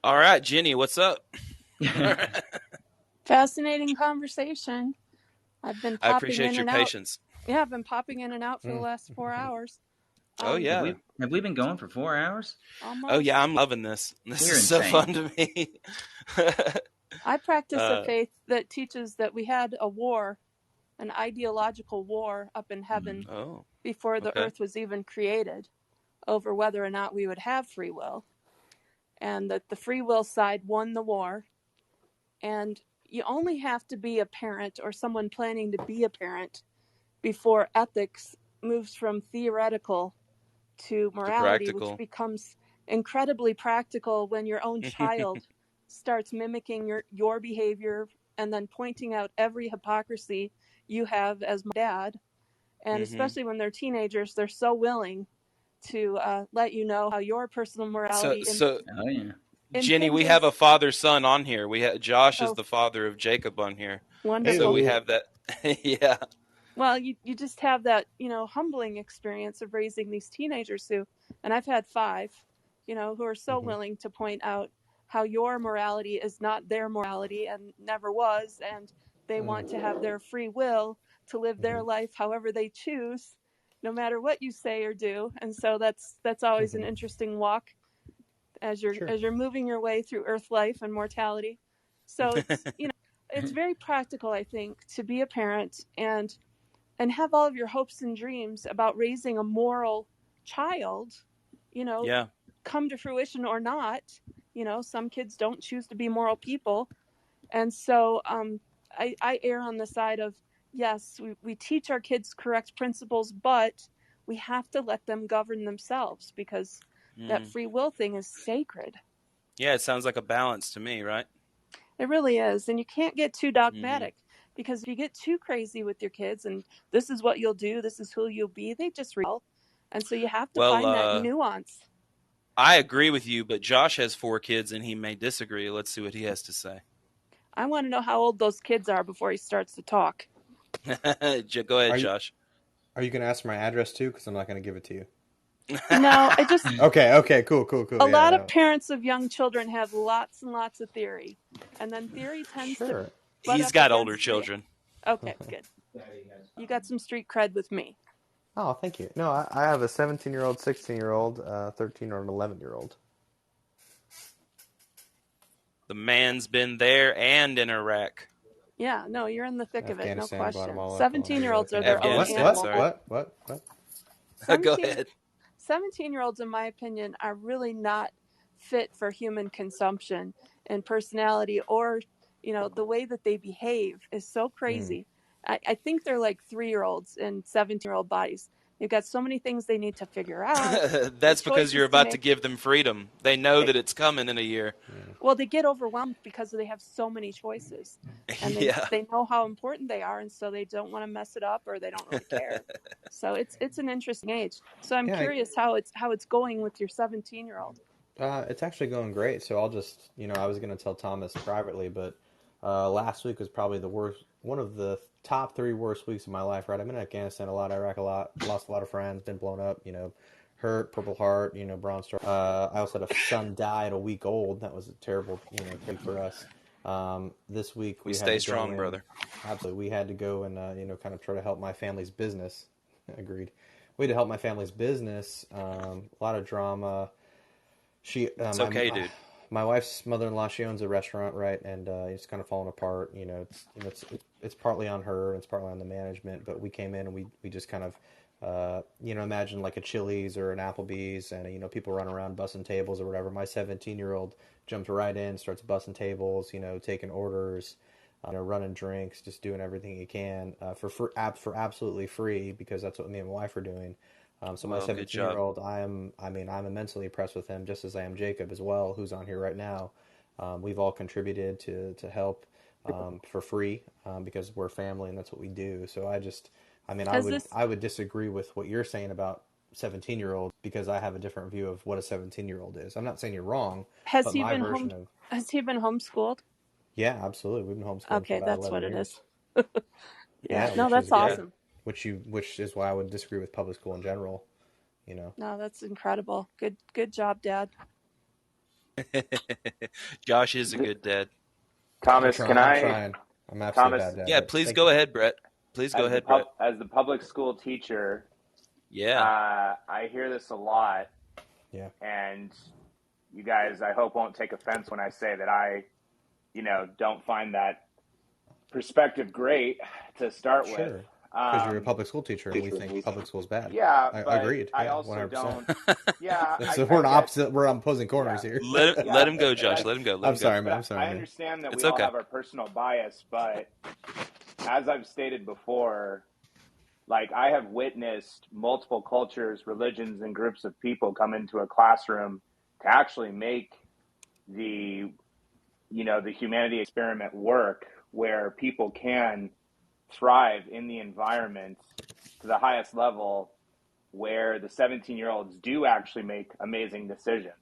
All right, Jenny, what's up? Fascinating conversation. I've been popping I appreciate in your and out. patience. Yeah, I've been popping in and out for the last 4 hours. Oh yeah. Have we been going for 4 hours? Almost. Oh yeah, I'm loving this. This You're is insane. so fun to me. I practice a faith that teaches that we had a war, an ideological war up in heaven before the earth was even created over whether or not we would have free will. And that the free will side won the war. And you only have to be a parent or someone planning to be a parent before ethics moves from theoretical to morality, which becomes incredibly practical when your own child starts mimicking your behavior and then pointing out every hypocrisy you have as my dad. And especially when they're teenagers, they're so willing to let you know how your personal morality Jenny, we have a father-son on here. We have Josh is the father of Jacob on here. Wonderful. So we have that. Yeah. Well, you just have that, humbling experience of raising these teenagers and I've had 5, who are so willing to point out how your morality is not their morality and never was, and they want to have their free will to live their life however they choose, no matter what you say or do. And so that's always an interesting walk as you're moving your way through earth life and mortality. So it's it's very practical, I think, to be a parent and have all of your hopes and dreams about raising a moral child, come to fruition or not. Some kids don't choose to be moral people. And so I err on the side of, yes, we teach our kids correct principles, but we have to let them govern themselves because that free will thing is sacred. Yeah, it sounds like a balance to me, right? It really is. And you can't get too dogmatic because if you get too crazy with your kids and this is what you'll do, this is who you'll be, they just rebel. And so you have to find that nuance. I agree with you, but Josh has 4 kids and he may disagree. Let's see what he has to say. I want to know how old those kids are before he starts to talk. Go ahead, Josh. Are you going to ask my address too? Because I'm not going to give it to you. No, I just... Okay, cool. A lot of parents of young children have lots and lots of theory. And then theory tends to... He's got older children. Okay, good. You got some street cred with me. Oh, thank you. No, I have a 17-year-old, 16-year-old, 13 or an 11-year-old. The man's been there and in Iraq. Yeah, no, you're in the thick of it, no question. Guatemala, 17-year-olds are their own animal. What? 17, Go ahead. 17-year-olds, in my opinion, are really not fit for human consumption in personality or, the way that they behave is so crazy. I think they're like 3-year-olds in 17-year-old bodies. They've got so many things they need to figure out. That's because you're about to give them freedom. They know that it's coming in a year. Well, they get overwhelmed because they have so many choices. And they know how important they are, and so they don't want to mess it up or they don't really care. So it's an interesting age. So I'm curious how it's going with your 17-year-old. It's actually going great. So I'll just, I was going to tell Thomas privately, but last week was probably the worst, one of the top 3 worst weeks of my life, right? I'm in Afghanistan a lot, Iraq a lot, lost a lot of friends, been blown up, hurt, Purple Heart, Bronze Star. I also had a son die at a week old. That was a terrible, thing for us. This week we stay strong, brother. Absolutely. We had to go and, kind of try to help my family's business. Agreed. We had to help my family's business. A lot of drama. It's okay, dude. My wife's mother-in-law, she owns a restaurant, right? And it's kind of falling apart. it's partly on her, it's partly on the management. But we came in and we just kind of, imagine like a Chili's or an Applebee's, and people run around bussing tables or whatever. My 17-year-old jumps right in, starts bussing tables, taking orders, running drinks, just doing everything he can for absolutely free, because that's what me and my wife are doing. So my 17-year-old, I'm immensely impressed with him, just as I am Jacob as well, who's on here right now. We've all contributed to help for free because we're family and that's what we do. So I would disagree with what you're saying about 17-year-olds, because I have a different view of what a 17-year-old is. I'm not saying you're wrong. Has but he my been version of Has he been homeschooled? Yeah, absolutely. We've been homeschooling Okay, for about that's 11 what it years. is. Yeah, no, that's awesome. Which is why I would disagree with public school in general. No, that's incredible. Good job, Dad. Josh is a good dad. Thomas, I'm trying. I'm absolutely bad dad. Yeah, please go ahead, Brett. Please go ahead, Brett. As the public school teacher, I hear this a lot. Yeah. And you guys, I hope, won't take offense when I say that I, don't find that perspective great to start with. Sure. Because you're a public school teacher and we think public school is bad. Yeah, agreed. I also 100%. don't. Yeah, so we're opposite. We're on opposing corners here. Let him go, Josh. Let him go. I'm sorry, man. I understand that we all have our personal bias, but as I've stated before, like, I have witnessed multiple cultures, religions, and groups of people come into a classroom to actually make the humanity experiment work, where people can thrive in the environment to the highest level, where the 17-year-olds do actually make amazing decisions.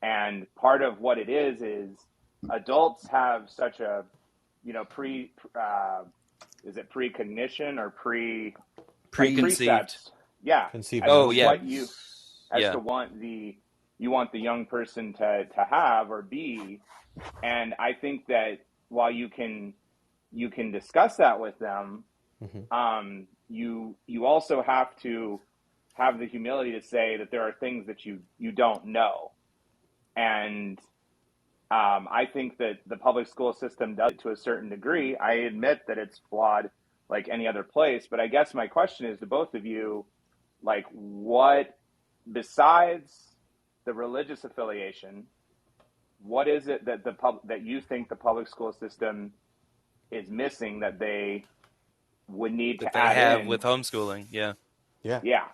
And part of what it is adults have such a, is it precognition or preconceived? Yeah. Conceived. To want you want the young person to have or be. And I think that while you can discuss that with them, you also have to have the humility to say that there are things that you don't know. And I think that the public school system does it to a certain degree. I admit that it's flawed like any other place, but I guess my question is to both of you, like, what, besides the religious affiliation, what is it that that you think the public school system is missing that they would need to add in with homeschooling? Yeah,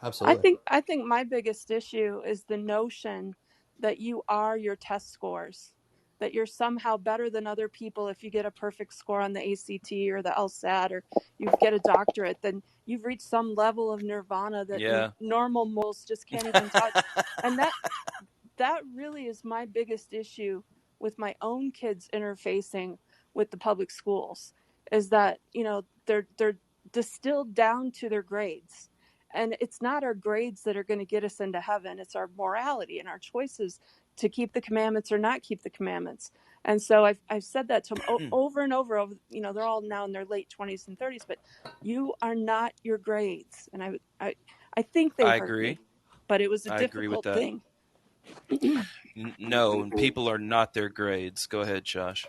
absolutely. I think my biggest issue is the notion that you are your test scores, that you're somehow better than other people if you get a perfect score on the ACT or the LSAT, or you get a doctorate, then you've reached some level of nirvana that normal mortals just can't even touch. And that really is my biggest issue with my own kids interfacing with the public schools, is that, they're distilled down to their grades. And it's not our grades that are going to get us into heaven. It's our morality and our choices to keep the commandments or not keep the commandments. And so I've said that to them over and over. They're all now in their late 20s and 30s, but you are not your grades. And I think they heard agree. me, but it was a I difficult thing. No, people are not their grades. Go ahead, Josh.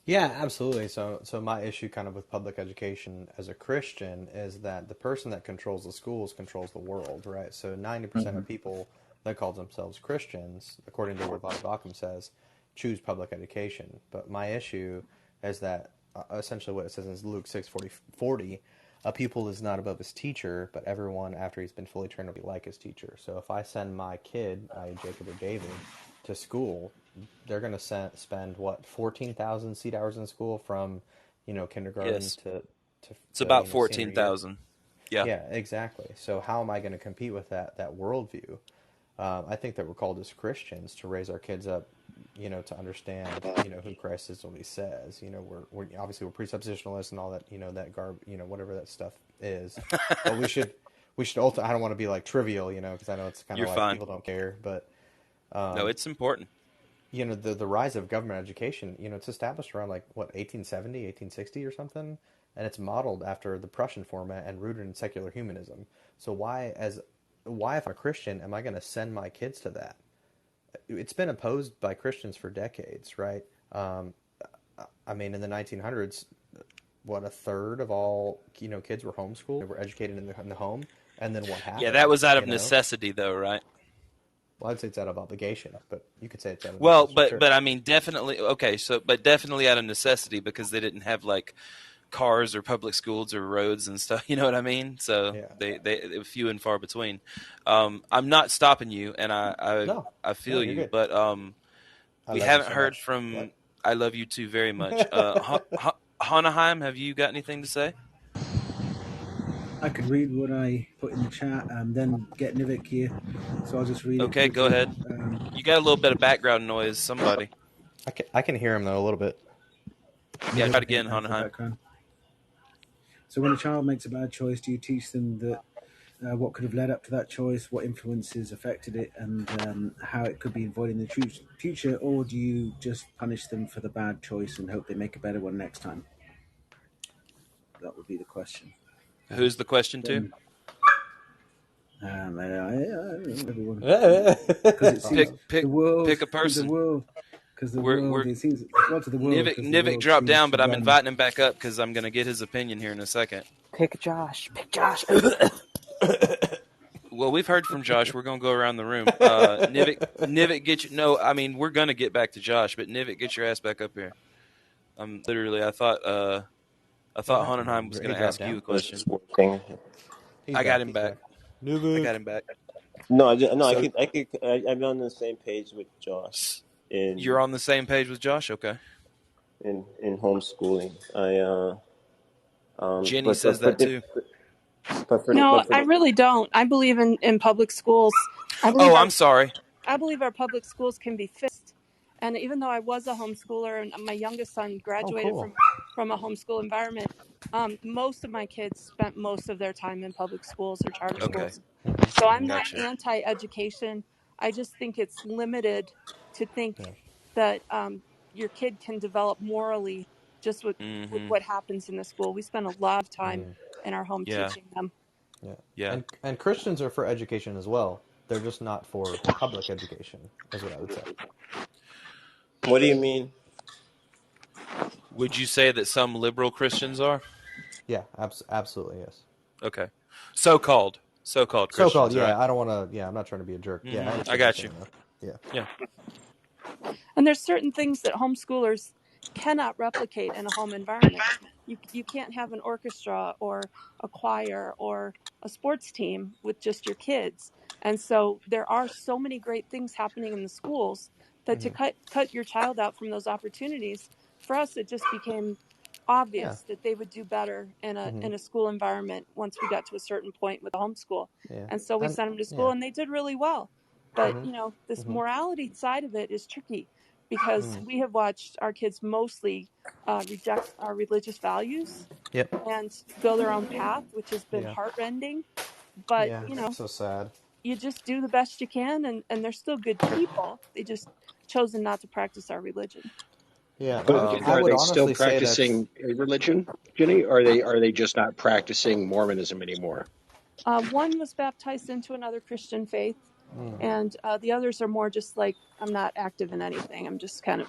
Yeah, absolutely. So my issue kind of with public education as a Christian is that the person that controls the schools controls the world, right? So 90% of people that call themselves Christians, according to what Bob Bauckham says, choose public education. But my issue is that essentially what it says in Luke 6:40, a pupil is not above his teacher, but everyone after he's been fully trained will be like his teacher. So if I send my kid, Jacob or David, to school, they're going to spend 14,000 seat hours in school from kindergarten to it's about 14,000. Yeah, exactly. So how am I going to compete with that worldview? I think that we're called as Christians to raise our kids up, to understand who Christ is, what he says. We're obviously we're presuppositionalists and all that, that whatever that stuff is. But we should ultimately, I don't want to be like trivial, because I know it's kind of like people don't care, but no, it's important. The rise of government education, it's established around 1870, 1860 or something, and it's modeled after the Prussian format and rooted in secular humanism. So why if I'm a Christian, am I going to send my kids to that? It's been opposed by Christians for decades, right? In the 1900s, a third of all kids were homeschooled. They were educated in the home, and then what happened? Yeah, that was out of necessity, though, right? Well, I'd say it's out of obligation, but you could say it's out of well, necessity. but I mean, definitely okay. So, but definitely out of necessity because they didn't have like cars or public schools or roads and stuff. You know what I mean? So they were few and far between. I'm not stopping you, and I feel you, good. but we haven't heard much. from. What? I love you too very much. Hanaheim, have you got anything to say? I could read what I put in the chat and then get Nivik here, so I'll just read it. Okay, go ahead. You got a little bit of background noise. Somebody. I can hear him though a little bit. Yeah, try it again, Hanaheim. So when a child makes a bad choice, do you teach them that what could have led up to that choice, what influences affected it, and how it could be avoided in the future, or do you just punish them for the bad choice and hope they make a better one next time? That would be the question. Who's the question to? Everyone. Pick a person. The world. Because the world, it seems to the world. Nivik dropped down, but I'm inviting him back up because I'm going to get his opinion here in a second. Pick Josh. Pick Josh. Well, we've heard from Josh. We're going to go around the room. Nivik, get you. No, I mean we're going to get back to Josh, but Nivik, get your ass back up here. Literally, I thought Hanaheim was going to ask you a question. I got him back. I got him back. No, I'm on the same page with Josh. You're on the same page with Josh, okay? In homeschooling, Jenny says that too. I really don't. I believe in public schools. I'm sorry. I believe our public schools can be fixed. And even though I was a homeschooler and my youngest son graduated from a homeschool environment, most of my kids spent most of their time in public schools or charter schools. So I'm not anti-education. I just think it's limited to think that your kid can develop morally just with what happens in the school. We spend a lot of time in our home teaching them. Yeah. And Christians are for education as well. They're just not for public education, is what I would say. What do you mean? Would you say that some liberal Christians are? Yeah, absolutely, yes. Okay. So-called Christians. So-called, yeah. Right? I don't want to, I'm not trying to be a jerk. Yeah, I got you. Yeah. And there's certain things that homeschoolers cannot replicate in a home environment. You can't have an orchestra or a choir or a sports team with just your kids. And so there are so many great things happening in the schools that to cut your child out from those opportunities, for us it just became obvious that they would do better in a school environment once we got to a certain point with the homeschool. And so we sent them to school and they did really well. But this morality side of it is tricky because we have watched our kids mostly reject our religious values and go their own path, which has been heartrending. But so sad. You just do the best you can, and they're still good people. They just chosen not to practice our religion. Yeah, but are they still practicing a religion, Jenny? Or are they just not practicing Mormonism anymore? One was baptized into another Christian faith, and the others are more just like, I'm not active in anything. I'm just kind of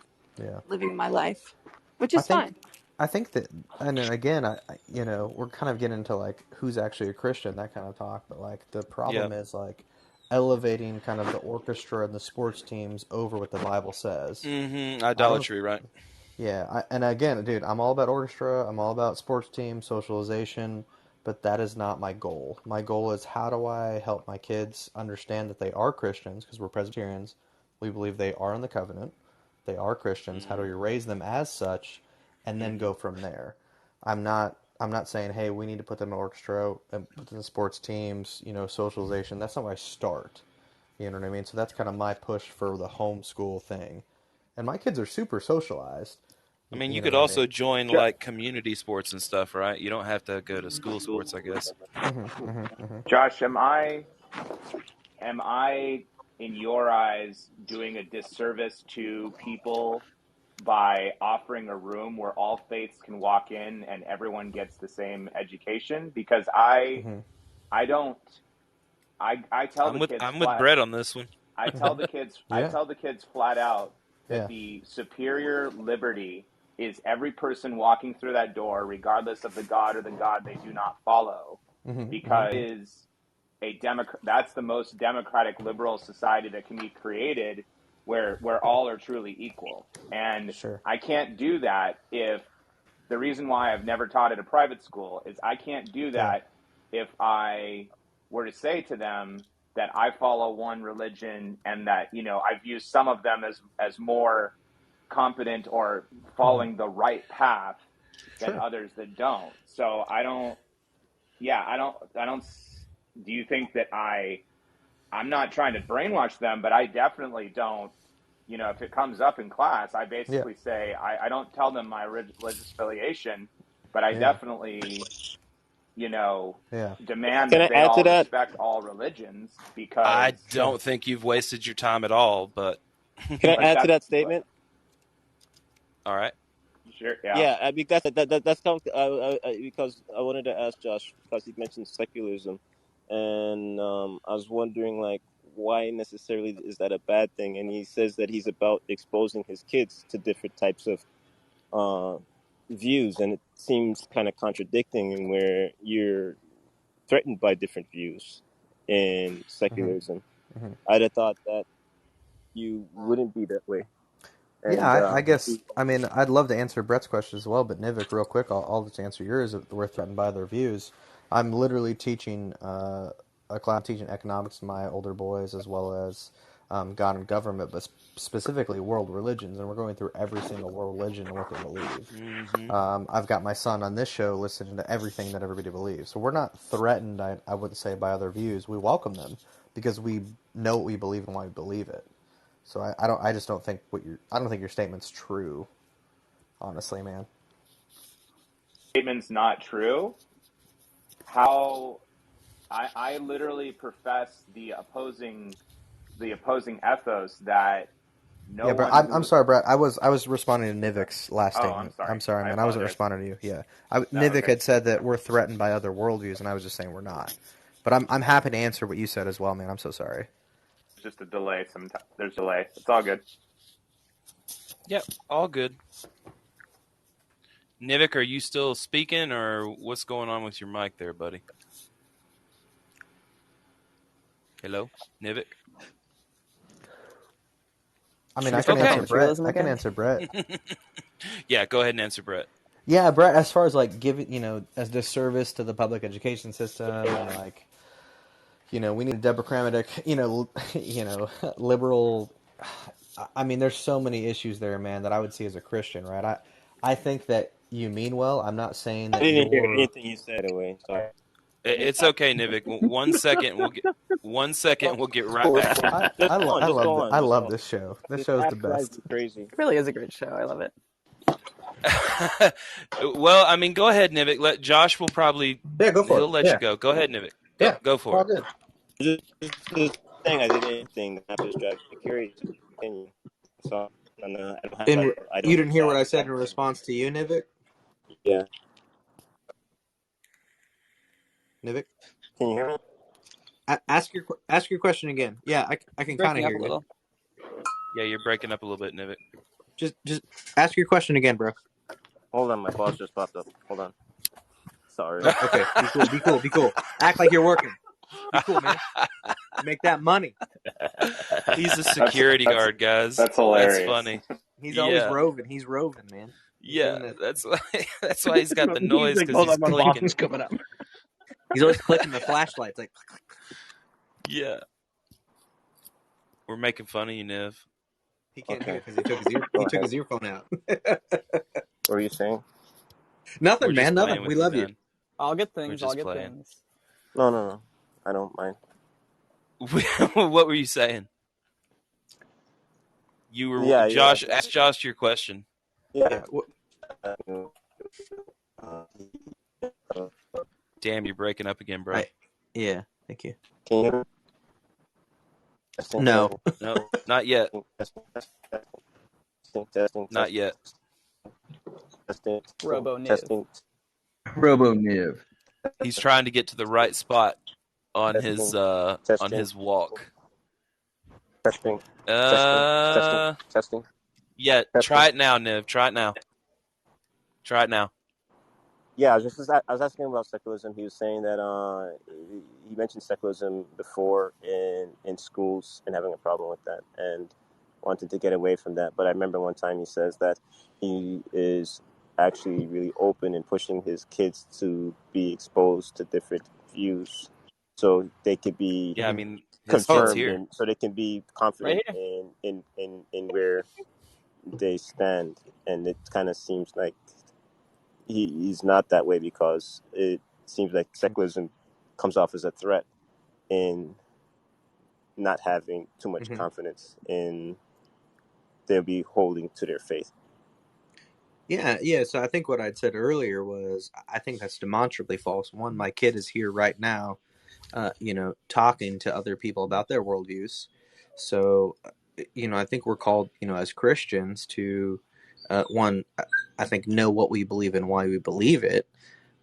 living my life, which is fine. I think that, and then again, we're kind of getting into like who's actually a Christian, that kind of talk. But like the problem is like elevating kind of the orchestra and the sports teams over what the Bible says. Idolatry, right? Yeah, and again, dude, I'm all about orchestra. I'm all about sports team socialization. But that is not my goal. My goal is how do I help my kids understand that they are Christians, because we're Presbyterians. We believe they are in the covenant. They are Christians. How do we raise them as such, and then go from there? I'm not saying, hey, we need to put them in orchestra and put them in sports teams, socialization. That's not where I start. You know what I mean? So that's kind of my push for the homeschool thing. And my kids are super socialized. I mean, you could also join like community sports and stuff, right? You don't have to go to school sports, I guess. Josh, am I, in your eyes, doing a disservice to people by offering a room where all faiths can walk in and everyone gets the same education? Because I tell the kids. I'm with Brett on this one. I tell the kids flat out that the superior liberty is every person walking through that door, regardless of the God or the God they do not follow, because it is that's the most democratic liberal society that can be created, where all are truly equal. And I can't do that if the reason why I've never taught at a private school is I can't do that if I were to say to them that I follow one religion and that, I view some of them as more competent or following the right path than others that don't. So I don't, do you think that I'm not trying to brainwash them, but I definitely don't, if it comes up in class, I basically say, I don't tell them my religious affiliation, but I definitely, demand that they all respect all religions, because I don't think you've wasted your time at all, but can I add to that statement? All right. Sure. Yeah. Because that's because I wanted to ask Josh, because he mentioned secularism, and I was wondering, like, why necessarily is that a bad thing? And he says that he's about exposing his kids to different types of views, and it seems kind of contradicting in where you're threatened by different views in secularism. I'd have thought that you wouldn't be that way. And, I guess, I mean, I'd love to answer Brett's question as well, but Nivik, real quick, I'll just answer yours. We're threatened by their views. I'm literally teaching a class, teaching economics to my older boys, as well as God and government, but specifically world religions, and we're going through every single world religion and what they believe. I've got my son on this show listening to everything that everybody believes. So we're not threatened, I wouldn't say, by other views. We welcome them because we know what we believe and why we believe it. So I just don't think I don't think your statement's true, honestly, man. Statement's not true? How I literally profess the opposing ethos that no but one. I'm sorry, Brett. I was responding to Nivik's last statement. I'm sorry, man. I wasn't responding to you. Yeah, Nivik had said that we're threatened by other worldviews, and I was just saying we're not. But I'm happy to answer what you said as well, man. I'm so sorry. Just a delay. Sometimes there's a delay. It's all good. Yep, all good. Nivik, are you still speaking, or what's going on with your mic there, buddy? Hello, Nivik. I mean, I can answer Brett. I can answer Brett. Yeah, go ahead and answer Brett. Yeah, Brett. As far as like giving, as disservice to the public education system, and like. We need a democratic, liberal. I mean, there's so many issues there, man, that I would see as a Christian, right? I think that you mean well. I'm not saying that. I didn't hear anything you said away. Sorry. It's okay, Nivik. 1 second. We'll get right back. I love this show. This show is the best. Crazy. It really is a great show. I love it. Well, I mean, go ahead, Nivik. Josh will probably. Yeah, go for it. He'll let you go. Go ahead, Nivik. Yeah, go for it. Just saying, I did anything that just drives me crazy. So you didn't hear what I said in response to you, Nivik? Yeah. Nivik, can you hear me? Ask your question again. Yeah, I can kind of hear you. Yeah, you're breaking up a little bit, Nivik. Just ask your question again, bro. Hold on, my boss just popped up. Hold on. Sorry. Okay, be cool. Act like you're working. Be cool, man. Make that money. He's a security guard, guys. That's hilarious. That's funny. He's always roving. He's roving, man. Yeah, that's why he's got the noise, because he's clicking. Coming up. He's always clicking the flashlights, like. Yeah. We're making fun of you, Niv. He can't hear because he took his earphone out. What were you saying? Nothing, man. Nothing. We love you. All good things. All good things. No. I don't mind. What were you saying? You were Josh. Yeah. Ask Josh your question. Yeah. Damn, you're breaking up again, bro. Yeah. Thank you. Can you hear me? No, not yet. Testing. Not yet. Robo Niv. He's trying to get to the right spot on his walk. Testing. Yeah, try it now, Niv. Try it now. Try it now. Yeah, I was asking him about secularism. He was saying that he mentioned secularism before in schools and having a problem with that and wanted to get away from that. But I remember one time he says that he is actually really open in pushing his kids to be exposed to different views, so they could be confirmed and so they can be confident in where they stand. And it kind of seems like he's not that way, because it seems like secularism comes off as a threat in not having too much confidence in they'll be holding to their faith. Yeah. So I think what I'd said earlier was I think that's demonstrably false. One, my kid is here right now, talking to other people about their worldviews. So, I think we're called, as Christians to, one, I think know what we believe and why we believe it.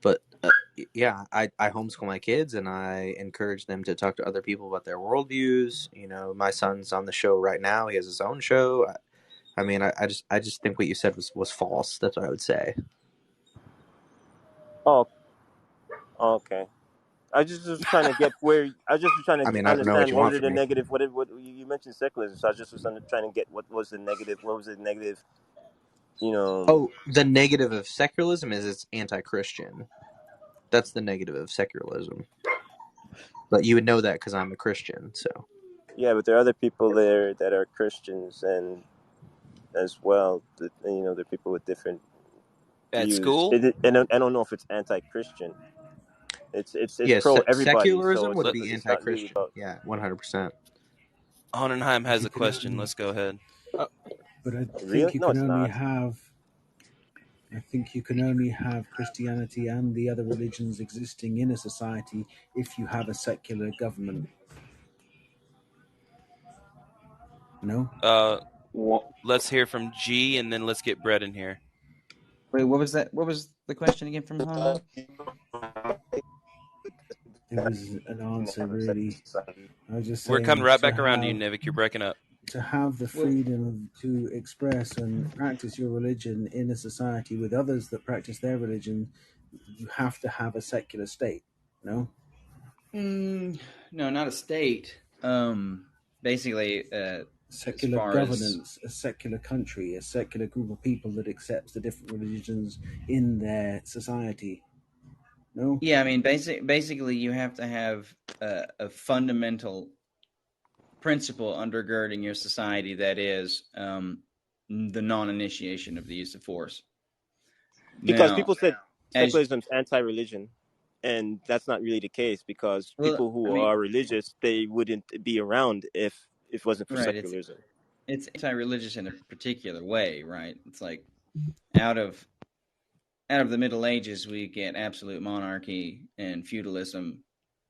But I homeschool my kids and I encourage them to talk to other people about their worldviews. My son's on the show right now. He has his own show. I just think what you said was false. That's what I would say. Oh, okay. I just was trying to get where I just was trying to understand what were the negative. What you mentioned secularism, so I just was trying to get what was the negative. What was the negative? Oh, the negative of secularism is it's anti-Christian. That's the negative of secularism. But you would know that because I'm a Christian, so. Yeah, but there are other people there that are Christians and as well. That, they're people with different views. School. I don't know if it's anti-Christian. It's pro everybody. Secularism so would be anti-Christian. Really 100%. Honenheim has a question. Let's go ahead. But I think I think you can only have Christianity and the other religions existing in a society if you have a secular government. No? Let's hear from G, and then let's get Brett in here. Wait, what was that? What was the question again from Honenheim? It was an answer, really. I was just saying, we're coming right back around to you, Nivik. You're breaking up. To have the freedom to express and practice your religion in a society with others that practice their religion, you have to have a secular state, no? No, not a state. Basically, secular governance, a secular country, a secular group of people that accepts the different religions in their society. No? Yeah, I mean, basically, you have to have a fundamental principle undergirding your society that is the non-initiation of the use of force. Because people said secularism is anti-religion, and that's not really the case, because people who are religious, they wouldn't be around if it wasn't for secularism. It's anti-religious in a particular way, right? It's like out of the Middle Ages, we get absolute monarchy and feudalism,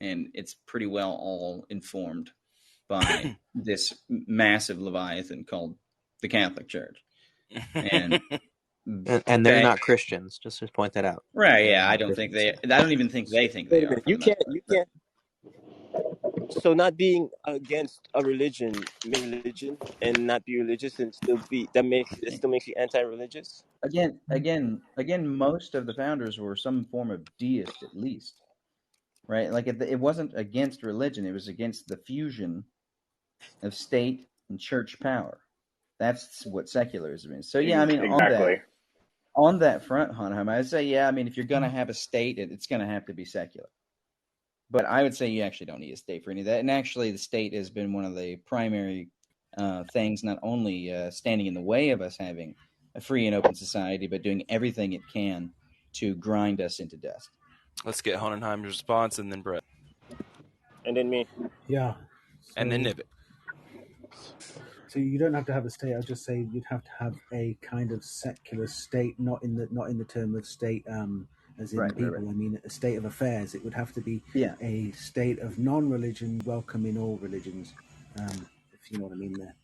and it's pretty well all informed by this massive Leviathan called the Catholic Church. And they're not Christians, just to point that out. Right, yeah. I don't even think they think they are. You can't. So not being against a religion, and not be religious and still be, it still makes you anti-religious? Again, most of the founders were some form of deist, at least. Right? Like it wasn't against religion, it was against the fusion of state and church power. That's what secularism is. So yeah, I mean, on that front, Honenheim, I'd say, yeah, I mean, if you're going to have a state, it's going to have to be secular. But I would say you actually don't need a state for any of that. And actually, the state has been one of the primary things, not only standing in the way of us having a free and open society, but doing everything it can to grind us into dust. Let's get Honenheim's response, and then Brett. And then me. Yeah. And then Nivik. So you don't have to have a state. I'll just say you'd have to have a kind of secular state, not in the term of state as in people. Right. I mean, a state of affairs. It would have to be a state of non-religion, welcoming all religions. If you know what I mean there.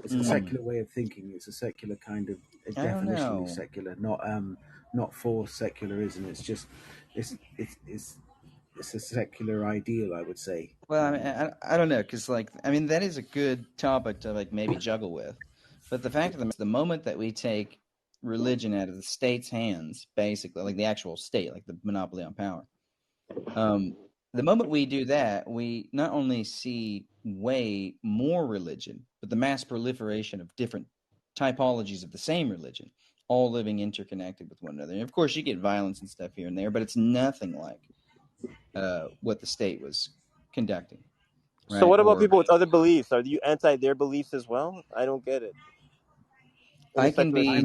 It's a secular way of thinking. It's a secular kind of definition of secular, not forced secularism. It's just it's a secular ideal, I would say. Well, I mean, I don't know, because that is a good topic to maybe juggle with. But the fact of the moment that we take religion out of the state's hands, basically, like the actual state, like the monopoly on power. The moment we do that, we not only see way more religion, but the mass proliferation of different typologies of the same religion, all living interconnected with one another. And of course, you get violence and stuff here and there, but it's nothing like what the state was conducting. Right? So what about people with other beliefs? Are you anti their beliefs as well? I don't get it. I can be.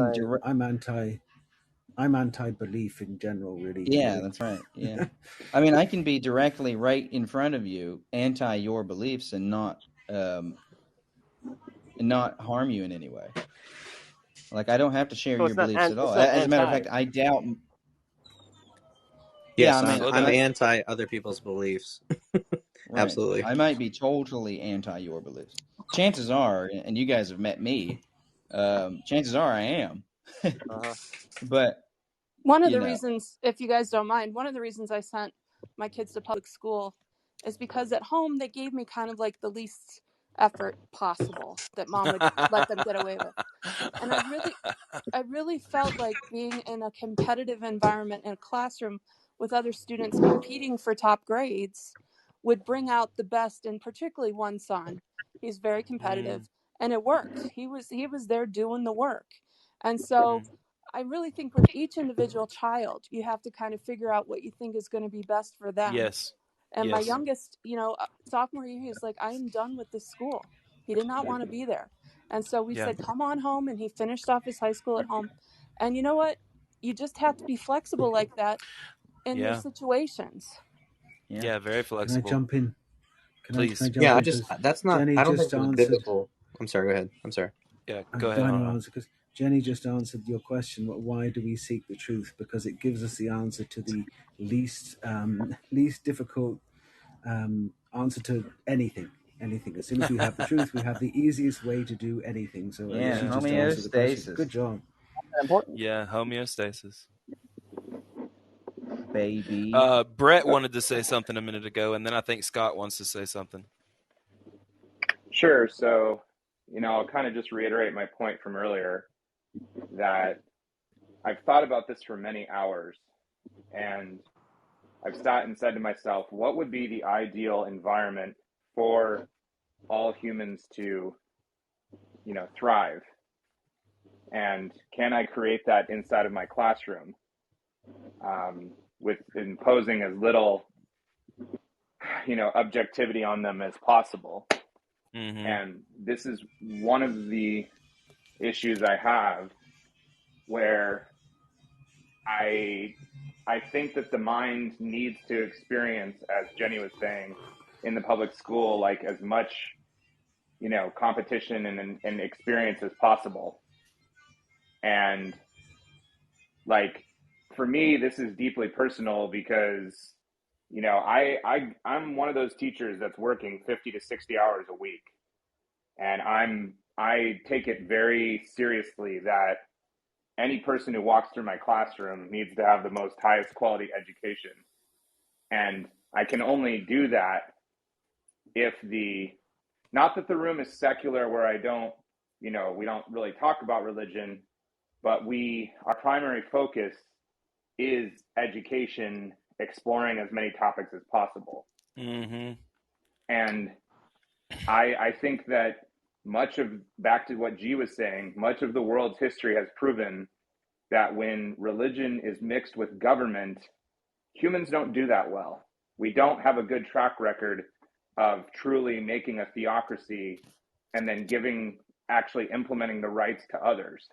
I'm anti-belief in general, really. Yeah, that's right. Yeah, I mean, I can be directly right in front of you, anti your beliefs, and not harm you in any way. Like, I don't have to share your beliefs at all. As a matter of fact, I doubt. Yes, I'm anti other people's beliefs. Right. Absolutely. I might be totally anti your beliefs. Chances are, and you guys have met me, chances are I am. But one of the reasons, if you guys don't mind, one of the reasons I sent my kids to public school is because at home they gave me kind of like the least effort possible that mom would let them get away with. And I really felt like being in a competitive environment in a classroom with other students competing for top grades would bring out the best in particularly one son. He's very competitive, and it worked. He was there doing the work. And so I really think with each individual child, you have to kind of figure out what you think is going to be best for them. Yes. And my youngest, sophomore year, he was like, I am done with this school. He did not want to be there. And so we said, come on home. And he finished off his high school at home. And you know what? You just have to be flexible like that in your situations. Yeah, very flexible. Can I jump in? Please. That's not, Jenny I don't just think it's answered. biblical. I'm sorry, go ahead. I'm sorry. Yeah, go ahead. Because Jenny just answered your question. Why do we seek the truth? Because it gives us the answer to the least difficult answer to anything. As soon as we have the truth, we have the easiest way to do anything. So she just answered the question. Good job. Yeah, homeostasis. Baby. Brett wanted to say something a minute ago, and then I think Scott wants to say something. Sure. So, I'll kind of just reiterate my point from earlier that I've thought about this for many hours, and I've sat and said to myself, what would be the ideal environment for all humans to, thrive? And can I create that inside of my classroom with imposing as little, objectivity on them as possible? Mm-hmm. And this is one of the issues I have where I think that the mind needs to experience, as Jenny was saying, in the public school, like as much, competition and experience as possible. And like, for me, this is deeply personal because, I'm one of those teachers that's working 50 to 60 hours a week. And I take it very seriously that any person who walks through my classroom needs to have the most highest quality education. And I can only do that if not that the room is secular where I don't, we don't really talk about religion, but our primary focus is education, exploring as many topics as possible. Mm-hmm. And I think that back to what G was saying, much of the world's history has proven that when religion is mixed with government, humans don't do that well. We don't have a good track record of truly making a theocracy and then actually implementing the rights to others.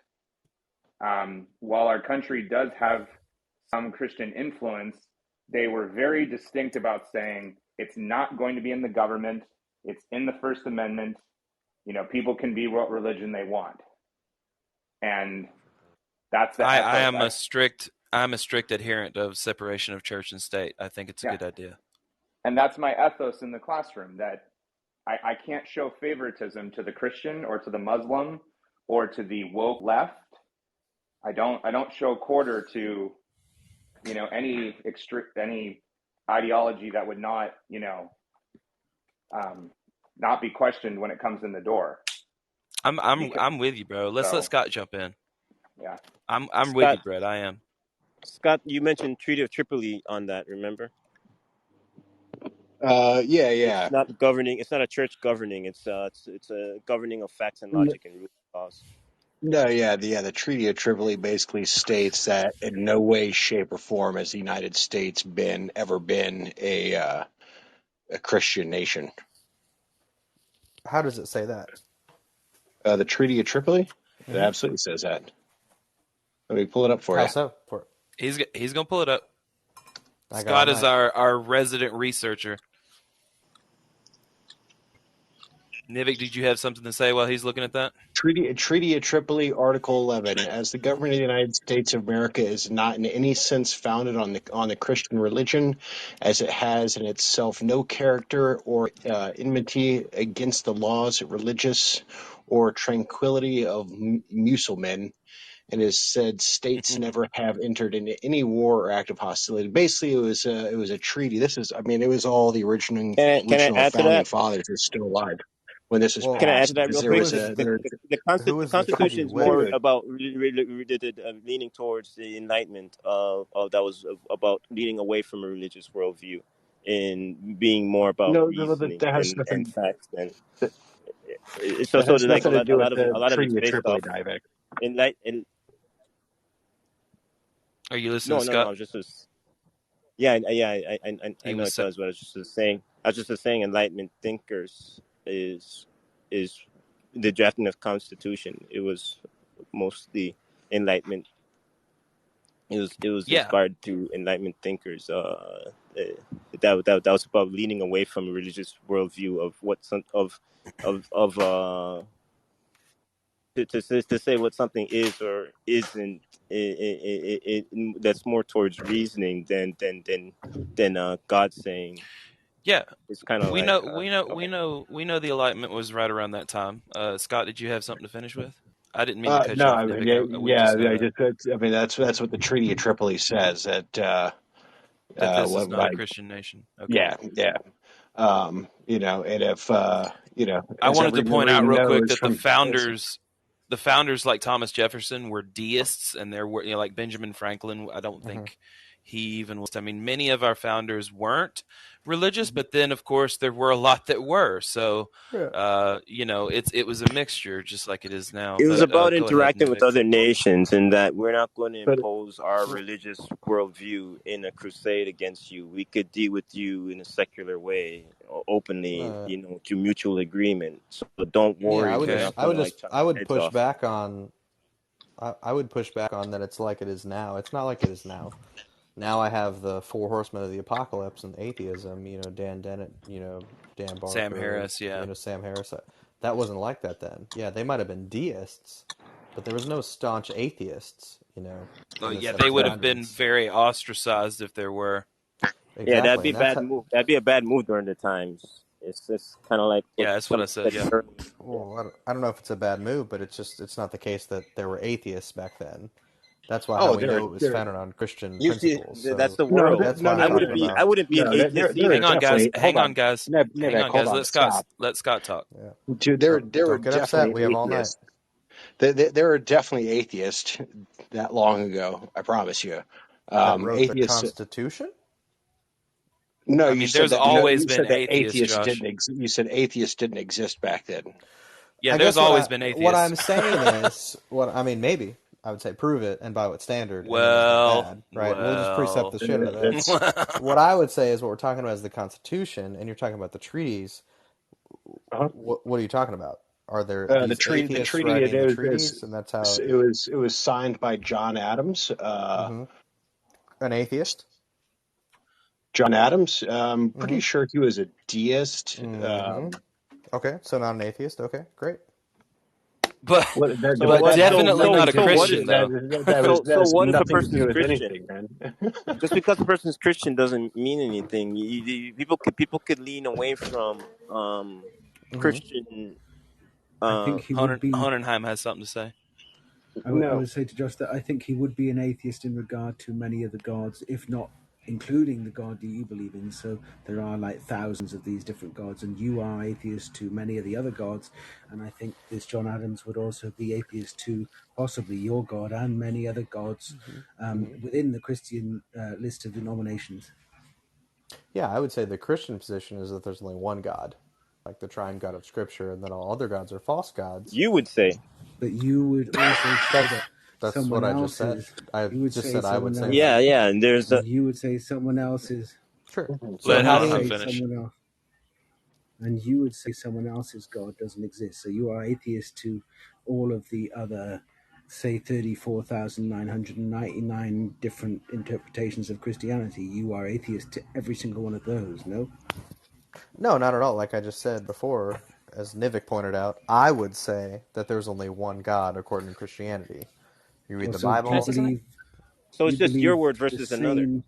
While our country does have some Christian influence, they were very distinct about saying it's not going to be in the government. It's in the First Amendment. People can be what religion they want. And that's the I'm a strict adherent of separation of church and state. I think it's a good idea. And that's my ethos in the classroom, that I can't show favoritism to the Christian or to the Muslim or to the woke left. I don't show quarter to, any ideology that would not, not be questioned when it comes in the door. I'm with you, bro. Let Scott jump in. Yeah. I'm Scott, with you, Brett. I am. Scott, you mentioned Treaty of Tripoli on that. Remember? Yeah. It's not governing. It's not a church governing. It's a governing of facts and logic and rule of laws. No, the Treaty of Tripoli basically states that in no way, shape, or form has the United States ever been a Christian nation. How does it say that? The Treaty of Tripoli? It absolutely says that. Let me pull it up for you. How so? He's gonna pull it up. I Scott is our resident researcher. Nivik, did you have something to say while he's looking at that? Treaty of Tripoli, Article 11. As the government of the United States of America is not in any sense founded on the Christian religion, as it has in itself no character or enmity against the laws, religious, or tranquility of Mussulmen, and has said states never have entered into any war or act of hostility. Basically, it was a treaty. It was all the original Can I add to founding that? fathers are still alive when this was Can I add to passed. that real quick? The Constitution is more about leaning towards the Enlightenment that was about leaning away from a religious worldview and being more about reasoning and facts. And so like a lot of it's based off enlightenment. Are you listening, Scott? No. I know it does, but I was just saying Enlightenment thinkers is the drafting of Constitution. It was mostly Enlightenment. It was inspired through Enlightenment thinkers. That was about leaning away from a religious worldview to say what something is or isn't. That's more towards reasoning than God saying. Yeah, it's kind of we know the Enlightenment was right around that time. Scott, did you have something to finish with? I didn't mean to cut you off. That's what the Treaty of Tripoli says that this is not a Christian nation. Okay. Yeah. And if I wanted to point out real quick that the founders like Thomas Jefferson were deists, and there were like Benjamin Franklin. I don't think he even was. I mean, many of our founders weren't religious, but then of course there were a lot that were. So it was a mixture, just like it is now. It was about interacting with other nations, and that we're not going to impose our religious worldview in a crusade against you. We could deal with you in a secular way, openly, through mutual agreement. So don't worry. I would push back on that. It's like it is now. It's not like it is now. Now I have the Four Horsemen of the Apocalypse and atheism. Dan Dennett. Dan Barker. Sam Harris. Yeah. Sam Harris. That wasn't like that then. Yeah, they might have been deists, but there was no staunch atheists. They would have been very ostracized if there were. Exactly. Yeah, that'd be a bad move. That'd be a bad move during the times. It's just kind of like that's what I said. Yeah. Well, I don't know if it's a bad move, but it's not the case that there were atheists back then. That's why we know it was founded on Christian principles. That's the world. I wouldn't be an atheist. Hang on, guys. Let Scott talk. Yeah. Dude, there were definitely atheists. There were definitely atheists that long ago. I promise you. That wrote the Constitution? No, there's always been atheists. You said atheists didn't exist back then. Yeah, there's always been atheists. What I'm saying is, maybe. I would say prove it, and by what standard? Well, right? We'll just precept the shit out of that. What I would say is what we're talking about is the Constitution, and you're talking about the treaties. What are you talking about? Are there the treaty? Treaties, and that's how it was signed by John Adams, an atheist. John Adams. I'm pretty sure he was a deist. Okay, so not an atheist. Okay, great. But definitely not a Christian, though. So what if a person's Christian? Just because a person's Christian doesn't mean anything. People could lean away from Christian. I think Honenheim has something to say. I would say to Josh that I think he would be an atheist in regard to many of the gods, if not including the God that you believe in. So there are like thousands of these different gods, and you are atheist to many of the other gods. And I think this John Adams would also be atheist to possibly your God and many other gods within the Christian list of denominations. Yeah, I would say the Christian position is that there's only one God, like the triune God of Scripture, and then all other gods are false gods. You would say. But you would also say that That's someone what I else just said. is. I You would just say said I would someone say else. that. Yeah, and there's a. You would say someone else is. Sure. So Let how do Hanaham you say finish. someone else? And you would say someone else's God doesn't exist. So you are atheist to all of the other, say, 34,999 different interpretations of Christianity. You are atheist to every single one of those, no? No, not at all. Like I just said before, as Nivik pointed out, I would say that there's only one God according to Christianity. You read the Bible. So it's just your word versus another.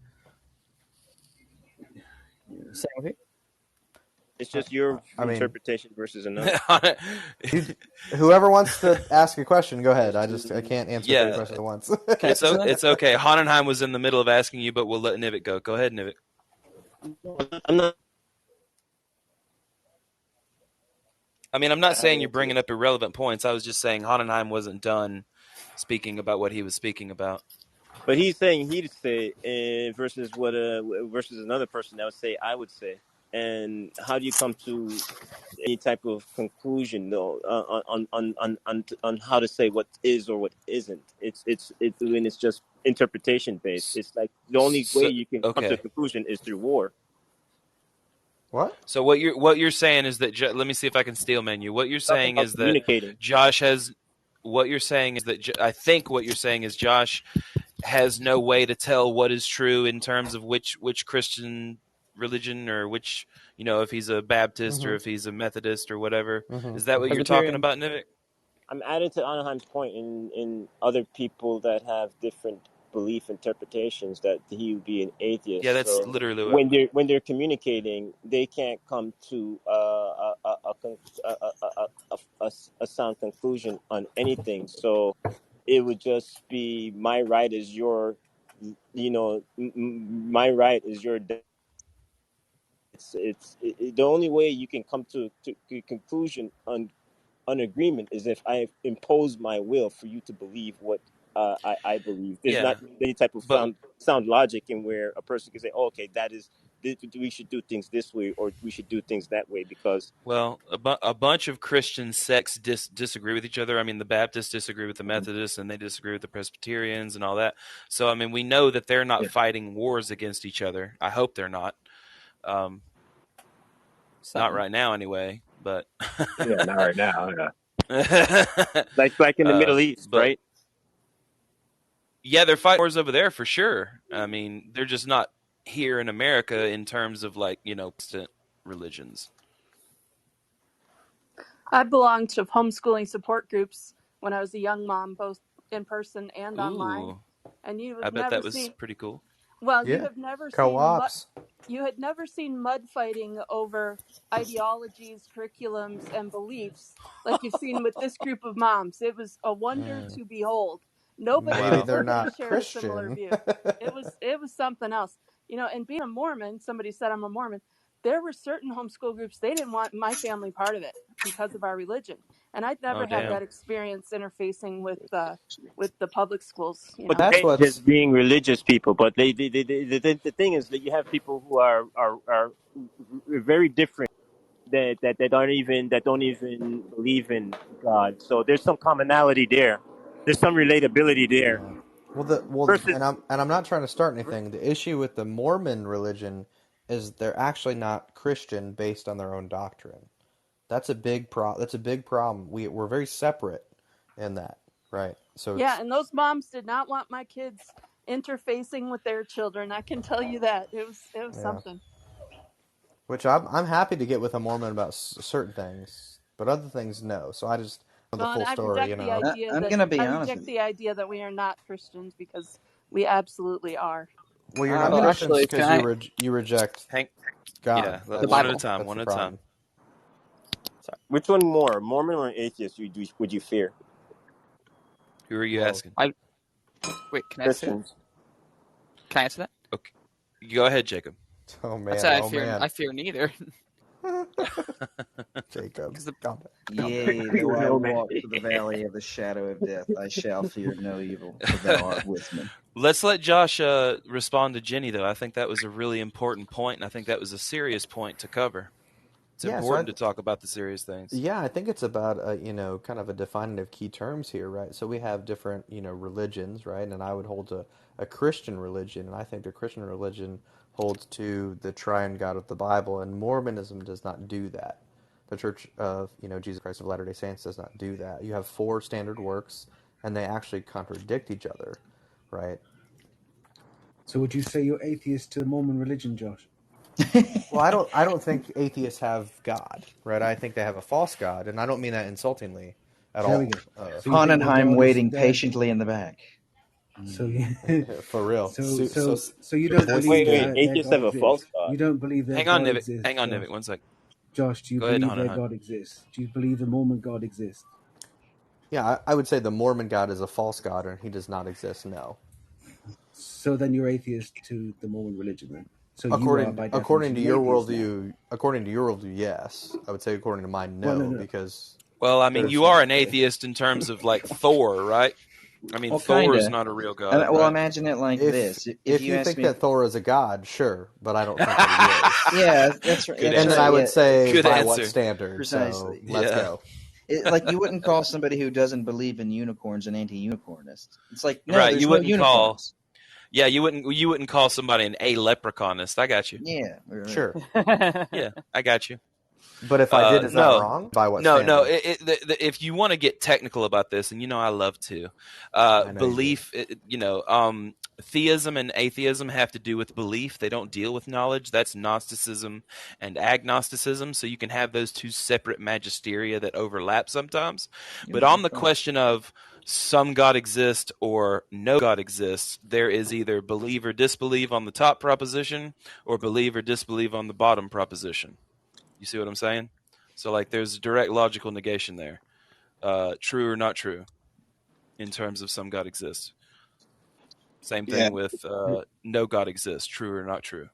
It's just your interpretation versus another. Whoever wants to ask a question, go ahead. I can't answer 30 questions at once. It's okay. Hanenheim was in the middle of asking you, but we'll let Nivik go. Go ahead, Nivik. I'm not saying you're bringing up irrelevant points. I was just saying Hanenheim wasn't done speaking about what he was speaking about. But he's saying he'd say versus what versus another person that would say I would say. And how do you come to any type of conclusion though on how to say what is or what isn't? It's when it's just interpretation based. It's like the only way you can come to a conclusion is through war. What? So what you're saying is that let me see if I can steel man you. What you're saying is that Josh has. What you're saying is that I think what you're saying is Josh has no way to tell what is true in terms of which Christian religion or which, if he's a Baptist or if he's a Methodist or whatever. Is that what you're talking about, Nivik? I'm adding to Anaheim's point in other people that have different belief interpretations that he would be an atheist. Yeah, that's literally when they're communicating, they can't come to a sound conclusion on anything. So it would just be my right is your, my right is your. It's the only way you can come to a conclusion on agreement is if I impose my will for you to believe what I believe. There's not any type of sound logic in where a person can say, "Oh, okay, we should do things this way or we should do things that way," because a bunch of Christian sects disagree with each other. The Baptists disagree with the Methodists, and they disagree with the Presbyterians and all that. So we know that they're not fighting wars against each other. I hope they're not. Not right now, anyway. But not right now. Yeah. like in the Middle East, right? Yeah, they're fighting wars over there for sure. They're just not here in America in terms of religions. I belonged to homeschooling support groups when I was a young mom, both in person and online. And I bet that was pretty cool. Well, you have never co-ops. You had never seen mud fighting over ideologies, curriculums, and beliefs like you've seen with this group of moms. It was a wonder to behold. Nobody shared a similar view. It was something else. And being a Mormon, somebody said I'm a Mormon. There were certain homeschool groups, they didn't want my family part of it because of our religion. And I'd never had that experience interfacing with the public schools. But that's what's just being religious people. But the thing is that you have people who are very different that don't even believe in God. So there's some commonality there. There's some relatability there. And I'm not trying to start anything. The issue with the Mormon religion is they're actually not Christian based on their own doctrine. That's a big problem. We're very separate in that, right? So and those moms did not want my kids interfacing with their children. I can tell you that it was something. Which I'm happy to get with a Mormon about certain things, but other things no. So I just know the full story. I'm going to be honest. I reject the idea that we are not Christians because we absolutely are. Well, you're not Christians because you reject God. Yeah, one at a time. One at a time. Sorry. Which one more, Mormon or atheist? Would you fear? Who are you asking? Wait, can I answer that? Can I answer that? Okay. Go ahead, Jacob. Oh man! I fear neither. Jacob. Yea, though I walk through the valley of the shadow of death, I shall fear no evil, for thou art with me. Let's let Josh respond to Jenny, though. I think that was a really important point, and I think that was a serious point to cover. It's important to talk about the serious things. Yeah, I think it's about kind of a defining of key terms here, right? So we have different religions, right? And I would hold to a Christian religion, and I think the Christian religion holds to the triune God of the Bible, and Mormonism does not do that. The Church of Jesus Christ of Latter-day Saints does not do that. You have 4 standard works, and they actually contradict each other, right? So would you say you're atheist to the Mormon religion, Josh? Well, I don't think atheists have God, right? I think they have a false God, and I don't mean that insultingly at all. Honnenheim waiting patiently in the back. So for real. So you don't believe wait, atheists have a false God. You don't believe that Hang on, God Nivik. exists. Hang on, Nivik. 1 sec. Josh, do you Go ahead, believe their Hannah. God exists? Do you believe the Mormon God exists? Yeah, I would say the Mormon God is a false God, and he does not exist. No. So then you're atheist to the Mormon religion, then. So according to your worldview, yes. I would say according to mine, no. Because I mean, you are an atheist in terms of like Thor, right? I mean, Thor is not a real god. Well, imagine it like this: if you think that Thor is a god, sure, but I don't think that he is. Yeah, that's right. And then I would say, good by answer. what standard? Precisely. So let's go. Like you wouldn't call somebody who doesn't believe in unicorns an anti-unicornist. It's like no, right? There's You wouldn't no unicorns. Yeah, you wouldn't call somebody an a-leprechaunist. I got you. Yeah, right. Sure. Yeah, I got you. But if I did, is that wrong? By what standard? No. If you want to get technical about this, and I love to, belief. Theism and atheism have to do with belief. They don't deal with knowledge. That's Gnosticism and agnosticism. So you can have those two separate magisteria that overlap sometimes. But on the question of some God exists or no God exists, there is either believe or disbelieve on the top proposition or believe or disbelieve on the bottom proposition. You see what I'm saying? So like there's a direct logical negation there. True or not true in terms of some God exists. Same thing with no God exists, true or not true.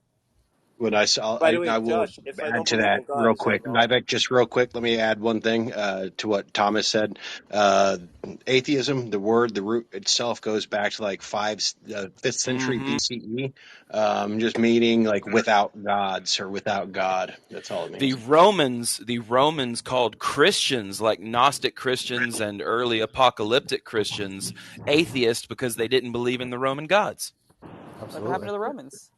When I will add to that real quick. Vivek, just real quick, let me add one thing to what Thomas said. Atheism, the root itself goes back to like 5th century BCE, just meaning like without gods or without God. That's all it means. The Romans called Christians, like Gnostic Christians and early apocalyptic Christians, atheist because they didn't believe in the Roman gods. Absolutely. What happened to the Romans?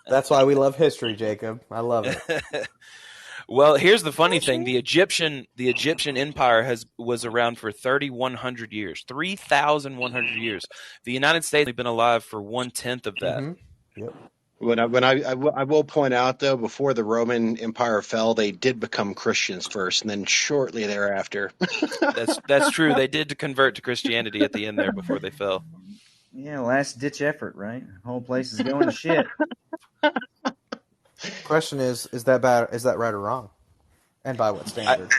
That's why we love history, Jacob. I love it. Well, here's the funny thing: the Egyptian Empire was around for 3,100 years, 3,100 years. The United States has been alive for 1/10 of that. Mm-hmm. Yep. I will point out though, before the Roman Empire fell, they did become Christians first, and then shortly thereafter. That's true. They did convert to Christianity at the end there before they fell. Yeah, last ditch effort, right? The whole place is going to shit. Question is that bad? Is that right or wrong? And by what standard?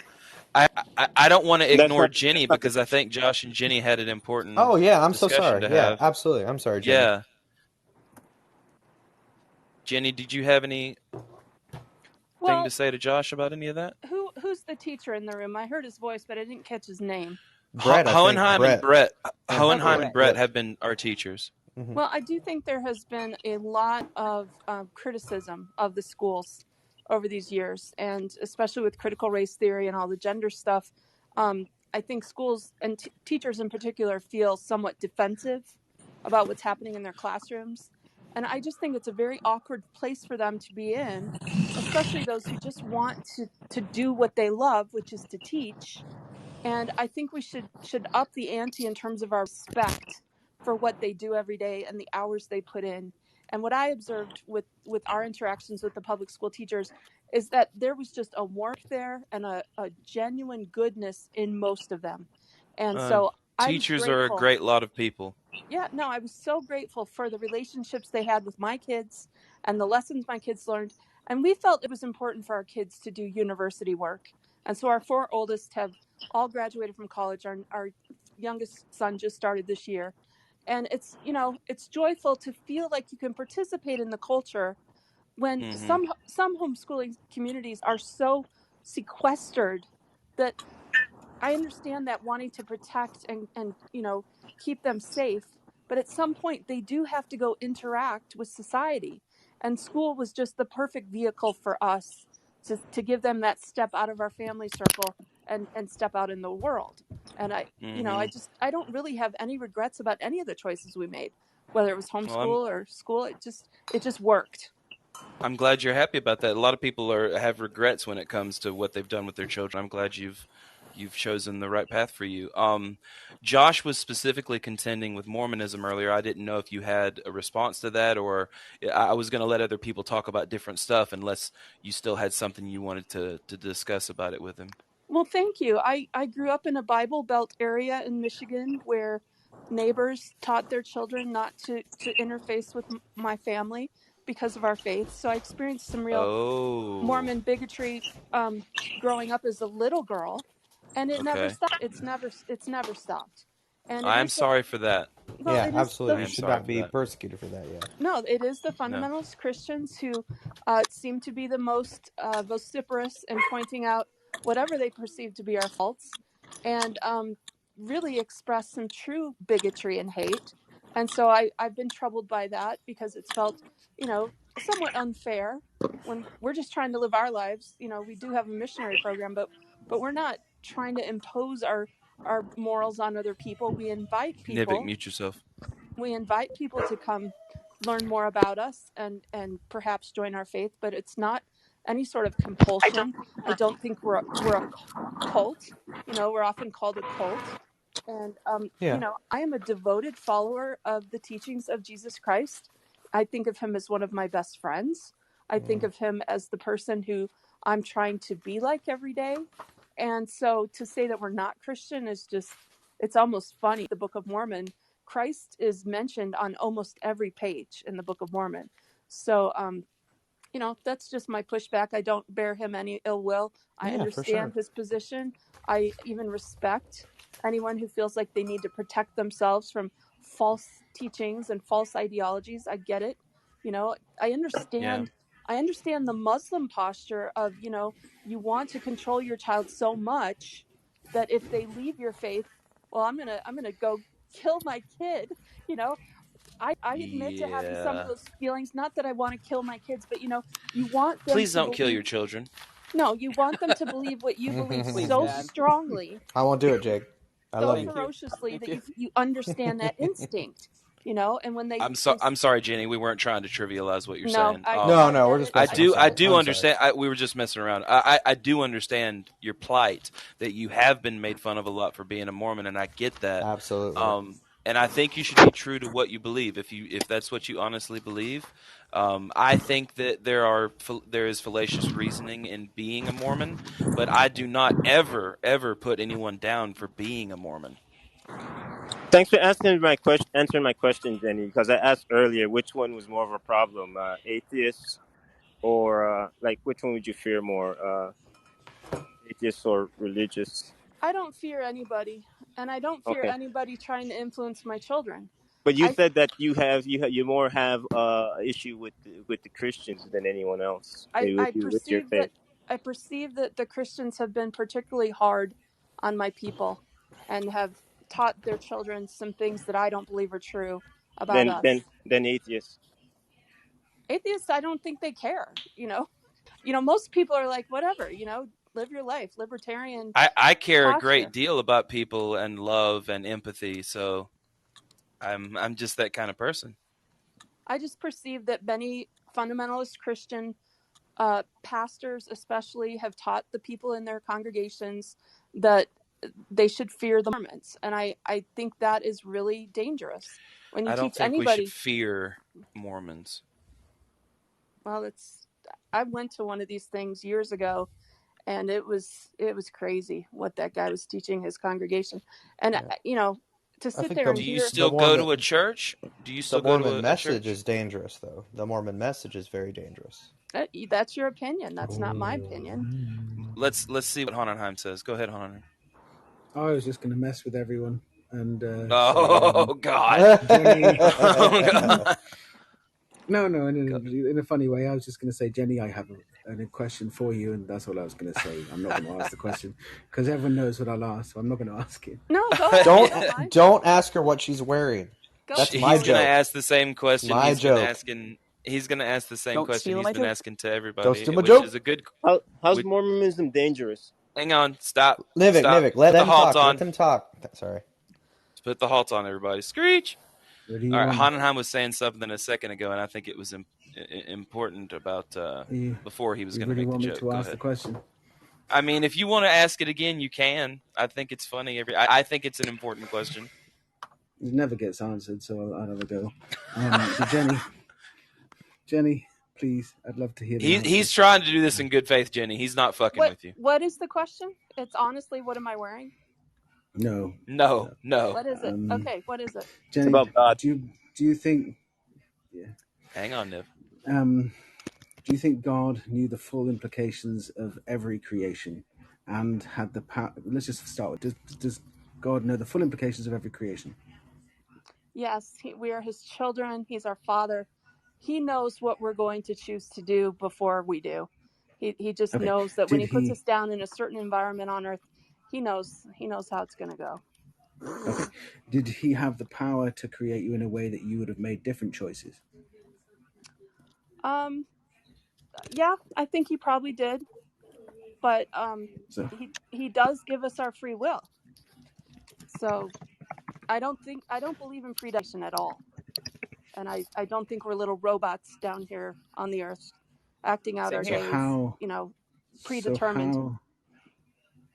I don't want to ignore Jenny because I think Josh and Jenny had an important. Oh yeah, I'm so sorry. Yeah, absolutely. I'm sorry, Jenny. Yeah. Jenny, did you have any thing to say to Josh about any of that? Who's the teacher in the room? I heard his voice, but I didn't catch his name. Hohenheim and Brett. Hohenheim and Brett have been our teachers. Mm-hmm. Well, I do think there has been a lot of criticism of the schools over these years, and especially with critical race theory and all the gender stuff. I think schools and teachers in particular feel somewhat defensive about what's happening in their classrooms. And I just think it's a very awkward place for them to be in, especially those who just want to do what they love, which is to teach. And I think we should up the ante in terms of our respect for what they do every day and the hours they put in. And what I observed with our interactions with the public school teachers is that there was just a warmth there and a genuine goodness in most of them. And so teachers are a great lot of people. Yeah, no, I was so grateful for the relationships they had with my kids and the lessons my kids learned. And we felt it was important for our kids to do university work. And so our 4 oldest have all graduated from college. Our youngest son just started this year. And it's, you know, it's joyful to feel like you can participate in the culture when some homeschooling communities are so sequestered that I understand that wanting to protect and you know, keep them safe, but at some point they do have to go interact with society. And school was just the perfect vehicle for us to give them that step out of our family circle and step out in the world. And you know, I don't really have any regrets about any of the choices we made, whether it was homeschool or school. It just worked. I'm glad you're happy about that. A lot of people have regrets when it comes to what they've done with their children. I'm glad you've chosen the right path for you. Josh was specifically contending with Mormonism earlier. I didn't know if you had a response to that, or I was going to let other people talk about different stuff unless you still had something you wanted to discuss about it with him. Well, thank you. I grew up in a Bible Belt area in Michigan where neighbors taught their children not to interface with my family because of our faith. So I experienced some real Mormon bigotry growing up as a little girl, and it never stopped. It's never stopped. And I'm sorry for that. Well, yeah, absolutely. You should not be persecuted for that. Yeah. No, it is the fundamentalist Christians who seem to be the most vociferous in pointing out whatever they perceive to be our faults, and really express some true bigotry and hate. And so I've been troubled by that because it's felt, you know, somewhat unfair when we're just trying to live our lives. You know, we do have a missionary program, but we're not trying to impose our morals on other people. We invite people. Nivik, mute yourself. We invite people to come learn more about us and perhaps join our faith, but it's not any sort of compulsion. I don't think we're a cult. You know, we're often called a cult. And, you know, I am a devoted follower of the teachings of Jesus Christ. I think of him as one of my best friends. I think of him as the person who I'm trying to be like every day. And so to say that we're not Christian is just, it's almost funny. The Book of Mormon, Christ is mentioned on almost every page in the Book of Mormon. So, you know, that's just my pushback. I don't bear him any ill will. I understand his position. I even respect anyone who feels like they need to protect themselves from false teachings and false ideologies. I get it. You know, I understand. I understand the Muslim posture of, you know, you want to control your child so much that if they leave your faith, well, I'm gonna go kill my kid. You know, I admit to having some of those feelings. Not that I want to kill my kids, but you know, you want them. Please don't kill your children. No, you want them to believe what you believe so strongly. I won't do it, Jake. I love you. Ferociously that you understand that instinct. You know, and when they, I'm sorry, Jenny. We weren't trying to trivialize what you're saying. No, we're just. I do understand. We were just messing around. I do understand your plight, that you have been made fun of a lot for being a Mormon, and I get that absolutely. And I think you should be true to what you believe. If that's what you honestly believe, I think that there is fallacious reasoning in being a Mormon, but I do not ever put anyone down for being a Mormon. Thanks for answering my question, Jenny. Because I asked earlier which one was more of a problem, atheists or like which one would you fear more, atheists or religious? I don't fear anybody, and I don't fear anybody trying to influence my children. But you said that you more have issue with the Christians than anyone else. I perceive that the Christians have been particularly hard on my people and have taught their children some things that I don't believe are true about us. Then atheists. Atheists, I don't think they care. You know, most people are like, whatever. You know, live your life, libertarian. I care a great deal about people and love and empathy. So I'm just that kind of person. I just perceive that many fundamentalist Christian pastors especially have taught the people in their congregations that they should fear the Mormons. And I think that is really dangerous. When you I don't teach think anybody, we should fear Mormons. Well, I went to one of these things years ago, and it was crazy what that guy was teaching his congregation. And you know, to sit there and do you still go to a church? Do you still go to a church? The Mormon message is dangerous, though. The Mormon message is very dangerous. That's your opinion. That's not my opinion. Let's see what Honenheim says. Go ahead, Honenheim. I was just going to mess with everyone. And God. Jenny, no, in a funny way. I was just going to say, Jenny, I have a question for you, and that's all I was going to say. I'm not going to ask the question because everyone knows what I'll ask, so I'm not going to ask it. No, go ahead. Don't ask her what she's wearing. That's my joke. He's going to ask the same question. My joke. He's going to ask the same question he's been asking to everybody. Don't steal my joke. Is a good. How's Mormonism dangerous? Hang on, stop. Nivik, let them talk. Let them talk. Sorry. Let's put the halt on, everybody. Screech. All right, want? Hanenheim was saying something a second ago, and I think it was important about before he was going to make the joke. To ask the question. I mean, if you want to ask it again, you can. I think it's funny. I think it's an important question. It never gets answered, so I'll have a go. So Jenny, please, I'd love to hear. He's trying to do this in good faith, Jenny. He's not fucking with you. What is the question? It's honestly, what am I wearing? No. What is it? Okay, what is it? Jenny, it's about God. Do you think? Yeah. Hang on, Niv. Do you think God knew the full implications of every creation and had the power? Let's just start with: Does God know the full implications of every creation? Yes, we are His children. He's our Father. He knows what we're going to choose to do before we do. He just knows that when He puts us down in a certain environment on Earth, He knows how it's going to go. Okay. Did He have the power to create you in a way that you would have made different choices? Yeah, I think He probably did. But he does give us our free will. So I don't believe in predestination at all. And I don't think we're little robots down here on the earth acting out our days, predetermined.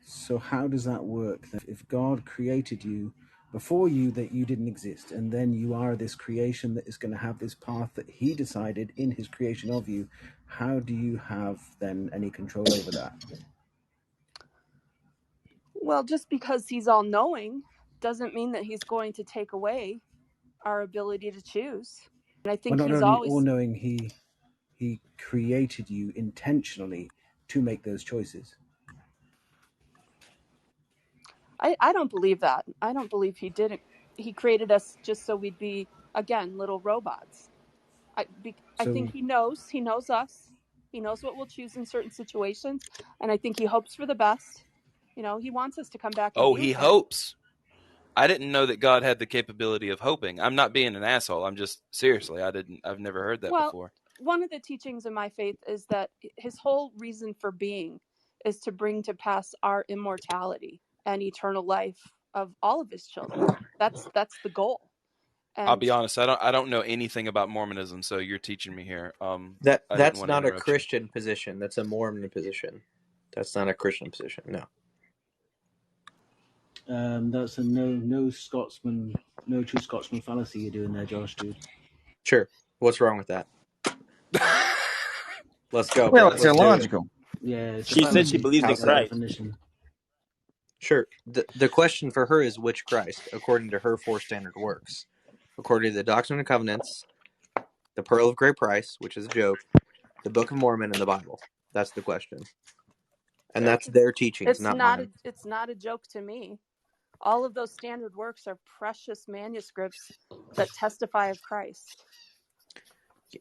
So how does that work? If God created you before that you didn't exist, and then you are this creation that is going to have this path that He decided in His creation of you, how do you have then any control over that? Well, just because He's all-knowing doesn't mean that He's going to take away our ability to choose. And I think He's always all-knowing. He created you intentionally to make those choices. I don't believe that. I don't believe He didn't. He created us just so we'd be, again, little robots. I think He knows us. He knows what we'll choose in certain situations, and I think He hopes for the best. He wants us to come back. He hopes. I didn't know that God had the capability of hoping. I'm not being an asshole. I'm just seriously. I've never heard that before. One of the teachings of my faith is that His whole reason for being is to bring to pass our immortality and eternal life of all of His children. That's the goal. And I'll be honest. I don't know anything about Mormonism, so you're teaching me here. That's not a Christian position. That's a Mormon position. That's not a Christian position. No. That's a no Scotsman, no true Scotsman fallacy you're doing there, Josh, dude. Sure. What's wrong with that? Let's go. Well, it's illogical. Yeah. She said she believes in Christ. Definition. Sure. The question for her is which Christ, according to her 4 standard works. According to the Doctrine and Covenants, the Pearl of Great Price, which is a joke, the Book of Mormon, and the Bible. That's the question. And that's their teachings, it's not not mine. It's not a joke to me. All of those standard works are precious manuscripts that testify of Christ.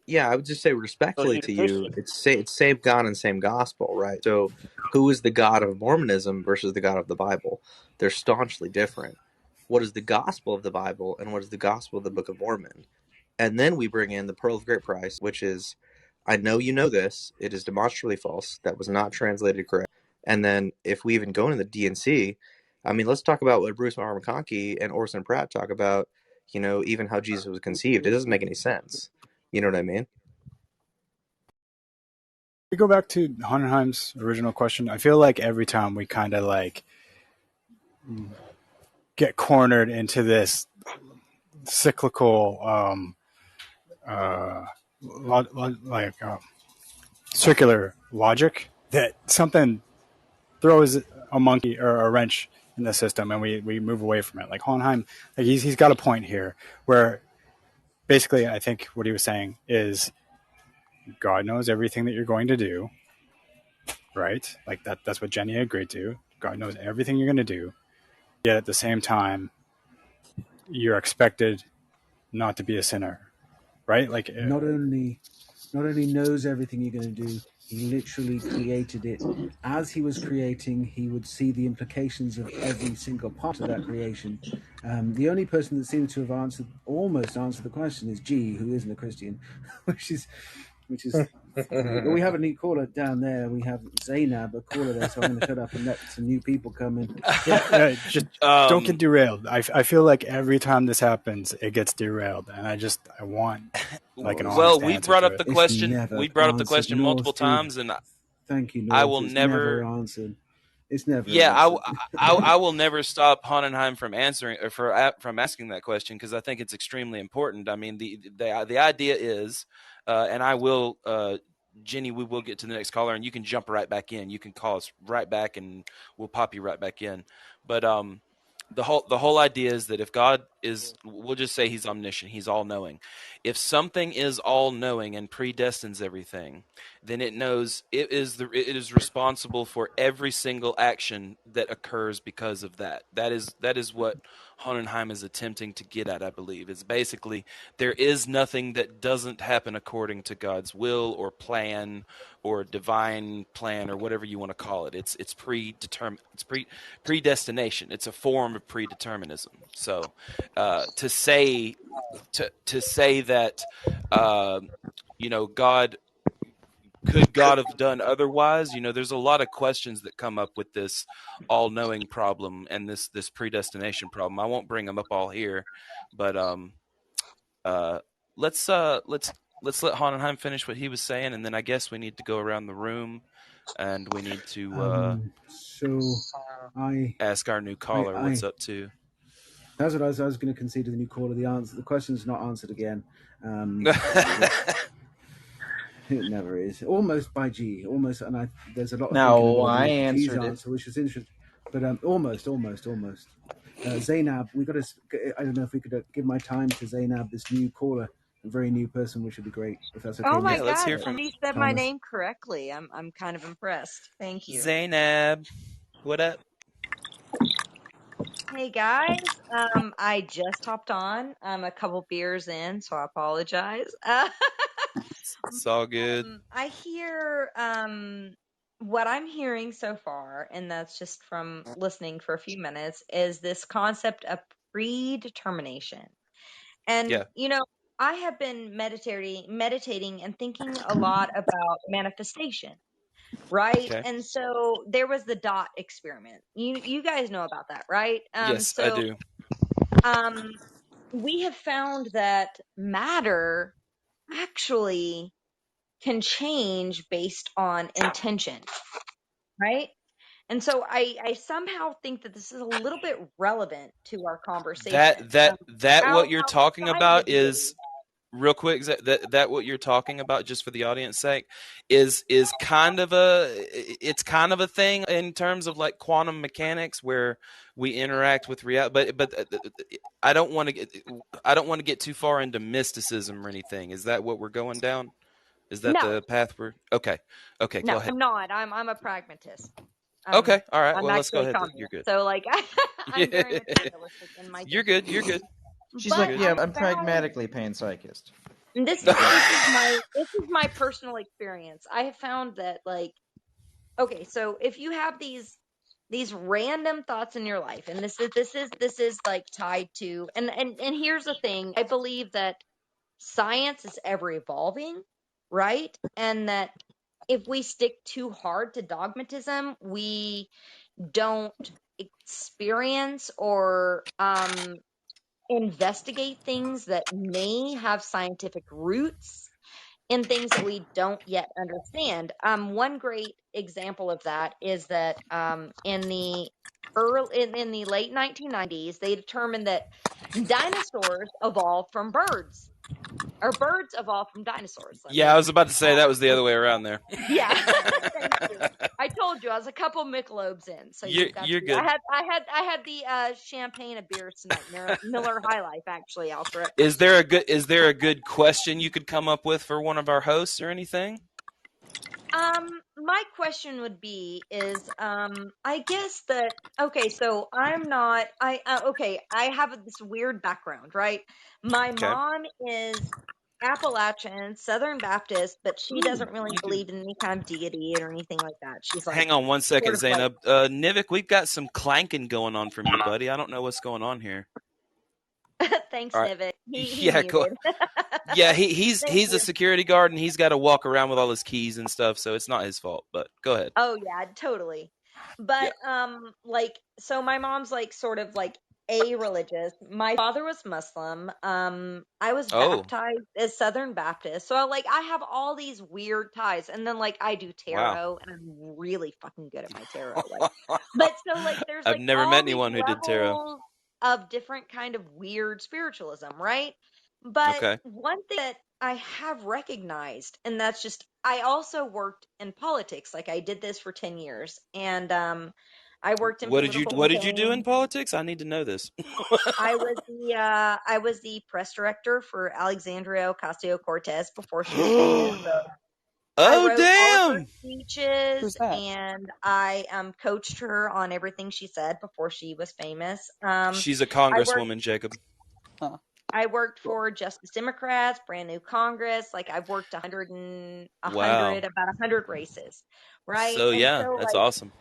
Yeah, I would just say respectfully to you, it's same God and same gospel, right? So who is the God of Mormonism versus the God of the Bible? They're staunchly different. What is the gospel of the Bible and what is the gospel of the Book of Mormon? And then we bring in the Pearl of Great Price, which is, I know you know this, it is demonstrably false, that was not translated correct. And then if we even go into the D&C, I mean, let's talk about what Bruce Maher McConkie and Orson Pratt talk about, even how Jesus was conceived. It doesn't make any sense. You know what I mean? We go back to Hanenheim's original question. I feel like every time we kind of get cornered into this cyclical, circular logic that something throws a monkey or a wrench in the system and we move away from it. Like Hanenheim, he's got a point here where basically I think what he was saying is God knows everything that you're going to do, right? Like that's what Jenny agreed to. God knows everything you're going to do. Yet at the same time, you're expected not to be a sinner, right? Like not only knows everything you're going to do, he literally created it. As he was creating, he would see the implications of every single part of that creation. The only person that seems to have almost answered the question is G, who isn't a Christian, which is. We have a new caller down there. We have Zainab, a caller there, so I'm going to shut up and let some new people come in. Just don't get derailed. I feel like every time this happens, it gets derailed, and I want like an honest we answer brought to up it. the question. We brought up the question multiple times, and thank you, Lord. I will never answer. It's never. Yeah, I will never stop Honenheim from answering or from asking that question because I think it's extremely important. I mean, the idea is, and I will, Jenny, we will get to the next caller, and you can jump right back in. You can call us right back, and we'll pop you right back in. But the whole idea is that if God is, we'll just say he's omniscient, he's all-knowing. If something is all-knowing and predestines everything, then it knows it is responsible for every single action that occurs because of that. That is what Honenheim is attempting to get at, I believe. It's basically there is nothing that doesn't happen according to God's will or plan or divine plan or whatever you want to call it. It's predetermined. It's predestination. It's a form of predeterminism. So to say that God could God have done otherwise? There's a lot of questions that come up with this all-knowing problem and this predestination problem. I won't bring them up all here, but let's let Honenheim finish what he was saying, and then I guess we need to go around the room and we need to ask our new caller what's up to. That's what I was going to concede to the new caller. The question's not answered again. It never is. Almost by G. Almost, and there's a lot of. No, I answered it, answer, which is interesting. But almost. Zainab, we got to. I don't know if we could give my time to Zainab, this new caller, a very new person, which would be great if that's okay. Oh my God! Let's hear from He said my name correctly. I'm kind of impressed. Thank you, Zainab. What up? Hey guys, I just hopped on. I'm a couple beers in, so I apologize. It's all good. I hear what I'm hearing so far, and that's just from listening for a few minutes, is this concept of predetermination. And I have been meditating and thinking a lot about manifestation. Right. Okay. And so there was the dot experiment. You guys know about that, right? Yes, I do. We have found that matter actually can change based on intention. Right. And so I somehow think that this is a little bit relevant to our conversation. What you're talking about is real quick, that what you're talking about, just for the audience sake, is kind of a thing in terms of like quantum mechanics where we interact with reality. But I don't want to get too far into mysticism or anything. Is that what we're going down? Is that the path we're okay? No, go ahead. I'm not. I'm a pragmatist. Okay, all right. I'm well, let's go ahead. You're good. So like, I'm very materialistic in my. You're good. You're good. She's like, yeah, I'm pragmatically panpsychist. This is my personal experience. I have found that, like, okay, so if you have these random thoughts in your life, and this is like tied to, and here's the thing: I believe that science is ever evolving, right? And that if we stick too hard to dogmatism, we don't experience or investigate things that may have scientific roots in things that we don't yet understand. One great example of that is that in the late 1990s, they determined that dinosaurs evolved from birds. Or birds evolved from dinosaurs. I was about to say that was the other way around there. Yeah, thank you. I told you I was a couple Michelobes in, so you're good. I had the champagne of beers tonight, Miller High Life, actually, Alfred. Is there a good question you could come up with for one of our hosts or anything? my question would be is I guess that okay, so I'm not okay, I have this weird background, right? My mom is Appalachian Southern Baptist, but she doesn't really believe in any kind of deity or anything like that. She's like, hang on one second, sort of like, Zainab. Nivik, we've got some clanking going on from you, buddy. I don't know what's going on here. thanks, All right. Nivik. He Yeah, cool. muted. Yeah, he's a security guard and he's got to walk around with all his keys and stuff, so it's not his fault. But go ahead. Oh yeah, totally. But like, so my mom's like sort of like a-religious. My father was Muslim. I was baptized as Southern Baptist. So I have all these weird ties. And then like I do tarot and I'm really fucking good at my tarot. But so like there's I've like never all met these anyone who did tarot. levels of different kind of weird spiritualism, right? But one thing that I have recognized, and that's just, I also worked in politics. Like I did this for 10 years and I worked in What political did you do in campaigns. politics? I need to know this. I was the press director for Alexandria Ocasio-Cortez before she was famous. So I wrote all of her speeches and I coached her on everything she said before she was famous. She's a congresswoman, Jacob. I worked for Justice Democrats, brand new Congress. Like I've worked 100 about 100 races, right? So yeah, that's awesome.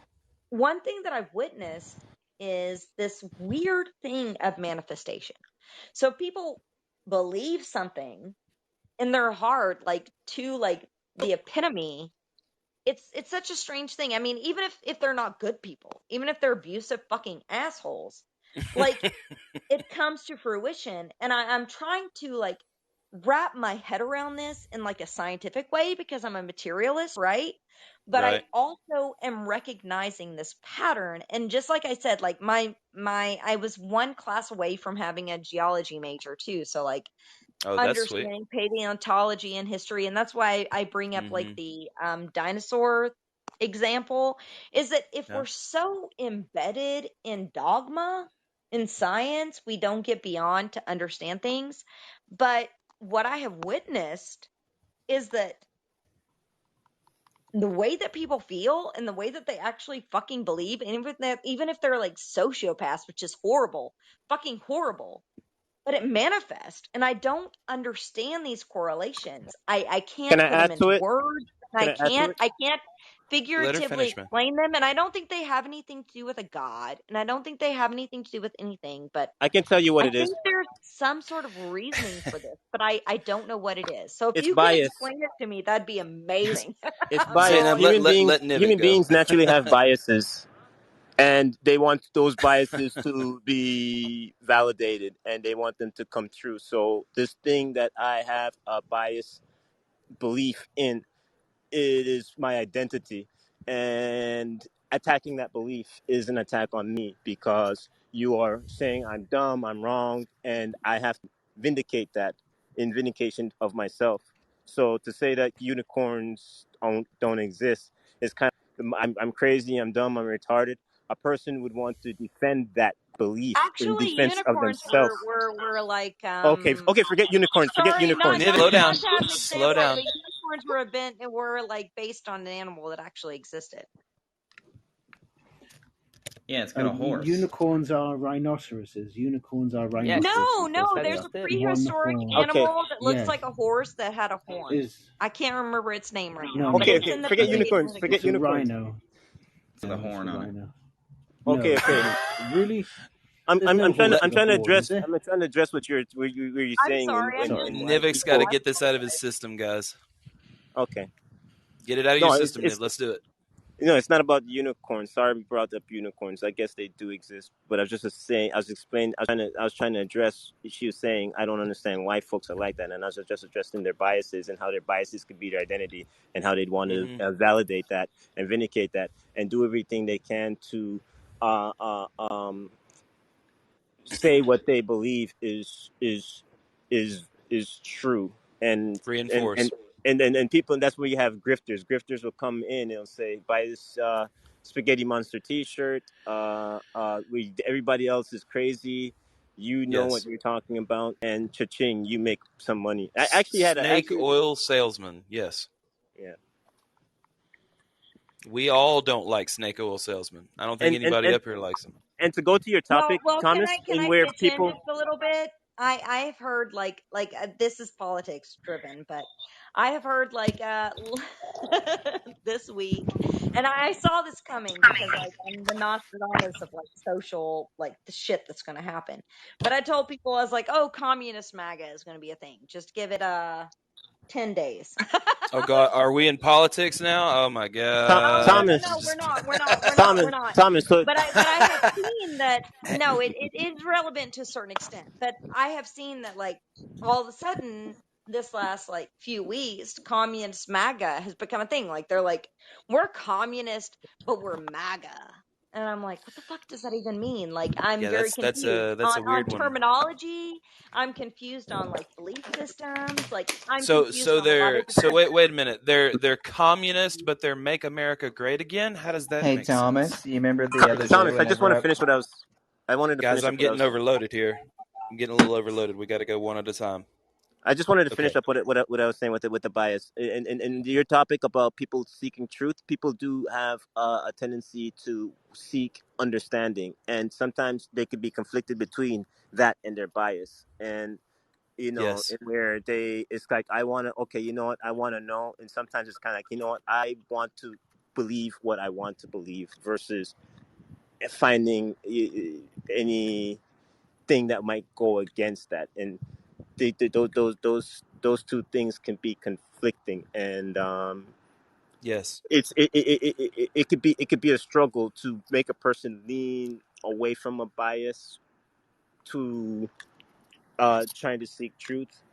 One thing that I've witnessed is this weird thing of manifestation. So people believe something in their heart, like to like the epitome. It's such a strange thing. I mean, even if they're not good people, even if they're abusive fucking assholes, like it comes to fruition. And I'm trying to like wrap my head around this in like a scientific way because I'm a materialist, right? But I also am recognizing this pattern. And just like I said, like I was one class away from having a geology major too. So like understanding paleontology and history. And that's why I bring up like the dinosaur example is that if we're so embedded in dogma in science, we don't get beyond to understand things. But what I have witnessed is that the way that people feel and the way that they actually fucking believe, and even if they're like sociopaths, which is horrible, fucking horrible, but it manifests, and I don't understand these correlations. I can't put them into words. I can't figuratively explain them, and I don't think they have anything to do with a god, and I don't think they have anything to do with anything. But I can tell you what I it is. think there's some sort of reasoning for this, but I don't know what it is. So if It's you bias. can explain it to me, that'd be amazing. It's bias. Human beings naturally have biases, and they want those biases to be validated, and they want them to come true. So this thing that I have a bias belief in, it is my identity, and attacking that belief is an attack on me because you are saying I'm dumb, I'm wrong, and I have to vindicate that in vindication of myself. So to say that unicorns don't exist is kind of, I'm crazy, I'm dumb, I'm retarded. A person would want to defend that belief in Actually, defense of unicorns themselves. were like Okay, forget unicorns. Forget sorry, unicorns. not Slow down. to have an Slow example, down. but unicorns were were like based on an animal that actually existed. Yeah, it's got a horse. Unicorns are rhinoceroses. Unicorns are rhinoceroses. No, there's a prehistoric animal that looks like a horse that had a horn. I can't remember its name right now. Okay, forget unicorns. Forget unicorns. Rhino. The horn on it. Okay. Really? I'm trying to address what you're saying. Nivik's got to get this out of his system, guys. Okay. Get it out of your system, Niv. Let's do it. No, it's not about unicorns. Sorry, we brought up unicorns. I guess they do exist, but I was just saying. I was trying to address. She was saying I don't understand why folks are like that, and I was just addressing their biases and how their biases could be their identity, and how they'd want to validate that and vindicate that, and do everything they can to say what they believe is true and reinforce. And people, and that's where you have grifters. Grifters will come in and they'll say, buy this Spaghetti Monster t-shirt. Everybody else is crazy. You know what you're talking about, and cha-ching, you make some money. I actually had snake oil salesman. Yes. Yeah. We all don't like snake oil salesmen. I don't think anybody up here likes them. And to go to your topic, well, Thomas, can I where pitch people in just a little bit? I've heard like this is politics driven, but I have heard like this week, and I saw this coming because like I'm the Nostradamus of like social like the shit that's going to happen. But I told people I was like, oh, communist MAGA is going to be a thing. Just give it 10 days. Oh God, are we in politics now? Oh my God. Thomas. No, we're not. Thomas. But I have seen that. No, it is relevant to a certain extent. But I have seen that, like, all of a sudden, this last like few weeks, communist MAGA has become a thing. Like, they're like, we're communist, but we're MAGA. And I'm like, what the fuck does that even mean? Like, I'm very confused that's a weird on one. terminology. I'm confused on like belief systems. Like, I'm confused so on a lot of they're wait a minute. They're communist, but they're make America great again. How does that make Thomas, sense? you remember the other day? Thomas, I just want to finish what I was. I wanted to guys. finish I'm getting overloaded here. I'm getting a little overloaded. We got to go one at a time. I just wanted to finish up what I was saying with the bias and your topic about people seeking truth. People do have a tendency to seek understanding, and sometimes they could be conflicted between that and their bias. And you know, where it's like I want to. Okay, you know what? I want to know, and sometimes it's kind of like, you know what? I want to believe what I want to believe versus finding anything that might go against that. And those two things can be conflicting, and yes, it could be a struggle to make a person lean away from a bias to trying to seek truth,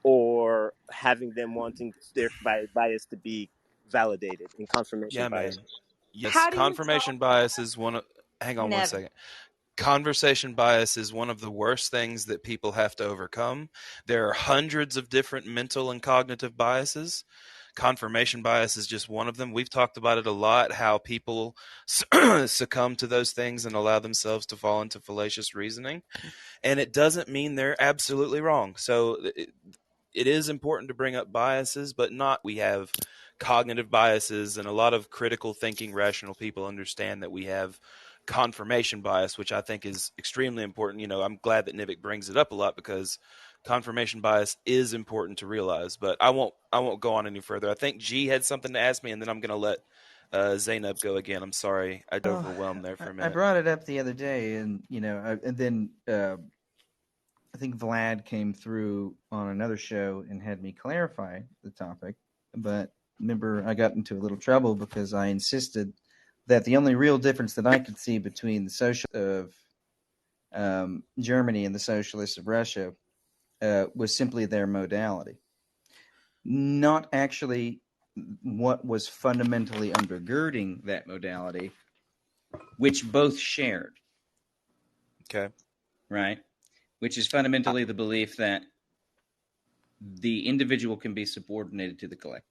or having them wanting their bias to be validated in confirmation bias. Man. Yes, confirmation bias is one of. Hang on 1 second. Conversation bias is one of the worst things that people have to overcome. There are hundreds of different mental and cognitive biases. Confirmation bias is just one of them. We've talked about it a lot, how people succumb to those things and allow themselves to fall into fallacious reasoning. And it doesn't mean they're absolutely wrong. So it is important to bring up biases, but not we have cognitive biases, and a lot of critical thinking, rational people understand that we have confirmation bias, which I think is extremely important. You know, I'm glad that Nivik brings it up a lot because confirmation bias is important to realize. But I won't go on any further. I think G had something to ask me, and then I'm going to let Zainab go again. I'm sorry, I got overwhelmed there for a minute. I brought it up the other day, and and then I think Vlad came through on another show and had me clarify the topic. But remember, I got into a little trouble because I insisted that the only real difference that I could see between the socialists of Germany and the socialists of Russia was simply their modality, not actually what was fundamentally undergirding that modality, which both shared. Okay. Right? Which is fundamentally the belief that the individual can be subordinated to the collective.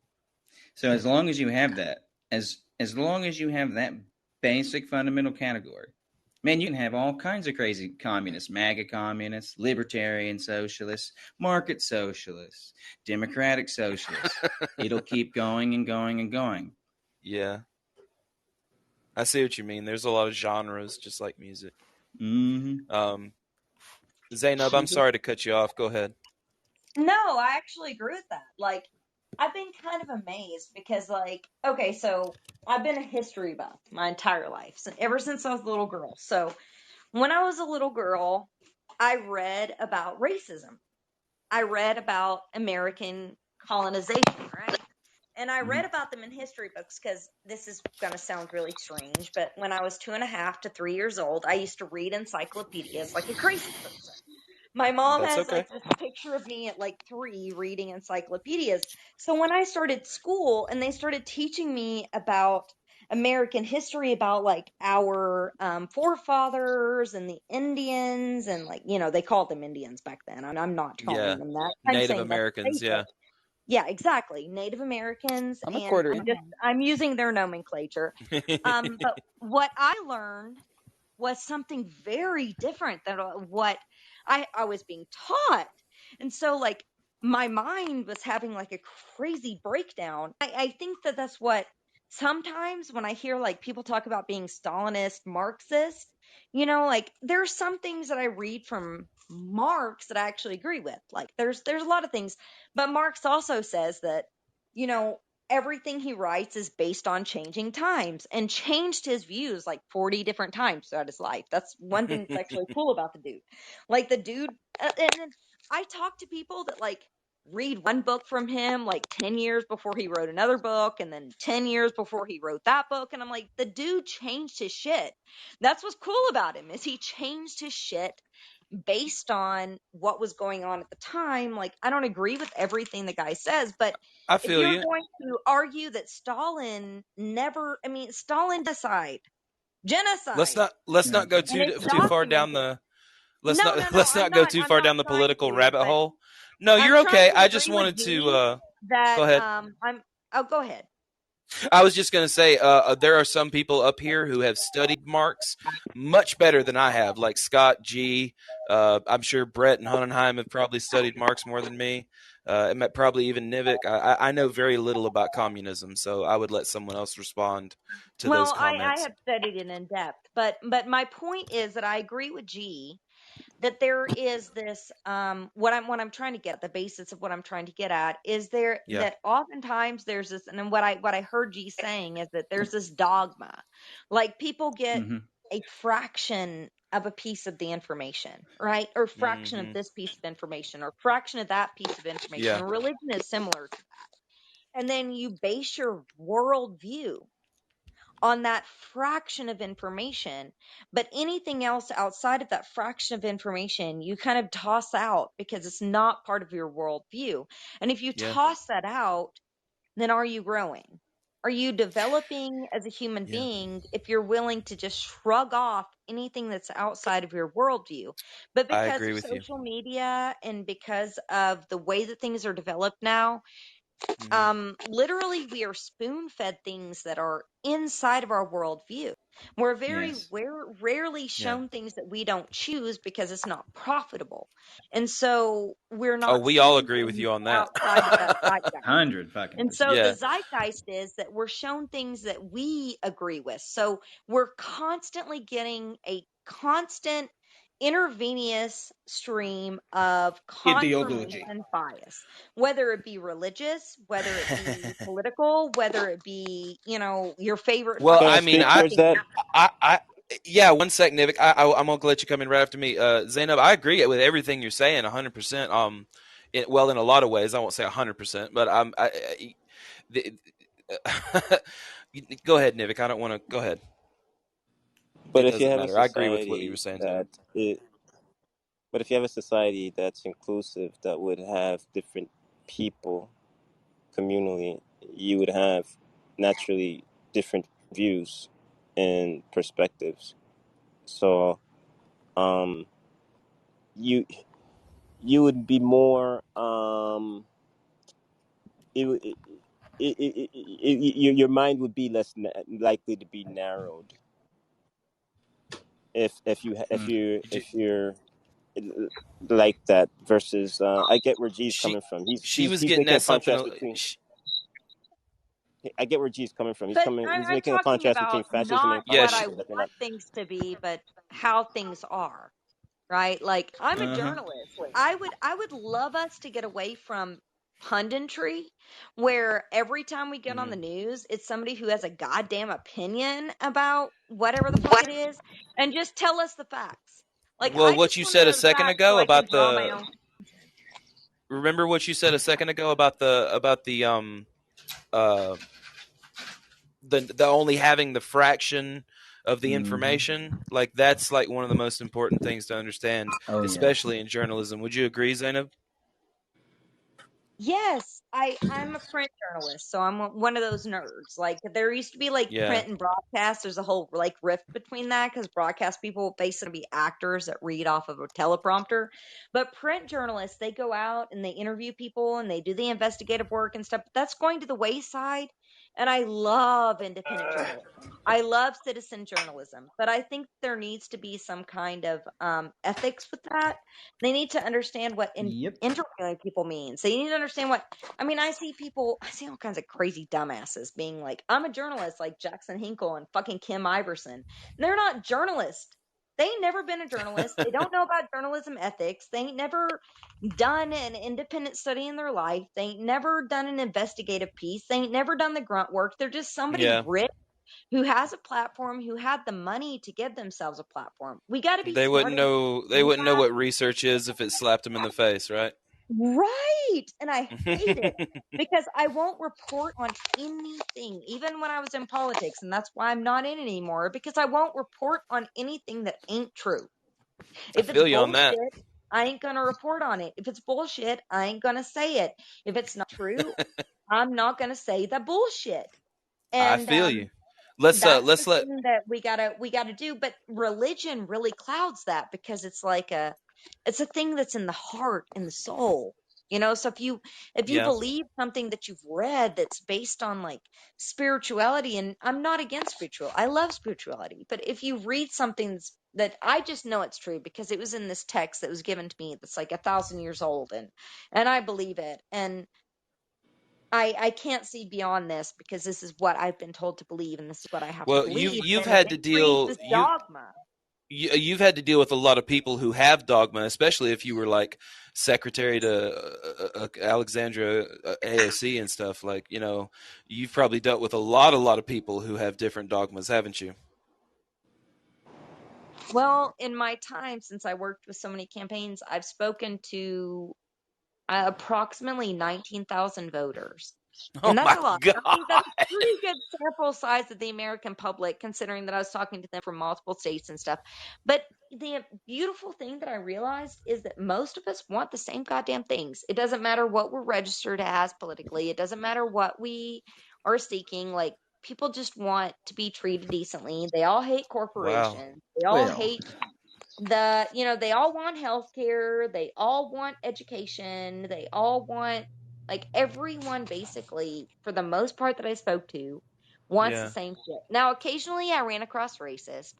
So as long as you have that, as long as you have that basic fundamental category, man, you can have all kinds of crazy communists, MAGA communists, libertarian socialists, market socialists, democratic socialists. It'll keep going and going and going. Yeah. I see what you mean. There's a lot of genres, just like music. Mm-hmm. Zainab, I'm sorry to cut you off. Go ahead. No, I actually agree with that. Like, I've been kind of amazed because, like, okay, so I've been a history buff my entire life, ever since I was a little girl. So when I was a little girl, I read about racism. I read about American colonization, right? And I read about them in history books because this is going to sound really strange, but when I was 2.5 to 3 years old, I used to read encyclopedias like a crazy person. My mom has like this picture of me at like 3 reading encyclopedias. So when I started school and they started teaching me about American history, about like our forefathers and the Indians, and like, they called them Indians back then, and I'm not calling them that. I'm Native saying Americans, yeah, exactly. Native Americans, I'm using their nomenclature. But what I learned was something very different than what I was being taught. And so like my mind was having like a crazy breakdown. I think that that's what sometimes when I hear like people talk about being Stalinist, Marxist, you know, like there's some things that I read from Marx that I actually agree with. Like there's a lot of things, but Marx also says that, you know, everything he writes is based on changing times, and changed his views like 40 different times throughout his life. That's one thing that's actually cool about the dude. Like the dude, and then I talk to people that like read one book from him like 10 years before he wrote another book, and then 10 years before he wrote that book, and I'm like, the dude changed his shit. That's what's cool about him, is he changed his shit based on what was going on at the time. Like, I don't agree with everything the guy says, but I if feel you're you. going to argue that Stalin never, I mean, Stalin genocide. Let's not go too far down the let's not go too far down the political rabbit hole. No, you're okay. I just wanted to that go ahead. Go ahead. I was just going to say, there are some people up here who have studied Marx much better than I have, like Scott G. I'm sure Brett and Hohenheim have probably studied Marx more than me. And probably even Nivik. I know very little about communism, so I would let someone else respond to those comments. I have studied it in depth, but my point is that I agree with G that there is this what I'm trying to get at, the basis of what I'm trying to get at is that oftentimes there's this, and then what I heard G saying is that there's this dogma, like people get a fraction of a piece of the information, right? Or fraction of this piece of information, or fraction of that piece of information. Yeah. And religion is similar to that. And then you base your worldview on that fraction of information, but anything else outside of that fraction of information you kind of toss out because it's not part of your worldview. And if you toss that out, then are you growing? Are you developing as a human being if you're willing to just shrug off anything that's outside of your worldview? But because of social media and because of the way that things are developed now, literally we are spoon-fed things that are inside of our worldview. We're rarely shown things that we don't choose because it's not profitable, and so we're not. We all agree with you on that. Outside of that zeitgeist. 100 fucking. And so the zeitgeist is that we're shown things that we agree with. So we're constantly getting a constant intravenous stream of confirmation bias, whether it be religious, whether it be political, whether it be, you know, your favorite. Well, I mean, yeah, one sec, Nivik. I'm gonna let you come in right after me. Zainab, I agree with everything you're saying 100%. In a lot of ways, I won't say 100%, but go ahead, Nivik. I don't want to. Go ahead. But if you have a society, I agree with what you were saying. But if you have a society that's inclusive, that would have different people communally, you would have naturally different views and perspectives. So, you would be more your mind would be less likely to be narrowed if you're like that versus I get where G's coming from. He's getting at something. I get where G's coming from. He's making a contrast between fascism and communism. Not what I want things to be, but how things are, right? Like, I'm a journalist. I would love us to get away from punditry, where every time we get on the news, it's somebody who has a goddamn opinion about whatever the fuck it is, and just tell us the facts. Like, well, what you said a second ago about the. Remember what you said a second ago about the only having the fraction of the information. Like, that's like one of the most important things to understand, especially in journalism. Would you agree, Zainab? Yes, I'm a print journalist, so I'm one of those nerds. Like, there used to be like print and broadcast. There's a whole like rift between that, because broadcast people basically be actors that read off of a teleprompter. But print journalists, they go out and they interview people and they do the investigative work and stuff. But that's going to the wayside And I love independent journalism. I love citizen journalism, but I think there needs to be some kind of ethics with that. They need to understand what interviewing people means. They need to understand what, I mean, I see all kinds of crazy dumbasses being like, I'm a journalist, like Jackson Hinkle and fucking Kim Iverson. They're not journalists. They ain't never been a journalist. They don't know about journalism ethics. They ain't never done an independent study in their life. They ain't never done an investigative piece. They ain't never done the grunt work. They're just somebody rich who has a platform, who had the money to give themselves a platform. We got to be They smart. They wouldn't know what research is if it slapped them in the face, right? Right. And I hate it because I won't report on anything, even when I was in politics. And that's why I'm not in anymore, because I won't report on anything that ain't true. If it's bullshit, I ain't going to report on it. If it's bullshit, I ain't going to say it. If it's not true, I'm not going to say the bullshit. And I feel you. Let's let thing that we gotta do. But religion really clouds that, because it's like it's a thing that's in the heart and the soul. You know, so if you believe something that you've read that's based on like spirituality, and I'm not against spiritual, I love spirituality, but if you read something that I just know it's true because it was in this text that was given to me that's like 1,000 years old, and I believe it, and I can't see beyond this because this is what I've been told to believe, and this is what I have to believe. You've had to deal dogma. You've had to deal with a lot of people who have dogma, especially if you were like secretary to Alexandria AOC and stuff. Like, you know, you've probably dealt with a lot of people who have different dogmas, haven't you? Well, in my time, since I worked with so many campaigns, I've spoken to approximately 19,000 voters. And that's a lot. God. I think that's a pretty good sample size of the American public, considering that I was talking to them from multiple states and stuff. But the beautiful thing that I realized is that most of us want the same goddamn things. It doesn't matter what we're registered as politically. It doesn't matter what we are seeking. Like, people just want to be treated decently. They all hate corporations. Wow. They all hate they all want healthcare. They all want education. They all want, like, everyone basically, for the most part that I spoke to, wants the same shit. Now, occasionally I ran across racists.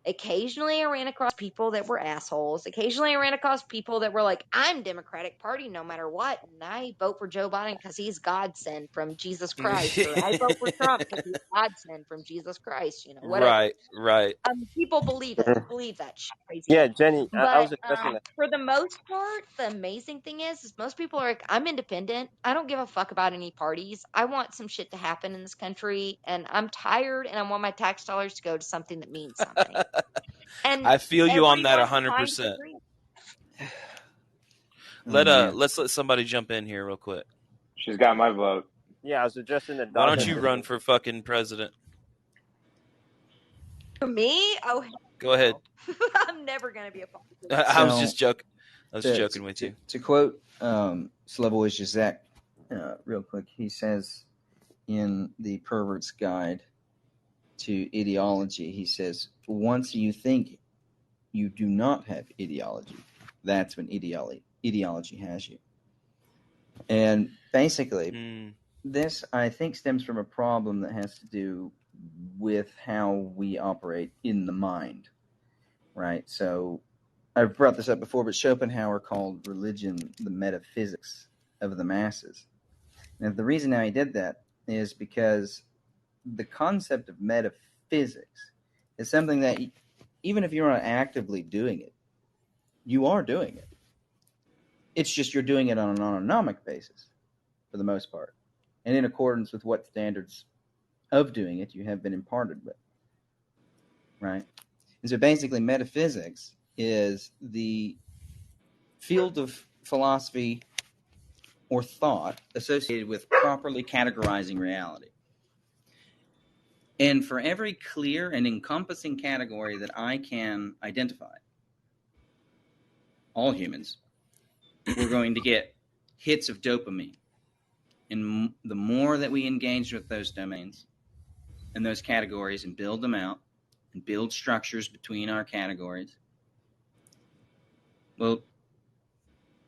Occasionally I ran across people that were assholes. Occasionally I ran across people that were like, I'm Democratic Party no matter what, and I vote for Joe Biden because he's God sent from Jesus Christ, or I vote for Trump because he's God sent from Jesus Christ, you know, whatever. Right. People believe it. Believe that shit. Crazy. Yeah, Jenny, But I was addressing that. for the most part, the amazing thing is most people are like, I'm independent. I don't give a fuck about any parties. I want some shit to happen in this country, and I'm tired, and I want my tax dollars to go to something that means something. And I feel you on that 100%. Let's let somebody jump in here real quick. She's got my vote. Yeah, I was addressing the. Why don't you run for fucking president? For me? Oh, go ahead. I'm never gonna be a politician. I was just joking. I was joking with you. To quote Slavoj Žižek, real quick, he says in The Pervert's Guide to Ideology, he says, once you think you do not have ideology, that's when ideology has you. And basically, this, I think, stems from a problem that has to do with how we operate in the mind, right? So I've brought this up before, but Schopenhauer called religion the metaphysics of the masses. And the reason how he did that is because the concept of metaphysics is something that even if you're not actively doing it, you are doing it. It's just you're doing it on an autonomic basis for the most part, and in accordance with what standards of doing it you have been imparted with, right? And so basically metaphysics is the field of philosophy or thought associated with properly categorizing reality. And for every clear and encompassing category that I can identify, all humans, we're going to get hits of dopamine. And the more that we engage with those domains and those categories and build them out and build structures between our categories, well,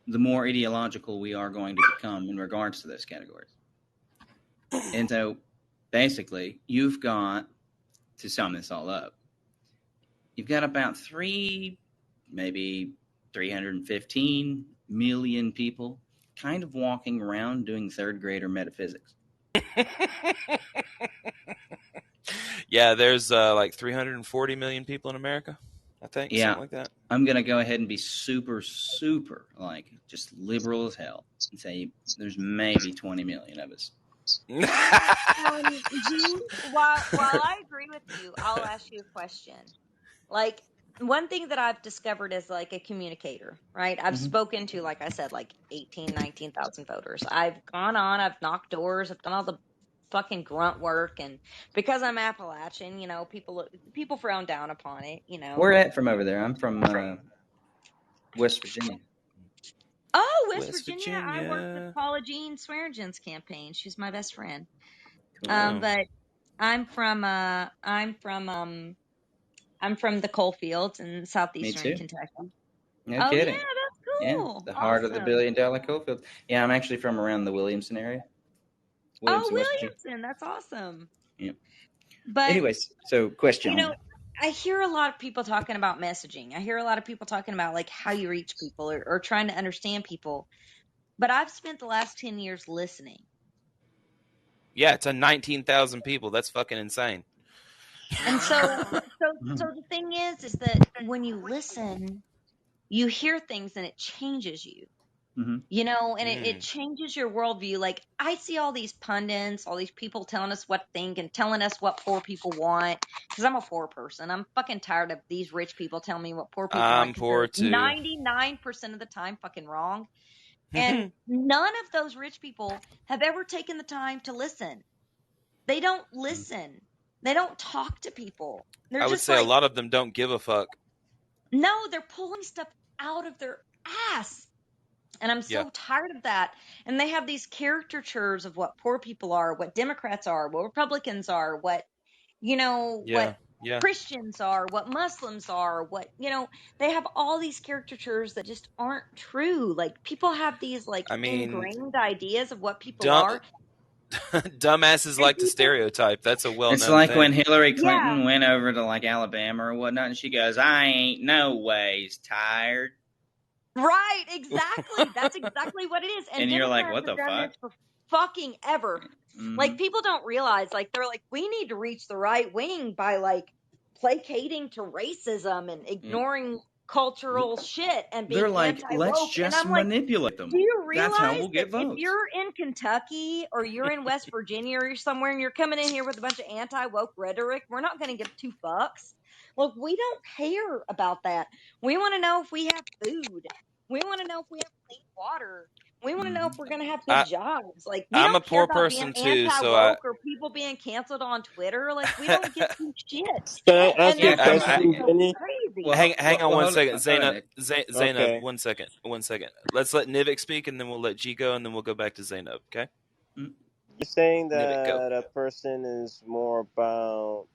the more ideological we are going to become in regards to those categories. And so basically, you've got, to sum this all up, you've got about maybe 315 million people kind of walking around doing third grader metaphysics. Yeah, there's like 340 million people in America, I think. Yeah. Something like that. I'm going to go ahead and be super, super, like, just liberal as hell and say there's maybe 20 million of us. Gene, while I agree with you, I'll ask you a question. Like, one thing that I've discovered as like a communicator, right? I've spoken to, like I said, like 19,000 voters. I've gone on, I've knocked doors, I've done all the fucking grunt work, and because I'm Appalachian, you know, people frown down upon it, you know. Where at from over there? I'm from West Virginia. Oh, West Virginia. I worked with Paula Jean Swearingen's campaign. She's my best friend. Cool. But I'm from the coal fields in southeastern Kentucky. No kidding. Yeah, that's cool. Yeah, the heart of the billion-dollar coal fields. Yeah, I'm actually from around the Williamson area. Williamson, that's awesome. Yeah. But anyways, so question. You know, I hear a lot of people talking about messaging. I hear a lot of people talking about like how you reach people or trying to understand people. But I've spent the last 10 years listening. Yeah, it's 19,000 people. That's fucking insane. And so the thing is that when you listen, you hear things and it changes you. Mm-hmm. You know, and it changes your worldview. Like, I see all these pundits, all these people telling us what to think and telling us what poor people want. Because I'm a poor person. I'm fucking tired of these rich people telling me what poor people want. I'm poor too. 99% of the time fucking wrong. And none of those rich people have ever taken the time to listen. They don't listen. They don't talk to people. I would say a lot of them don't give a fuck. No, they're pulling stuff out of their ass. And I'm so tired of that. And they have these caricatures of what poor people are, what Democrats are, what Republicans are, what, you know, what Christians are, what Muslims are, what, you know, they have all these caricatures that just aren't true. Like, people have these, like, ingrained ideas of what people are. Dumbasses like to stereotype. That's a well-known It's like thing. when Hillary Clinton went over to, like, Alabama or whatnot, and she goes, I ain't no ways tired. Right, exactly. That's exactly what it is. And you're like, what the fuck? For fucking ever. Mm-hmm. Like, people don't realize, like, they're like, we need to reach the right wing by, like, placating to racism and ignoring cultural shit and being anti-woke. They're like, let's just manipulate them. Do you realize that's how we'll get votes. If you're in Kentucky or you're in West Virginia or you're somewhere and you're coming in here with a bunch of anti-woke rhetoric, we're not going to give two fucks. Look, we don't care about that. We want to know if we have food. We want to know if we have clean water. We want to know if we're going to have good jobs. Like, we I'm don't a poor care person about being too, anti-woke or people being canceled on Twitter. Like, we don't give two shit. Can I ask you a question, Jenny? Well, hang on one second, Zainab. Zainab, 1 second. 1 second. Let's let Nivik speak, and then we'll let G go, and then we'll go back to Zainab. Okay? You're saying that a person is more about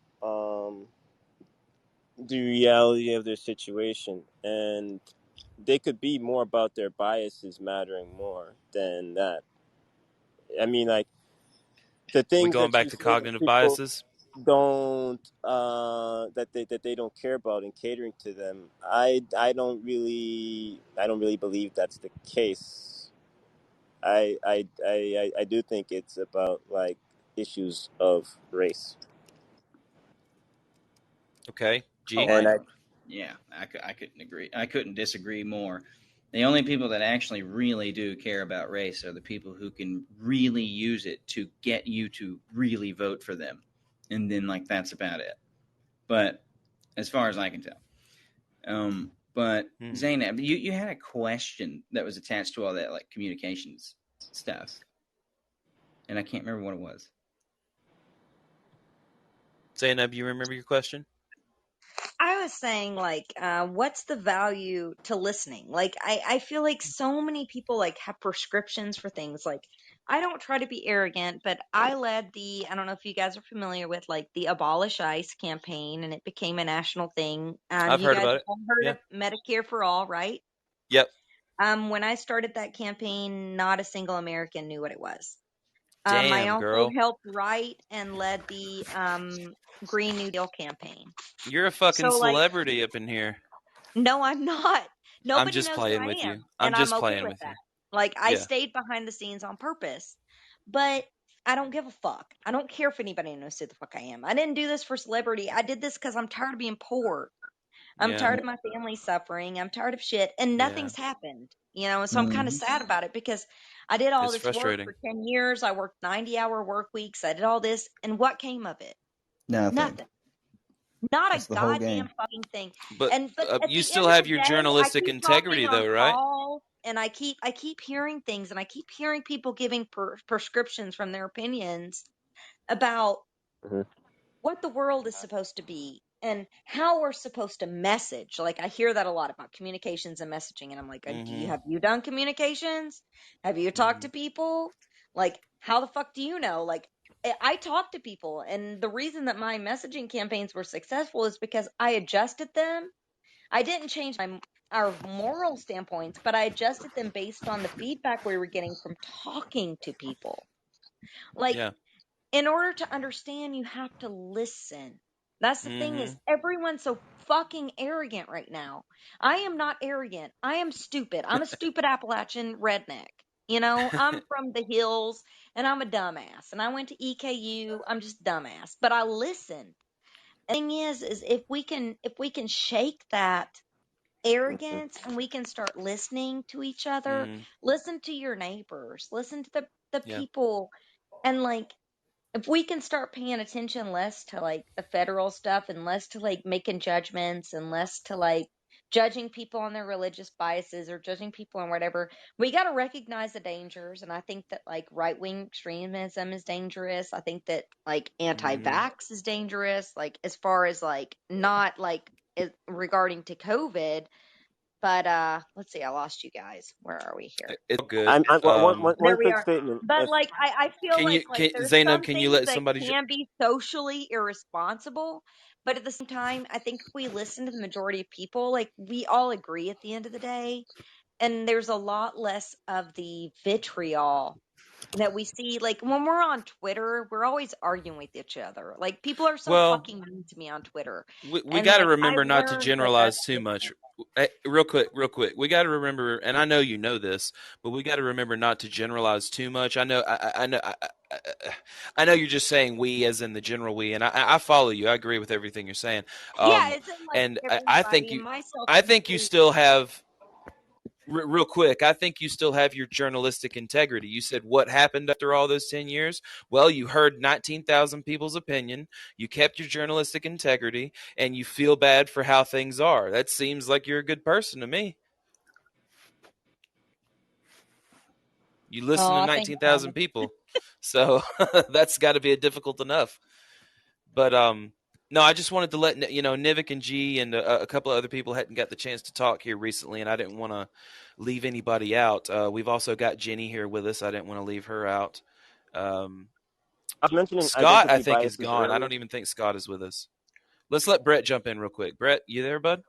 the reality of their situation, and they could be more about their biases mattering more than that. I mean, like, the things we're going back to cognitive biases don't that they don't care about and catering to them. I don't really believe that's the case. I do think it's about, like, issues of race. Okay, G. I couldn't agree. I couldn't disagree more. The only people that actually really do care about race are the people who can really use it to get you to really vote for them. And then, like, that's about it. But as far as I can tell. But Zainab, you had a question that was attached to all that, like, communications stuff. And I can't remember what it was. Zainab, you remember your question? I was saying, like, what's the value to listening? Like, I feel like so many people, like, have prescriptions for things. Like, I don't try to be arrogant, but I led I don't know if you guys are familiar with, like, the Abolish ICE campaign, and it became a national thing. I've heard about it. Heard of Medicare for All, right? Yep. When I started that campaign, not a single American knew what it was. I Damn, also girl. helped write and led the Green New Deal campaign. You're a fucking So, like, celebrity up in here. no, I'm not. I'm Nobody just knows who playing I with you. am, I'm and I'm just okay playing with with you. that. Like, I Yeah. stayed behind the scenes on purpose, but I don't give a fuck. I don't care if anybody knows who the fuck I am. I didn't do this for celebrity. I did this because I'm tired of being poor. I'm Yeah. tired of my family suffering. I'm tired of shit, and Yeah. nothing's happened. You know, so I'm kind of sad about it because I did all It's this work frustrating. for 10 years. I worked 90-hour work weeks. I did all this, and what came of it? Nothing. Not That's a the whole goddamn game. fucking thing. But But at you the still end of have the your day, I journalistic keep talking integrity, on though, right? calls, and I keep hearing things, and I keep hearing people giving prescriptions from their opinions about what the world is supposed to be and how we're supposed to message. Like, I hear that a lot about communications and messaging, and I'm like, have you done communications? Have you talked to people? Like, how the fuck do you know? Like, I talk to people, and the reason that my messaging campaigns were successful is because I adjusted them. I didn't change our moral standpoints, but I adjusted them based on the feedback we were getting from talking to people. Like, Yeah. in order to understand, you have to listen. That's the thing, is everyone's so fucking arrogant right now. I am not arrogant. I am stupid. I'm a stupid Appalachian redneck. You know, I'm from the hills, and I'm a dumbass. And I went to EKU. I'm just dumbass. But I listen. The thing is if we can shake that arrogance and we can start listening to each other, listen to your neighbors, listen to the Yeah. people, and like, if we can start paying attention less to like the federal stuff and less to like making judgments and less to like judging people on their religious biases or judging people on whatever, we got to recognize the dangers. And I think that like right wing extremism is dangerous. I think that like anti-vax is dangerous, like as far as like not like regarding to COVID. But let's see, I lost you guys. Where are we here? It's good. One There we quick are. statement. But If like, I feel like there's Zainab, some can you things let that somebody? can be socially irresponsible, but at the same time, I think if we listen to the majority of people, like, we all agree at the end of the day, and there's a lot less of the vitriol that we see. Like, when we're on Twitter, we're always arguing with each other. Like, people are so Well, fucking mean to me on Twitter. we And got to like, remember I've not to learned that that's generalize too much. Real quick. We got to remember, and I know you know this, but we got to remember not to generalize too much. I know, I know you're just saying we, as in the general we, and I follow you. I agree with everything you're saying. yeah, it's in like And I think everybody, you, myself I think you included. still have. Real quick, I think you still have your journalistic integrity. You said what happened after all those 10 years? Well, you heard 19,000 people's opinion. You kept your journalistic integrity, and you feel bad for how things are. That seems like you're a good person to me. You listen to 19,000 people. So that's got to be difficult enough. But no, I just wanted to let Nivik and G and a couple of other people hadn't got the chance to talk here recently, and I didn't want to leave anybody out. We've also got Jenny here with us. I didn't want to leave her out. I was mentioning Scott, I identity think, is biases gone. earlier. I don't even think Scott is with us. Let's let Brett jump in real quick. Brett, you there, bud?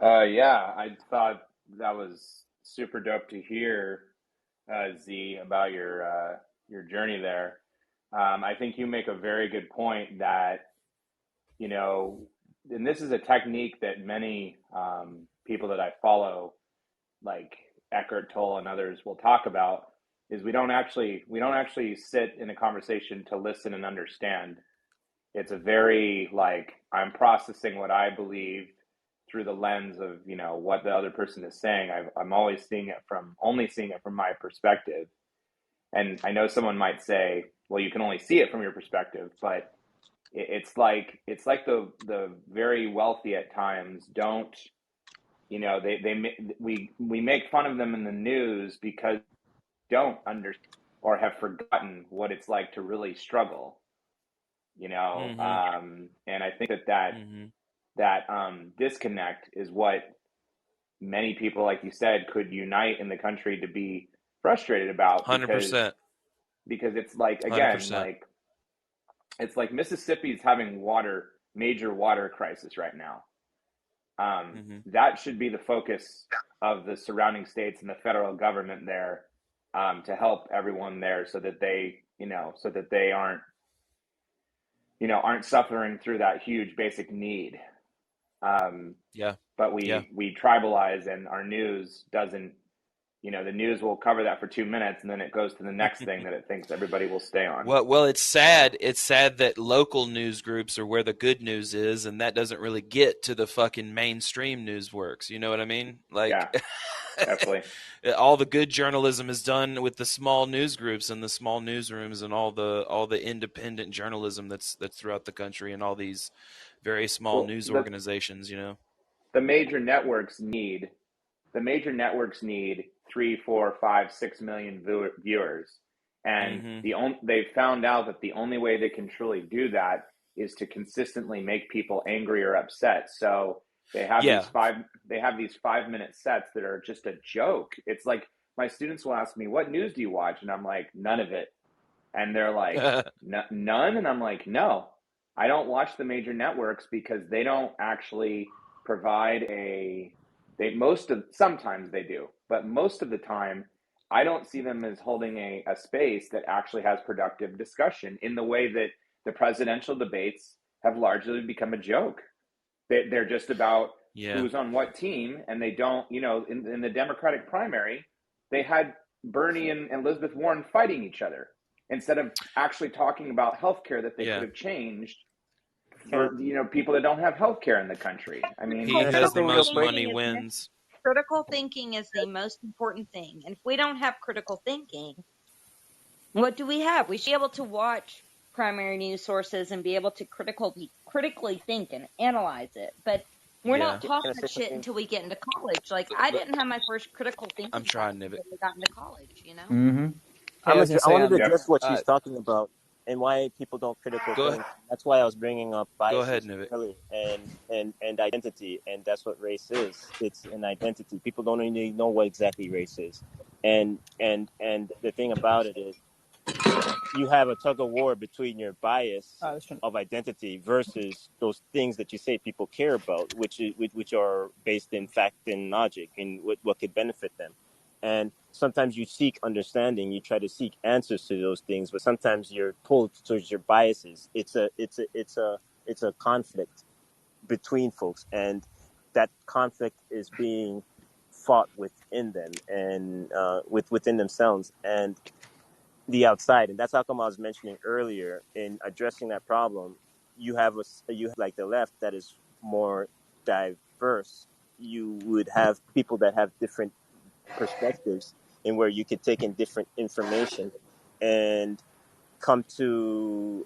Yeah, I thought that was super dope to hear, Z, about your journey there. I think you make a very good point that, and this is a technique that many people that I follow, like Eckhart Tolle and others, will talk about, is we don't actually sit in a conversation to listen and understand. It's a very like, I'm processing what I believe through the lens of what the other person is saying. I'm always only seeing it from my perspective. And I know someone might say, well, you can only see it from your perspective, but it's like the very wealthy at times don't, we make fun of them in the news because they don't understand or have forgotten what it's like to really struggle, and I think that disconnect is what many people, like you said, could unite in the country to be frustrated about. 100%. Because it's like, again, 100%. like, it's like Mississippi's having major water crisis right now. That should be the focus of the surrounding states and the federal government there, to help everyone there so that they aren't suffering through that huge basic need. But we tribalize, and our news doesn't. The news will cover that for 2 minutes, and then it goes to the next thing that it thinks everybody will stay on. Well, it's sad. It's sad that local news groups are where the good news is, and that doesn't really get to the fucking mainstream news works. You know what I mean? Like, yeah, definitely. All the good journalism is done with the small news groups and the small newsrooms and all the independent journalism that's throughout the country and all these very small news organizations. The major networks need 3, 4, 5, 6 million viewers, and they've found out that the only way they can truly do that is to consistently make people angry or upset. So they have these 5-minute sets that are just a joke. It's like my students will ask me, "What news do you watch?" And I'm like, "None of it." And they're like, "None?" And I'm like, "No, I don't watch the major networks because they don't actually provide sometimes they do, but most of the time, I don't see them as holding a space that actually has productive discussion in the way that the presidential debates have largely become a joke. They're just about who's on what team, and they don't, in the Democratic primary, they had Bernie and Elizabeth Warren fighting each other instead of actually talking about healthcare that they could have changed for people that don't have health care in the country. I mean, he has the most money wins. Critical thinking is the most important thing. And if we don't have critical thinking, what do we have? We should be able to watch primary news sources and be able to critically think and analyze it. But we're not taught that shit until we get into college. Like, I didn't have my first critical thinking until I got into college, Mm-hmm. I wanted to address what she's talking about and why people don't critical think. That's why I was bringing up bias earlier and identity, and that's what race is. It's an identity. People don't really know what exactly race is, and the thing about it is, you have a tug of war between your bias of identity versus those things that you say people care about, which are based in fact and logic and what could benefit them. And sometimes you seek understanding, you try to seek answers to those things, but sometimes you're pulled towards your biases. It's a conflict between folks, and that conflict is being fought within them and within themselves and the outside. And that's how come I was mentioning earlier in addressing that problem. You have like the left that is more diverse. You would have people that have different perspectives and where you could take in different information and come to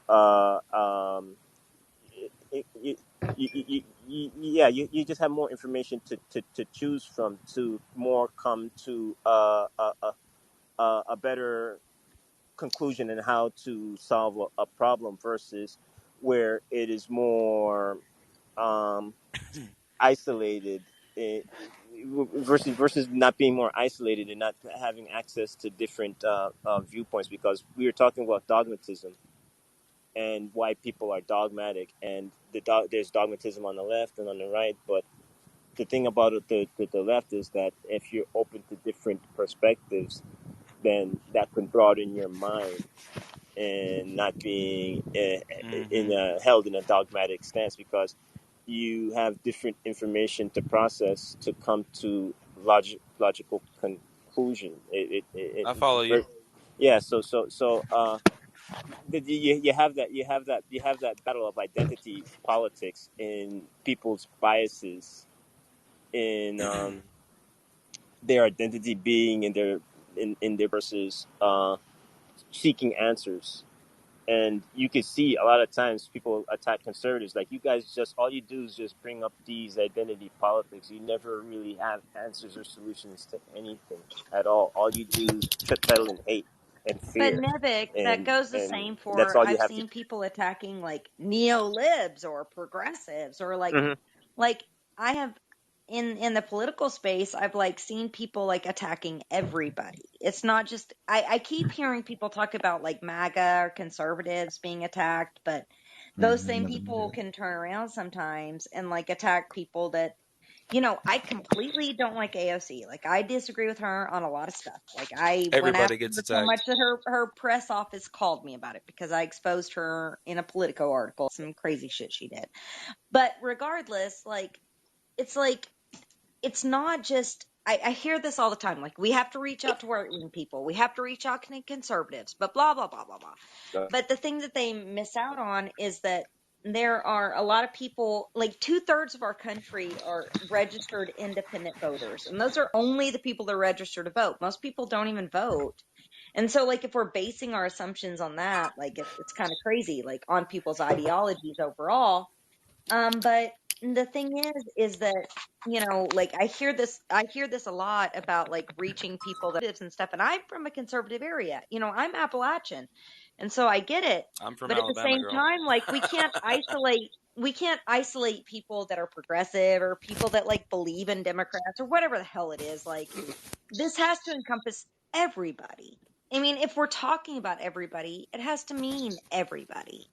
you just have more information to choose from, to more come to a better conclusion in how to solve a problem versus where it is more isolated versus not being more isolated and not having access to different viewpoints, because we were talking about dogmatism and why people are dogmatic, and there's dogmatism on the left and on the right. But the thing about the left is that if you're open to different perspectives, then that can broaden your mind and not being held in a dogmatic stance, because you have different information to process to come to logical conclusion. I follow you. Yeah. So you have that battle of identity politics in people's biases in their identity being in their versus seeking answers. And you can see a lot of times people attack conservatives. Like, you guys all you do is just bring up these identity politics. You never really have answers or solutions to anything at all. All you do is peddle in hate and fear. But Nivik, that goes the same for, I've seen people attacking like neo-libs or progressives or like, like I have in the political space, I've like seen people like attacking everybody. It's not just, I keep hearing people talk about like MAGA or conservatives being attacked, but those same people can turn around sometimes and like attack people that, I completely don't like AOC. Like, I disagree with her on a lot of stuff. Like, I went Everybody after gets her so attacked. much that her press office called me about it because I exposed her in a Politico article, some crazy shit she did. But regardless, it's not just, I hear this all the time. Like, we have to reach out to right-wing people. We have to reach out to conservatives, but blah, blah, blah, blah, blah. But the thing that they miss out on is that there are a lot of people, like 2/3 of our country are registered independent voters. And those are only the people that are registered to vote. Most people don't even vote. And so, like, if we're basing our assumptions on that, like, it's kind of crazy, like, on people's ideologies overall. But the thing is that, like, I hear this a lot about, like, reaching people that and stuff. And I'm from a conservative area, I'm Appalachian. And so I get it. I'm from But at the Alabama, same girl. time, like, we can't isolate people that are progressive or people that, like, believe in Democrats or whatever the hell it is. Like, this has to encompass everybody. I mean, if we're talking about everybody, it has to mean everybody.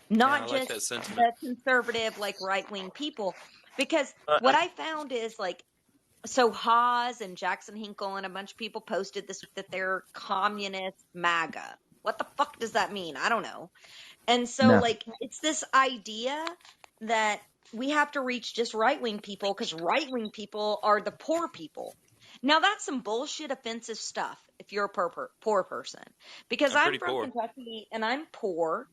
Not like just that the conservative, like, right-wing people. Because what I found is, like, so Haas and Jackson Hinkle and a bunch of people posted this week that they're communist MAGA. What the fuck does that mean? I don't know. And so, like, it's this idea that we have to reach just right-wing people because right-wing people are the poor people. Now, that's some bullshit offensive stuff if you're a poor person. Because I'm from Kentucky and I'm poor.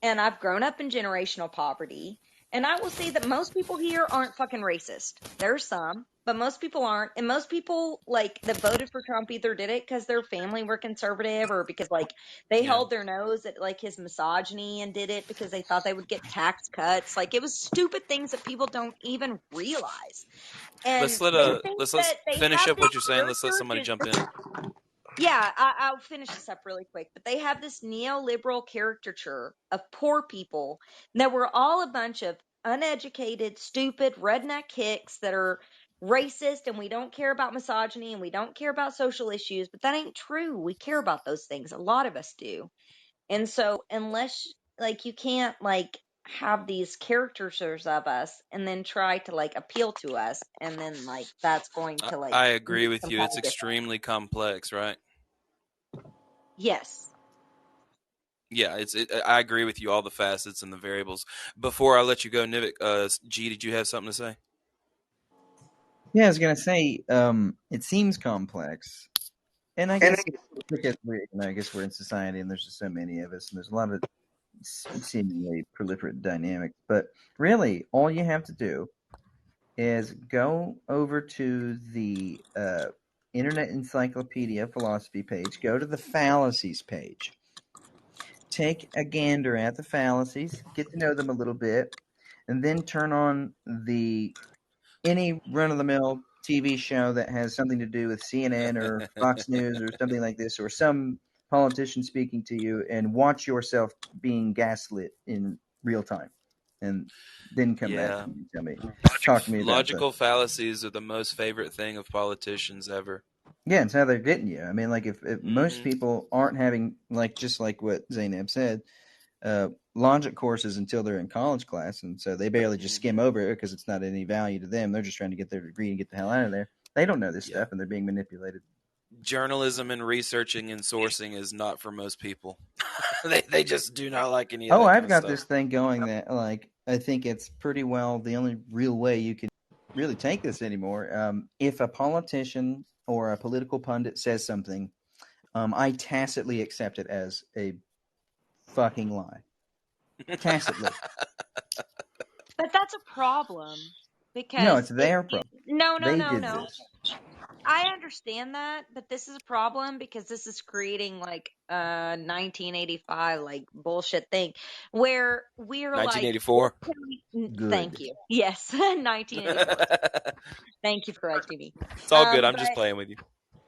And I've grown up in generational poverty. And I will say that most people here aren't fucking racist. There's some, but most people aren't. And most people, like, that voted for Trump either did it because their family were conservative or because, like, they held their nose at, like, his misogyny and did it because they thought they would get tax cuts. Like, it was stupid things that people don't even realize. And let's finish up what you're saying. Let's let somebody jump in. Yeah, I'll finish this up really quick. But they have this neoliberal caricature of poor people that we're all a bunch of uneducated, stupid, redneck hicks that are racist and we don't care about misogyny and we don't care about social issues. But that ain't true. We care about those things. A lot of us do. And so unless, like, you can't, like, have these caricatures of us and then try to, like, appeal to us and then, like, that's going to, like, I agree with you. It's extremely complex, right? Yes. Yeah, I agree with you, all the facets and the variables. Before I let you go, Nivik, G, did you have something to say? Yeah, I was gonna say, it seems complex, and I guess because we're in society, and there's just so many of us, and there's a lot of seemingly proliferate dynamics. But really, all you have to do is go over to the Internet Encyclopedia Philosophy page, go to the fallacies page, take a gander at the fallacies, get to know them a little bit, and then turn on any run-of-the-mill TV show that has something to do with CNN or Fox News or something like this, or some politician speaking to you, and watch yourself being gaslit in real time, and then come back and talk to me about logical fallacies are the most favorite thing of politicians ever. Yeah, it's how they're getting you. I mean, like, if most people aren't having, like, just like what Zainab said, logic courses until they're in college class, and so they barely just skim over it because it's not any value to them. They're just trying to get their degree and get the hell out of there. They don't know this stuff, and they're being manipulated. Journalism and researching and sourcing is not for most people. they just do not like any of that. Oh, I've got this thing going that, like, I think it's pretty well the only real way you can really take this anymore. If a politician or a political pundit says something, I tacitly accept it as a fucking lie. Tacitly. But that's a problem because no, it's their problem. No. This. I understand that, but this is a problem because this is creating, like, 1985, like, bullshit thing where we're 1984. Like, thank you. Yes, 1984. Thank you for correcting me. It's all good. I'm just playing with you.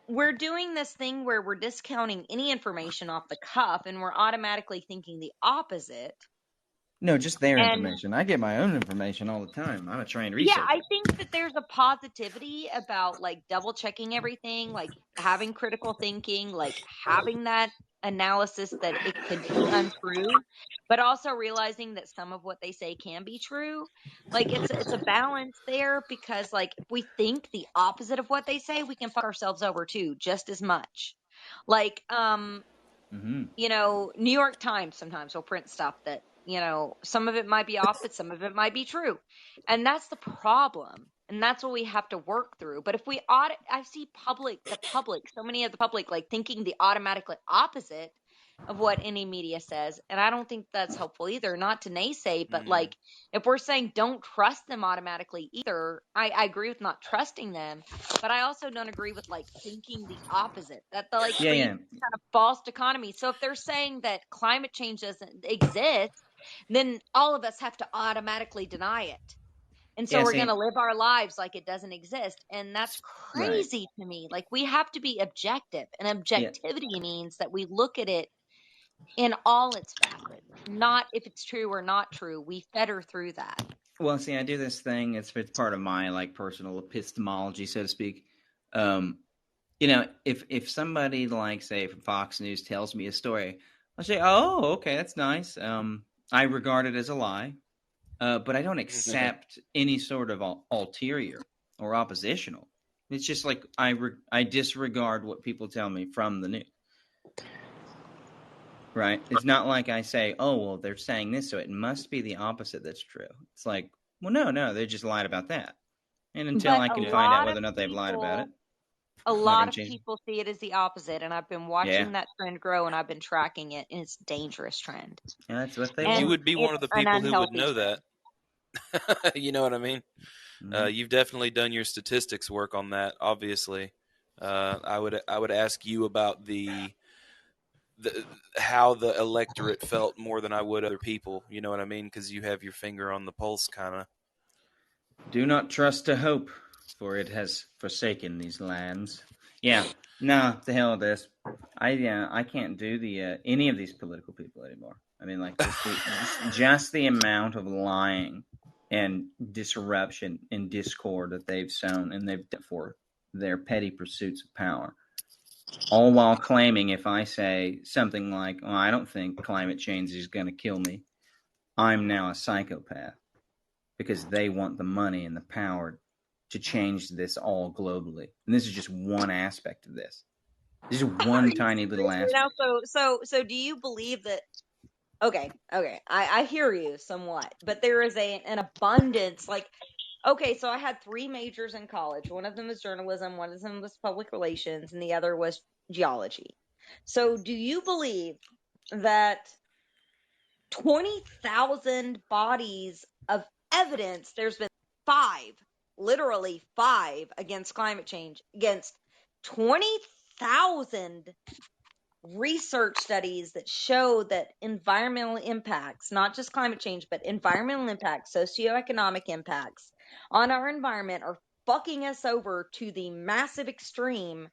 We're doing this thing where we're discounting any information off the cuff, and we're automatically thinking the opposite. No, just their information. I get my own information all the time. I'm a trained researcher. Yeah, I think that there's a positivity about, like, double checking everything, like having critical thinking, like having that analysis that it could be untrue. but also realizing that some of what they say can be true. Like it's a balance there, because like if we think the opposite of what they say, we can fuck ourselves over too, just as much. Like you know, New York Times sometimes will print stuff that, you know, some of it might be off, but some of it might be true. And that's the problem. And that's what we have to work through. But if we audit, I see so many of the public like thinking the automatically opposite of what any media says. And I don't think that's helpful either. Not to naysay, but like if we're saying don't trust them automatically either, I agree with not trusting them, but I also don't agree with like thinking the opposite. That the like kind of false dichotomy. So if they're saying that climate change doesn't exist, then all of us have to automatically deny it. And so we're going to live our lives like it doesn't exist. And that's crazy to me. Like we have to be objective, and objectivity means that we look at it in all its facets, not if it's true or not true. We fetter through that. Well, see, I do this thing. It's part of my like personal epistemology, so to speak. You know, if somebody like, say, from Fox News tells me a story, I'll say, "Oh, okay, that's nice." I regard it as a lie, but I don't accept any sort of ulterior or oppositional. It's just like I disregard what people tell me from the news. Right? It's not like I say, "Oh, well, they're saying this, so it must be the opposite that's true." It's like, well, no, they just lied about that. And until I can find out whether or not they've lied about it. A lot of people see it as the opposite, and I've been watching that trend grow, and I've been tracking it, and it's a dangerous trend. Yeah, that's what they want. You would be one of the people who would know that. You know what I mean? Mm-hmm. You've definitely done your statistics work on that, obviously. I would ask you about how the electorate felt more than I would other people. You know what I mean? Because you have your finger on the pulse, kind of. Do not trust a hope, for it has forsaken these lands. Yeah, no, the hell with this. I can't do any of these political people anymore. I mean, like just the amount of lying and disruption and discord that they've sown, and they've done for their petty pursuits of power. All while claiming, if I say something like, "Oh, I don't think climate change is going to kill me," I'm now a psychopath, because they want the money and the power to change this all globally. And this is just one aspect of this. This is one tiny little aspect. So do you believe that? Okay. I hear you somewhat, but there is an abundance. Like, okay, so I had 3 majors in college. One of them was journalism, one of them was public relations, and the other was geology. So do you believe that 20,000 bodies of evidence, there's been 5, literally 5 against climate change, against 20,000 research studies that show that environmental impacts, not just climate change, but environmental impacts, socioeconomic impacts on our environment are fucking us over to the massive extreme,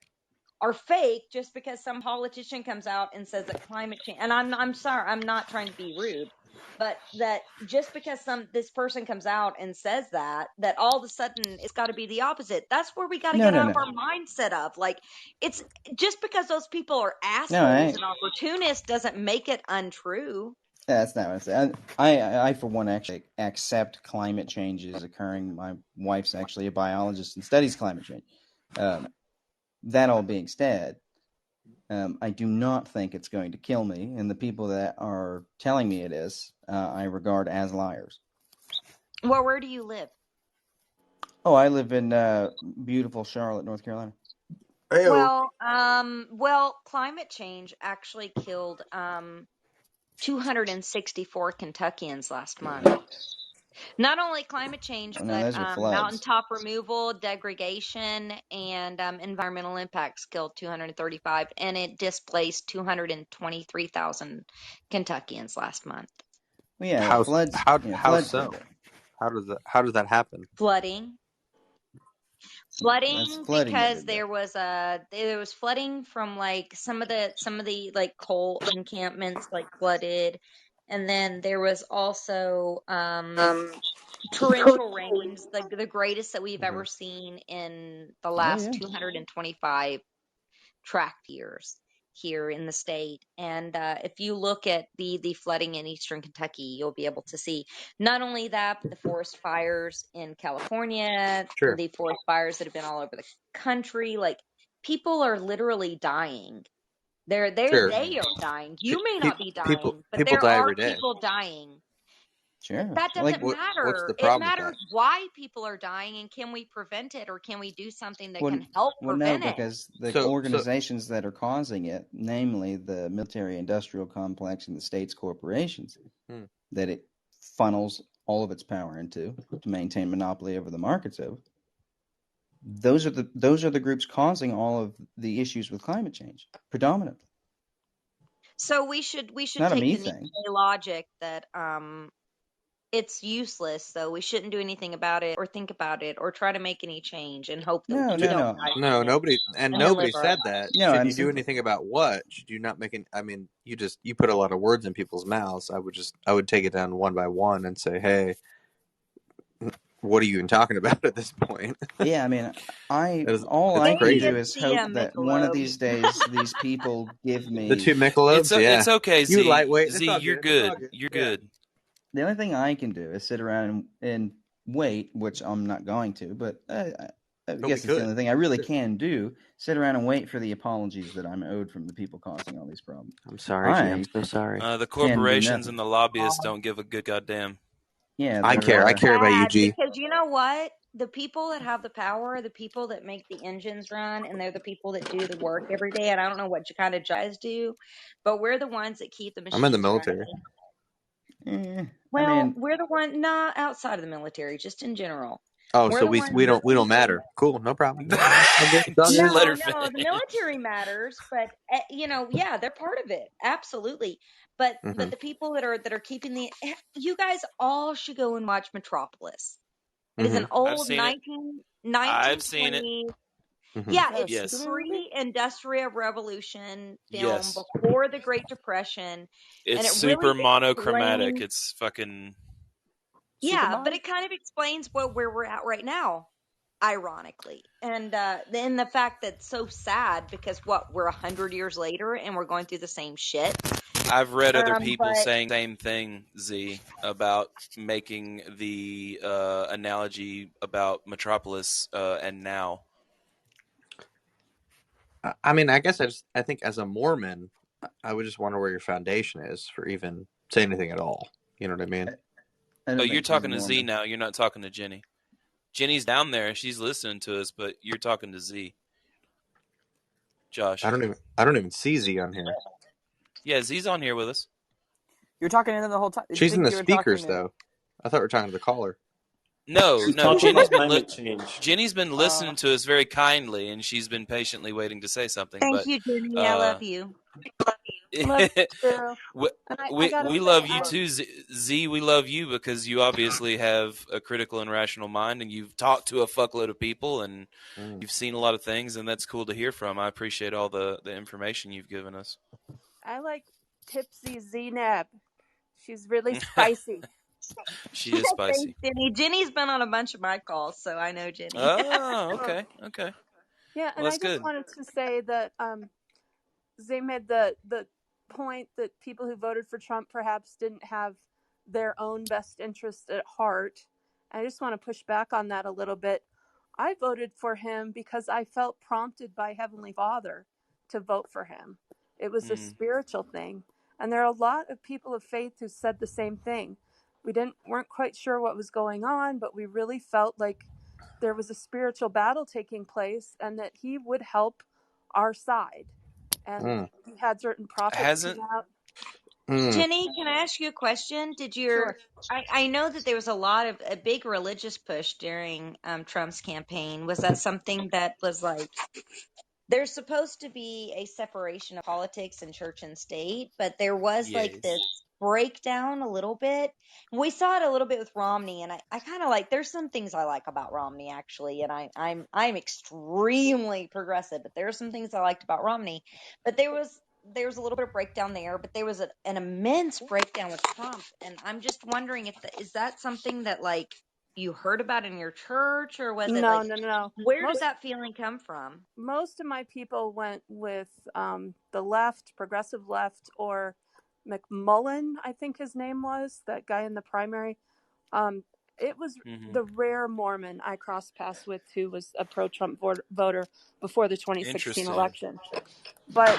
are fake, just because some politician comes out and says that climate change, and I'm sorry, I'm not trying to be rude, but that just because this person comes out and says that all of a sudden it's got to be the opposite. That's where we got to get out of our mindset of like, it's just because those people are assholes and opportunists doesn't make it untrue. That's not what I'm saying. I for one actually accept climate change is occurring. My wife's actually a biologist and studies climate change. That all being said, I do not think it's going to kill me, and the people that are telling me it is, I regard as liars. Well, where do you live? Oh, I live in beautiful Charlotte, North Carolina. Well, climate change actually killed 264 Kentuckians last month. Not only climate change, but mountaintop removal, degradation, and environmental impacts killed 235, and it displaced 223,000 Kentuckians last month. Well, yeah, how floods. How so? How does that happen? Flooding because there was flooding from like some of the like coal encampments like flooded, and then there was also torrential rains, the greatest that we've ever seen in the last 225 tracked years. here in the state. And if you look at the flooding in eastern Kentucky, you'll be able to see not only that, but the forest fires in California, Sure. the forest fires that have been all over the country. Like, people are literally dying. Sure. They are dying. You may not be dying, but People there die are every day. people dying. Sure. That doesn't What's matter. the It problem with that? matters why people are dying, and can we prevent it, or can we do something that can help Well, no, prevent it? because the organizations that are causing it, namely the military-industrial complex and the state's corporations, that it funnels all of its power into to maintain monopoly over the markets of, those are the groups causing all of the issues with climate change, predominantly. So we should Not a take me the thing. Nietzsche logic that it's useless, so we shouldn't do anything about it or think about it or try to make any change and hope that we don't die from it Nobody and then live our said lives. that. Should you do anything about what? Should you not make I mean, you put a lot of words in people's mouths. I would take it down one by one and say, hey, what are you even talking about at this point? Yeah, I mean, all I can do is hope that one of these days these people give me the 2 Michelobes. It's okay, Z. You lightweight. Z, you're good. You're good. The only thing I can do is sit around and wait, which I'm not going to, but I guess it's the only thing I really can do. Sit around and wait for the apologies that I'm owed from the people causing all these problems. I'm sorry, Jim. I'm so sorry. The corporations and the lobbyists don't give a good goddamn. Yeah, I care. I care about you, G. Because you know what? The people that have the power are the people that make the engines run, and they're the people that do the work every day. And I don't know what you kind of guys do, but we're the ones that keep the machines I'm in the military. Well, we're the one not outside of the military, just in general. Oh, so we don't matter. Cool, no problem. No, the military matters, but yeah, they're part of it, absolutely. But the people that are keeping you guys all should go and watch Metropolis. It is an old 1920s. I've seen it. Yeah, it's pre-industrial revolution film before the Great Depression. It's and it super really monochromatic. It's fucking. Yeah, but it kind of explains where we're at right now, ironically. And then the fact that it's so sad because we're 100 years later and we're going through the same shit. I've read other people saying the same thing, Z, about making the analogy about Metropolis and now. I mean, I guess I think as a Mormon, I would just wonder where your foundation is for even saying anything at all. You know what I mean? But you're talking to Z now. You're not talking to Jenny. Jenny's down there. She's listening to us, but you're talking to Z. Josh. I don't even see Z on here. Yeah, Z's on here with us. You're talking to them the whole time. She's in the speakers, though. I thought we were talking to the caller. No. Jenny's been listening to us very kindly, and she's been patiently waiting to say something. Thank you, Jenny. I love you. We love you too, Z. We love you because you obviously have a critical and rational mind, and you've talked to a fuckload of people, and you've seen a lot of things, and that's cool to hear from. I appreciate all the information you've given us. I like Tipsy Z-Nab. She's really spicy. She is spicy. Jenny. Jenny's been on a bunch of my calls, so I know Jenny. Oh, okay. Yeah, and I just wanted to say that Zay made the point that people who voted for Trump perhaps didn't have their own best interest at heart. I just want to push back on that a little bit. I voted for him because I felt prompted by Heavenly Father to vote for him. It was a spiritual thing. And there are a lot of people of faith who said the same thing. We weren't quite sure what was going on, but we really felt like there was a spiritual battle taking place and that he would help our side. And he had certain prophets come out. Jenny, can I ask you a question? Sure. I know that there was a big religious push during Trump's campaign. Was that something that was like, there's supposed to be a separation of politics and church and state, but there was like this breakdown a little bit. We saw it a little bit with Romney, and I kind of like, there's some things I like about Romney actually, and I'm extremely progressive, but there are some things I liked about Romney, but there was a little bit of breakdown there, but there was an immense breakdown with Trump, and I'm just wondering is that something that like you heard about in your church, or was it No, like, no, no. where did that feeling come from? Most of my people went with the left, progressive left, or McMullen, I think his name was, that guy in the primary. It was the rare Mormon I crossed paths with who was a pro-Trump voter before the 2016 election. But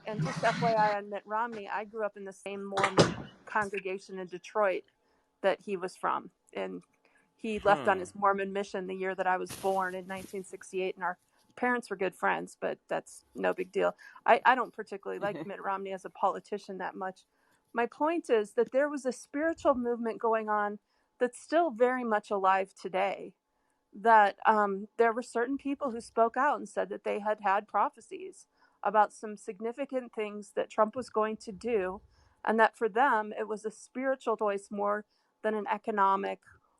and just FYI on Mitt Romney, I grew up in the same Mormon congregation in Detroit that he was from, and he left on his Mormon mission the year that I was born in 1968, and our parents were good friends, but that's no big deal. I don't particularly like Mitt Romney as a politician that much. My point is that there was a spiritual movement going on that's still very much alive today, that there were certain people who spoke out and said that they had had prophecies about some significant things that Trump was going to do, and that for them it was a spiritual choice more than an economic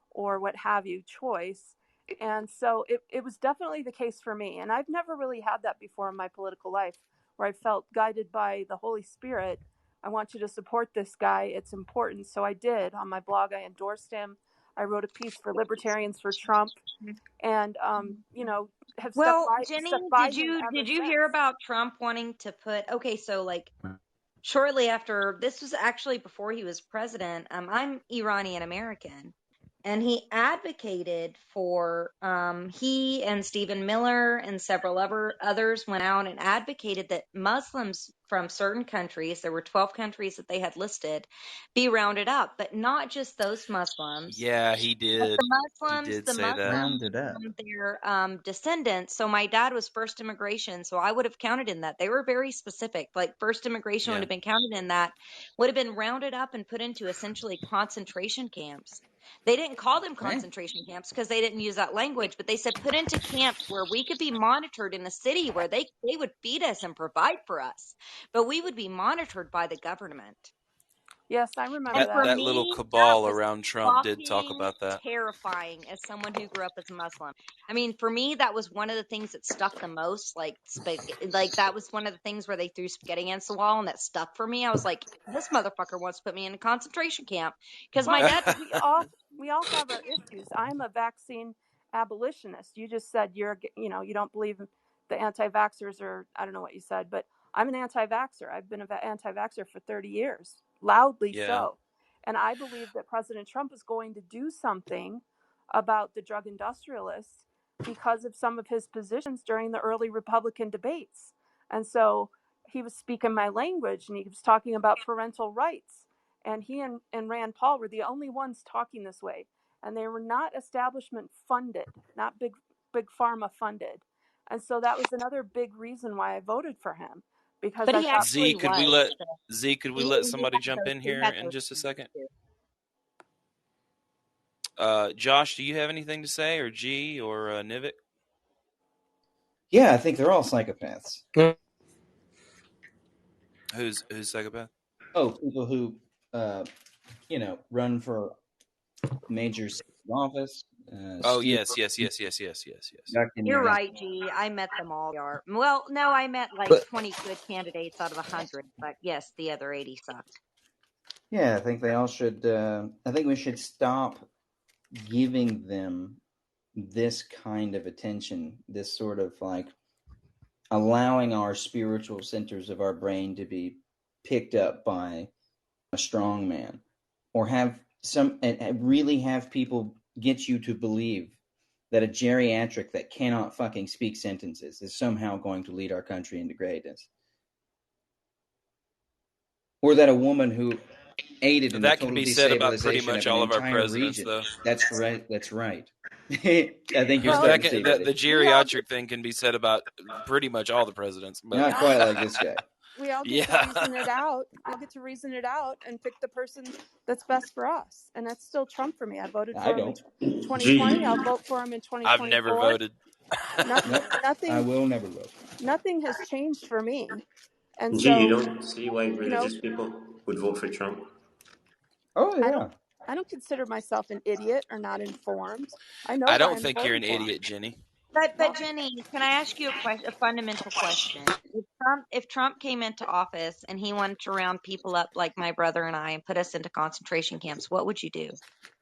or what have you choice. And so it was definitely the case for me. And I've never really had that before in my political life, where I felt guided by the Holy Spirit. I want you to support this guy. It's important. So I did. On my blog, I endorsed him. I wrote a piece for Libertarians for Trump, and have Well, stuck by, Jenny, stuck by did you him ever hear since. about Trump wanting to put? Okay, so like shortly after, this was actually before he was president. I'm Iranian American, and he advocated for he and Stephen Miller and several others went out and advocated that Muslims from certain countries, there were 12 countries that they had listed, be rounded up, but not just those Muslims. Yeah, he did. The He did say that. Muslims and their descendants. So my dad was first immigration, so I would have counted in that. They were very specific. Like first immigration would have been counted in that, would have been rounded up and put into essentially concentration camps. They didn't call them concentration camps because they didn't use that language, but they said put into camps where we could be monitored in a city where they would feed us and provide for us, but we would be monitored by the government. Yes, I remember that little cabal around Trump did talk about that. Terrifying as someone who grew up as a Muslim. I mean, for me, that was one of the things that stuck the most. Like that was one of the things where they threw spaghetti against the wall, and that stuck for me. I was like, this motherfucker wants to put me in a concentration camp because my dad. we all have our issues. I'm a vaccine abolitionist. You just said you don't believe the anti-vaxxers, or I don't know what you said, but I'm an anti-vaxxer. I've been an anti-vaxxer for 30 years, loudly so. And I believe that President Trump is going to do something about the drug industrialists because of some of his positions during the early Republican debates. And so he was speaking my language, and he was talking about parental rights. And he and Rand Paul were the only ones talking this way. And they were not establishment funded, not big pharma funded. And so that was another big reason why I voted for him. Because Z, could we let somebody jump in here in just a second? Josh, do you have anything to say, or G, or Nivik? Yeah, I think they're all psychopaths. Who's psychopath? Oh, people who, run for major office. Yes. You're right, G. I met them all. Well, no, I met like 20 good candidates out of 100, but yes, the other 80 sucked. Yeah, I think they all should. I think we should stop giving them this kind of attention, this sort of like allowing our spiritual centers of our brain to be picked up by a strong man, or have really have people get you to believe that a geriatric that cannot fucking speak sentences is somehow going to lead our country into greatness, or that a woman who aided in that the can total be said about pretty destabilization much of all an of our entire presidents, region. though. That's right. I think you're starting to see the geriatric thing can be said about pretty much all the presidents. But not quite like this guy. We all get to reason it out. I'll get to reason it out and pick the person that's best for us. And that's still Trump for me. I voted for him in 2020. I'll vote for him in 2024. I've never voted. Nothing. I will never vote. Nothing has changed for me. And Gee, you don't see why religious people would vote for Trump? Oh, yeah. I don't consider myself an idiot or not informed. I don't think you're an idiot, Jenny. But Jenny, can I ask you a fundamental question? If Trump came into office and he wanted to round people up like my brother and I and put us into concentration camps, what would you do?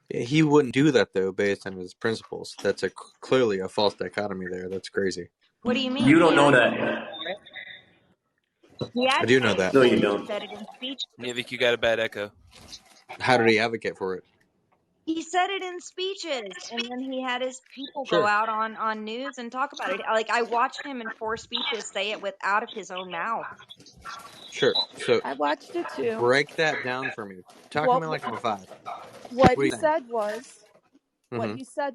He wouldn't do that though, based on his principles. That's clearly a false dichotomy there. That's crazy. What do you mean? You don't know that. He I do know that. No, you He don't. said it in speech. Nivik, you got a bad echo. How did he advocate for it? He said it in speeches, and then he had his people go Sure. out on news and talk about it. Like, I watched him in 4 speeches say it out of his own mouth. Sure. So I watched it too. break that down for me. Talk to me like I'm a 5. What do he you think? said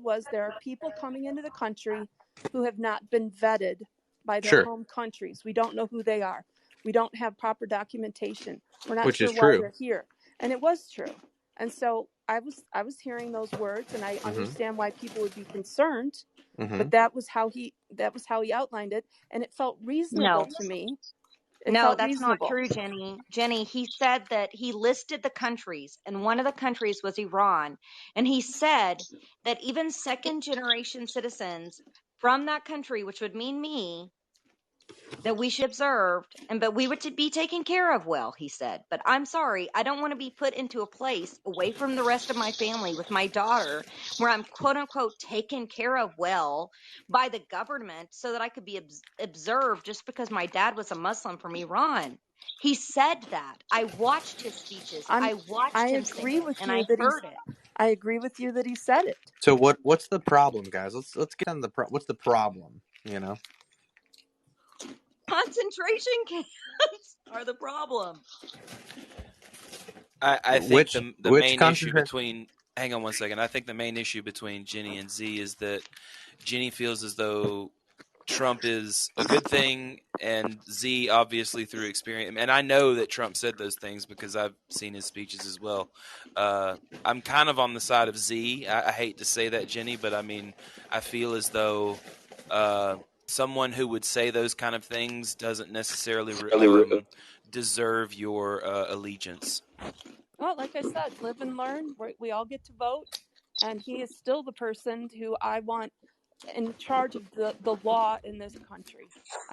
was, there are people coming into the country who have not been vetted by their home countries. We don't know who they are. We don't have proper documentation. We're not sure why they're here. And it was true. And so I was hearing those words, and I understand why people would be concerned. But that was how he outlined it, and it felt reasonable to me. No, that's not true, Jenny. Jenny, he said that he listed the countries, and one of the countries was Iran. And he said that even second-generation citizens from that country, which would mean me, that we should be observed, but we were to be taken care of well, he said. But I'm sorry, I don't want to be put into a place away from the rest of my family with my daughter where I'm quote-unquote taken care of well by the government so that I could be observed just because my dad was a Muslim from Iran. He said that. I watched his speeches. I agree with you, and I heard it. I agree with you that he said it. So what's the problem, guys? Let's get on what's the problem, you know? Concentration camps are the problem. I think the main issue between... Hang on one second. I think the main issue between Jenny and Z is that Jenny feels as though Trump is a good thing, and Z, obviously through experience, and I know that Trump said those things because I've seen his speeches as well. I'm kind of on the side of Z. I hate to say that, Jenny, but I mean, I feel as though someone who would say those kind of things doesn't necessarily deserve your allegiance. Well, like I said, live and learn. We all get to vote, and he is still the person who I want in charge of the law in this country.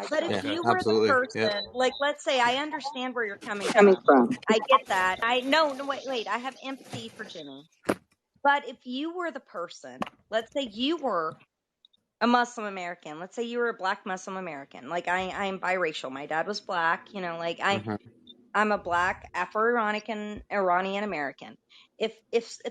But if you were the person, like, let's say, I understand where you're coming from. I get that. Wait. I have empathy for Jenny. But if you were the person, let's say you were a Muslim American. Let's say you were a Black Muslim American. Like, I am biracial. My dad was Black. You know, like I'm a Black Afro-Iranian American. If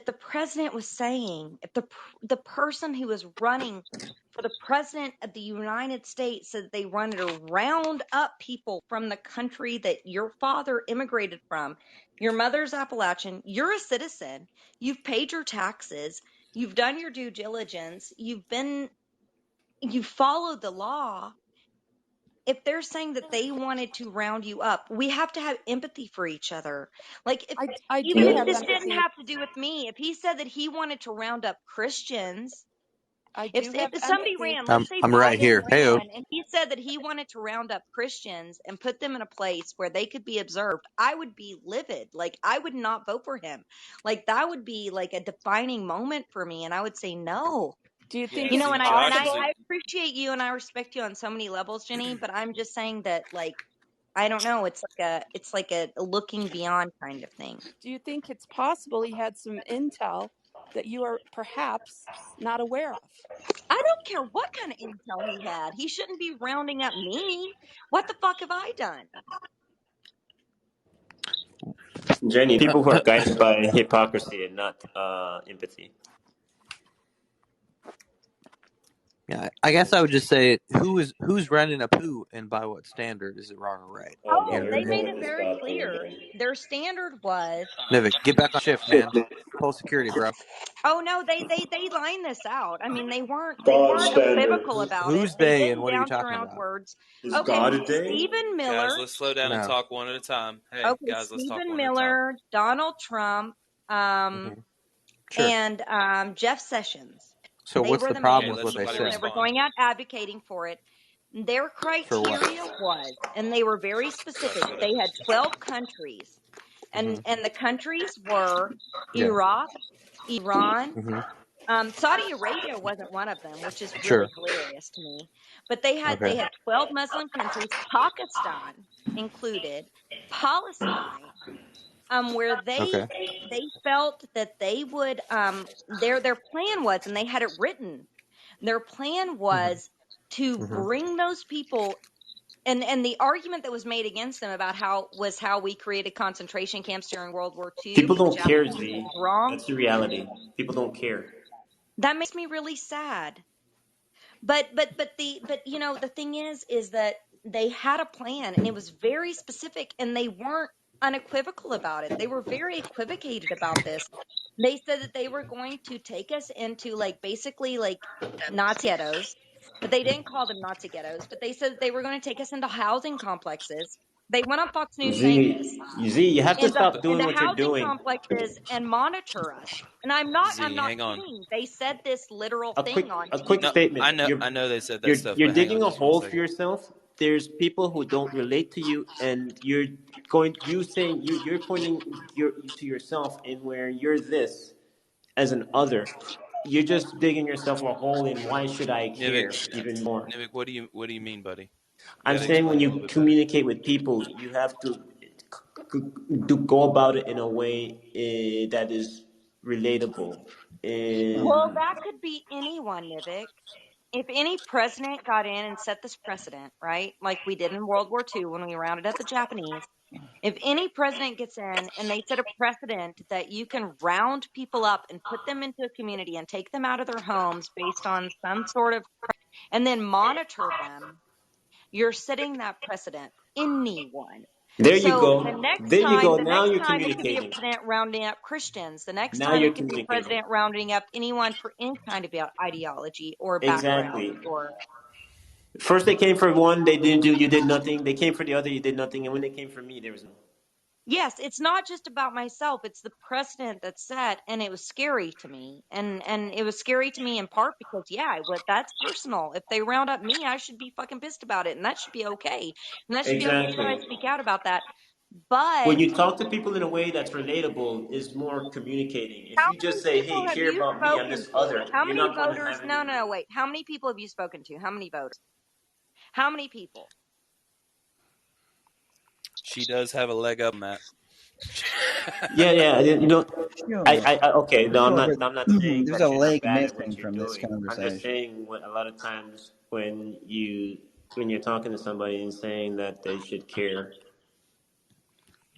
the president was saying, if the person who was running for the president of the United States said they wanted to round up people from the country that your father immigrated from, your mother's Appalachian, you're a citizen, you've paid your taxes, you've done your due diligence, you followed the law. If they're saying that they wanted to round you up, we have to have empathy for each other. Like, even if this didn't have to do with me, if he said that he wanted to round up Christians, if somebody ran, let's say I'm right here. Ran, and he said that he wanted to round up Christians and put them in a place where they could be observed, I would be livid. Like, I would not vote for him. Like, that would be like a defining moment for me, and I would say no. Do you think and I appreciate you and I respect you on so many levels, Jenny, but I'm just saying that, like, I don't know, it's like a looking beyond kind of thing. Do you think it's possible he had some intel that you are perhaps not aware of? I don't care what kind of intel he had. He shouldn't be rounding up me. What the fuck have I done? Jenny, people who are guided by hypocrisy and not empathy. Yeah, I guess I would just say who's rounding up who and by what standard, is it wrong or right? They made it very clear. Their standard was Nivik, get back on shift, man. Pull security, bro. Oh no, they lined this out. I mean, they weren't equivocal about Who's it. They and what are you talking about? Words. Is God a day? Stephen Miller. Guys, let's slow down and talk one at a time. Hey, guys, let's talk one Stephen Miller, Donald Trump, and Jeff Sessions. So what's the problem with what they said? They were going out advocating for it. Their criteria was, and they were very specific, they had 12 countries. And the countries were Iraq, Iran, Saudi Arabia wasn't one of them, which is really hilarious to me. But they had 12 Muslim countries, Pakistan included, Palestine, where they felt that they would their plan was, and they had it written. Their plan was to bring those people. And the argument that was made against them about how we created concentration camps during World War II People for the don't care, Japanese Z. was wrong. That's the reality. People don't care. That makes me really sad. But you know, the thing is that they had a plan, and it was very specific, and they weren't unequivocal about it. They were very equivocated about this. They said that they were going to take us into basically Nazi ghettos, but they didn't call them Nazi ghettos, but they said that they were going to take us into housing complexes. They went on Fox News saying this. You have to stop doing into what you're housing doing. complexes and monitor us. And I'm not hang on. kidding. They said this literal A thing on TV. quick statement. I know they said that stuff. You're but hang digging on a just one hole for second. yourself. There's people who don't relate to you, and you're pointing to yourself in where you're this as an other. You're just digging yourself a hole in why should I care even more. Nivik, what do you mean, buddy? I'm saying when you communicate with people, you have to go about it in a way that is relatable. Well, that could be anyone, Nivik. If any president got in and set this precedent, right, like we did in World War II when we rounded up the Japanese, if any president gets in and they set a precedent that you can round people up and put them into a community and take them out of their homes based on some sort of, and then monitor them, you're setting that precedent. Anyone. There you go. The next there you go. time, Now you're it could be a communicating. president rounding up Christians. The next Now time you're it could be a communicating. president rounding up anyone for any kind of ideology or background. Exactly. Or first they came for one, you did nothing. They came for the other, you did nothing. And when they came for me, there was no. Yes, it's not just about myself. It's the precedent that's set, and it was scary to me. And it was scary to me in part because, that's personal. If they round up me, I should be fucking pissed about it, and that should be okay. And that should be okay that I speak out about that. But when you talk to people in a way that's relatable, is more communicating. If you just say, "Hey, care about me," I'm this other. How many voters? No, wait. How many people have you spoken to? How many voters? How many people? She does have a leg up, Matt. yeah. Okay. No, I'm not saying there's that a leg bad missing from this conversation. I'm just saying what a lot of times when you're talking to somebody and saying that they should care.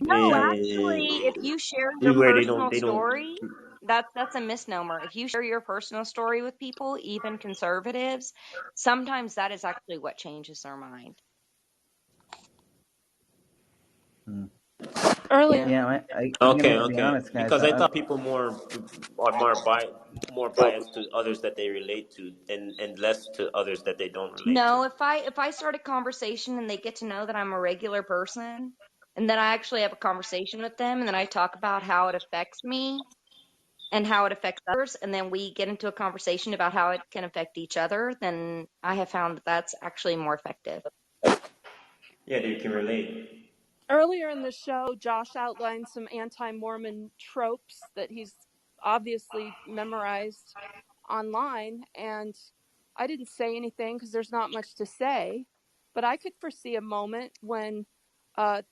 No, actually, if you share your personal story, that's a misnomer. If you share your personal story with people, even conservatives, sometimes that is actually what changes their mind. Earlier, okay. Be honest, guys, because I thought people are more biased to others that they relate to, and less to others that they don't relate. No, if I start a conversation and they get to know that I'm a regular person, and then I actually have a conversation with them, and then I talk about how it affects me and how it affects others, and then we get into a conversation about how it can affect each other, then I have found that that's actually more effective. Yeah, they can relate. Earlier in the show, Josh outlined some anti-Mormon tropes that he's obviously memorized online, and I didn't say anything because there's not much to say, but I could foresee a moment when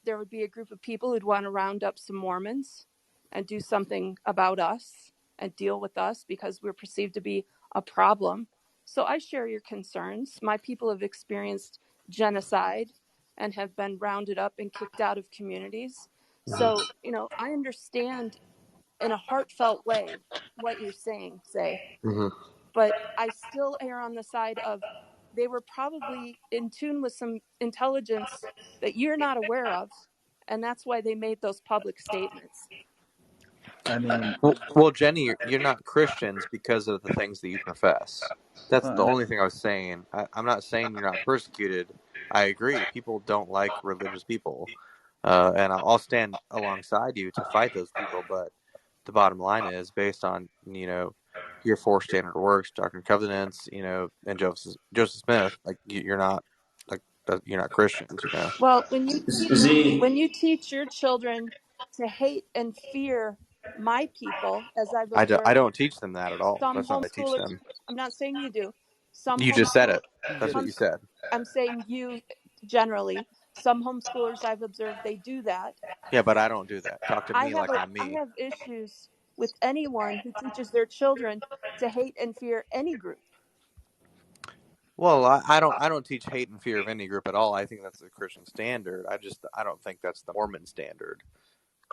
there would be a group of people who'd want to round up some Mormons and do something about us and deal with us because we're perceived to be a problem. So I share your concerns. My people have experienced genocide and have been rounded up and kicked out of communities. So, I understand in a heartfelt way what you're saying, but I still err on the side of they were probably in tune with some intelligence that you're not aware of, and that's why they made those public statements. I mean, well, Jenny, you're not Christians because of the things that you profess. That's the only thing I was saying. I'm not saying you're not persecuted. I agree. People don't like religious people, and I'll stand alongside you to fight those people. But the bottom line is, based on your 4 standard works, Doctrine and Covenants, and Joseph Smith, you're not Christians. Well, when you teach your children to hate and fear my people, as I've observed, I don't teach them that at all. Some That's not what I teach them. I'm not saying you do. You just said it. That's what you said. I'm saying you generally. Some homeschoolers I've observed, they do that. Yeah, but I don't do that. Talk to me like I'm me. I have issues with anyone who teaches their children to hate and fear any group. Well, I don't teach hate and fear of any group at all. I think that's the Christian standard. I don't think that's the Mormon standard,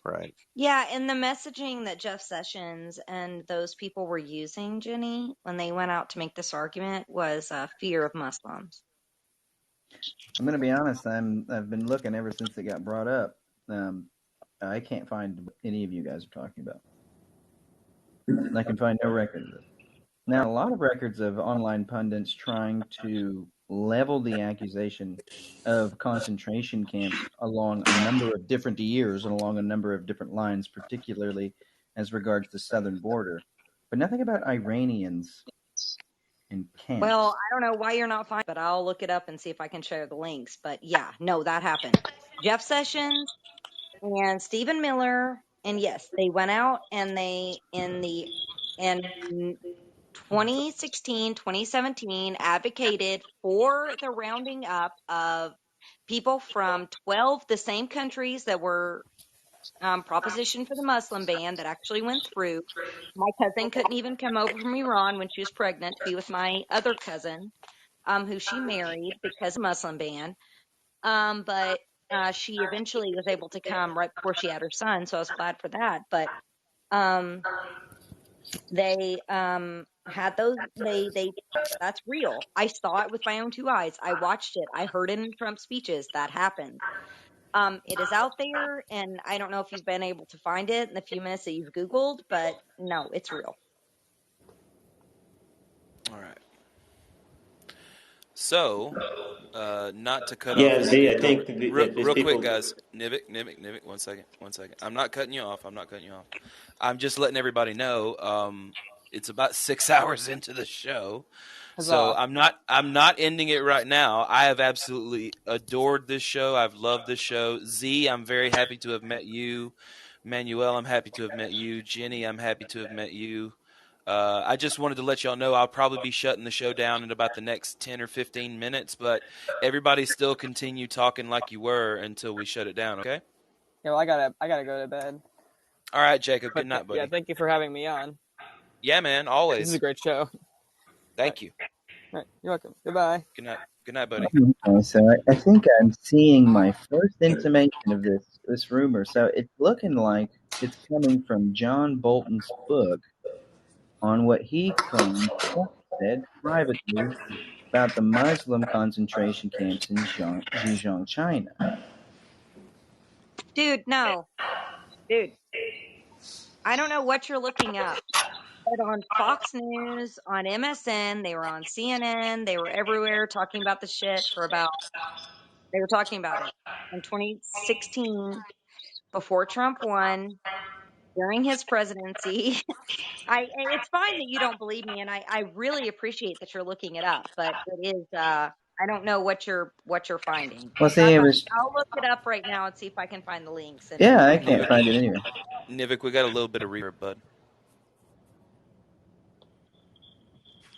right? Yeah, and the messaging that Jeff Sessions and those people were using, Jenny, when they went out to make this argument was fear of Muslims. I'm going to be honest. I've been looking ever since it got brought up. I can't find what any of you guys are talking about. I can find no record of it. Now, a lot of records of online pundits trying to level the accusation of concentration camps along a number of different years and along a number of different lines, particularly as regards the southern border, but nothing about Iranians in camps. Well, I don't know why you're not finding, but I'll look it up and see if I can share the links. But yeah, no, that happened. Jeff Sessions and Stephen Miller, and yes, they went out and in 2016, 2017 advocated for the rounding up of people from 12, the same countries that were proposition for the Muslim ban that actually went through. My cousin couldn't even come over from Iran when she was pregnant to be with my other cousin, who she married because of the Muslim ban. But she eventually was able to come right before she had her son, so I was glad for that. But they had those. They that's real. I saw it with my own two eyes. I watched it. I heard it in Trump speeches. That happened. It is out there, and I don't know if you've been able to find it in the few minutes that you've Googled, but no, it's real. All right. So, not to cut off. Z, I think real quick, guys. Nivik, 1 second. I'm not cutting you off. I'm just letting everybody know. It's about 6 hours into the show. So I'm not ending it right now. I have absolutely adored this show. I've loved this show. Z, I'm very happy to have met you. Manuel, I'm happy to have met you. Jenny, I'm happy to have met you. I just wanted to let y'all know I'll probably be shutting the show down in about the next 10 or 15 minutes, but everybody still continue talking like you were until we shut it down, okay? Yeah, well, I gotta go to bed. All right, Jacob. Good night, buddy. Yeah, thank you for having me on. Yeah, man, always. This is a great show. Thank you. All right, you're welcome. Goodbye. Good night, buddy. Okay, so I think I'm seeing my first intimation of this rumor. So it's looking like it's coming from John Bolton's book on what he claimed said privately about the Muslim concentration camps in Xinjiang, China. Dude, no. Dude, I don't know what you're looking up. But on Fox News, on MSN, they were on CNN, they were everywhere talking about the shit they were talking about it in 2016, before Trump won, during his presidency. It's fine that you don't believe me, and I really appreciate that you're looking it up, but it is I don't know what you're finding. Well, see, I'll look it up right now and see if I can find the links. Yeah, I can't find it anywhere. Nivik, we got a little bit of reverb, bud.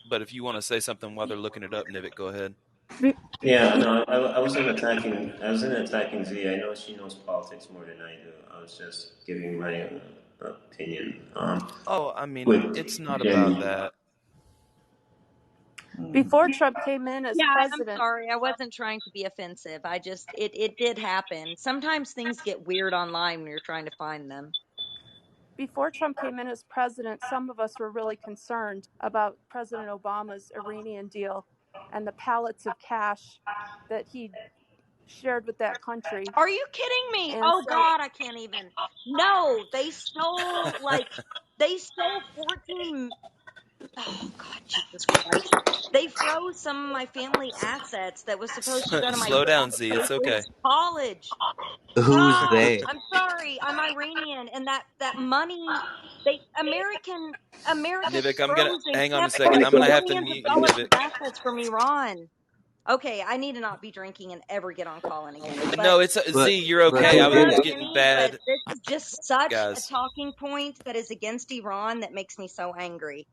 But if you want to say something while they're looking it up, Nivik, go ahead. Yeah, no, I wasn't attacking Z. I know she knows politics more than I do. I was just giving my opinion. I mean, it's not about that. Before Trump came in as president. I'm sorry. I wasn't trying to be offensive. It did happen. Sometimes things get weird online when you're trying to find them. Before Trump came in as president, some of us were really concerned about President Obama's Iranian deal and the pallets of cash that he shared with that country. Are you kidding me? And God, I can't even. No, they stole 14. Oh God, Jesus Christ! They froze some of my family assets that was supposed to go to my Slow down, Z. It's okay. College. Who's they? I'm sorry. I'm Iranian, and that money, American. Nivik, I'm gonna hang on a second. I'm gonna have to mute you, Nivik. Assets from Iran. Okay, I need to not be drinking and ever get on Callin again. But, no, it's Z. You're okay. I was getting bad. But this is just such guys. a talking point that is against Iran that makes me so angry.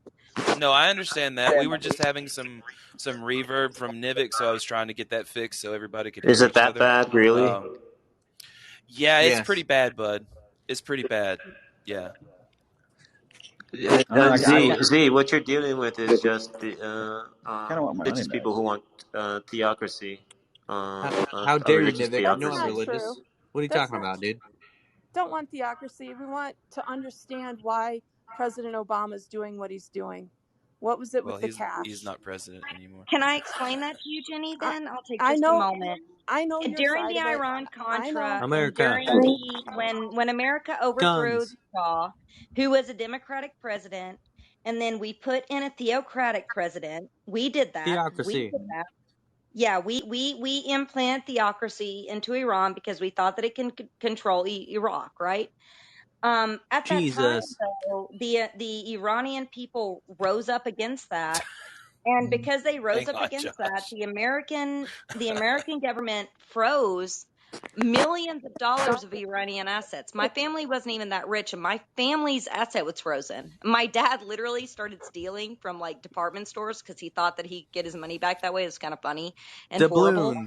No, I understand that. We were just having some reverb from Nivik, so I was trying to get that fixed so everybody could hear Is it each that other. bad, really? Yeah, it's Yes. pretty bad, bud. It's pretty bad. Yeah. Z, what you're dealing with is just the it's just people who want theocracy. How dare you, Nivik? That's No, I'm not religious. true. What are you talking about, dude? Don't want theocracy. We want to understand why President Obama is doing what he's doing. What was it with the cash? He's not president anymore. Can I explain that to you, Jenny? Then I'll take just a moment. I know during the side of it. Iran-Contra, America. when America overthrew the Shah, who was a Democratic president, and then we put in a theocratic president. We did that. Theocracy. Yeah, we implant theocracy into Iran because we thought that it can control Iraq, right? At that time, though, the Iranian people rose up against that. And because they rose up against that, the American government froze millions of dollars of Iranian assets. My family wasn't even that rich, and my family's asset was frozen. My dad literally started stealing from like department stores because he thought that he'd get his money back that way. It was kind of funny and horrible.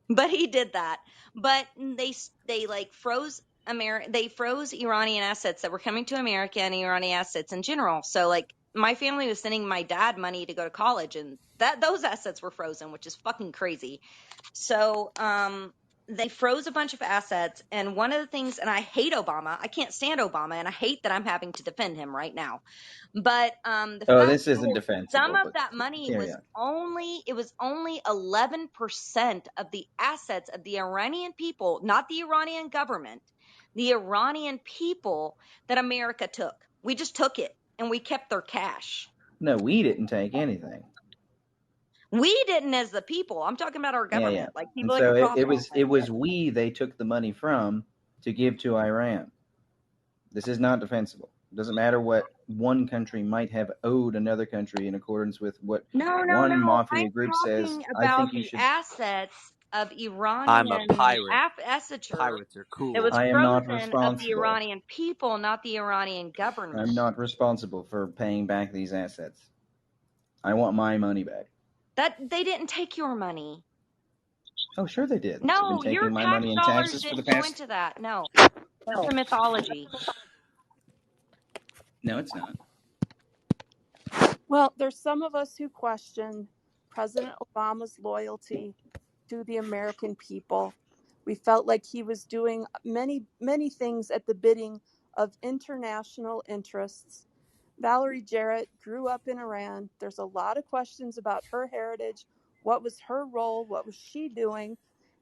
But he did that. But they like froze they froze Iranian assets that were coming to America and Iranian assets in general. So like my family was sending my dad money to go to college, and those assets were frozen, which is fucking crazy. So they froze a bunch of assets, and one of the things, and I hate Obama, I can't stand Obama, and I hate that I'm having to defend him right now. But this isn't defensible. Some of that money was only 11% of the assets of the Iranian people, not the Iranian government, the Iranian people that America took. We just took it. And we kept their cash. No, we didn't take anything. We didn't as the people. I'm talking about our government. Yeah. Like people. So it was we they took the money from to give to Iran. This is not defensible. It doesn't matter what one country might have owed another country in accordance with what one mafia group says. I think you should. Assets of Iranian. I'm a pirate. Assature. Pirates are cool. It was I am not responsible. Of the Iranian people, not the Iranian government. I'm not responsible for paying back these assets. I want my money back. That they didn't take your money. Oh, sure they did. No, taking your my tax money in dollars taxes for the didn't go past. into that. No, that's a mythology. No, it's not. Well, there's some of us who question President Obama's loyalty to the American people. We felt like he was doing many, many things at the bidding of international interests. Valerie Jarrett grew up in Iran. There's a lot of questions about her heritage. What was her role? What was she doing?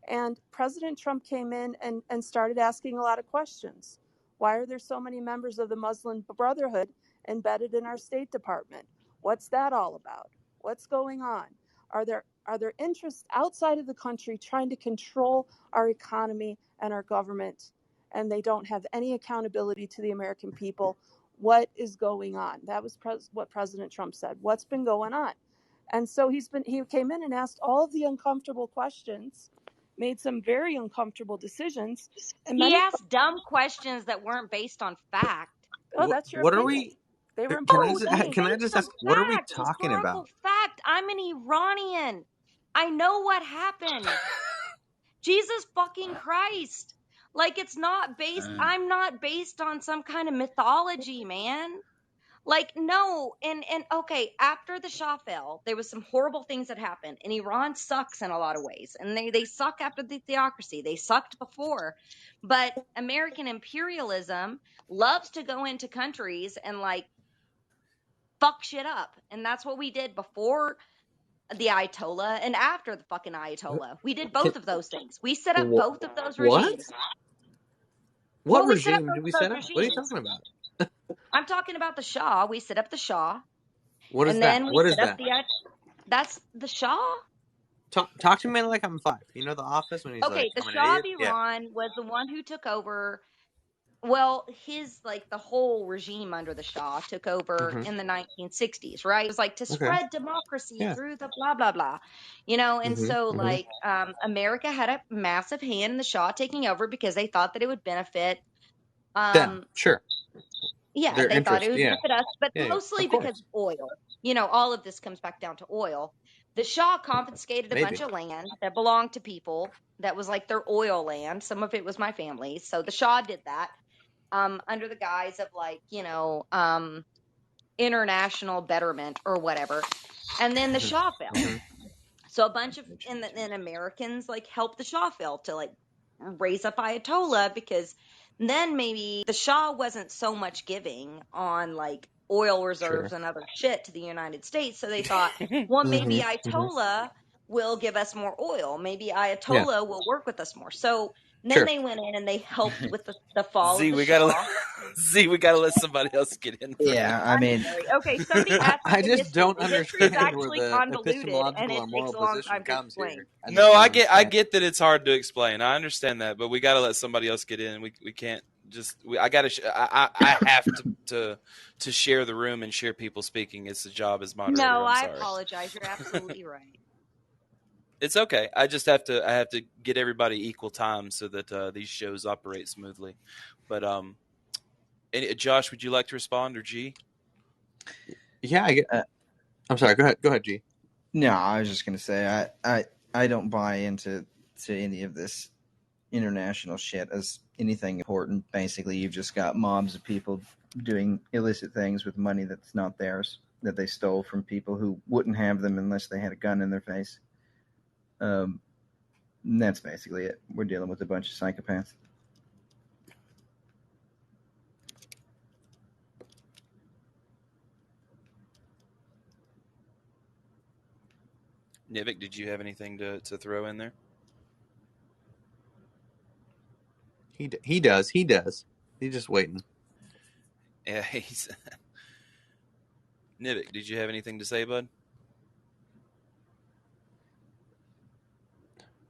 And President Trump came in and started asking a lot of questions. Why are there so many members of the Muslim Brotherhood embedded in our State Department? What's that all about? What's going on? Are there interests outside of the country trying to control our economy and our government, and they don't have any accountability to the American people? What is going on? That was what President Trump said. What's been going on? And so he came in and asked all of the uncomfortable questions, made some very uncomfortable decisions. And he asked dumb questions that weren't based on fact. Oh, that's your opinion. What are we? They were can I just ask? What are we talking about? Fact. I'm an Iranian. I know what happened. Jesus fucking Christ. Like, it's not based. I'm not based on some kind of mythology, man. Like, no. And okay, after the Shah fell, there was some horrible things that happened. And Iran sucks in a lot of ways. And they suck after the theocracy. They sucked before. But American imperialism loves to go into countries and, like, fuck shit up. And that's what we did before the Ayatollah and after the fucking Ayatollah. We did both of those things. We set up both of those regimes. What regime did we set up? What are you talking about? I'm talking about the Shah. We set up the Shah. What is that? What is that? That's the Shah. Talk to me like I'm 5. You know The Office when he's okay. Like, the Shah of Iran was the one who took over well, his like the whole regime under the Shah took over in the 1960s, right? It was like to spread democracy through the blah blah blah, and so like America had a massive hand in the Shah taking over because they thought that it would benefit Them, sure. yeah, Their they thought interest, it would benefit us, but mostly of because course. of oil. All of this comes back down to oil. The Shah confiscated a bunch of land that belonged to people that was like their oil land. Some of it was my family's. So the Shah did that under the guise of like, international betterment or whatever. And then the Shah fell. So a bunch of and Americans like helped the Shah fell to like raise up Ayatollah, because then maybe the Shah wasn't so much giving on like oil reserves and other shit to the United States. So they thought, well, maybe Ayatollah will give us more oil. Maybe Ayatollah will work with us more. So then they went in and they helped with the fall of the Shah. We gotta let somebody else get in. Yeah, I mean, sorry. Okay, somebody asked I me the just history. don't The history is understand where actually the convoluted, and epistemological it or takes moral a long position time to comes explain. here. No, I get that it's hard to explain. I understand that, but we got to let somebody else get in. We can't just. I have to share the room and share people speaking. It's the job as moderator. No, I'm I sorry. apologize. You're absolutely right. It's okay. I just have to get everybody equal time so that these shows operate smoothly. But Josh, would you like to respond, or G? Yeah, I'm sorry. Go ahead, G. No, I was just gonna say I don't buy into any of this international shit as anything important. Basically, you've just got mobs of people doing illicit things with money that's not theirs, that they stole from people who wouldn't have them unless they had a gun in their face. And that's basically it. We're dealing with a bunch of psychopaths. Nivik, did you have anything to throw in there? He does. He's just waiting. Yeah, he's. Nivik, did you have anything to say, bud?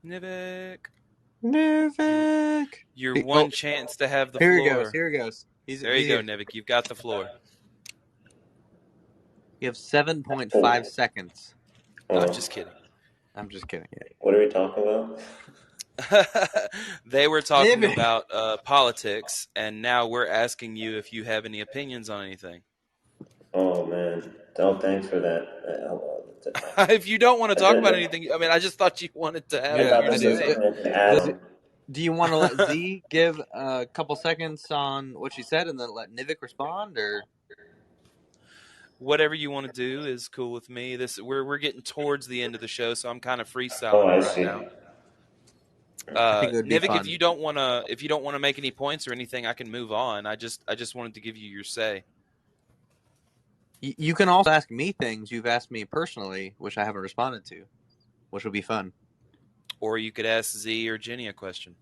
Nivik. Your one chance to have the floor. Here he goes. There you go, Nivik. You've got the floor. You have 7.5 seconds. I'm just kidding. I'm just kidding. What are we talking about? They were talking about politics, and now we're asking you if you have any opinions on anything. Oh, man. Oh, thanks for that. If you don't want to talk about anything, I mean, I just thought you wanted to have Do you want to let Z give a couple seconds on what she said and then let Nivik respond, or whatever you want to do is cool with me. We're getting towards the end of the show, so I'm kind of freestyling right now. Nivik, if you don't want to make any points or anything, I can move on. I just wanted to give you your say. You can also ask me things you've asked me personally, which I haven't responded to, which will be fun. Or you could ask Z or Jenny a question.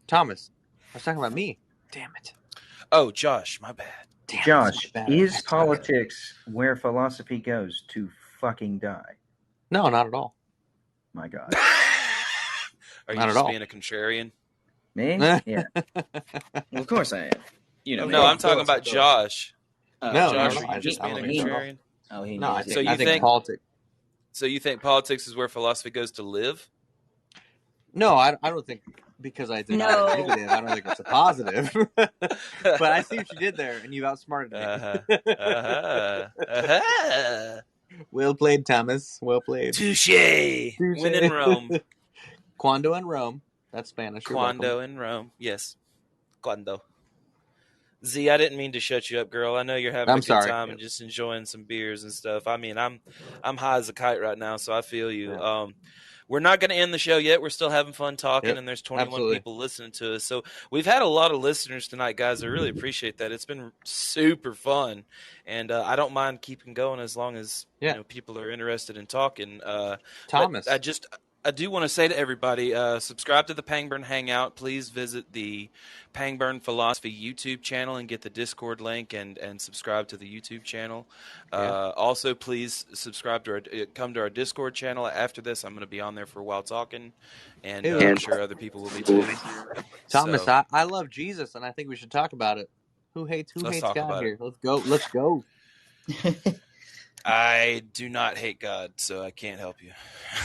Thomas, I was talking about me. Damn it. Oh, Josh, my bad. Damn, Josh, is politics where philosophy goes to fucking die? No, not at all. My God. Are you just being a contrarian? Me? Yeah. Well, of course I am. No, I'm talking about Josh. No, Josh, no, are you just being a contrarian? Oh, he no, I think think politics. So you think politics is where philosophy goes to live? No, I don't think, because I think it's negative. I don't think it's a positive. But I see what you did there, and you outsmarted me. Well played, Thomas. Well played. Touché. When in Rome. Cuando in Rome. That's Spanish. Cuando in Rome. Yes. Cuando. Z, I didn't mean to shut you up, girl. I know you're having a good time and just enjoying some beers and stuff. I mean, I'm high as a kite right now, so I feel you. Yeah. We're not going to end the show yet. We're still having fun talking, and there's 21 people listening to us. So we've had a lot of listeners tonight, guys. I really appreciate that. It's been super fun, and I don't mind keeping going as long as people are interested in talking. Thomas, I I do want to say to everybody, subscribe to the Pangburn Hangout. Please visit the Pangburn Philosophy YouTube channel and get the Discord link and subscribe to the YouTube channel. Also, please subscribe to come to our Discord channel. After this, I'm going to be on there for a while talking, and I'm sure other people will be too. Thomas, so, I love Jesus, and I think we should talk about it. Who hates God here? Let's go. I do not hate God, so I can't help you.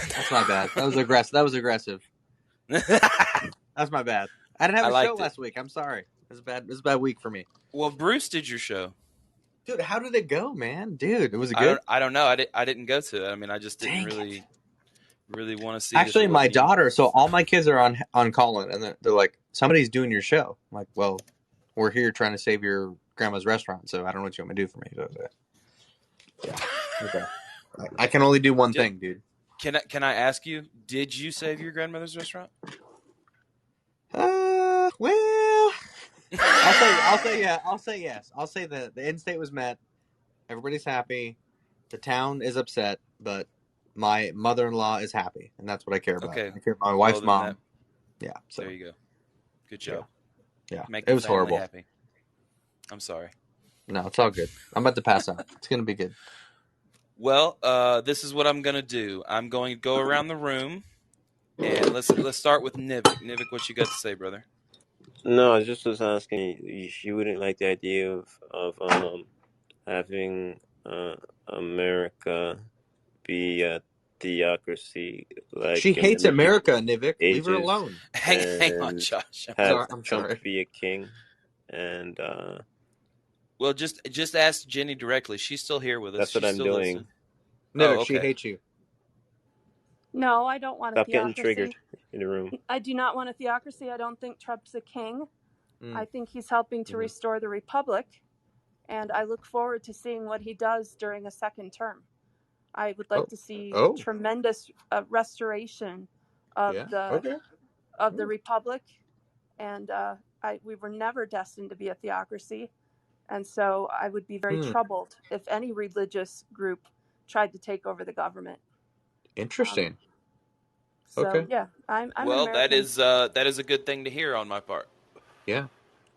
That's my bad. That was aggressive. That's my bad. I didn't have a show last week. I'm sorry. It was a bad week for me. Well, Bruce did your show. Dude, how did it go, man? Dude, was it good? I don't know. I didn't go to it. I mean, I just didn't really want to see. Actually, my daughter. So all my kids are on call-in, and they're like, "Somebody's doing your show." I'm like, well, we're here trying to save your grandma's restaurant, so I don't know what you want me to do for me. So, yeah. Okay. I can only do one thing, dude. Can I ask you? Did you save your grandmother's restaurant? Well, I'll say yes. I'll say that the end state was met. Everybody's happy. The town is upset, but my mother-in-law is happy, and that's what I care about. Okay. I care about my wife's mom. Yeah. So there you go. Good job. Yeah. It was horrible. Happy. I'm sorry. No, it's all good. I'm about to pass out. It's gonna be good. Well, this is what I'm gonna do. I'm going to go around the room, and let's start with Nivik. Nivik, what you got to say, brother? No, I just was asking if you wouldn't like the idea of having America be a theocracy. Like she hates America, Nivik. Leave her alone. Hang on, Josh. I'm sorry. Be a king, and well, just ask Jenny directly. She's still here with us. That's what I'm doing. No, she hates you. No, I don't want a theocracy. Stop getting triggered in the room. I do not want a theocracy. I don't think Trump's a king. I think he's helping to restore the republic, and I look forward to seeing what he does during a second term. I would like to see tremendous restoration of the republic, and we were never destined to be a theocracy, and so I would be very troubled if any religious group tried to take over the government. Interesting. So yeah, I'm well. American. That is a good thing to hear on my part. Yeah,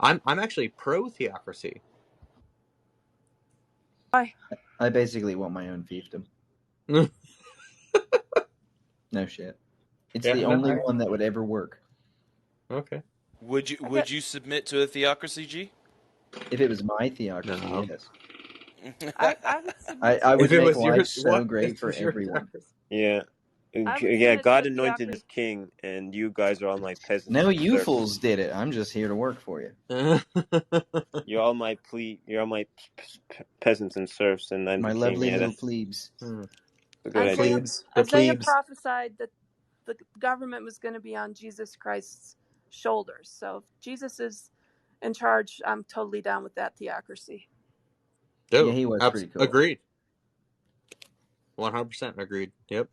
I'm actually pro theocracy. I basically want my own fiefdom. No shit. It's the only one that would ever work. Okay. Would you submit to a theocracy, G? If it was my theocracy, yes. I would submit. I would make life so great for everyone. Yeah. Yeah, God anointed as king, and you guys are all my peasants. No, you fools did it. I'm just here to work for you. You're all my peasants and serfs, and I'm my the lovely king. little plebes. Isaiah prophesied that the government was going to be on Jesus Christ's shoulders. So if Jesus is in charge, I'm totally down with that theocracy. Yeah, he was pretty cool. Agreed. 100% agreed. Yep.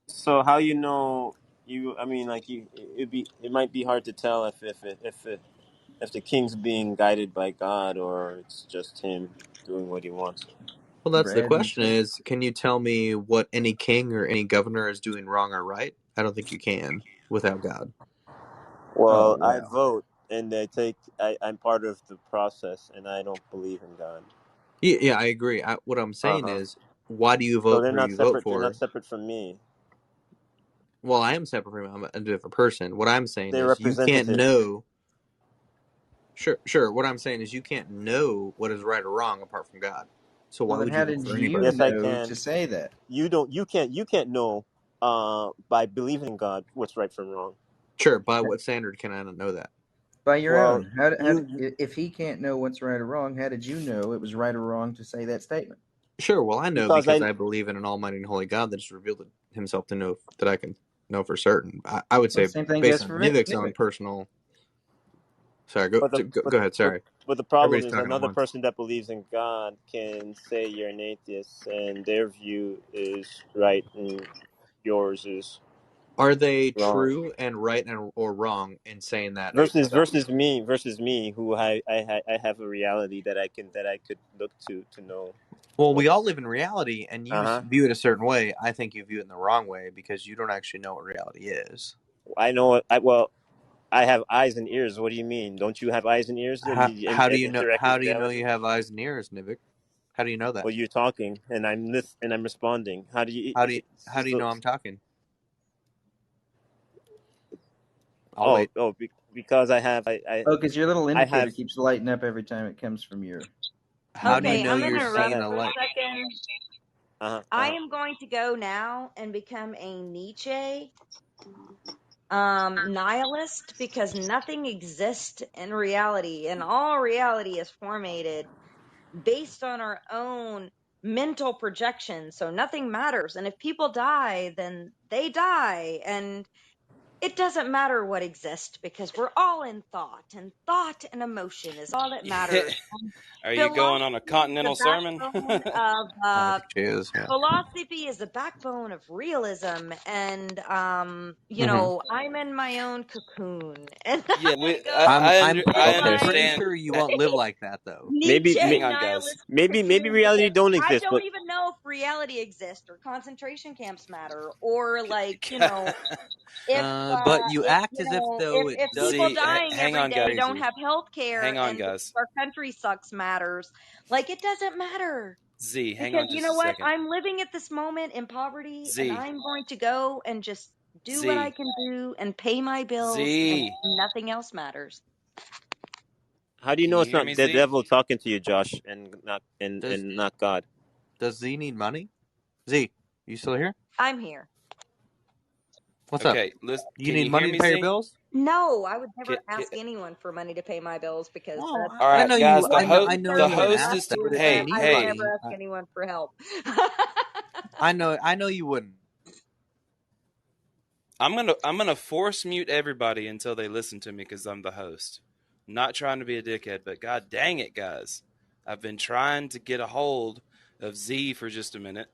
So how you know it might be hard to tell if the king's being guided by God or it's just him doing what he wants. Well, that's the question is, can you tell me what any king or any governor is doing wrong or right? I don't think you can without God. Well, I vote and I'm part of the process and I don't believe in God. Yeah, I agree. What I'm saying is, why do you vote who you vote for? They're not separate from me. Well, I am separate from him. I'm a different person. What I'm saying is you can't know. Sure. What I'm saying is you can't know what is right or wrong apart from God. So why would you vote for anybody? Yes, I can. To say that you can't know by believing in God what's right from wrong. Sure. By what standard can I not know that? By your own. If he can't know what's right or wrong, how did you know it was right or wrong to say that statement? Sure. Well, I know because I believe in an almighty and holy God that has revealed himself to know that I can know for certain. I would say based on Nivik's own personal. Sorry, go ahead. Sorry. But the problem is another person that believes in God can say you're an atheist and their view is right and yours is. Are they true and right or wrong in saying that? Versus me, who I have a reality that I could look to know. Well, we all live in reality, and you view it a certain way. I think you view it in the wrong way because you don't actually know what reality is. I know. I have eyes and ears. What do you mean? Don't you have eyes and ears? How do you know? How do you know you have eyes and ears, Nivik? How do you know that? Well, you're talking, and I'm responding. How do you know I'm talking? Because I have. because your little indicator keeps lighting up every time it comes from your. How do you know you're seeing a light? I am going to go now and become a Nietzsche nihilist, because nothing exists in reality, and all reality is formated based on our own mental projections. So nothing matters. And if people die, then they die. And it doesn't matter what exists, because we're all in thought, and thought and emotion is all that matters. Are you going on a continental sermon? Philosophy is the backbone of realism, and you know, I'm in my own cocoon. And I'm understand. pretty sure you won't live like that, though. Maybe reality don't exist. I don't but even know if reality exists, or concentration camps matter, or like, you know, if but you act as if though if does. people dying every day on, don't have health care, hang on, and guys. our country sucks matters, like, it doesn't matter. Z, hang because on just you know a what? second. I'm living at this moment in poverty, Z. and I'm going to go and just do what I can do and pay my bills, Z. and nothing else matters. How do you know it's not the devil talking to you, Josh, and not God? Does Z need money? Z, you still here? I'm here. What's up? You need money to pay your bills? No, I would never ask anyone for money to pay my bills, because all right, guys. The host is. Hey, I would never ask anyone for help. I know you wouldn't. I'm gonna force mute everybody until they listen to me, because I'm the host. I'm not trying to be a dickhead, but god dang it, guys, I've been trying to get a hold of Z for just a minute.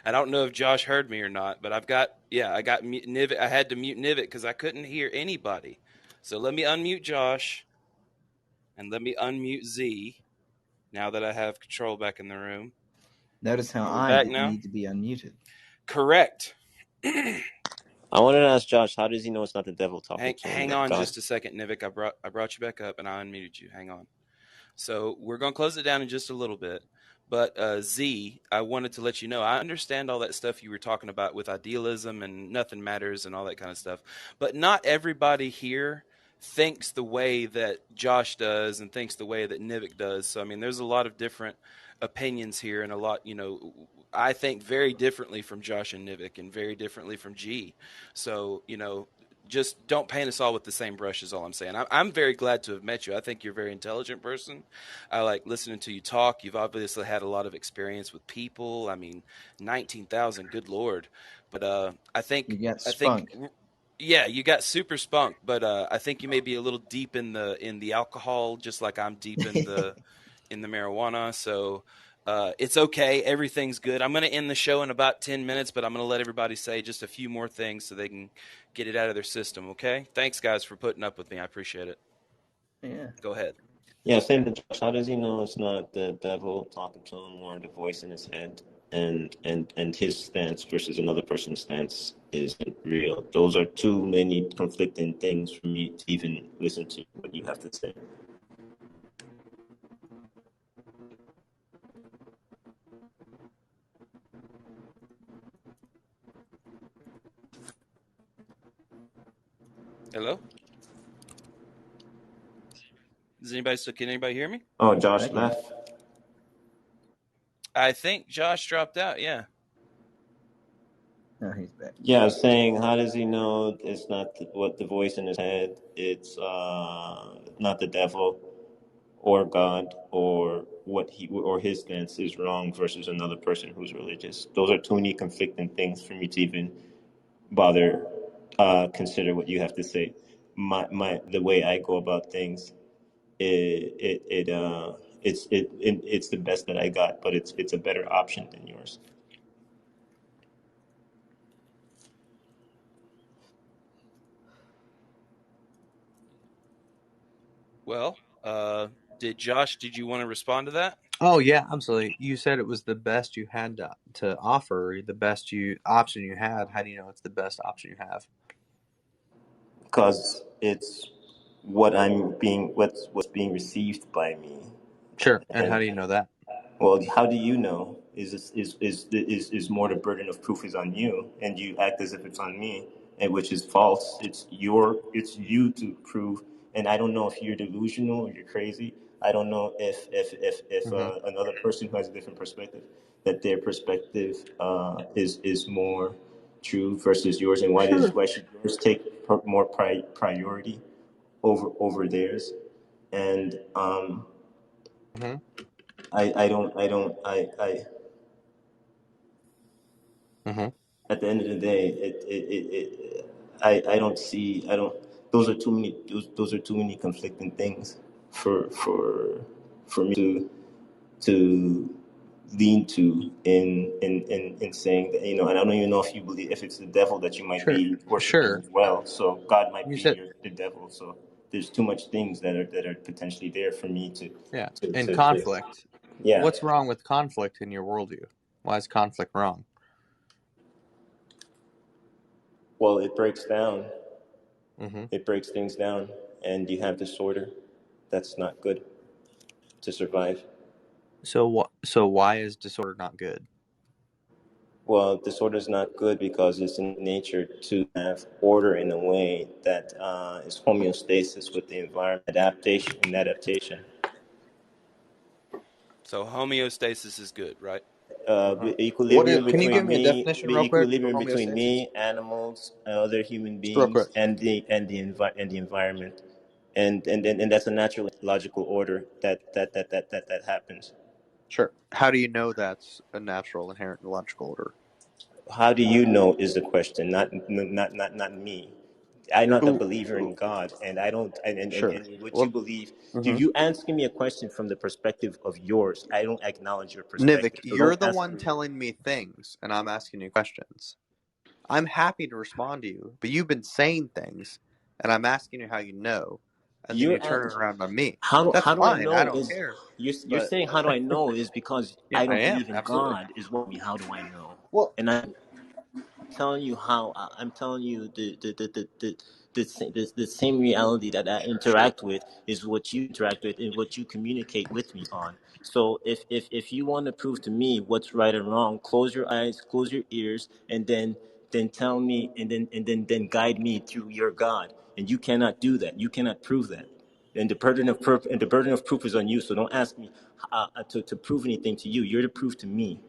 I don't know if Josh heard me or not, but I got Nivik. I had to mute Nivik because I couldn't hear anybody. So let me unmute Josh, and let me unmute Z. Now that I have control back in the room. Notice how I need to be unmuted. Correct. I wanted to ask Josh, how does he know it's not the devil talking to him? Hang on just a second, Nivik. I brought you back up, and I unmuted you. Hang on. So we're going to close it down in just a little bit. But Z, I wanted to let you know, I understand all that stuff you were talking about with idealism and nothing matters and all that kind of stuff. But not everybody here thinks the way that Josh does and thinks the way that Nivik does. So, I mean, there's a lot of different opinions here, and a lot, you know, I think very differently from Josh and Nivik, and very differently from G. So, you know, just don't paint us all with the same brush is all I'm saying. I'm very glad to have met you. I think you're a very intelligent person. I like listening to you talk. You've obviously had a lot of experience with people. I mean, 19,000, good Lord. But I think you got spunk. Yeah, you got super spunk. But I think you may be a little deep in the alcohol, just like I'm deep in the in the marijuana. So it's okay. Everything's good. I'm going to end the show in about 10 minutes, but I'm going to let everybody say just a few more things so they can get it out of their system, okay? Thanks, guys, for putting up with me. I appreciate it. Yeah. Go ahead. Yeah, same to Josh. How does he know it's not the devil talking to him, or the voice in his head, and his stance versus another person's stance isn't real? Those are too many conflicting things for me to even listen to what you have to say. Hello? Can anybody hear me? Oh, Josh left. I think Josh dropped out, yeah. No, he's back. Yeah, I was saying, how does he know it's not what the voice in his head? It's not the devil or God, or what he or his stance is wrong versus another person who's religious. Those are too many conflicting things for me to even bother consider what you have to say. The way I go about things, it's the best that I got, but it's a better option than yours. Well, did you want to respond to that? Oh yeah, absolutely. You said it was the best you had to offer, the best option you had. How do you know it's the best option you have? Because it's what's being received by me. Sure. And how do you know that? Well, how do you know? Is more the burden of proof is on you, and you act as if it's on me, and which is false. It's you to prove, and I don't know if you're delusional or you're crazy. I don't know if another person who has a different perspective, that their perspective is more true versus yours, and why should yours take more priority over theirs, and I don't at the end of the day, I don't see, those are too many conflicting things for me to lean to in saying that, and I don't even know if you believe, if it's the devil that you might be worshiping as well. So God might be the devil. So there's too much things that are potentially there for me to conflict. Yeah. What's wrong with conflict in your worldview? Why is conflict wrong? Well, it breaks down. It breaks things down, and you have disorder. That's not good to survive. So why is disorder not good? Well, disorder is not good because it's in nature to have order in a way that is homeostasis with the environment, adaptation. So homeostasis is good, right? Equilibrium Can you give me a between definition real quick? equilibrium between me, animals, other human beings, and the environment, and that's a natural logical order that happens. Sure. How do you know that's a natural inherent logical order? How do you know is the question, not me. I'm not a believer in God, and I don't. And what you believe, you asking me a question from the perspective of yours. I don't acknowledge your perspective. Nivik, you're the one telling me things, and I'm asking you questions. I'm happy to respond to you, but you've been saying things, and I'm asking you how you know, and then you turn it around on me. That's fine. I don't care. You're saying how do I know is because I don't believe in God is what me. How do I know? Well, and I'm telling you how I'm telling you the same reality that I interact with is what you interact with and what you communicate with me on. So if you want to prove to me what's right and wrong, close your eyes, close your ears, and then tell me, and then guide me through your God. And you cannot do that. You cannot prove that. And the burden of proof is on you. So don't ask me to prove anything to you. You're to prove to me.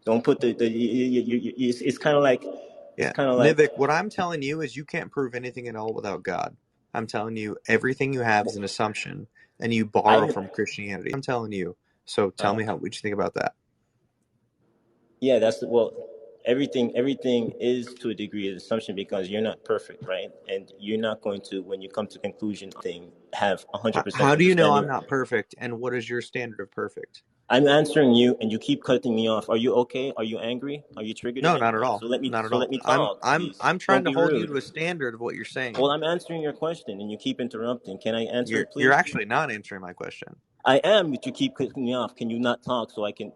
Don't put it's kind of like. Yeah, Nivik, what I'm telling you is you can't prove anything at all without God. I'm telling you everything you have is an assumption, and you borrow from Christianity. I'm telling you. So tell me what you think about that. Yeah, everything is to a degree an assumption because you're not perfect, right? And you're not going to, when you come to conclusion, have 100%. How do you know I'm not perfect? And what is your standard of perfect? I'm answering you, and you keep cutting me off. Are you okay? Are you angry? Are you triggered? No, not at all. So let me talk. I'm trying to hold you to a standard of what you're saying. Well, I'm answering your question, and you keep interrupting. Can I answer it, please? You're actually not answering my question. I am, but you keep cutting me off. Can you not talk so I can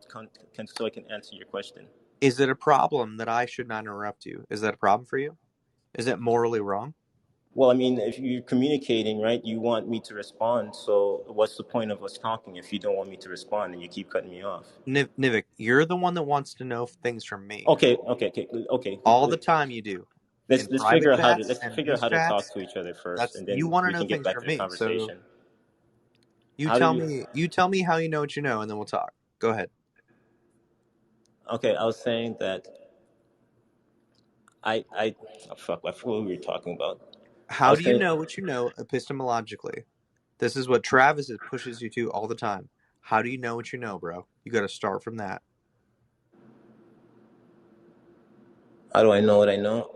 answer your question? Is it a problem that I should not interrupt you? Is that a problem for you? Is it morally wrong? Well, I mean, if you're communicating, right, you want me to respond. So what's the point of us talking if you don't want me to respond and you keep cutting me off? Nivik, you're the one that wants to know things from me. Okay. All the time you do. Let's figure out how to talk to each other first, and then you want to know we can get things back from to the me. conversation. So you tell me how you know what you know, and then we'll talk. Go ahead. Okay, I was saying that I forgot what we were talking about. How do you know what you know epistemologically? This is what Travis pushes you to all the time. How do you know what you know, bro? You got to start from that. How do I know what I know?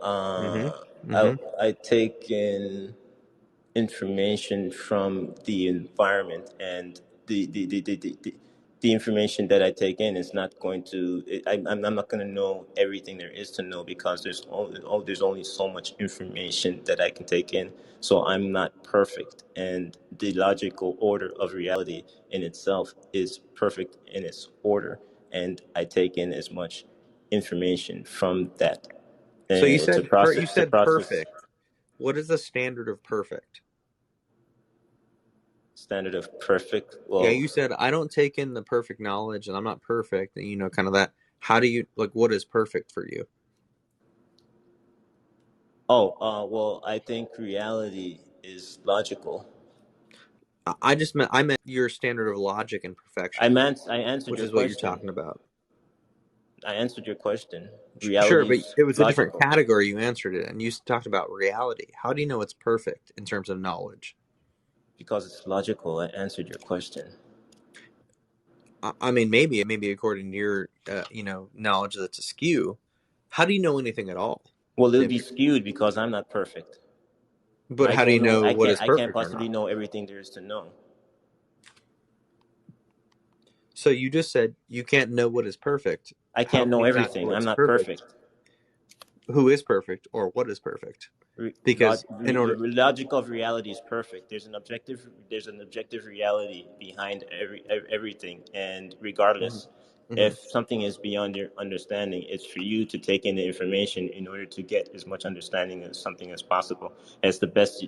I take in information from the environment and the the information that I take in is not going to. I'm not going to know everything there is to know, because there's only so much information that I can take in. So I'm not perfect, and the logical order of reality in itself is perfect in its order, and I take in as much information from that. So you said to you said process. perfect. What is the standard of perfect? Standard of perfect? Well, yeah, you said I don't take in the perfect knowledge, and I'm not perfect, and kind of that. How do you what is perfect for you? Well, I think reality is logical. I meant your standard of logic and perfection. I answered which your is question. What you're talking about. I answered your question. Sure, but it was a logical. different category. You answered it, and you talked about reality. How do you know it's perfect in terms of knowledge? Because it's logical. I answered your question. I mean, maybe according to your, knowledge that's askew. How do you know anything at all? Well, it'll be skewed because I'm not perfect. But how do you know what is perfect? I can't possibly know everything there is to know. So you just said you can't know what is perfect. I can't know everything. I'm not perfect. Who is perfect, or what is perfect? Because the logic of reality is perfect. There's an objective reality behind everything, and regardless, if something is beyond your understanding, it's for you to take in the information in order to get as much understanding of something as possible, as the best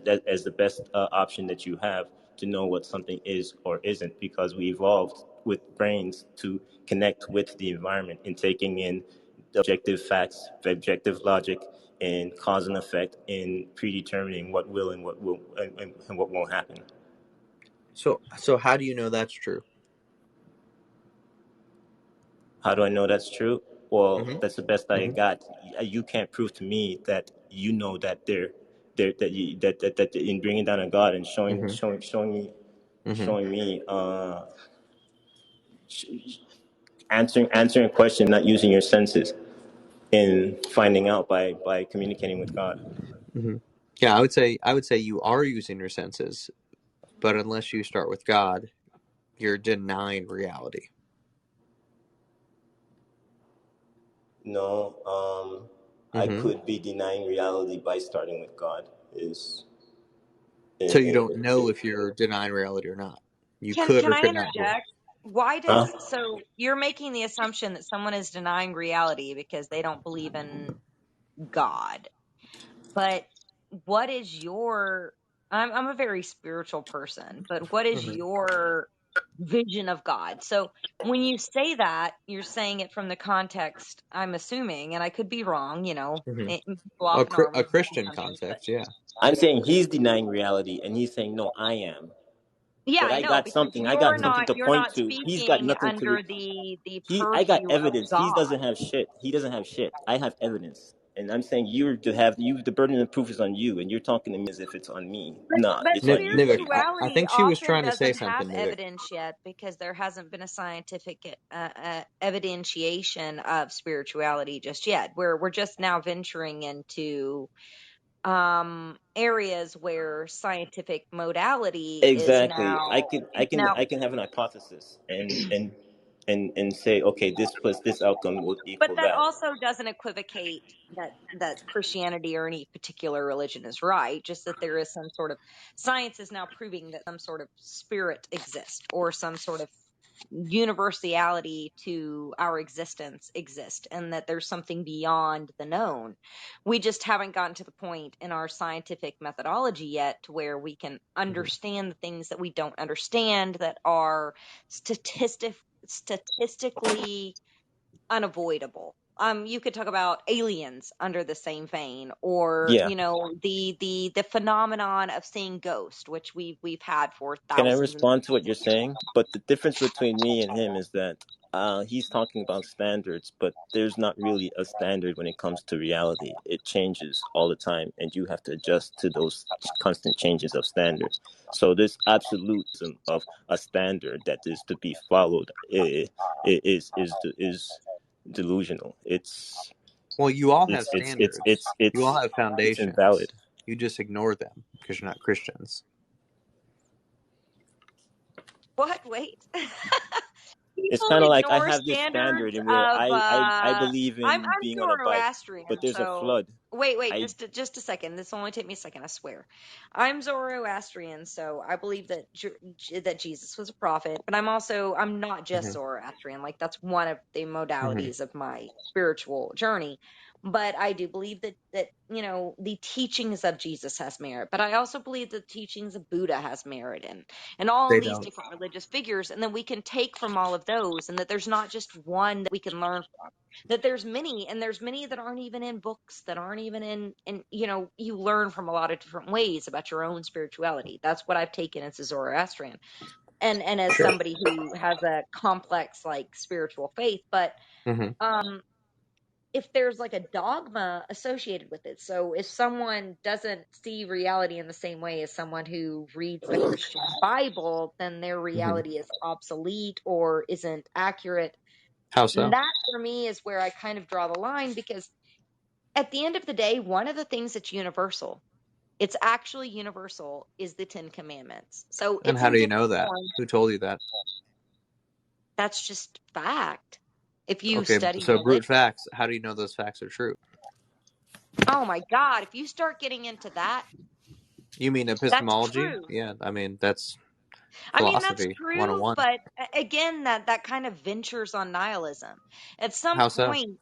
option that you have to know what something is or isn't, because we evolved with brains to connect with the environment and taking in objective facts, objective logic, and cause and effect in predetermining what will and what will and what won't happen. So how do you know that's true? How do I know that's true? Well, that's the best I got. You can't prove to me that you know that that in bringing down a God and showing me answering a question, not using your senses in finding out by communicating with God. Yeah, I would say you are using your senses, but unless you start with God, you're denying reality. No, I could be denying reality by starting with God. So you don't know if you're denying reality or not. You could Can or I could not. interject? Why does so you're making the assumption that someone is denying reality because they don't believe in God. But what is your I'm a very spiritual person, but what is your vision of God? So when you say that, you're saying it from the context, I'm assuming, and I could be wrong, A Christian context, yeah. I'm saying he's denying reality, and he's saying, no, I am. Yeah, but I know, because I got something to you're point not to. He's got speaking nothing to. under the I got purview of evidence. He God. doesn't have shit. I have evidence, and I'm saying the burden of proof is on you, and you're talking to me as if it's on me. But it's on you. spirituality I think she was trying to say doesn't have something. evidence yet because there hasn't been a scientific evidentiation of spirituality just yet. We're just now venturing into areas where scientific modality is Exactly. now I can have an hypothesis and say, okay, this plus this outcome will but equal that that. also doesn't equivocate that Christianity or any particular religion is right, just that there is some sort of science is now proving that some sort of spirit exists or some sort of universality to our existence exist, and that there's something beyond the known. We just haven't gotten to the point in our scientific methodology yet to where we can understand the things that we don't understand that are statistically unavoidable. You could talk about aliens under the same vein, or the phenomenon of seeing ghosts, which we've had for Can I thousands. respond to what you're saying? But the difference between me and him is that he's talking about standards, but there's not really a standard when it comes to reality. It changes all the time, and you have to adjust to those constant changes of standards. So this absolutism of a standard that is to be followed is delusional. You all have standards. You all have foundations. It's invalid. You just ignore them because you're not Christians. What? Wait. It's people kind of like I ignore have this standards standard and where of I believe I'm in being on a bike, Zoroastrian, but there's a so flood. wait, I just a second. This will only take me a second, I swear. I'm Zoroastrian, so I believe that that Jesus was a prophet, but I'm not just Mm-hmm. Zoroastrian. Like that's one of the Mm-hmm. modalities of my spiritual journey. But I do believe that the teachings of Jesus has merit. But I also believe the teachings of Buddha has merit, and all They these don't. different religious figures, and then we can take from all of those, and that there's not just one that we can learn from, that there's many, and there's many that aren't even in books, that aren't even in you learn from a lot of different ways about your own spirituality. That's what I've taken as a Zoroastrian, and as Sure. somebody who has a complex like spiritual faith. But Mm-hmm. if there's like a dogma associated with it, so if someone doesn't see reality in the same way as someone who reads the Christian Bible, then their reality is obsolete or isn't accurate. How so? And that for me is where I kind of draw the line, because at the end of the day, one of the things that's universal, it's actually universal, is the 10 Commandments. So And it's how in do you different know that? forms. Who told you that? That's just fact. If you Okay, study so brute religion. facts. How do you know those facts are true? Oh my God, if you start getting into that, You mean that's epistemology? true. Yeah, I mean that's I mean, that's philosophy true, 101. but again, that kind of ventures on nihilism. At some How so? point,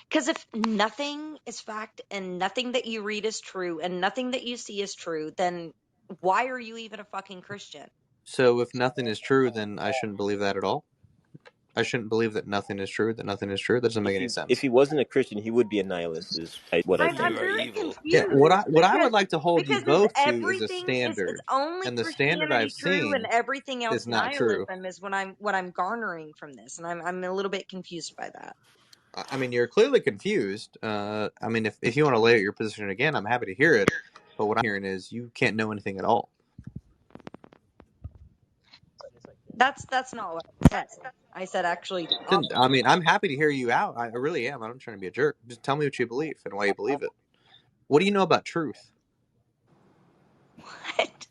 because if nothing is fact and nothing that you read is true and nothing that you see is true, then why are you even a fucking Christian? So if nothing is true, then I shouldn't believe that at all? I shouldn't believe that nothing is true, that nothing is true? That doesn't make any sense. if he wasn't a Christian, he would be a nihilist, is what I think. I'm very confused. Yeah, what I would like to hold you because both to is a everything is standard. only And the standard Christianity I've true and seen everything else is not true. nihilism is what I'm garnering from this, and I'm a little bit confused by that. I mean, you're clearly confused. I mean, if you want to lay out your position again, I'm happy to hear it. But what I'm hearing is you can't know anything at all. That's not what I said. I said actually the opposite. I mean, I'm happy to hear you out. I really am. I'm not trying to be a jerk. Just tell me what you believe and why you believe it. What do you know about truth? What?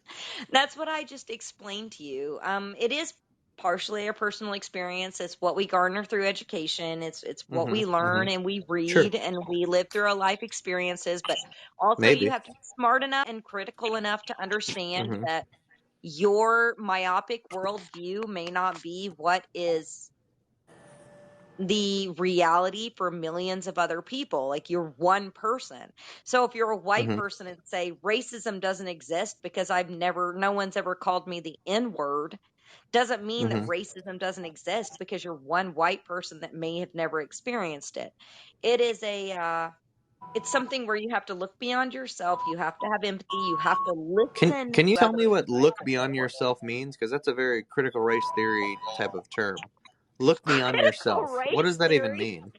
That's what I just explained to you. It is partially a personal experience. It's what we garner through education. It's what we learn and we read and we live through our life experiences. But also, you have to be smart enough and critical enough to understand that your myopic worldview may not be what is the reality for millions of other people. Like, you're one person. So if you're a white person and say racism doesn't exist because no one's ever called me the N-word, doesn't mean that racism doesn't exist because you're one white person that may have never experienced it. It is it's something where you have to look beyond yourself. You have to have empathy. You have to listen. Can you tell me what look beyond yourself means? Because that's a very critical race theory type of term. Look beyond yourself. What does that even mean?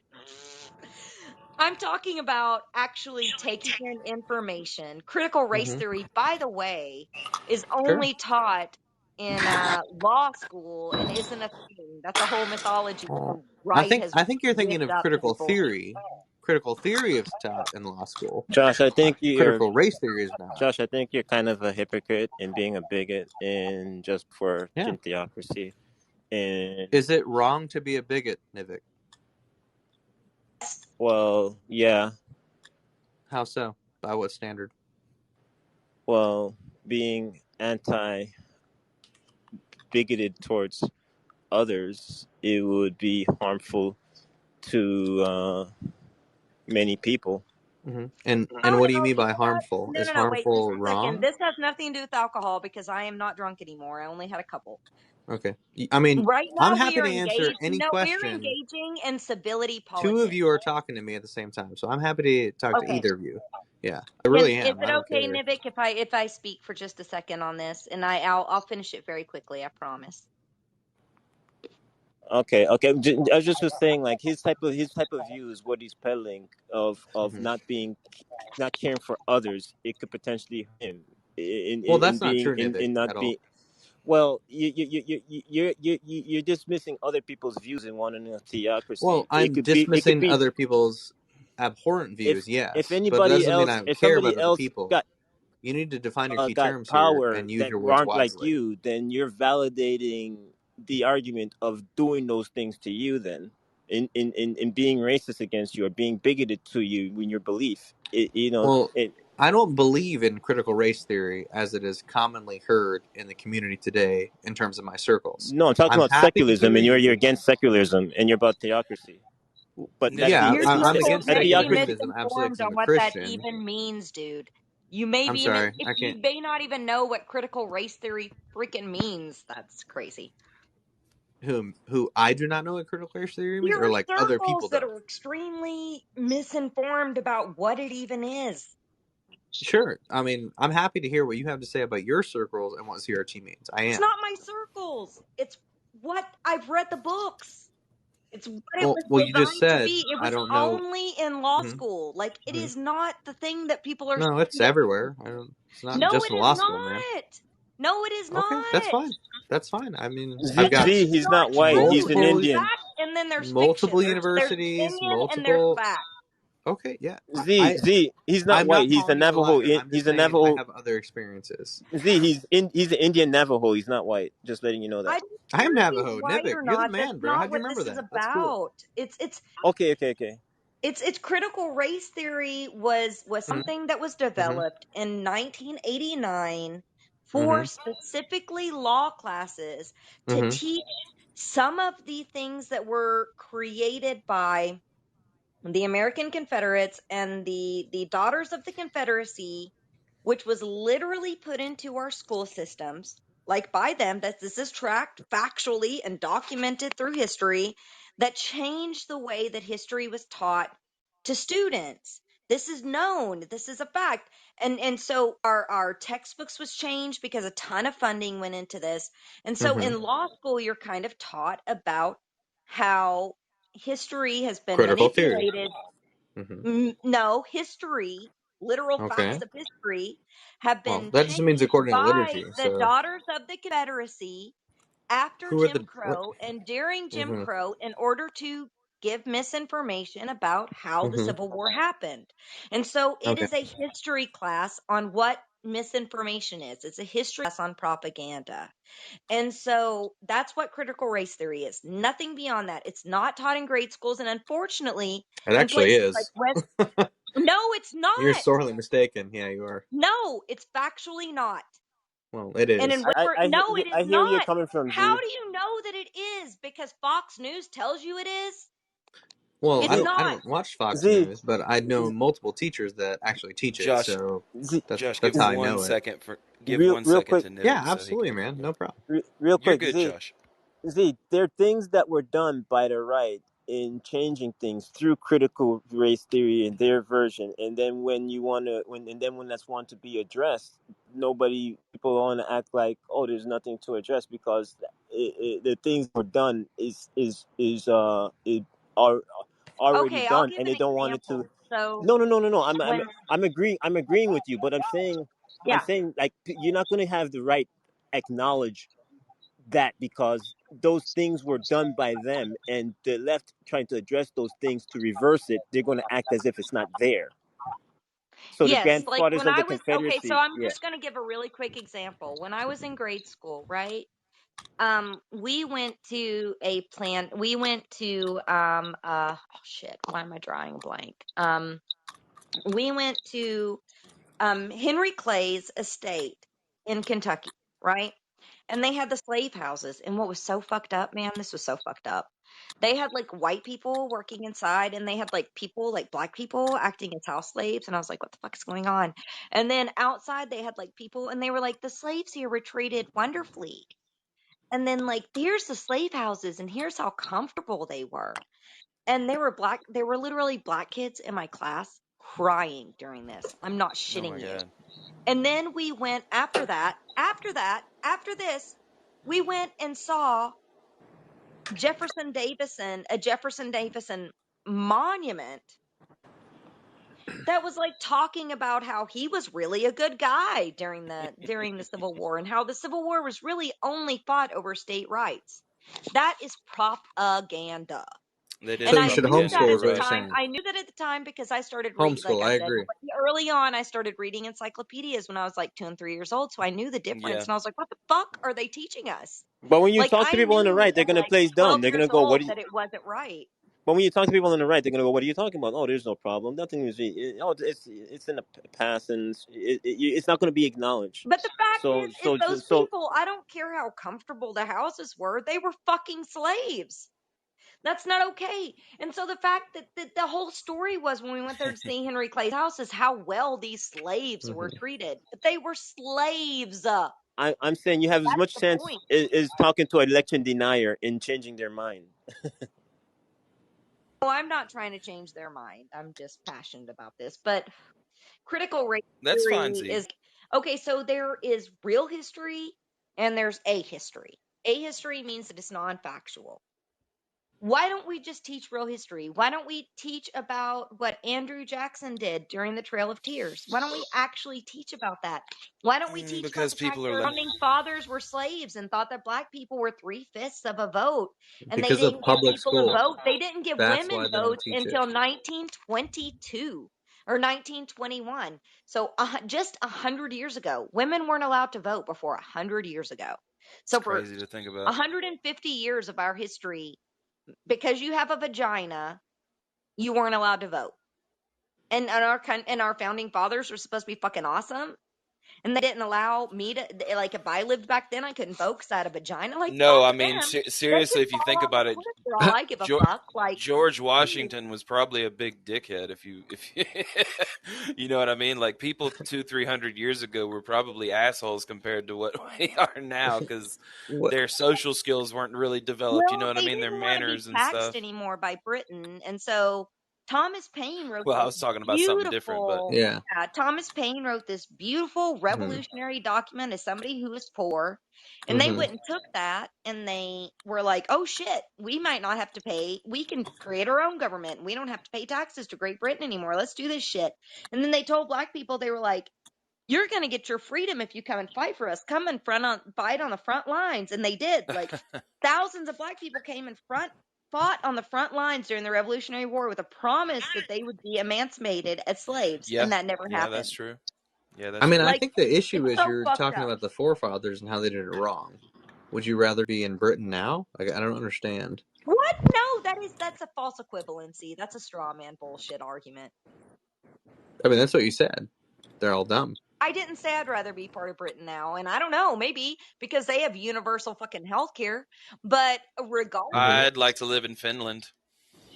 I'm talking about actually taking in information. Critical race theory, by the way, is only taught in law school and isn't a thing. That's a whole mythology that the right has I think you're thinking whipped of up to critical people. theory. Critical theory is taught in law school. Josh, I think critical race theory is not. Josh, I think you're kind of a hypocrite in being a bigot in just for theocracy. And is it wrong to be a bigot, Nivik? Well, yeah. How so? By what standard? Well, being anti-bigoted towards others, it would be harmful to many people. And what do you mean by harmful? No, is wait, harmful just a wrong? second. This has nothing to do with alcohol because I am not drunk anymore. I only had a couple. Okay. I mean, right now I'm happy we are to answer any question. We're engaging in civility politics. Two of you are talking to me at the same time, so I'm happy to talk to either of you. Yeah, I really am. Is it okay, Nivik, if I speak for just a second on this, and I'll finish it very quickly, I promise. Okay. I just was saying, like, his type of view is what he's peddling of not caring for others. It could potentially hurt him. That's not true, Nivik, at all. Well, you're dismissing other people's views and wanting a theocracy. Well, I'm dismissing other people's abhorrent views. If but anybody that doesn't else, mean I if care somebody about else other people. got you need to define your key got terms power here and use that your words aren't wisely. like you, then you're validating the argument of doing those things to you then, in being racist against you or being bigoted to you in your belief. Well, I don't believe in critical race theory as it is commonly heard in the community today in terms of my circles. No, I'm talking about secularism, and you're against secularism, and you're about theocracy. But yeah, I'm against secularism because because I'm actually misinformed on a what Christian. that even means, dude. You may I'm be sorry, I you can't. may not even know what critical race theory freaking means. That's crazy. Who I do not know what critical race theory means, There or are like other people circles that don't. are extremely misinformed about what it even is. Sure, I mean, I'm happy to hear what you have to say about your circles and what CRT means. I am. It's not my circles. It's what I've read the books. It's what it was Well, you just designed to said be. It I was don't know. only in law Mhm. school. Like it Mhm. is not the thing that people are. No, it's saying. everywhere. It's not No, just it in is law school, man. not. No, it is Okay, not. that's fine. That's fine. I mean, Z, I've got he's not white. He's an There's Indian. fact, and then there's multiple fiction. There's universities, opinion, and there's multiple. fact. Okay, yeah. He's not I'm white. not He's a calling you a Navajo. liar. I'm He's just a saying I Navajo. have other experiences. He's an Indian Navajo. He's not white. Just letting you know that. I don't I care am if Navajo. he's white Nivik, or you're the not. That's man, bro. not How'd you what remember this is that? That's cool. about. It's Okay. It's critical race theory was something that was developed in 1989 for specifically law classes to teach some of the things that were created by the American Confederates and the Daughters of the Confederacy, which was literally put into our school systems, like by them, that this is tracked factually and documented through history, that changed the way that history was taught to students. This is known. This is a fact. And so our textbooks was changed because a ton of funding went into this. And so in law school, you're kind of taught about how history has been Critical theory. manipulated. No, history, literal facts of history have been that just means changed according to by liturgy. the So Daughters of the Confederacy after who are Jim the Crow and during Jim Crow in order to give misinformation about how the Civil War happened. And so it is a history class on what misinformation is. It's a history class on propaganda. And so that's what critical race theory is. Nothing beyond that. It's not taught in grade schools. And unfortunately, it actually is. No, it's not. You're sorely mistaken. Yeah, you are. No, it's factually not. Well, it is. And in no, it is I hear not. where you're coming from, Z. How do you know that it is? Because Fox News tells you it is? Well, It's I not. don't watch Fox News, but I know multiple teachers that actually teach it. Josh, So Josh, that's give how I 1 know second it. for real 1 second quick. to Nivik. Yeah, so absolutely, man. No problem. Real quick, You're good, Z. Josh. Z, there are things that were done by the right in changing things through critical race theory and their version, and then when that's want to be addressed, people want to act like, oh, there's nothing to address because the things were done are already Okay, I'll done, give and an they don't want it example. to. So No. when I'm agreeing with you, but I'm saying like you're not going to have the right acknowledge that because those things were done by them, and the left trying to address those things to reverse it, they're going to act as if it's not there. So the yes, like grandfathers when of I the was okay, so Confederacy, I'm just going to give a really quick example. When I was in grade school, right? We went to oh shit, why am I drawing a blank? We went to Henry Clay's estate in Kentucky, right? And they had the slave houses. And what was so fucked up, man, this was so fucked up. They had like white people working inside, and they had like people, like black people acting as house slaves. And I was like, what the fuck is going on? And then outside, they had like people, and they were like, the slaves here were treated wonderfully. And then, like, here's the slave houses, and here's how comfortable they were. And they were literally black kids in my class crying during this. I'm not shitting you. God. And then we went after this, we went and saw a Jefferson Davison monument that was like talking about how he was really a good guy during the Civil War, and how the Civil War was really only fought over state rights. That is propaganda. They did And I should knew homeschool, that at is what the you're time. saying. I knew that at the time because I started reading, Homeschool, like I I said, agree. early on, I started reading encyclopedias when I was like 2 and 3 years old. So I knew the difference, Yeah. and I was like, "What the fuck are they teaching us?" But when you Like, talk to I people on the knew right, they're at gonna like play 12 dumb. They're years gonna go, "What?" old that it wasn't right. But when you talk to people on the right, they're gonna go, "What are you talking about?" Oh, there's no problem. Nothing is. It's in the past, and it's not gonna be acknowledged. But the fact So is so those so people, I don't care how comfortable the houses were, they were fucking slaves. That's not okay. And so the fact that the whole story was when we went there to see Henry Clay's house is how well these slaves were treated. But they were slaves. I'm saying you have as much The chance point. is talking to an election denier in changing their mind. Oh, I'm not trying to change their mind. I'm just passionate about this. But critical race That's fine, theory Z. is okay. So there is real history and there's a history. A history means that it's non-factual. Why don't we just teach real history? Why don't we teach about what Andrew Jackson did during the Trail of Tears? Why don't we actually teach about that? Why don't we teach about Because the fact people that are our founding fathers were slaves and thought that black people were 3/5 of a vote, and they Because of didn't give public people a school. vote. They didn't give That's women why they don't votes teach until it. 1922 or 1921. So just 100 years ago, women weren't allowed to vote before 100 years ago. So It's for crazy to think about. 150 years of our history, because you have a vagina, you weren't allowed to vote. And our founding fathers were supposed to be fucking awesome, and they didn't allow me to, like, if I lived back then, I couldn't vote because I had a vagina. Like, No, fuck I mean them. seriously, if you think about it, For all I give a fuck. Like, George Washington was probably a big dickhead. If you you know what I mean, like people 200-300 years ago were probably assholes compared to what we are now because their social skills weren't really developed. You know what I mean? Their manners and taxed stuff. anymore by Britain, and so Thomas Paine wrote Well, I this was talking about something different, but Thomas Paine wrote this beautiful revolutionary document as somebody who was poor, and they went and took that and they were like, "Oh shit, we might not have to pay. We can create our own government. We don't have to pay taxes to Great Britain anymore. Let's do this shit." And then they told black people, they were like, "You're going to get your freedom if you come and fight for us. Come and fight on the front lines." And they did. Like, thousands of black people came and fought on the front lines during the Revolutionary War with a promise that they would be emancipated as slaves, yeah, and that never happened. That's true. Yeah, that's I mean, true. I think the issue is so you're talking about the forefathers and how they did it wrong. Would you rather be in Britain now? Like, I don't understand. What? No, that's a false equivalency. That's a straw man bullshit argument. I mean, that's what you said. They're all dumb. I didn't say I'd rather be part of Britain now, and I don't know, maybe because they have universal fucking healthcare. But regardless, I'd like to live in Finland.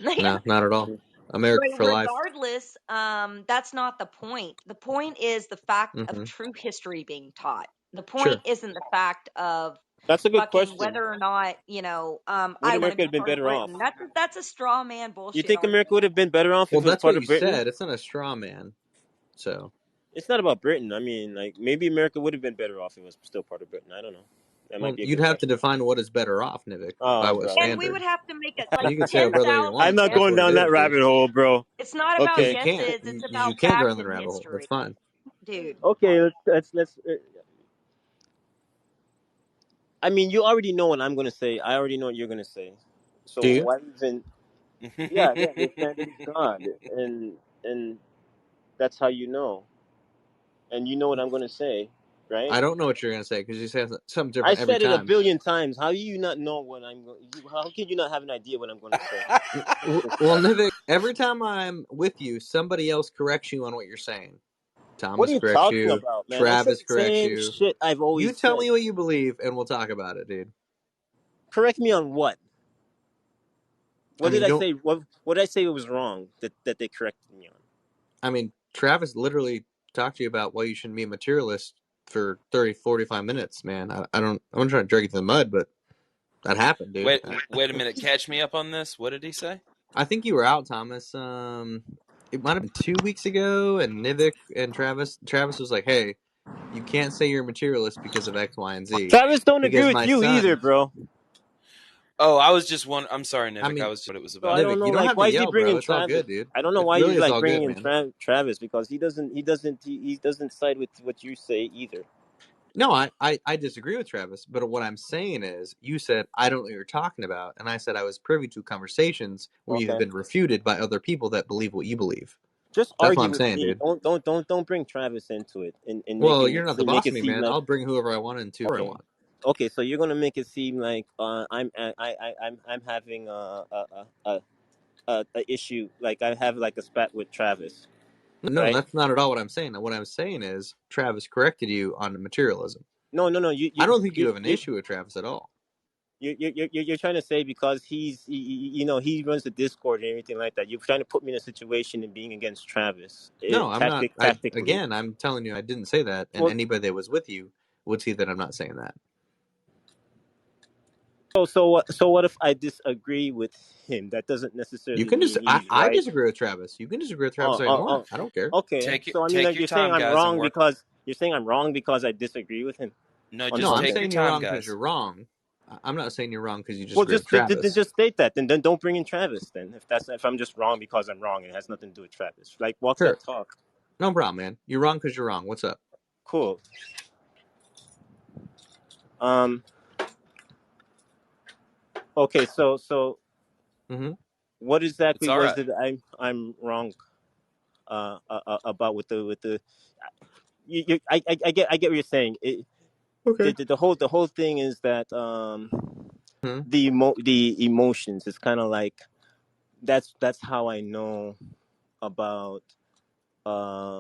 No, not at all. America for life. Regardless, that's not the point. The point is the fact of true history being taught. The point isn't the fact of that's a good question. whether or not, you know, would I America have been better off? That's a straw man bullshit. You think America would have been better off if it was that's part what of you Britain? said. It's not a straw man. So it's not about Britain. I mean, like, maybe America would have been better off if it was still part of Britain. I don't know. That might be you'd have to define what is better off, Nivik. By what standard? And we would have to make it like you can say whether you want. I'm not going down that rabbit hole, bro. It's not about guesses. It's about you can't go facts down the and rabbit hole. history. That's fine. Dude. Okay, let's. I mean, you already know what I'm going to say. I already know what you're going to say. So do you? Why even? Yeah, the standard is God, and that's how you know. And you know what I'm going to say, right? I don't know what you're going to say because you say something different every time. I said it a billion times. How do you not know what I'm going? How can you not have an idea what I'm going to say? Well, Nivik, every time I'm with you, somebody else corrects you on what you're saying. Thomas what are you corrects talking you. about, man? Travis corrects same you. Shit I've always you tell said. me what you believe, and we'll talk about it, dude. Correct me on what? What did I say? What did I say was wrong that they corrected me on? I mean, Travis literally talked to you about why you shouldn't be a materialist for 30, 45 minutes, man. I'm not trying to drag you to the mud, but that happened, dude. Wait a minute. Catch me up on this. What did he say? I think you were out, Thomas. It might have been 2 weeks ago, and Nivik and Travis was like, hey, you can't say you're a materialist because of X, Y, and Z. Travis don't agree with you either, bro. Oh, I was just one. I'm sorry, Nivik. I mean, I was what it was So about. I don't know, you don't like, have why to is he yell, bringing bro. It's Travis? all good, dude. I don't know why really he's like bringing good, in Travis because he doesn't side with what you say either. No, I disagree with Travis, but what I'm saying is, you said I don't know what you're talking about, and I said I was privy to conversations where you have been refuted by other people that believe what you believe. Just That's argue what I'm with saying, me. dude. Don't bring Travis into it. And well, you're not the boss of me, man. I'll bring whoever I want into whoever I want. Okay, so you're gonna make it seem like I'm having a issue, like I have like a spat with Travis. No, right? that's not at all what I'm saying. What I'm saying is Travis corrected you on the materialism. No. I don't think you have an issue with Travis at all. You're trying to say because he runs the Discord and everything like that. You're trying to put me in a situation of being against Travis. No, I'm not. Tactically. I'm telling you, I didn't say that, and anybody that was with you would see that I'm not saying that. So what if I disagree with him? That doesn't necessarily you can mean he's I right. disagree with Travis. You can disagree with Travis all you want. I don't care. Okay, so I mean, like, you're saying I'm wrong because I disagree with him. No, I'm saying you're wrong because you're wrong. I'm not saying you're wrong because you just just Travis. just state that. Then don't bring in Travis. Then if I'm just wrong because I'm wrong, it has nothing to do with Travis. Like, walk that talk. No problem, man. You're wrong because you're wrong. What's up? Cool. Okay, so what exactly was it I'm wrong about with the I get what you're saying. Okay. The whole thing is that the emotions. It's kind of like that's how I know about why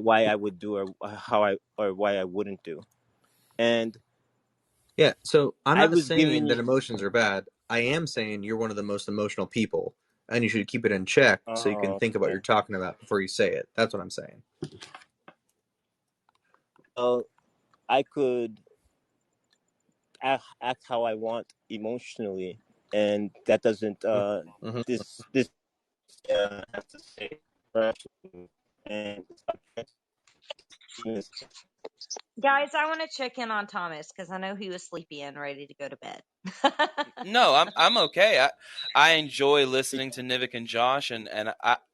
I would do or why I wouldn't do. And yeah, so I'm not saying that emotions are bad. I am saying you're one of the most emotional people, and you should keep it in check so you can think about what you're talking about before you say it. That's what I'm saying. I could act how I want emotionally, and that doesn't this have to say and Guys, I want to check in on Thomas because I know he was sleepy and ready to go to bed. No, I'm okay. I enjoy listening to Nivik and Josh, and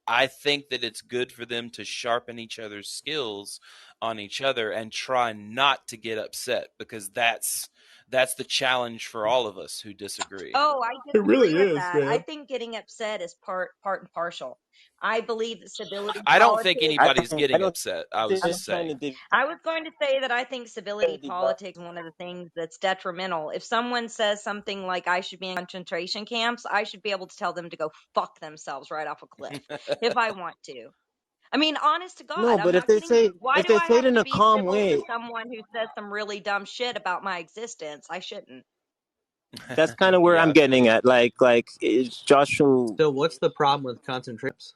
I think that it's good for them to sharpen each other's skills on each other and try not to get upset, because that's the challenge for all of us who disagree. Oh, I disagree with that. Man. I think getting upset is part and partial. I believe that civility. I don't think anybody's getting upset. I was just saying. I was going to say that I think civility politics is one of the things that's detrimental. If someone says something like I should be in concentration camps, I should be able to tell them to go fuck themselves right off a cliff if I want to. I mean, honest to God. No, but if they say it in a calm way, to someone who says some really dumb shit about my existence, I shouldn't. That's kind of where I'm getting at. Like is Joshua. So what's the problem with concentrations?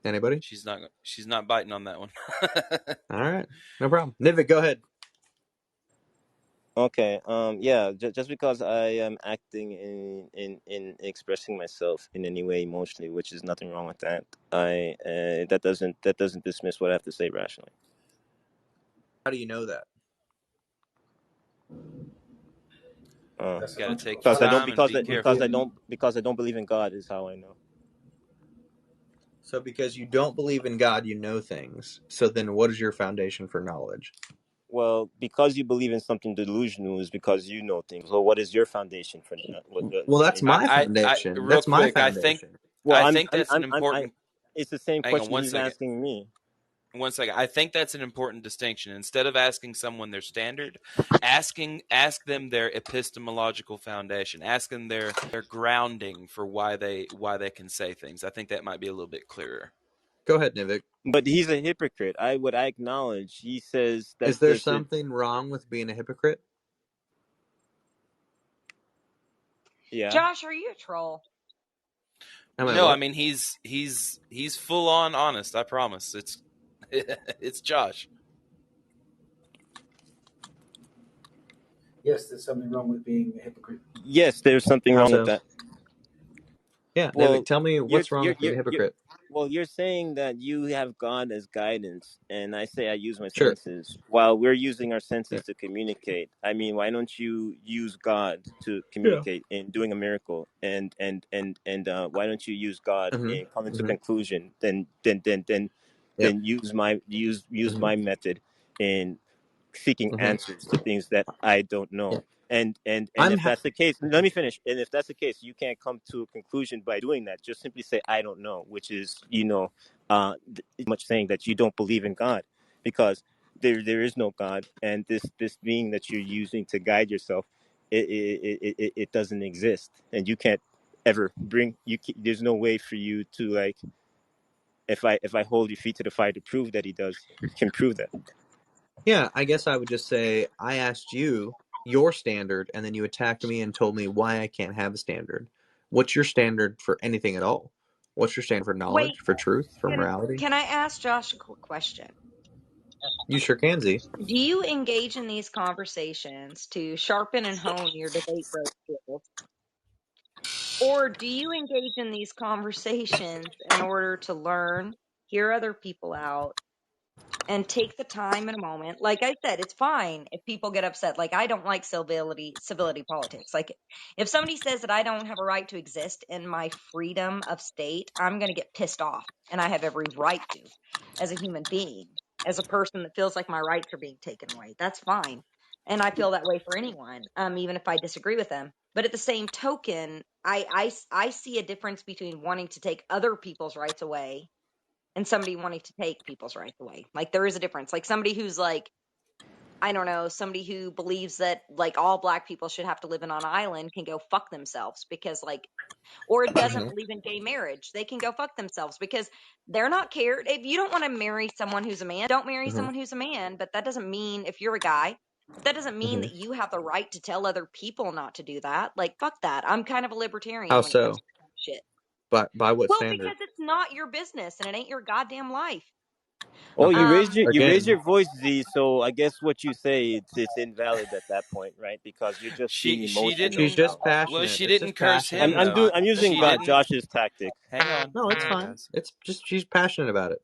Anybody? She's not biting on that one. All right, no problem. Nivik, go ahead. Okay. Yeah. Just because I am acting in expressing myself in any way emotionally, which is nothing wrong with that. That doesn't dismiss what I have to say rationally. How do you know that? Gotta take because I don't believe in God is how I know. So because you don't believe in God, you know things. So then what is your foundation for knowledge? Well, because you believe in something delusional is because you know things. So what is your foundation for that? Well, that's my foundation. That's my foundation. I think that's an important... It's the same question he's asking me. 1 second. I think that's an important distinction. Instead of asking someone their standard, ask them their epistemological foundation. Ask them their grounding for why they can say things. I think that might be a little bit clearer. Go ahead, Nivik. But he's a hypocrite. I acknowledge. He says that. Is there something wrong with being a hypocrite? Yeah. Josh, are you a troll? No, I mean he's full on honest. I promise. It's Josh. Yes, there's something wrong with being a hypocrite. Yes, there's something wrong with that. Yeah, Nivik, tell me what's wrong with being a hypocrite. Well, you're saying that you have God as guidance, and I say I use my senses. While we're using our senses to communicate, I mean, why don't you use God to communicate in doing a miracle? And why don't you use God in coming to conclusion? Then use my method in seeking answers to things that I don't know. And if that's the case, let me finish. And if that's the case, you can't come to a conclusion by doing that. Just simply say, I don't know, which is, much saying that you don't believe in God, because there is no God, and this being that you're using to guide yourself, it doesn't exist, and you can't ever there's no way for you to, like, if I hold your feet to the fire to prove that he does, you can prove that. Yeah, I guess I would just say I asked you your standard, and then you attacked me and told me why I can't have a standard. What's your standard for anything at all? What's your standard for knowledge, for truth, for morality? Can I ask Josh a quick question? You sure can, Z. Do you engage in these conversations to sharpen and hone your debate bro skills? Or do you engage in these conversations in order to learn, hear other people out, and take the time in a moment? Like I said, it's fine if people get upset. Like, I don't like civility politics. Like, if somebody says that I don't have a right to exist in my freedom of state, I'm going to get pissed off, and I have every right to, as a human being, as a person that feels like my rights are being taken away. That's fine. And I feel that way for anyone, even if I disagree with them. But at the same token, I see a difference between wanting to take other people's rights away and somebody wanting to take people's rights away. Like, there is a difference. Like, somebody who's like, I don't know, somebody who believes that like all black people should have to live in on an island can go fuck themselves, because like, or doesn't believe in gay marriage, they can go fuck themselves because they're not cared. If you don't want to marry someone who's a man, don't marry someone who's a man. But that doesn't mean, if you're a guy, that doesn't mean that you have the right to tell other people not to do that. Like, fuck that. I'm kind of a libertarian How when it comes so? to shit. But by what Well, standard? because it's not your business and it ain't your goddamn life. Oh, you raised your voice, Z. So I guess what you say, it's invalid at that point, right? Because you're just being emotional. She's just passionate. Well, she It's didn't just curse passionate. him. I'm using Josh's tactic. Hang on. No, it's Hang on, fine. guys. It's just she's passionate about it.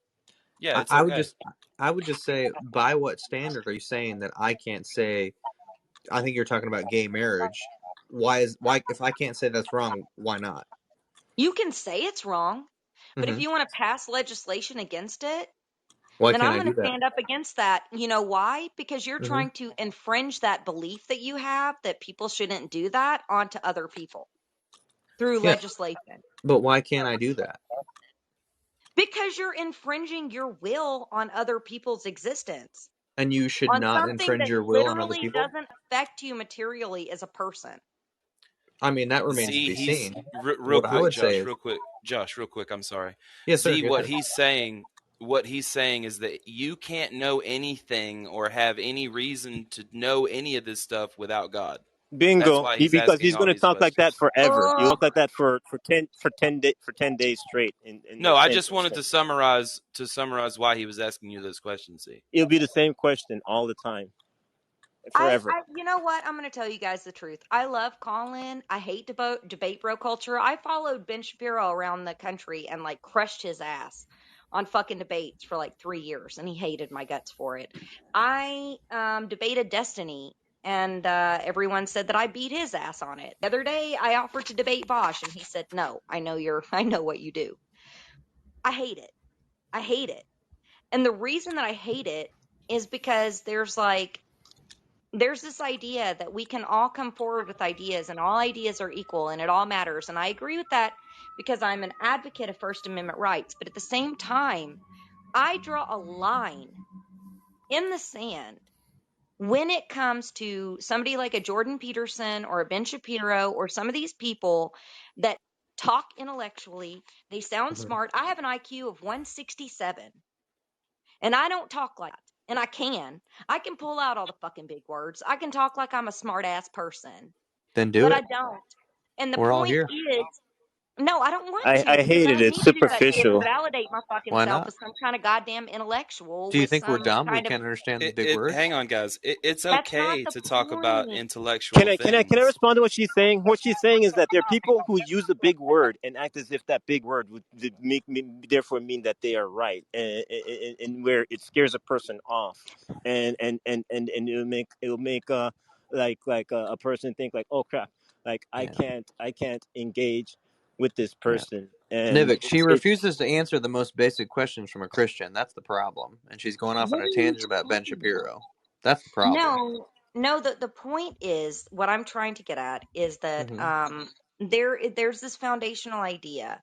Yeah, it's I okay. would just say, by what standard are you saying that I can't say? I think you're talking about gay marriage. Why if I can't say that's wrong, why not? You can say it's wrong, but if you want to pass legislation against it, why then can't I'm I going do to that? stand up against that. You know why? Because you're trying to infringe that belief that you have that people shouldn't do that onto other people through legislation. But why can't I do that? Because you're infringing your will on other people's existence. And you should On not something infringe that your will on other literally people? doesn't affect you materially as a person. I mean, that remains to be seen. What I would say is, Josh, real quick. I'm sorry. Yes, sir. See, what he's saying is that you can't know anything or have any reason to know any of this stuff without God. Bingo. Because he's going to talk like that forever. He'll talk like that for 10 days straight. No, I just wanted to summarize why he was asking you those questions. See, it'll be the same question all the time, forever. You know what? I'm going to tell you guys the truth. I love Colin. I hate debate bro culture. I followed Ben Shapiro around the country and like crushed his ass on fucking debates for like 3 years, and he hated my guts for it. I debated Destiny, and everyone said that I beat his ass on it. The other day, I offered to debate Vosh, and he said, "No, I know what you do." I hate it. I hate it. And the reason that I hate it is because there's this idea that we can all come forward with ideas and all ideas are equal and it all matters. And I agree with that because I'm an advocate of First Amendment rights. But at the same time, I draw a line in the sand when it comes to somebody like a Jordan Peterson or a Ben Shapiro or some of these people that talk intellectually. They sound smart. I have an IQ of 167 and I don't talk like that. And I can pull out all the fucking big words. I can talk like I'm a smart ass person. Then do but it. I don't. And the We're all point here. is, no, I don't want to. I hate it. Because I don't It's need to do that shit superficial. to validate my fucking Why self not? as some kind of goddamn intellectual. Do you with think we're some dumb? We kind of. can't understand the big words? Hang on, guys. It's That's not okay the to talk about point. intellectual things. Can I respond to what she's saying? What she's saying is that there are people who use a big word and act as if that big word would therefore mean that they are right, and where it scares a person off, and it'll make a person think like, oh crap, like I can't engage with this person. And Nivik, she refuses to answer the most basic questions from a Christian. That's the problem. And she's going off on a tangent about Ben Shapiro. That's the problem. No. The point is, what I'm trying to get at is that there's this foundational idea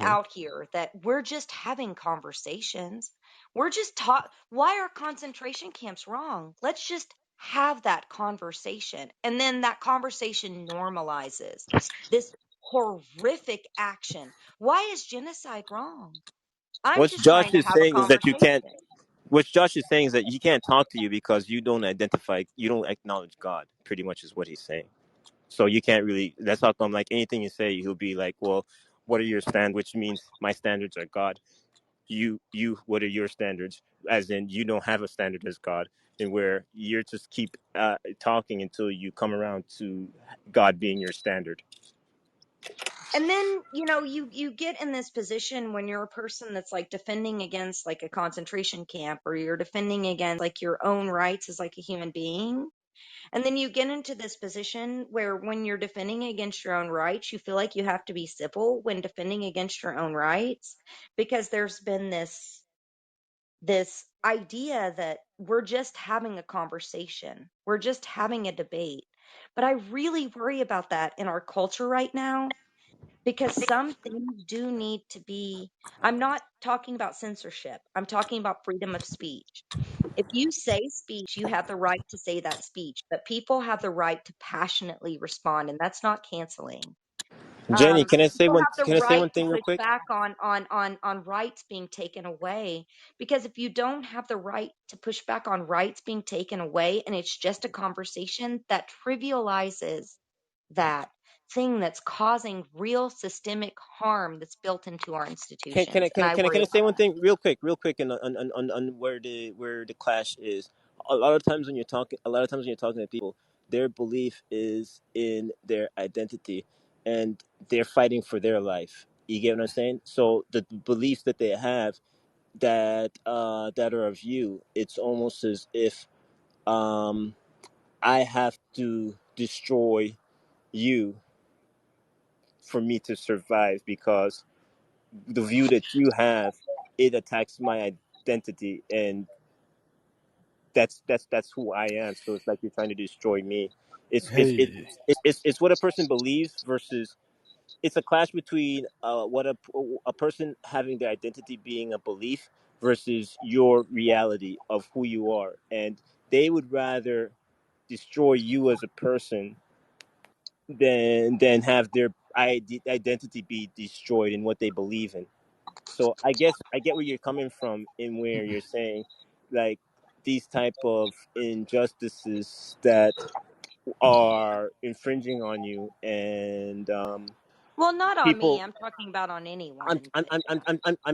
out here that we're just having conversations. We're just why are concentration camps wrong? Let's just have that conversation. And then that conversation normalizes this horrific action. Why is genocide wrong? I'm What just Josh trying to is have a saying is that you can't. conversation. What Josh is saying is that he can't talk to you because you don't identify, you don't acknowledge God. Pretty much is what he's saying. So you can't really. That's how come. Like anything you say, he'll be like, "Well, what are your standards?" Which means my standards are God. You. What are your standards? As in, you don't have a standard as God, and where you're just keep talking until you come around to God being your standard. And then, you get in this position when you're a person that's like defending against like a concentration camp, or you're defending against like your own rights as like a human being. And then you get into this position where when you're defending against your own rights, you feel like you have to be civil when defending against your own rights, because there's been this idea that we're just having a conversation. We're just having a debate. But I really worry about that in our culture right now, because some things do need to be. I'm not talking about censorship. I'm talking about freedom of speech. If you say speech, you have the right to say that speech, but people have the right to passionately respond, and that's not canceling. Jenny, can I say People one? have the Can I say right one to thing real push quick? back on rights being taken away, because if you don't have the right to push back on rights being taken away, and it's just a conversation, that trivializes that thing that's causing real systemic harm that's built into our institutions, and I worry Can I about say one that. thing real quick, and on where the clash is. A lot of times when you're talking, to people, their belief is in their identity, and they're fighting for their life. You get what I'm saying? So the beliefs that they have that are of you, it's almost as if I have to destroy you for me to survive, because the view that you have, it attacks my identity, and that's who I am. So it's like you're trying to destroy me. Hey, It's what a person believes versus, it's a clash between what a person having their identity being a belief versus your reality of who you are, and they would rather destroy you as a person than have their identity be destroyed in what they believe in. So I guess I get where you're coming from, in where you're saying like these type of injustices that are infringing on you, and Well, not on me. people. I'm talking about on anyone.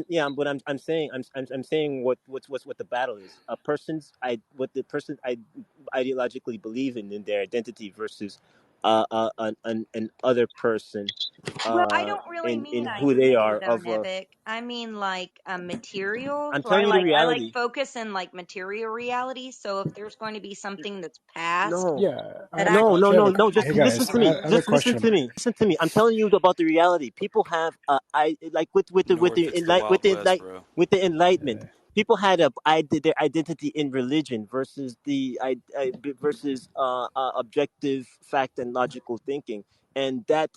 Yeah, but I'm saying what the battle is. A person's what the person I ideologically believe in their identity versus an other person Well, I don't really in mean who they identity are though, of a. Nivik. I mean like material. I'm So I telling you the like I like reality. focus in like material reality. So if there's going to be something that's past No, yeah, that no, no, actually have no, a. no. Just Hey listen guys, to me. I have a Just listen question. to me. Listen to me. I'm telling you about the reality. People have I like North, it's the Wild West, bro. with the Enlightenment. People had their identity in religion versus versus objective fact and logical thinking, and that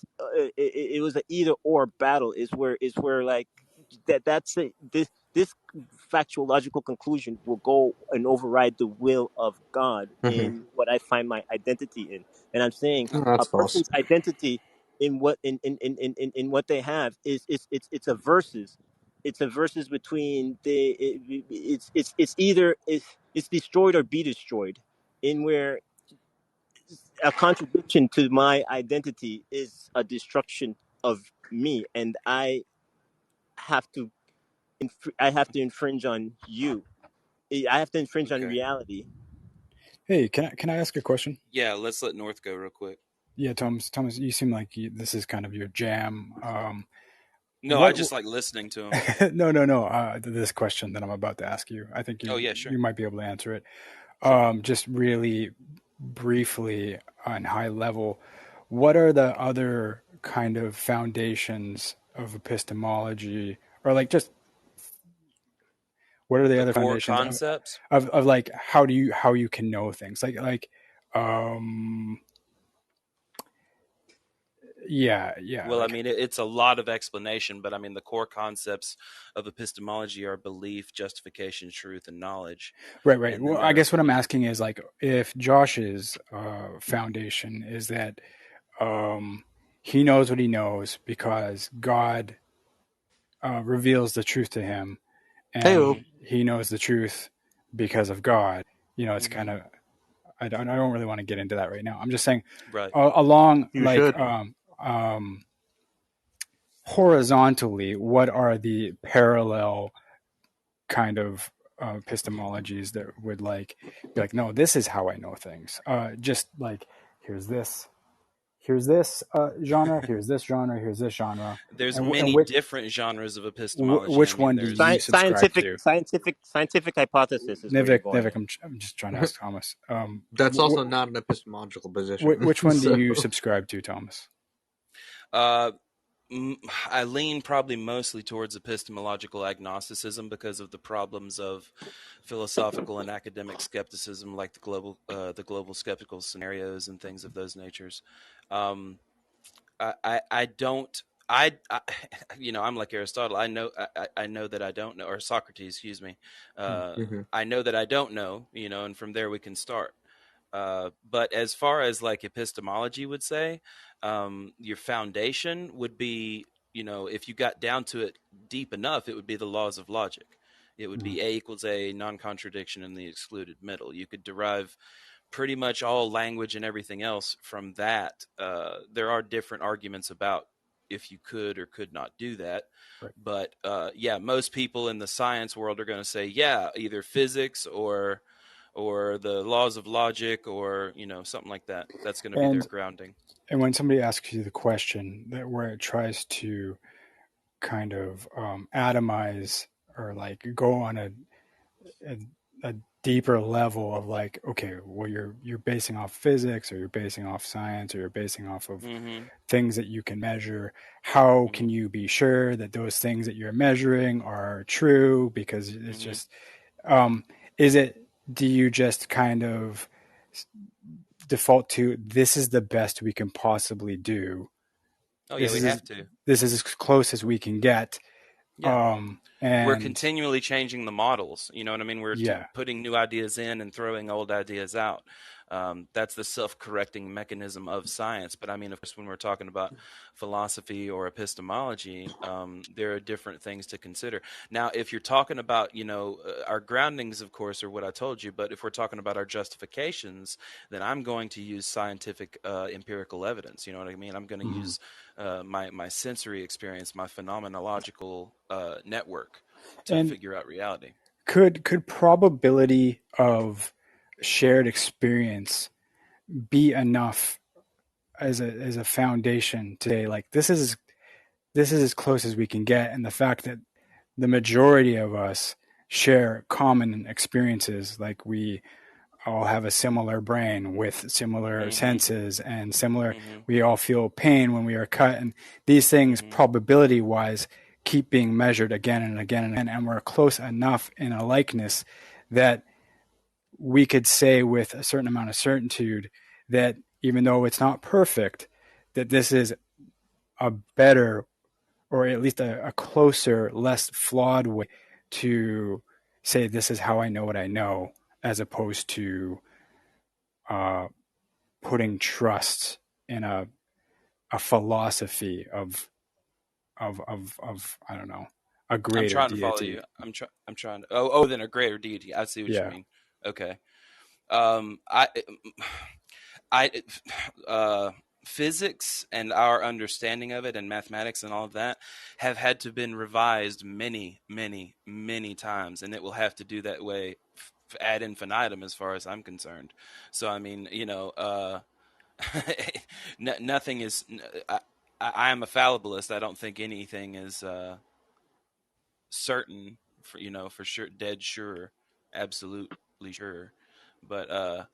it was an either or battle. Is where like that's it. This factual logical conclusion will go and override the will of God Hmm. in what I find my identity in. And I'm saying No, a that's false. person's identity in what in what they have is it's a versus. It's a versus between it's either it's destroyed or be destroyed, in where a contradiction to my identity is a destruction of me, and have to I have to infringe on you. I have to infringe on Okay. reality. Hey, can I ask a question? Yeah, let's let North go real quick. Yeah, Thomas, you seem like this is kind of your jam. No, I just like listening to him. No. This question that I'm about to ask you, I think Oh yeah, sure. you might be able to answer it. Sure. Just really briefly on high level, what are the other kind of foundations of epistemology, or like just what are the other Core foundations concepts of like how you can know things like Yeah. Well, I mean, it's a lot of explanation, but I mean, the core concepts of epistemology are belief, justification, truth, and knowledge. Right. Well, I guess what I'm asking is like, if Josh's foundation is that he knows what he knows because God reveals the truth to him, and he knows the truth because of God. It's kind of, I don't really want to get into that right now. I'm just saying, right. Along like horizontally, what are the parallel kind of epistemologies that would like be like, no, this is how I know things. Just like, here's this genre, here's this genre, here's this genre. There's many different genres of epistemology. Which one do you subscribe to? Scientific hypothesis is Nivik, I'm just trying to ask Thomas. That's also not an epistemological position. Which one do you subscribe to, Thomas? I lean probably mostly towards epistemological agnosticism because of the problems of philosophical and academic skepticism, like the global skeptical scenarios and things of those natures. I'm like Aristotle. I know that I don't know, or Socrates, excuse me. I know that I don't know, and from there we can start. But as far as like epistemology would say, your foundation would be, if you got down to it deep enough, it would be the laws of logic. It would be A equals A, non-contradiction in the excluded middle. You could derive pretty much all language and everything else from that. There are different arguments about if you could or could not do that. Right. But most people in the science world are going to say, either physics or the laws of logic or, something like that. That's going to be their grounding. And when somebody asks you the question where it tries to kind of atomize or like go on a deeper level of like, okay, well, you're basing off physics, or you're basing off science, or you're basing off of things that you can measure. How can you be sure that those things that you're measuring are true? Because it's just, do you just kind of default to, this is the best we can possibly do? Oh, yeah, we have to. This is as close as we can get. Yeah. And we're continually changing the models. You know what I mean? We're putting new ideas in and throwing old ideas out. That's the self-correcting mechanism of science. But I mean, of course, when we're talking about philosophy or epistemology, there are different things to consider. Now, if you're talking about, our groundings, of course, are what I told you. But if we're talking about our justifications, then I'm going to use scientific empirical evidence. You know what I mean? I'm going to use my sensory experience, my phenomenological network to figure out reality. Could probability of shared experience be enough as a foundation to say, like, this is as close as we can get, and the fact that the majority of us share common experiences, like we all have a similar brain with similar senses and similar, we all feel pain when we are cut, and these things probability wise keep being measured again and again and again, and we're close enough in a likeness that we could say with a certain amount of certitude that even though it's not perfect, that this is a better, or at least a closer, less flawed way to say, this is how I know what I know, as opposed to putting trust in a philosophy of I don't know, a greater I'm trying deity. To follow you. I'm trying to. Then a greater deity. I see what you mean. Okay. Physics and our understanding of it, and mathematics and all of that, have had to been revised many, many, many times, and it will have to do that way ad infinitum, as far as I'm concerned. So I mean, nothing is. I am a fallibilist. I don't think anything is certain for sure, dead sure, absolutely sure. But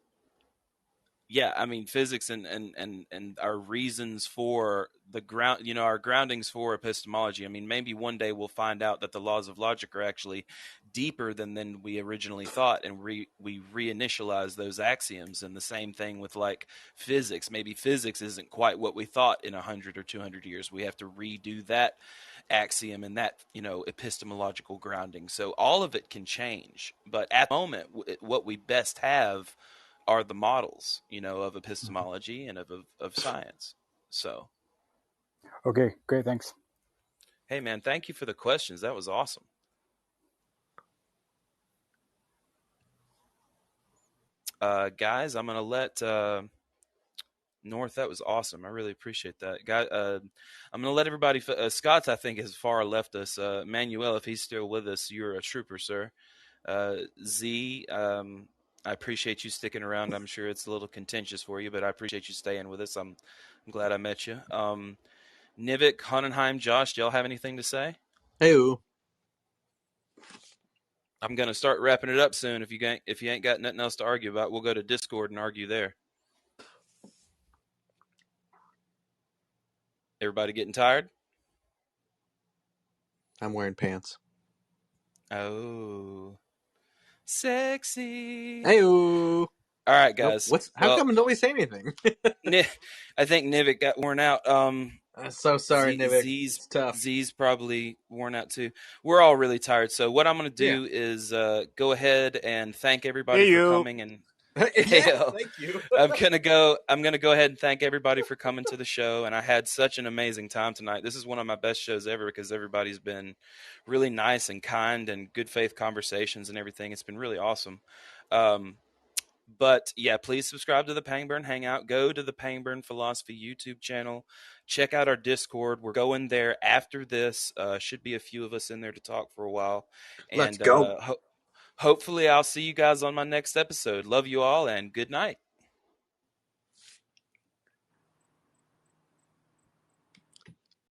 yeah, I mean, physics and our reasons for the ground, our groundings for epistemology. I mean, maybe one day we'll find out that the laws of logic are actually deeper than we originally thought, and we reinitialize those axioms. And the same thing with like physics. Maybe physics isn't quite what we thought in 100 or 200 years. We have to redo that axiom and that epistemological grounding. So all of it can change, but at the moment, what we best have are the models, of epistemology and of science. So, okay, great, thanks. Hey, man, thank you for the questions. That was awesome. Guys, I'm gonna let North. That was awesome. I really appreciate that, guy. I'm gonna let everybody. Scott, I think, has far left us. Manuel, if he's still with us, you're a trooper, sir. Z. I appreciate you sticking around. I'm sure it's a little contentious for you, but I appreciate you staying with us. I'm glad I met you. Nivik, Honenheim, Josh, do y'all have anything to say? Hey-oo. I'm gonna start wrapping it up soon. If you ain't got nothing else to argue about, we'll go to Discord and argue there. Everybody getting tired? I'm wearing pants. Oh. Sexy. Hey-oo. All right, guys. Nope. How come nobody say anything? I think Nivik got worn out. I'm so sorry, Nivik. It's tough. Z's probably worn out too. We're all really tired. So what I'm going to do is go ahead and thank everybody for coming. And thank you. I'm gonna go ahead and thank everybody for coming to the show. And I had such an amazing time tonight. This is one of my best shows ever because everybody's been really nice and kind and good faith conversations and everything. It's been really awesome. But yeah, please subscribe to the Pangburn Hangout. Go to the Pangburn Philosophy YouTube channel. Check out our Discord. We're going there after this. Should be a few of us in there to talk for a while. Let's go. Hopefully I'll see you guys on my next episode. Love you all and good night.